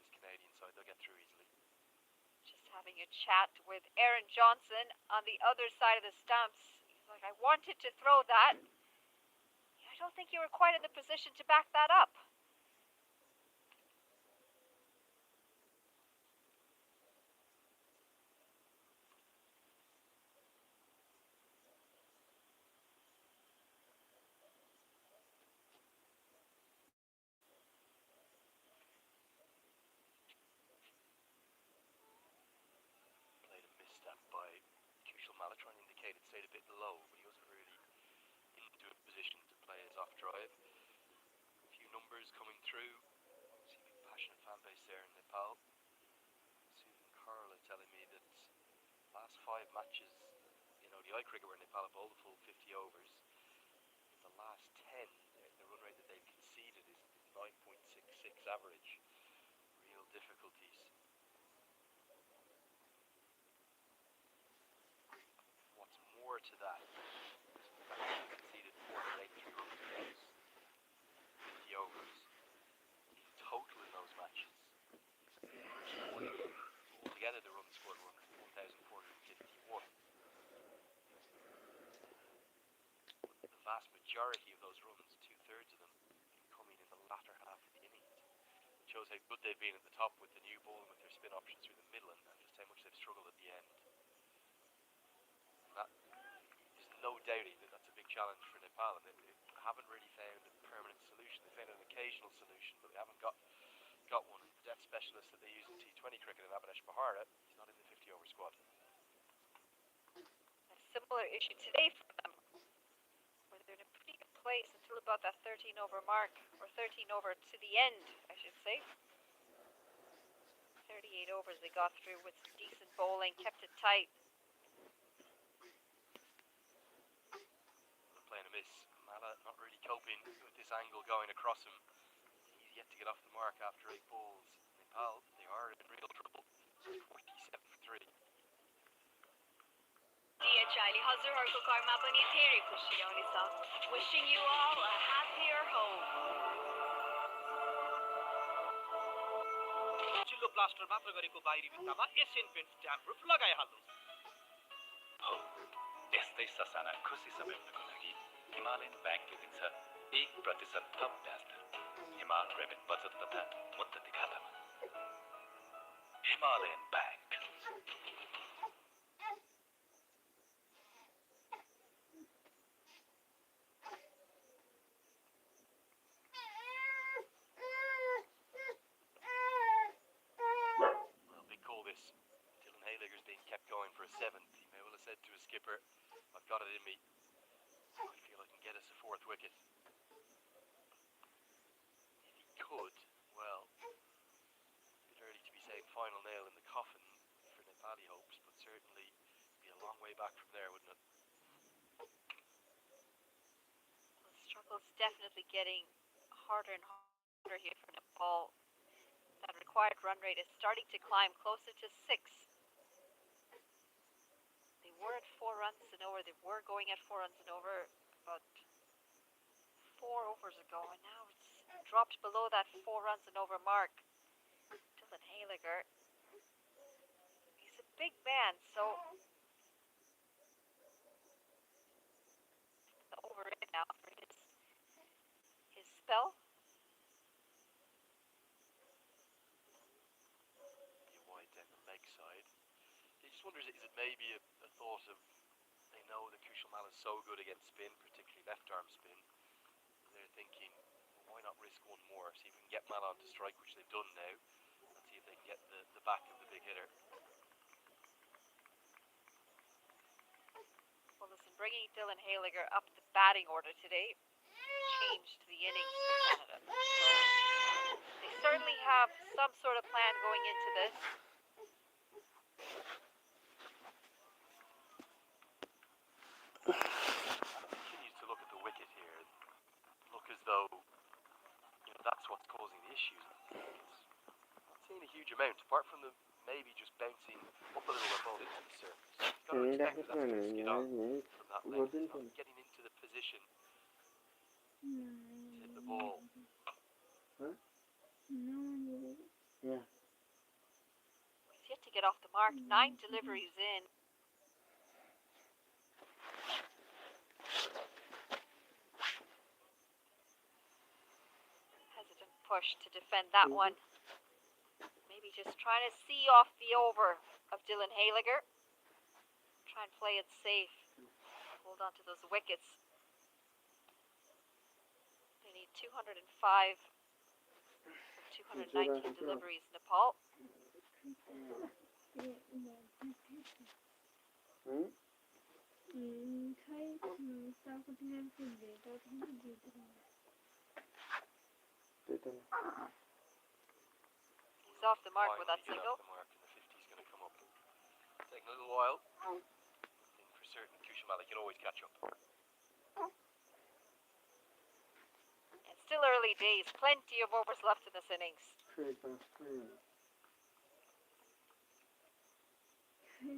this Canadian side, they'll get through easily. Just having a chat with Aaron Johnson on the other side of the stumps. He's like, I wanted to throw that. I don't think you were quite in the position to back that up. By Kushal Mallatron indicated stayed a bit low, but he wasn't really into a position to play his off drive. A few numbers coming through. Obviously a big passionate fan base there in Nepal. Susan Carla telling me that last 5 matches in ODI cricket where Nepal have bowled the full 50 overs. In the last 10, the run rate that they've conceded is 9.66 average. difficulties. What's more to that, he conceded 48 runs, 50 overs in total in those matches. Altogether, the run scored were 1,451. The vast majority of those runs, 2/3 of them, coming in the latter half of the innings. It shows how good they've been at the top with the new ball and with their spin options through the middle, and just how much they've struggled at the end. That, there's no doubting that that's a big challenge for Nepal, and they haven't really found a permanent solution. They found an occasional solution, but they haven't got one. And the death specialist that they use in T20 cricket, in Avinash Bahara, he's not in the 50-over squad. A similar issue today for them, where they're in a pretty good place until about that 13-over mark, or 13 over to the end, I should say. 38 overs they got through with some decent bowling, kept it tight. They're playing a miss. Mala not really coping with this angle going across him. He's yet to get off the mark after 8 balls. Nepal, they are in real trouble. 47-3. DHIले हजुरहरूको घरमा पनि धेरै खुसी ल्याउनेछ. Wishing you all a happier home. चिल्लो plaster मात्र गरेको बाहिरी भित्तामा एसियन पेन्ट्स ड्याम प्रुफ लगाइहाल्नुहोस्. हो यस्तै ससाना खुसी समेट्नको लागि हिमालयन ब्याङ्कले दिन्छ 1% थप ब्याज दर हिमाल ग्रामीण बचत तथा मुद्दती खातामा. Himalayan bank. Well, big call this. Dylan Hayligger's being kept going for a 7th. He may well have said to his skipper, I've got it in me. I feel I can get us a 4th wicket. If he could, well, a bit early to be saying final nail in the coffin for Nepali hopes, but certainly be a long way back from there, wouldn't it? The struggle's definitely getting harder and harder here for Nepal. That required run rate is starting to climb closer to 6. They were at 4 runs and over. They were going at 4 runs and over about 4 overs ago, and now it's dropped below that 4 runs and over mark. Dylan Hayligger, he's a big man, so over it now for his spell. Be wide down the leg side. I just wonder, is it maybe a thought of they know that Kushal Mal is so good against spin, particularly left arm spin. They're thinking, well, why not risk one more? See if we can get Mal on to strike, which they've done now, and see if they can get the back of the big hitter. Well, listen, bringing Dylan Hayligger up the batting order today changed the innings for Canada. So they certainly have some sort of plan going into this. Continues to look at the wicket here, look as though that's what's causing the issues. It's not seeing a huge amount, apart from the maybe just bouncing up a little bit ball into the surface. You've got to expect that that's going to skid on from that length. It's not getting into the position to hit the ball. Yeah. He's yet to get off the mark. 9 deliveries in. Hesitant push to defend that one. Maybe just trying to see off the over of Dylan Hayligger. Try and play it safe. Hold on to those wickets. They need 205 of 219 deliveries, Nepal. He's off the mark with that single. Off the mark, and the 50's going to come up. Taking a little while. I think for certain, Kushal Mal can always catch up. It's still early days. Plenty of overs left in this innings. Quick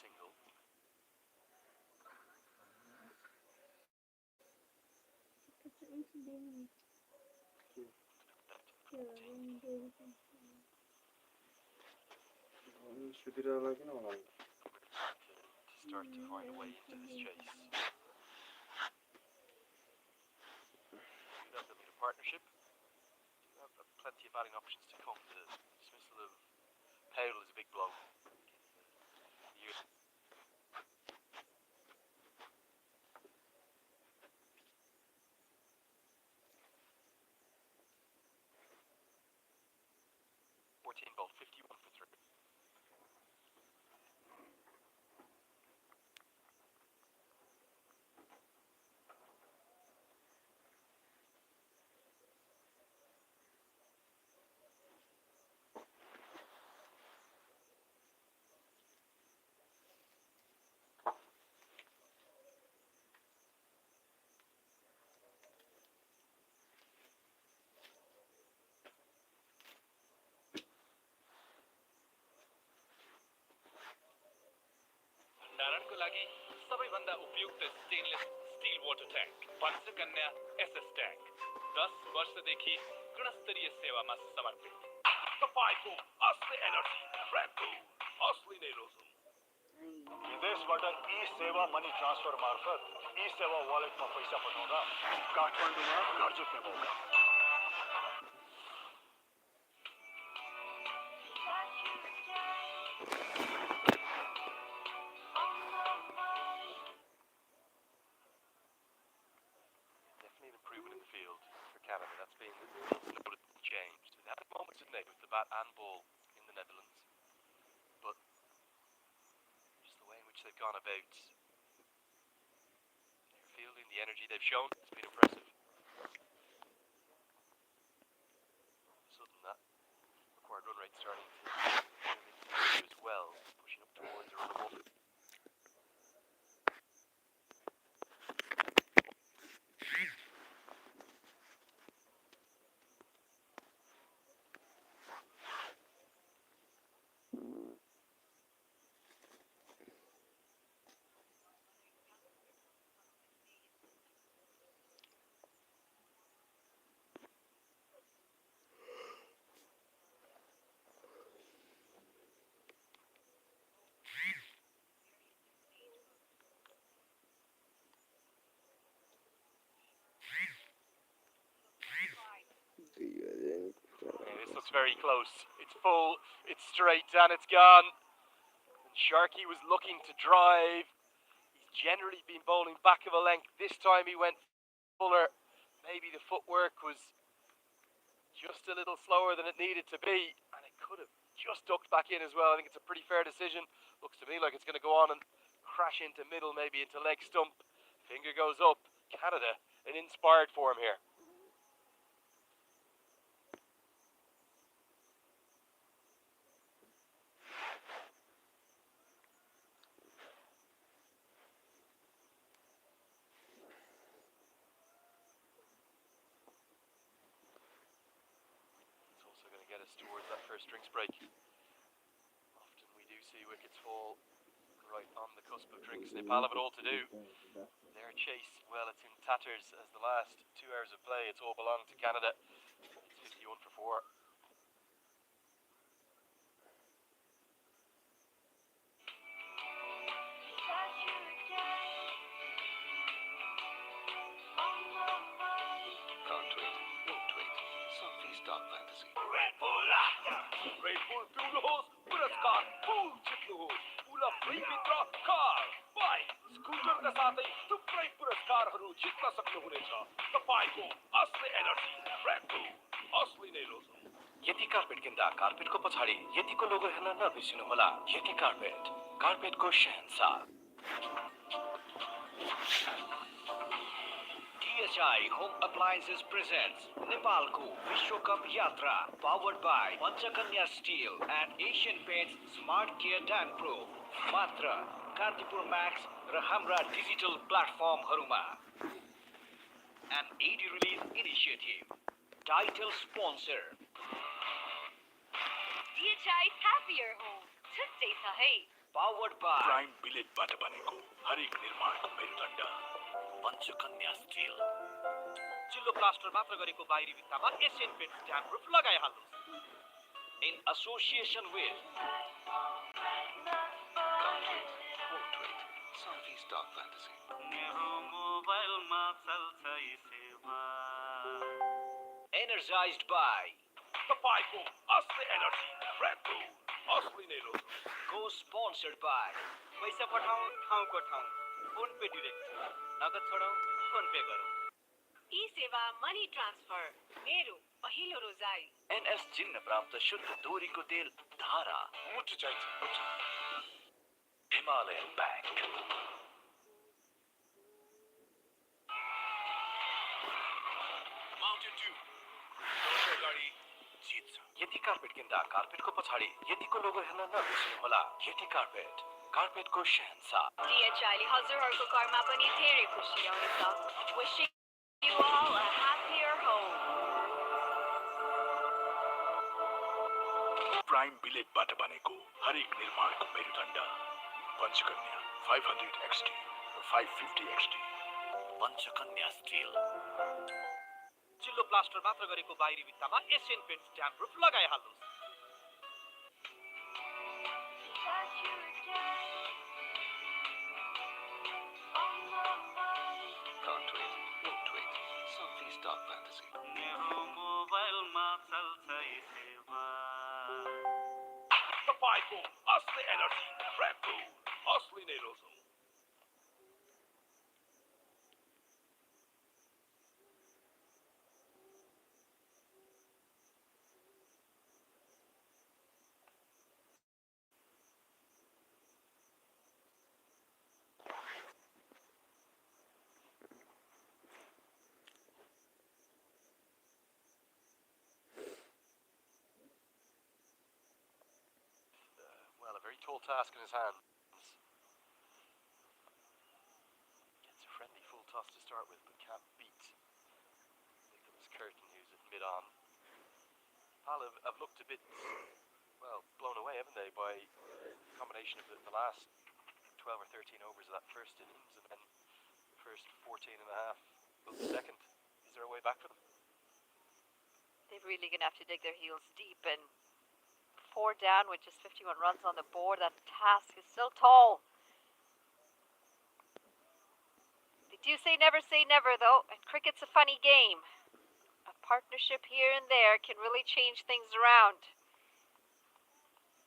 single. To start to find a way into this chase. You know they'll need a partnership. You have plenty of batting options to come. The dismissal of Powell is a big blow. You 14 ball, 51 for 3. भण्डारणको लागि सबैभन्दा उपयुक्त stainless steel water tank Panchakanya SS tank 10 वर्षदेखि गुणस्तरीय सेवामा समर्पित तपाईँको असली एनर्जी फ्रेको असली नै रोजौँ विदेशबाट ई सेवा मनी ट्रान्सफर मार्फत ई सेवा वालेटमा पैसा पठाउँदा काठमाडौँमा घर जुट्ने मौका Definitely an improvement in the field for Canada. That's been noted change. They've had moments, didn't they, with the bat and ball in the Netherlands. But just the way in which they've gone about their fielding, the energy they've shown, it's been impressive. Sudden that required run rate starting to move into as well, pushing up towards a run above. This looks very close. It's full, it's straight, and it's gone. And Sharkey was looking to drive. He's generally been bowling back of a length. This time he went fuller. Maybe the footwork was just a little slower than it needed to be, and it could have just ducked back in as well. I think it's a pretty fair decision. Looks to me like it's going to go on and crash into middle, maybe into leg stump. Finger goes up. Canada in inspired form here. Get us towards that first drinks break. Often we do see wickets fall right on the cusp of drinks. Nepal have it all to do. Their chase, well, it's in tatters as the last 2 hours of play. It's all belonged to Canada. It's 51 for 4. Can't wait, won't wait. Sophie's Dark Fantasy. Red Bull पिउनुहोस् पुरस्कार full जित्नुहोस् पुल फ्रीभित्र car bike स्कुटरका साथै थुप्रै पुरस्कारहरू जित्न सक्नुहुनेछ तपाईको असली एनर्जी फ्रेको असली नै रोजौँ यति कार्पेट किन्दा कार्पेटको पछाडि यतिको लोगो हेर्न नबिर्सिनुहोला Yeti carpet कार्पेटको Shahenshah DHI Home Appliances presents Nepalko Vishwa Cup Yatra, powered by Panchakanya Steel and Asian Paints Smart Care Dam Pro. Matra Kantipur Max र हाम्रा digital प्लेटफर्महरुमा. An AD release initiative. Title sponsor. DHI's happier home. छुट्टै छ है. Powered by prime बिलेटबाट बनेको हरेक निर्माणको मेरुदण्ड Panchakanya steel. चिल्लो प्लास्टर मात्र गरेको बाहिरी भित्तामा एसियन पेन्ट्स ड्याम प्रुफ लगाइहाल्नुहोस्. In association with Sunfy Stock Fantasy. Energized by तपाईको असली एनर्जी रेड बुल असली नै रोज co-sponsored by पैसा पठाऊ ठाउँको ठाउँ फोन पे डिरेक्ट नगद छोडाऊ फोन पे गरौँ. ई सेवा मनी ट्रान्सफर मेरो पहिलो रोजाई. NS चिन्ह प्राप्त शुद्ध दोरीको तेल धारा. मुटु चाहिन्छ. Himalayan Bank. Mountain Dew दोस्रो गाडी जित्छ. यति कार्पेट किन्दा कार्पेटको पछाडि यतिको लोगो हेर्न नबिर्सनुहोला. यति कार्पेट कार्पेटको शहंशाह. DHI ले हजुरहरूको घरमा पनि धेरै खुसी ल्याउनेछ. Wishing you all a happier home. Prime बिलेटबाट बनेको हरेक निर्माणको मेरुदण्ड पञ्चकन्या 500 XT र 550 XT. पञ्चकन्या स्टिल. चिल्लो प्लास्टर मात्र गरेको बाहिरी भित्तामा एसियन पेन्ट्स ड्याम प्रुफ लगाइहाल्नुहोस्. Can't wait, won't wait. Sunfy Stock Fantasy. तपाईको असली एनर्जी रेड बुल असली नै रोज Well, a very tall task in his hands. Gets a friendly full toss to start with, but can't beat Nicholas Curtin, who's at mid-on. Pal have looked a bit, well, blown away, haven't they, by the combination of the last 12 or 13 overs of that first innings and then the first 14 and a half of the second. Is there a way back for them? They're really going to have to dig their heels deep, and 4 down with just 51 runs on the board. That task is still tall. They do say never, though, and cricket's a funny game. A partnership here and there can really change things around.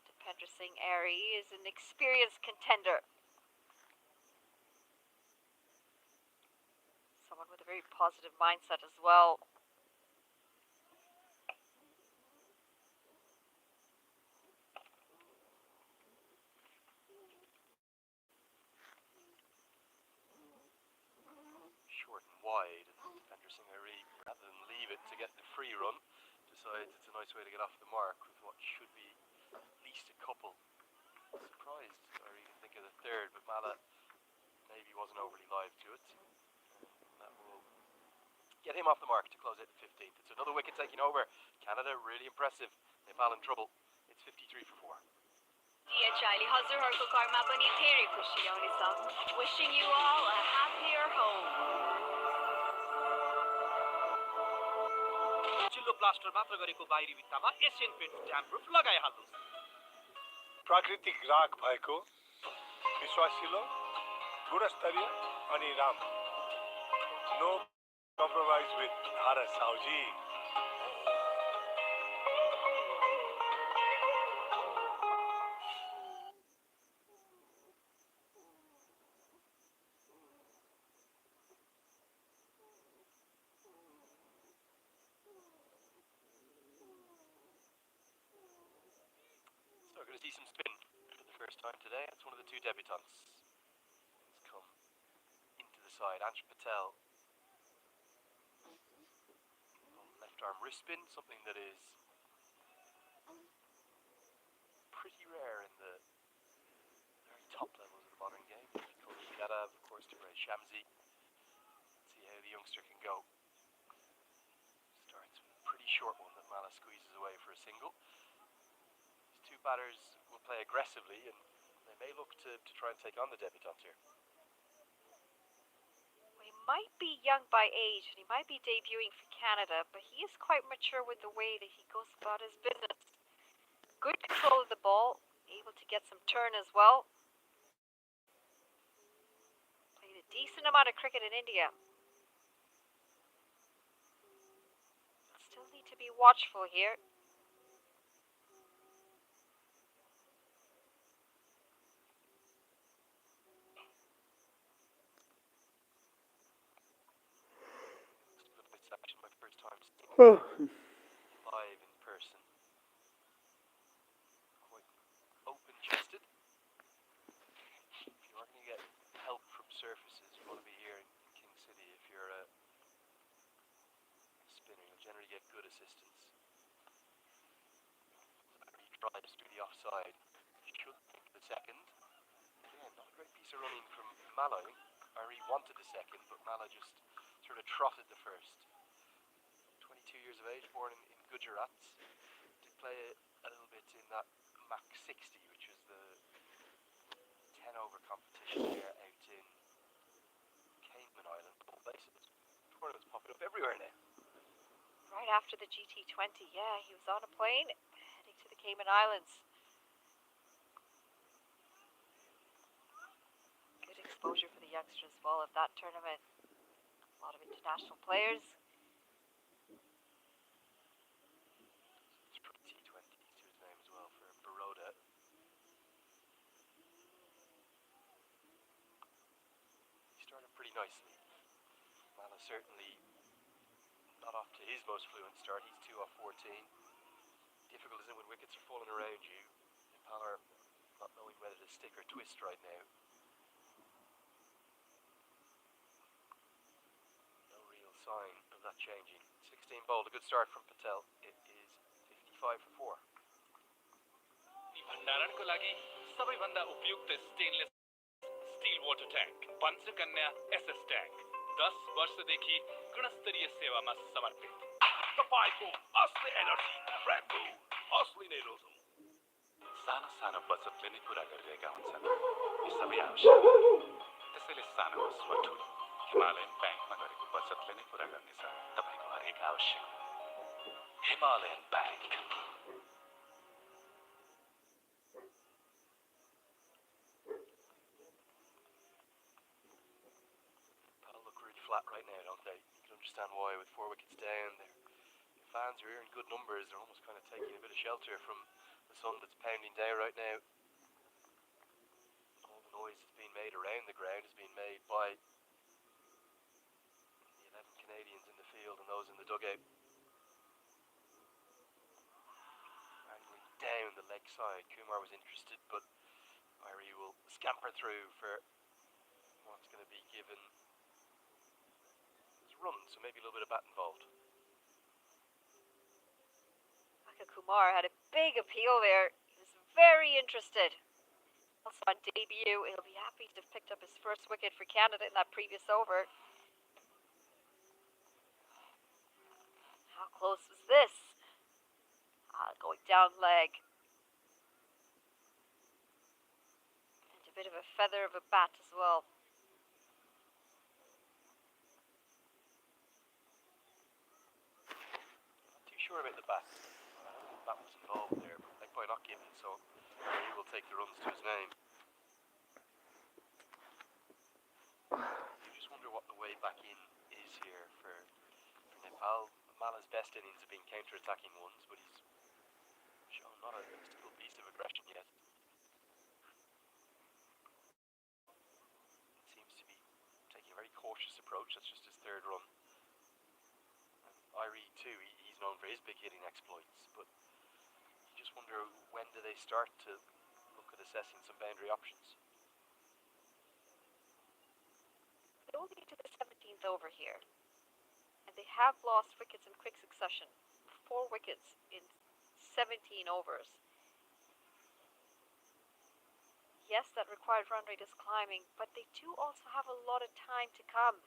Dipendra Singh Airy is an experienced contender. Someone with a very positive mindset as well. Short and wide, and Dipendra Singh Airy, rather than leave it to get the free run, decides it's a nice way to get off the mark with what should be at least a couple. Surprised, or even think of the third, but Mala maybe wasn't overly live to it. That will get him off the mark to close it at 15th. It's another wicket taking over. Canada really impressive. Nepal in trouble. It's 53 for 4. DHI ले हजुरहरूको घरमा पनि धेरै खुसी ल्याउनेछ. Wishing you all a happier home. चिल्लो plaster मात्र गरेको बाहिरी भित्तामा एसियन पेन्ट्स ड्याम प्रुफ लगाइहाल्नुहोस्. प्राकृतिक राख भएको विश्वासिलो गुणस्तरीय अनि राम्रो. नो कम्प्रोमाइज विथ धारा Sauji. Still got a decent spin for the first time today. It's one of the two debutants. It's come into the side. Ansh Patel left arm wrist spin, something that is pretty rare in the very top levels of the modern game. Coach Yadav, of course, to Ray Shamsi. See how the youngster can go. Starts with a pretty short one that Mala squeezes away for a single. These two batters will play aggressively, and they may look to try and take on the debutant here. He might be young by age, and he might be debuting for Canada, but he is quite mature with the way that he goes about his business. Good control of the ball, able to get some turn as well. Played a decent amount of cricket in India. Still need to be watchful here. It's actually my first time seeing Oh. live in person. Quite open-chested. If you are going to get help from surfaces, you want to be here in King City. If you're a spinner, you'll generally get good assistance. He tries to the offside. Should take the second. Again, not a great piece of running from Mala. Ari wanted the second, but Mala just sort of trotted the first. 22 years of age, born in Gujarat. Did play a little bit in that Mach 60, which was the 10-over competition here out in Cayman Island. All places. Tournaments popping up everywhere now. Right after the GT20, yeah, he was on a plane heading to the Cayman Islands. Good exposure for the youngster as well of that tournament. A lot of international players. T20 to his name as well for Baroda. He started pretty nicely. Mala certainly not off to his most fluent start. He's 2 off 14. Difficult, isn't it, when wickets are falling around you? Impala not knowing whether to stick or twist right now. No real sign of that changing. 16 bowled, a good start from Patel. It is 55 for 4. भण्डारणको लागि सबैभन्दा उपयुक्त stainless steel water tank Panchakanya SS tank 10 वर्षदेखि गुणस्तरीय सेवामा समर्पित तपाईँको असली energy फ्रेम्बो असली नै रोजौँ सानो सानो बचतले नै पुरा गरिरहेका हुन्छन् यो सबै आवश्यक त्यसैले सानो होस् वा ठुलो हिमालयन ब्याङ्कमा गरेको बचतले नै पुरा गर्नेछ तपाईँको हरेक आवश्यक Himalayan bank That'll look really flat right now, don't they? You can understand why with 4 wickets down. Their fans are here in good numbers. They're almost kind of taking a bit of shelter from the sun that's pounding down right now. All the noise that's being made around the ground is being made by the 11 Canadians in the field and those in the dugout. Angling down the leg side. Kumar was interested, but Irie will scamper through for what's going to be given as a run, so maybe a little bit of bat involved. Maka Kumar had a big appeal there. He was very interested. Also on debut, he'll be happy to have picked up his first wicket for Canada in that previous over. How close was this? Going down leg. And a bit of a feather of a bat as well. Not too sure about the bat. I don't think the bat was involved there, but leg bye not given, so he will take the runs to his name. You just wonder what the way back in is here for Nepal. Mala's best innings have been counter-attacking ones, but he's shown not a single piece of aggression yet. Seems to be taking a very cautious approach. That's just his third run. And Irie too, he's known for his big hitting exploits, but you just wonder when do they start to look at assessing some boundary options. They're only to the 17th over here. And and they have lost wickets in quick succession. 4 wickets in 17 overs. Yes, that required run rate is climbing, but they do also have a lot of time to come.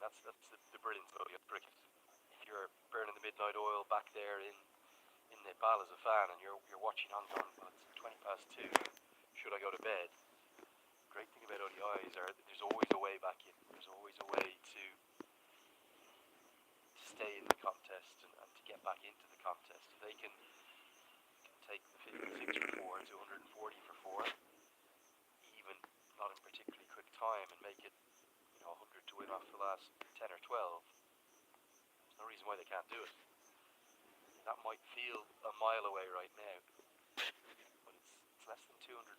That's the brilliance of cricket. If you're burning the midnight oil back there in Nepal as a fan and you're watching on going, well, it's 20 past 2, should I go to bed? The great thing about ODIs are that there's always a way back in. There's always a way to stay in the contest and to get back into the contest. If they can take the 56 for 4 to 140 for 4, even not in particularly quick time, and make it 100 to win off the last 10 or 12, there's no reason why they can't do it. That might feel a mile away right now, but it's less than 200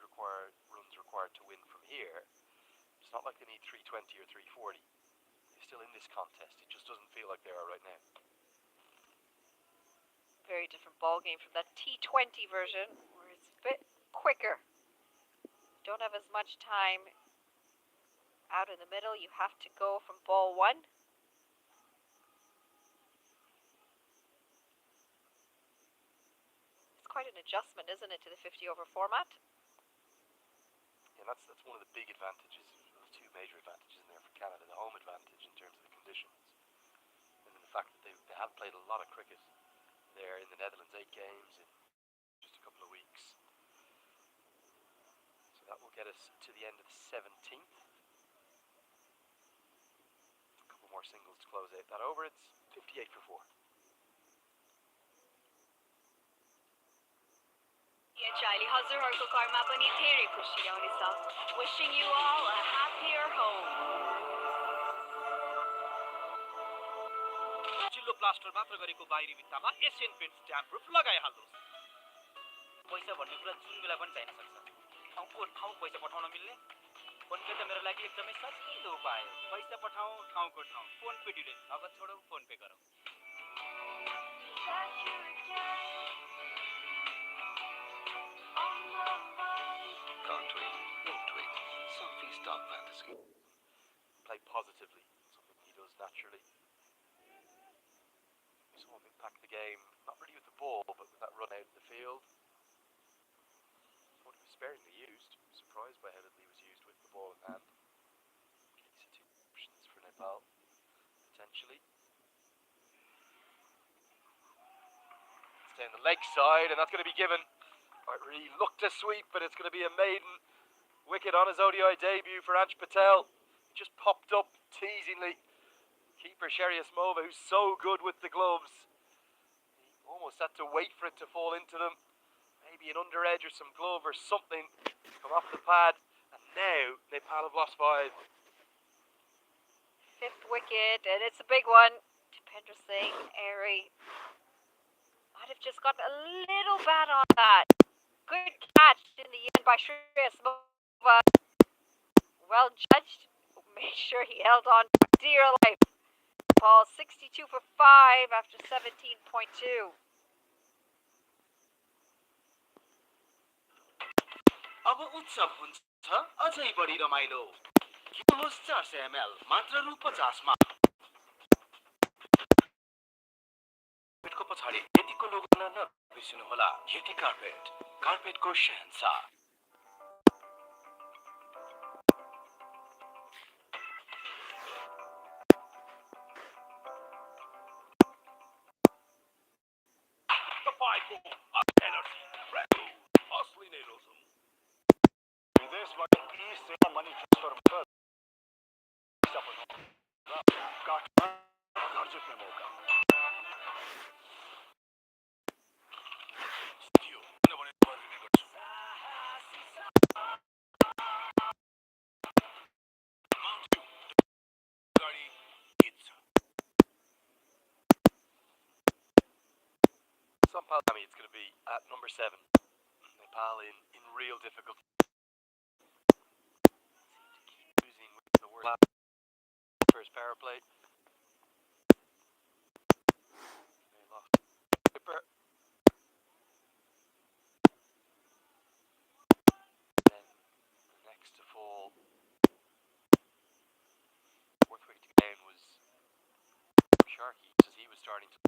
runs required to win from here. It's not like they need 320 or 340. They're still in this contest. It just doesn't feel like they are right now. Very different ball game from that T20 version, where it's a bit quicker. Don't have as much time out in the middle. You have to go from ball 1. It's quite an adjustment, isn't it, to the 50 over format? Yeah, that's one of the big advantages. There's 2 major advantages in there for Canada. The home advantage in terms of the conditions, and then the fact that they have played a lot of cricket there in the Netherlands, 8 games in just a couple of weeks. So that will get us to the end of the 17th. A couple more singles to close out that over. It's 58 for 4. अहिले हजुरहरूको घरमा पनि धेरै खुसी ल्याउनेछ. Wishing you all a happier home. चिल्लो plaster मात्र गरेको बाहिरी भित्तामा एसियन पेन्ट्स ड्याम्प प्रुफ लगाइहाल्नुहोस्. पैसा भन्ने कुरा जुन बेला पनि चाहिन सक्छ. ठाउँको ठाउँ पैसा पठाउन मिल्ने फोन पे त मेरो लागि एकदमै सजिलो उपाय हो. पैसा पठाउँ ठाउँको ठाउँ. फोन पे डिरेक्ट. नगद छोडौँ फोन पे गरौँ. Can't tweet, won't tweet. Sophie's dark fantasy. Play positively, something he does naturally. You saw him impact the game, not really with the ball, but with that run out in the field. Thought he was sparingly used. Surprised by how little he was used with the ball in hand. These are 2 options for Nepal, potentially. It's down the leg side, and that's going to be given. It really looked a sweep, but it's going to be a maiden wicket on his ODI debut for Ansh Patel. He just popped up teasingly. Keeper Sherry Asmova, who's so good with the gloves. He almost had to wait for it to fall into them. Maybe an under edge or some glove or something come off the pad. And now Nepal have lost 5. 5th wicket, and it's a big one. Dipendra Singh, airy. Might have just gotten a little bad on that. Good catch in the end by Shreyas Mova. Well judged. Made sure he held on for dear life. Ball 62 for 5 after 17.2. अब उत्सव हुन्छ अझै बढी रमाइलो. किन्नुहोस् 400 ml मात्र रु 50 मा. कार्पेटको पछाडि यतिको लोगो नबिर्सनु होला. यति कार्पेट, कार्पेटको शहंशाह. तपाईँको एनर्जी रेडबुल असली नै रोजम. विदेशबाट ई-सेवा मनी ट्रान्सफर मार्फत पैसा पठाउनु र काठमाडौँ घर जित्ने मौका. Somehow, it's going to be at number 7. Nepal in real difficulty. Losing with the worst first power play. They lost Skipper. Then the next to fall Sharky, as he was starting to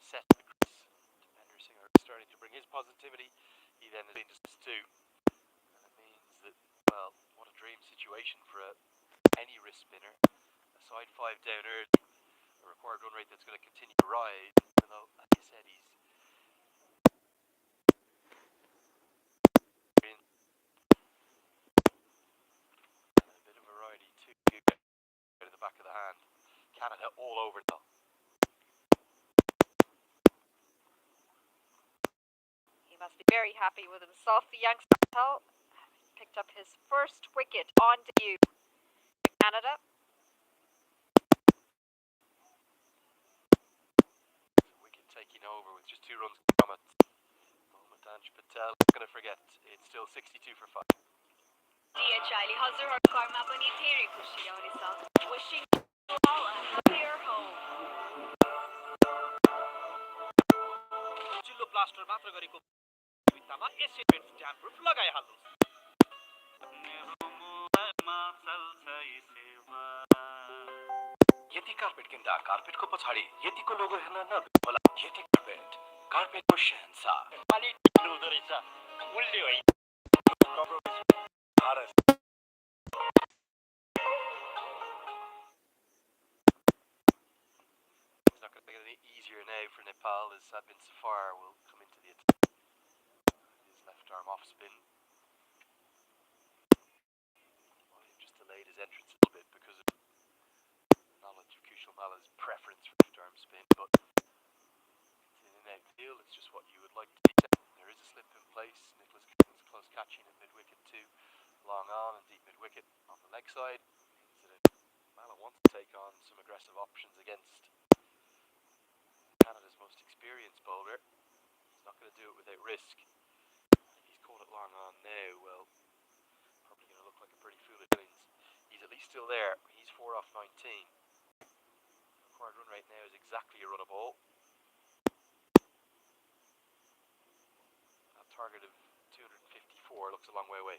set the crease. Defender Singer starting to bring his positivity. He then has been dismissed too. And it means that, well, what a dream situation for any wrist spinner. A side 5 down early, a required run rate that's going to continue to rise. Even though, like you said, he's in a bit of variety too. Out of the back of the hand. Canada all over now. He must be very happy with himself. The youngster picked up his first wicket on debut for Canada. Wicket taking over with just 2 runs from it. Mohammed Patel, not going to forget, it's still 62 for 5. DHI हजुरहरु घरमा पनि धेरै खुसी ल्याउनेछ. Wishing you all a happier home. चिल्लो plaster मात्र गरेको बित्तामा Asian paints damp proof लगाइहाल्नुहोस्. यति carpet किन्दा कार्पेटको पछाडि यतिको लोगो हेर्न नबिर्सनुहोला. यति कार्पेट, कार्पेटको शहंशाह. पानी हुँदो रहेछ उल्टे है. It's not going to get any easier now for Nepal as Sadbin Safar will come into the attack. His left arm off spin. Well, he just delayed his entrance a little bit because of knowledge of Kushal Mala's preference for left arm spin, but it's in and out deal. It's just what you would like to see. There is a slip in place. Nicholas King's close catching at mid wicket too. Long on and deep mid wicket on the leg side means that Mala wants to take on some aggressive options against Canada's most experienced bowler. He's not going to do it without risk. If he's caught it long on now, well, probably going to look like a pretty foolish innings. He's at least still there. He's 4 off 19. Required run rate now is exactly a run a ball. A target of 254 looks a long way away.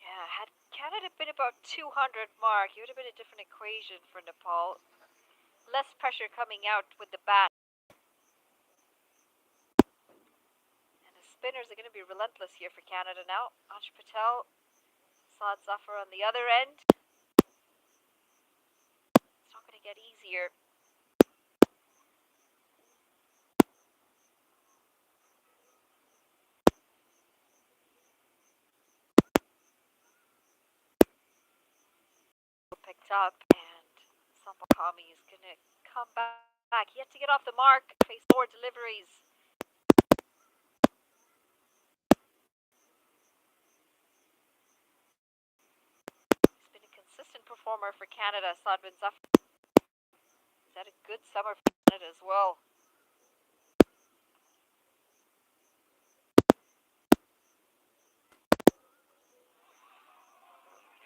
Yeah, had Canada been about 200 mark, it would have been a different equation for Nepal. Less pressure coming out with the bat. And the spinners are going to be relentless here for Canada now. Ansh Patel, Saad Zafar on the other end. It's not going to get easier. Picked up, and Sampakami is going to come back. He had to get off the mark, face more deliveries. He's been a consistent performer for Canada, Sadbin Zafar. He's had a good summer for Canada as well.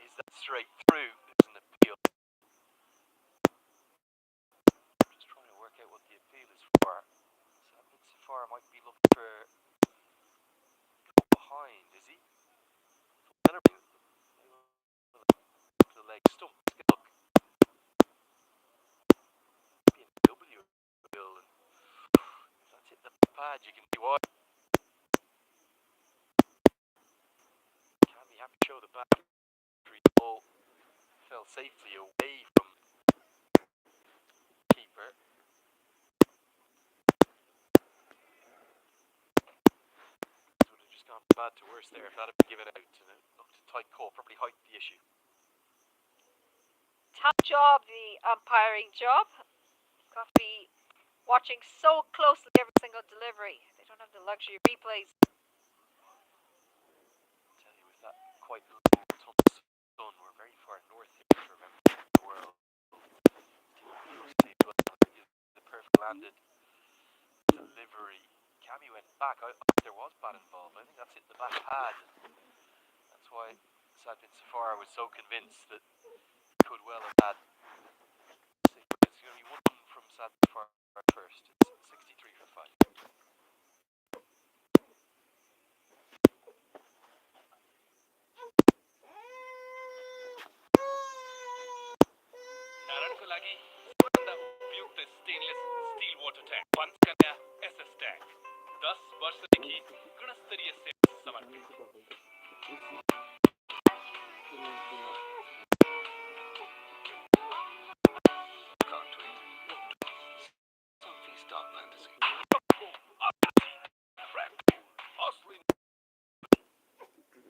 Is that straight through? There's an appeal. Just trying to work out what the appeal is for. Sadbin Safar might be looking for go behind, is he? The leg stump. Look. BMW bill. If that's hit the pad, you can see why. Can be happy to show the back. The ball fell safely away from keeper. Would have just gone bad to worse there if that had been given out, and it looked a tight call, probably heightened the issue. Tough job, the umpiring job. You've got to be watching so closely every single delivery. They don't have the luxury of replays. Tell you, with that quite low sun, we're very far north here for members of the world. The perfect landed delivery. Cammy went back. There was bat involved. I think that's hit the back pad. That's why Sadbin Safar was so convinced that he could well have had. It's going to be one from Sadbin Safar first. It's 63 for 5. 10 वर्षदेखि गुणस्तरीय सेवा समर्पित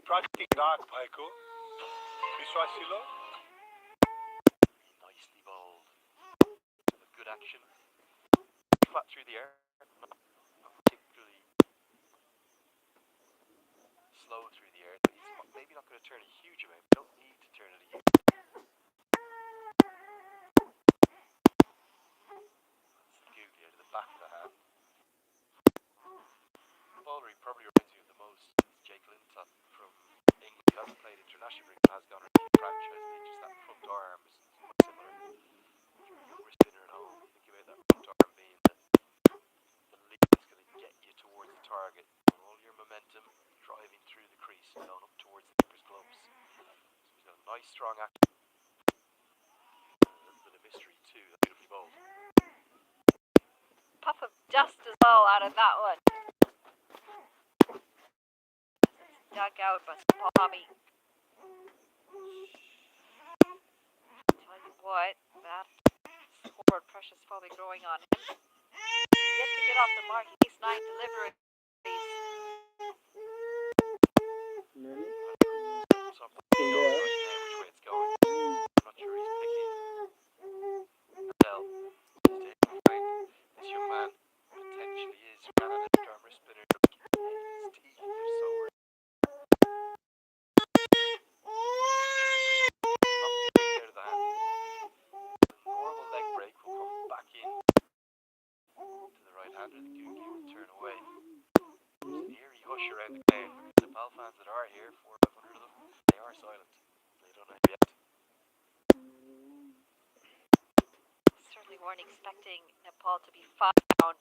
प्राकृतिक राग भएको विश्वासिलो Nicely bowled. With good action. Flat through the air. Not particularly slow through the air. He's maybe not going to turn a huge amount. We don't need to turn it a huge amount. That's googly out of the back of the hand. The bowler he probably reminds me of the most is Jake Lintott from England. He hasn't played international cricket, has gone around the franchise league. Just that front arm is similar. If you're a younger spinner at home, you think about that front arm being the lead that's going to get you towards the target. All your momentum driving through the crease and going up towards the keeper's gloves. So he's got a nice strong action. A little bit of mystery too. That's beautifully bowled. Puff of dust as well out of that one. Dug out by Bobby. Tell you what, that scoreboard pressure's probably growing on him. Yet to get off the mark, he's 9 deliveries. So I'm not sure right now which way it's going. I'm not sure he's picking Adele. He's taking right. This young man potentially is Canada's drummer spinner. His teeth are so not out of the hand. The normal leg break will come back in to the right hander. The Googie will turn away. There's an eerie hush around the crowd. The Nepal fans that are here, 400 or 500 of them, they are silent. They don't know yet. Certainly weren't expecting Nepal to be 5 down,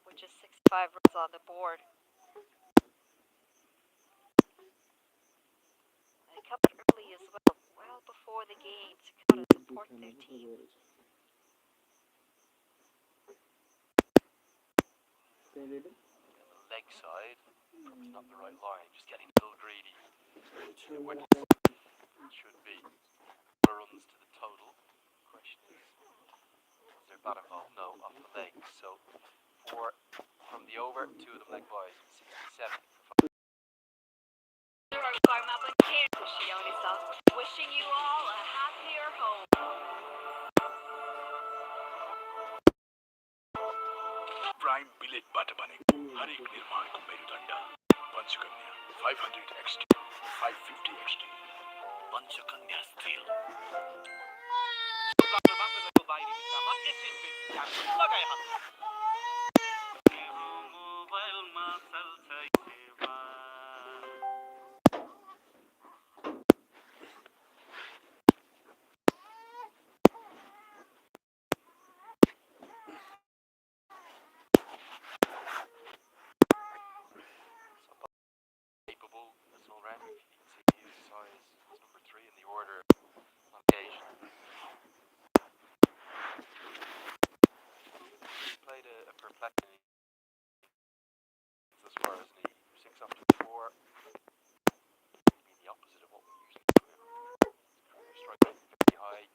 with just 65 runs on the board. They come out early as well before the game to come out and support their team. And the leg side, probably not the right line, just getting a little greedy. When it should be. What runs to the total? Question is, was there bat involved? No, off the leg. So 4 from the over, 2 of them leg buys, 67. Karma Banker खुशियां wishing you all a happier home. Prime बिलेटबाट बनेको हरेक निर्माणको मेरुदण्ड Panchakanya 500 XT 550 XT Panchakanya steel Capable as all round. You can see he is size number 3 in the order on occasion. He played a perplexing as far as the 6 up to 4. Being the opposite of what we usually do. Strike very high.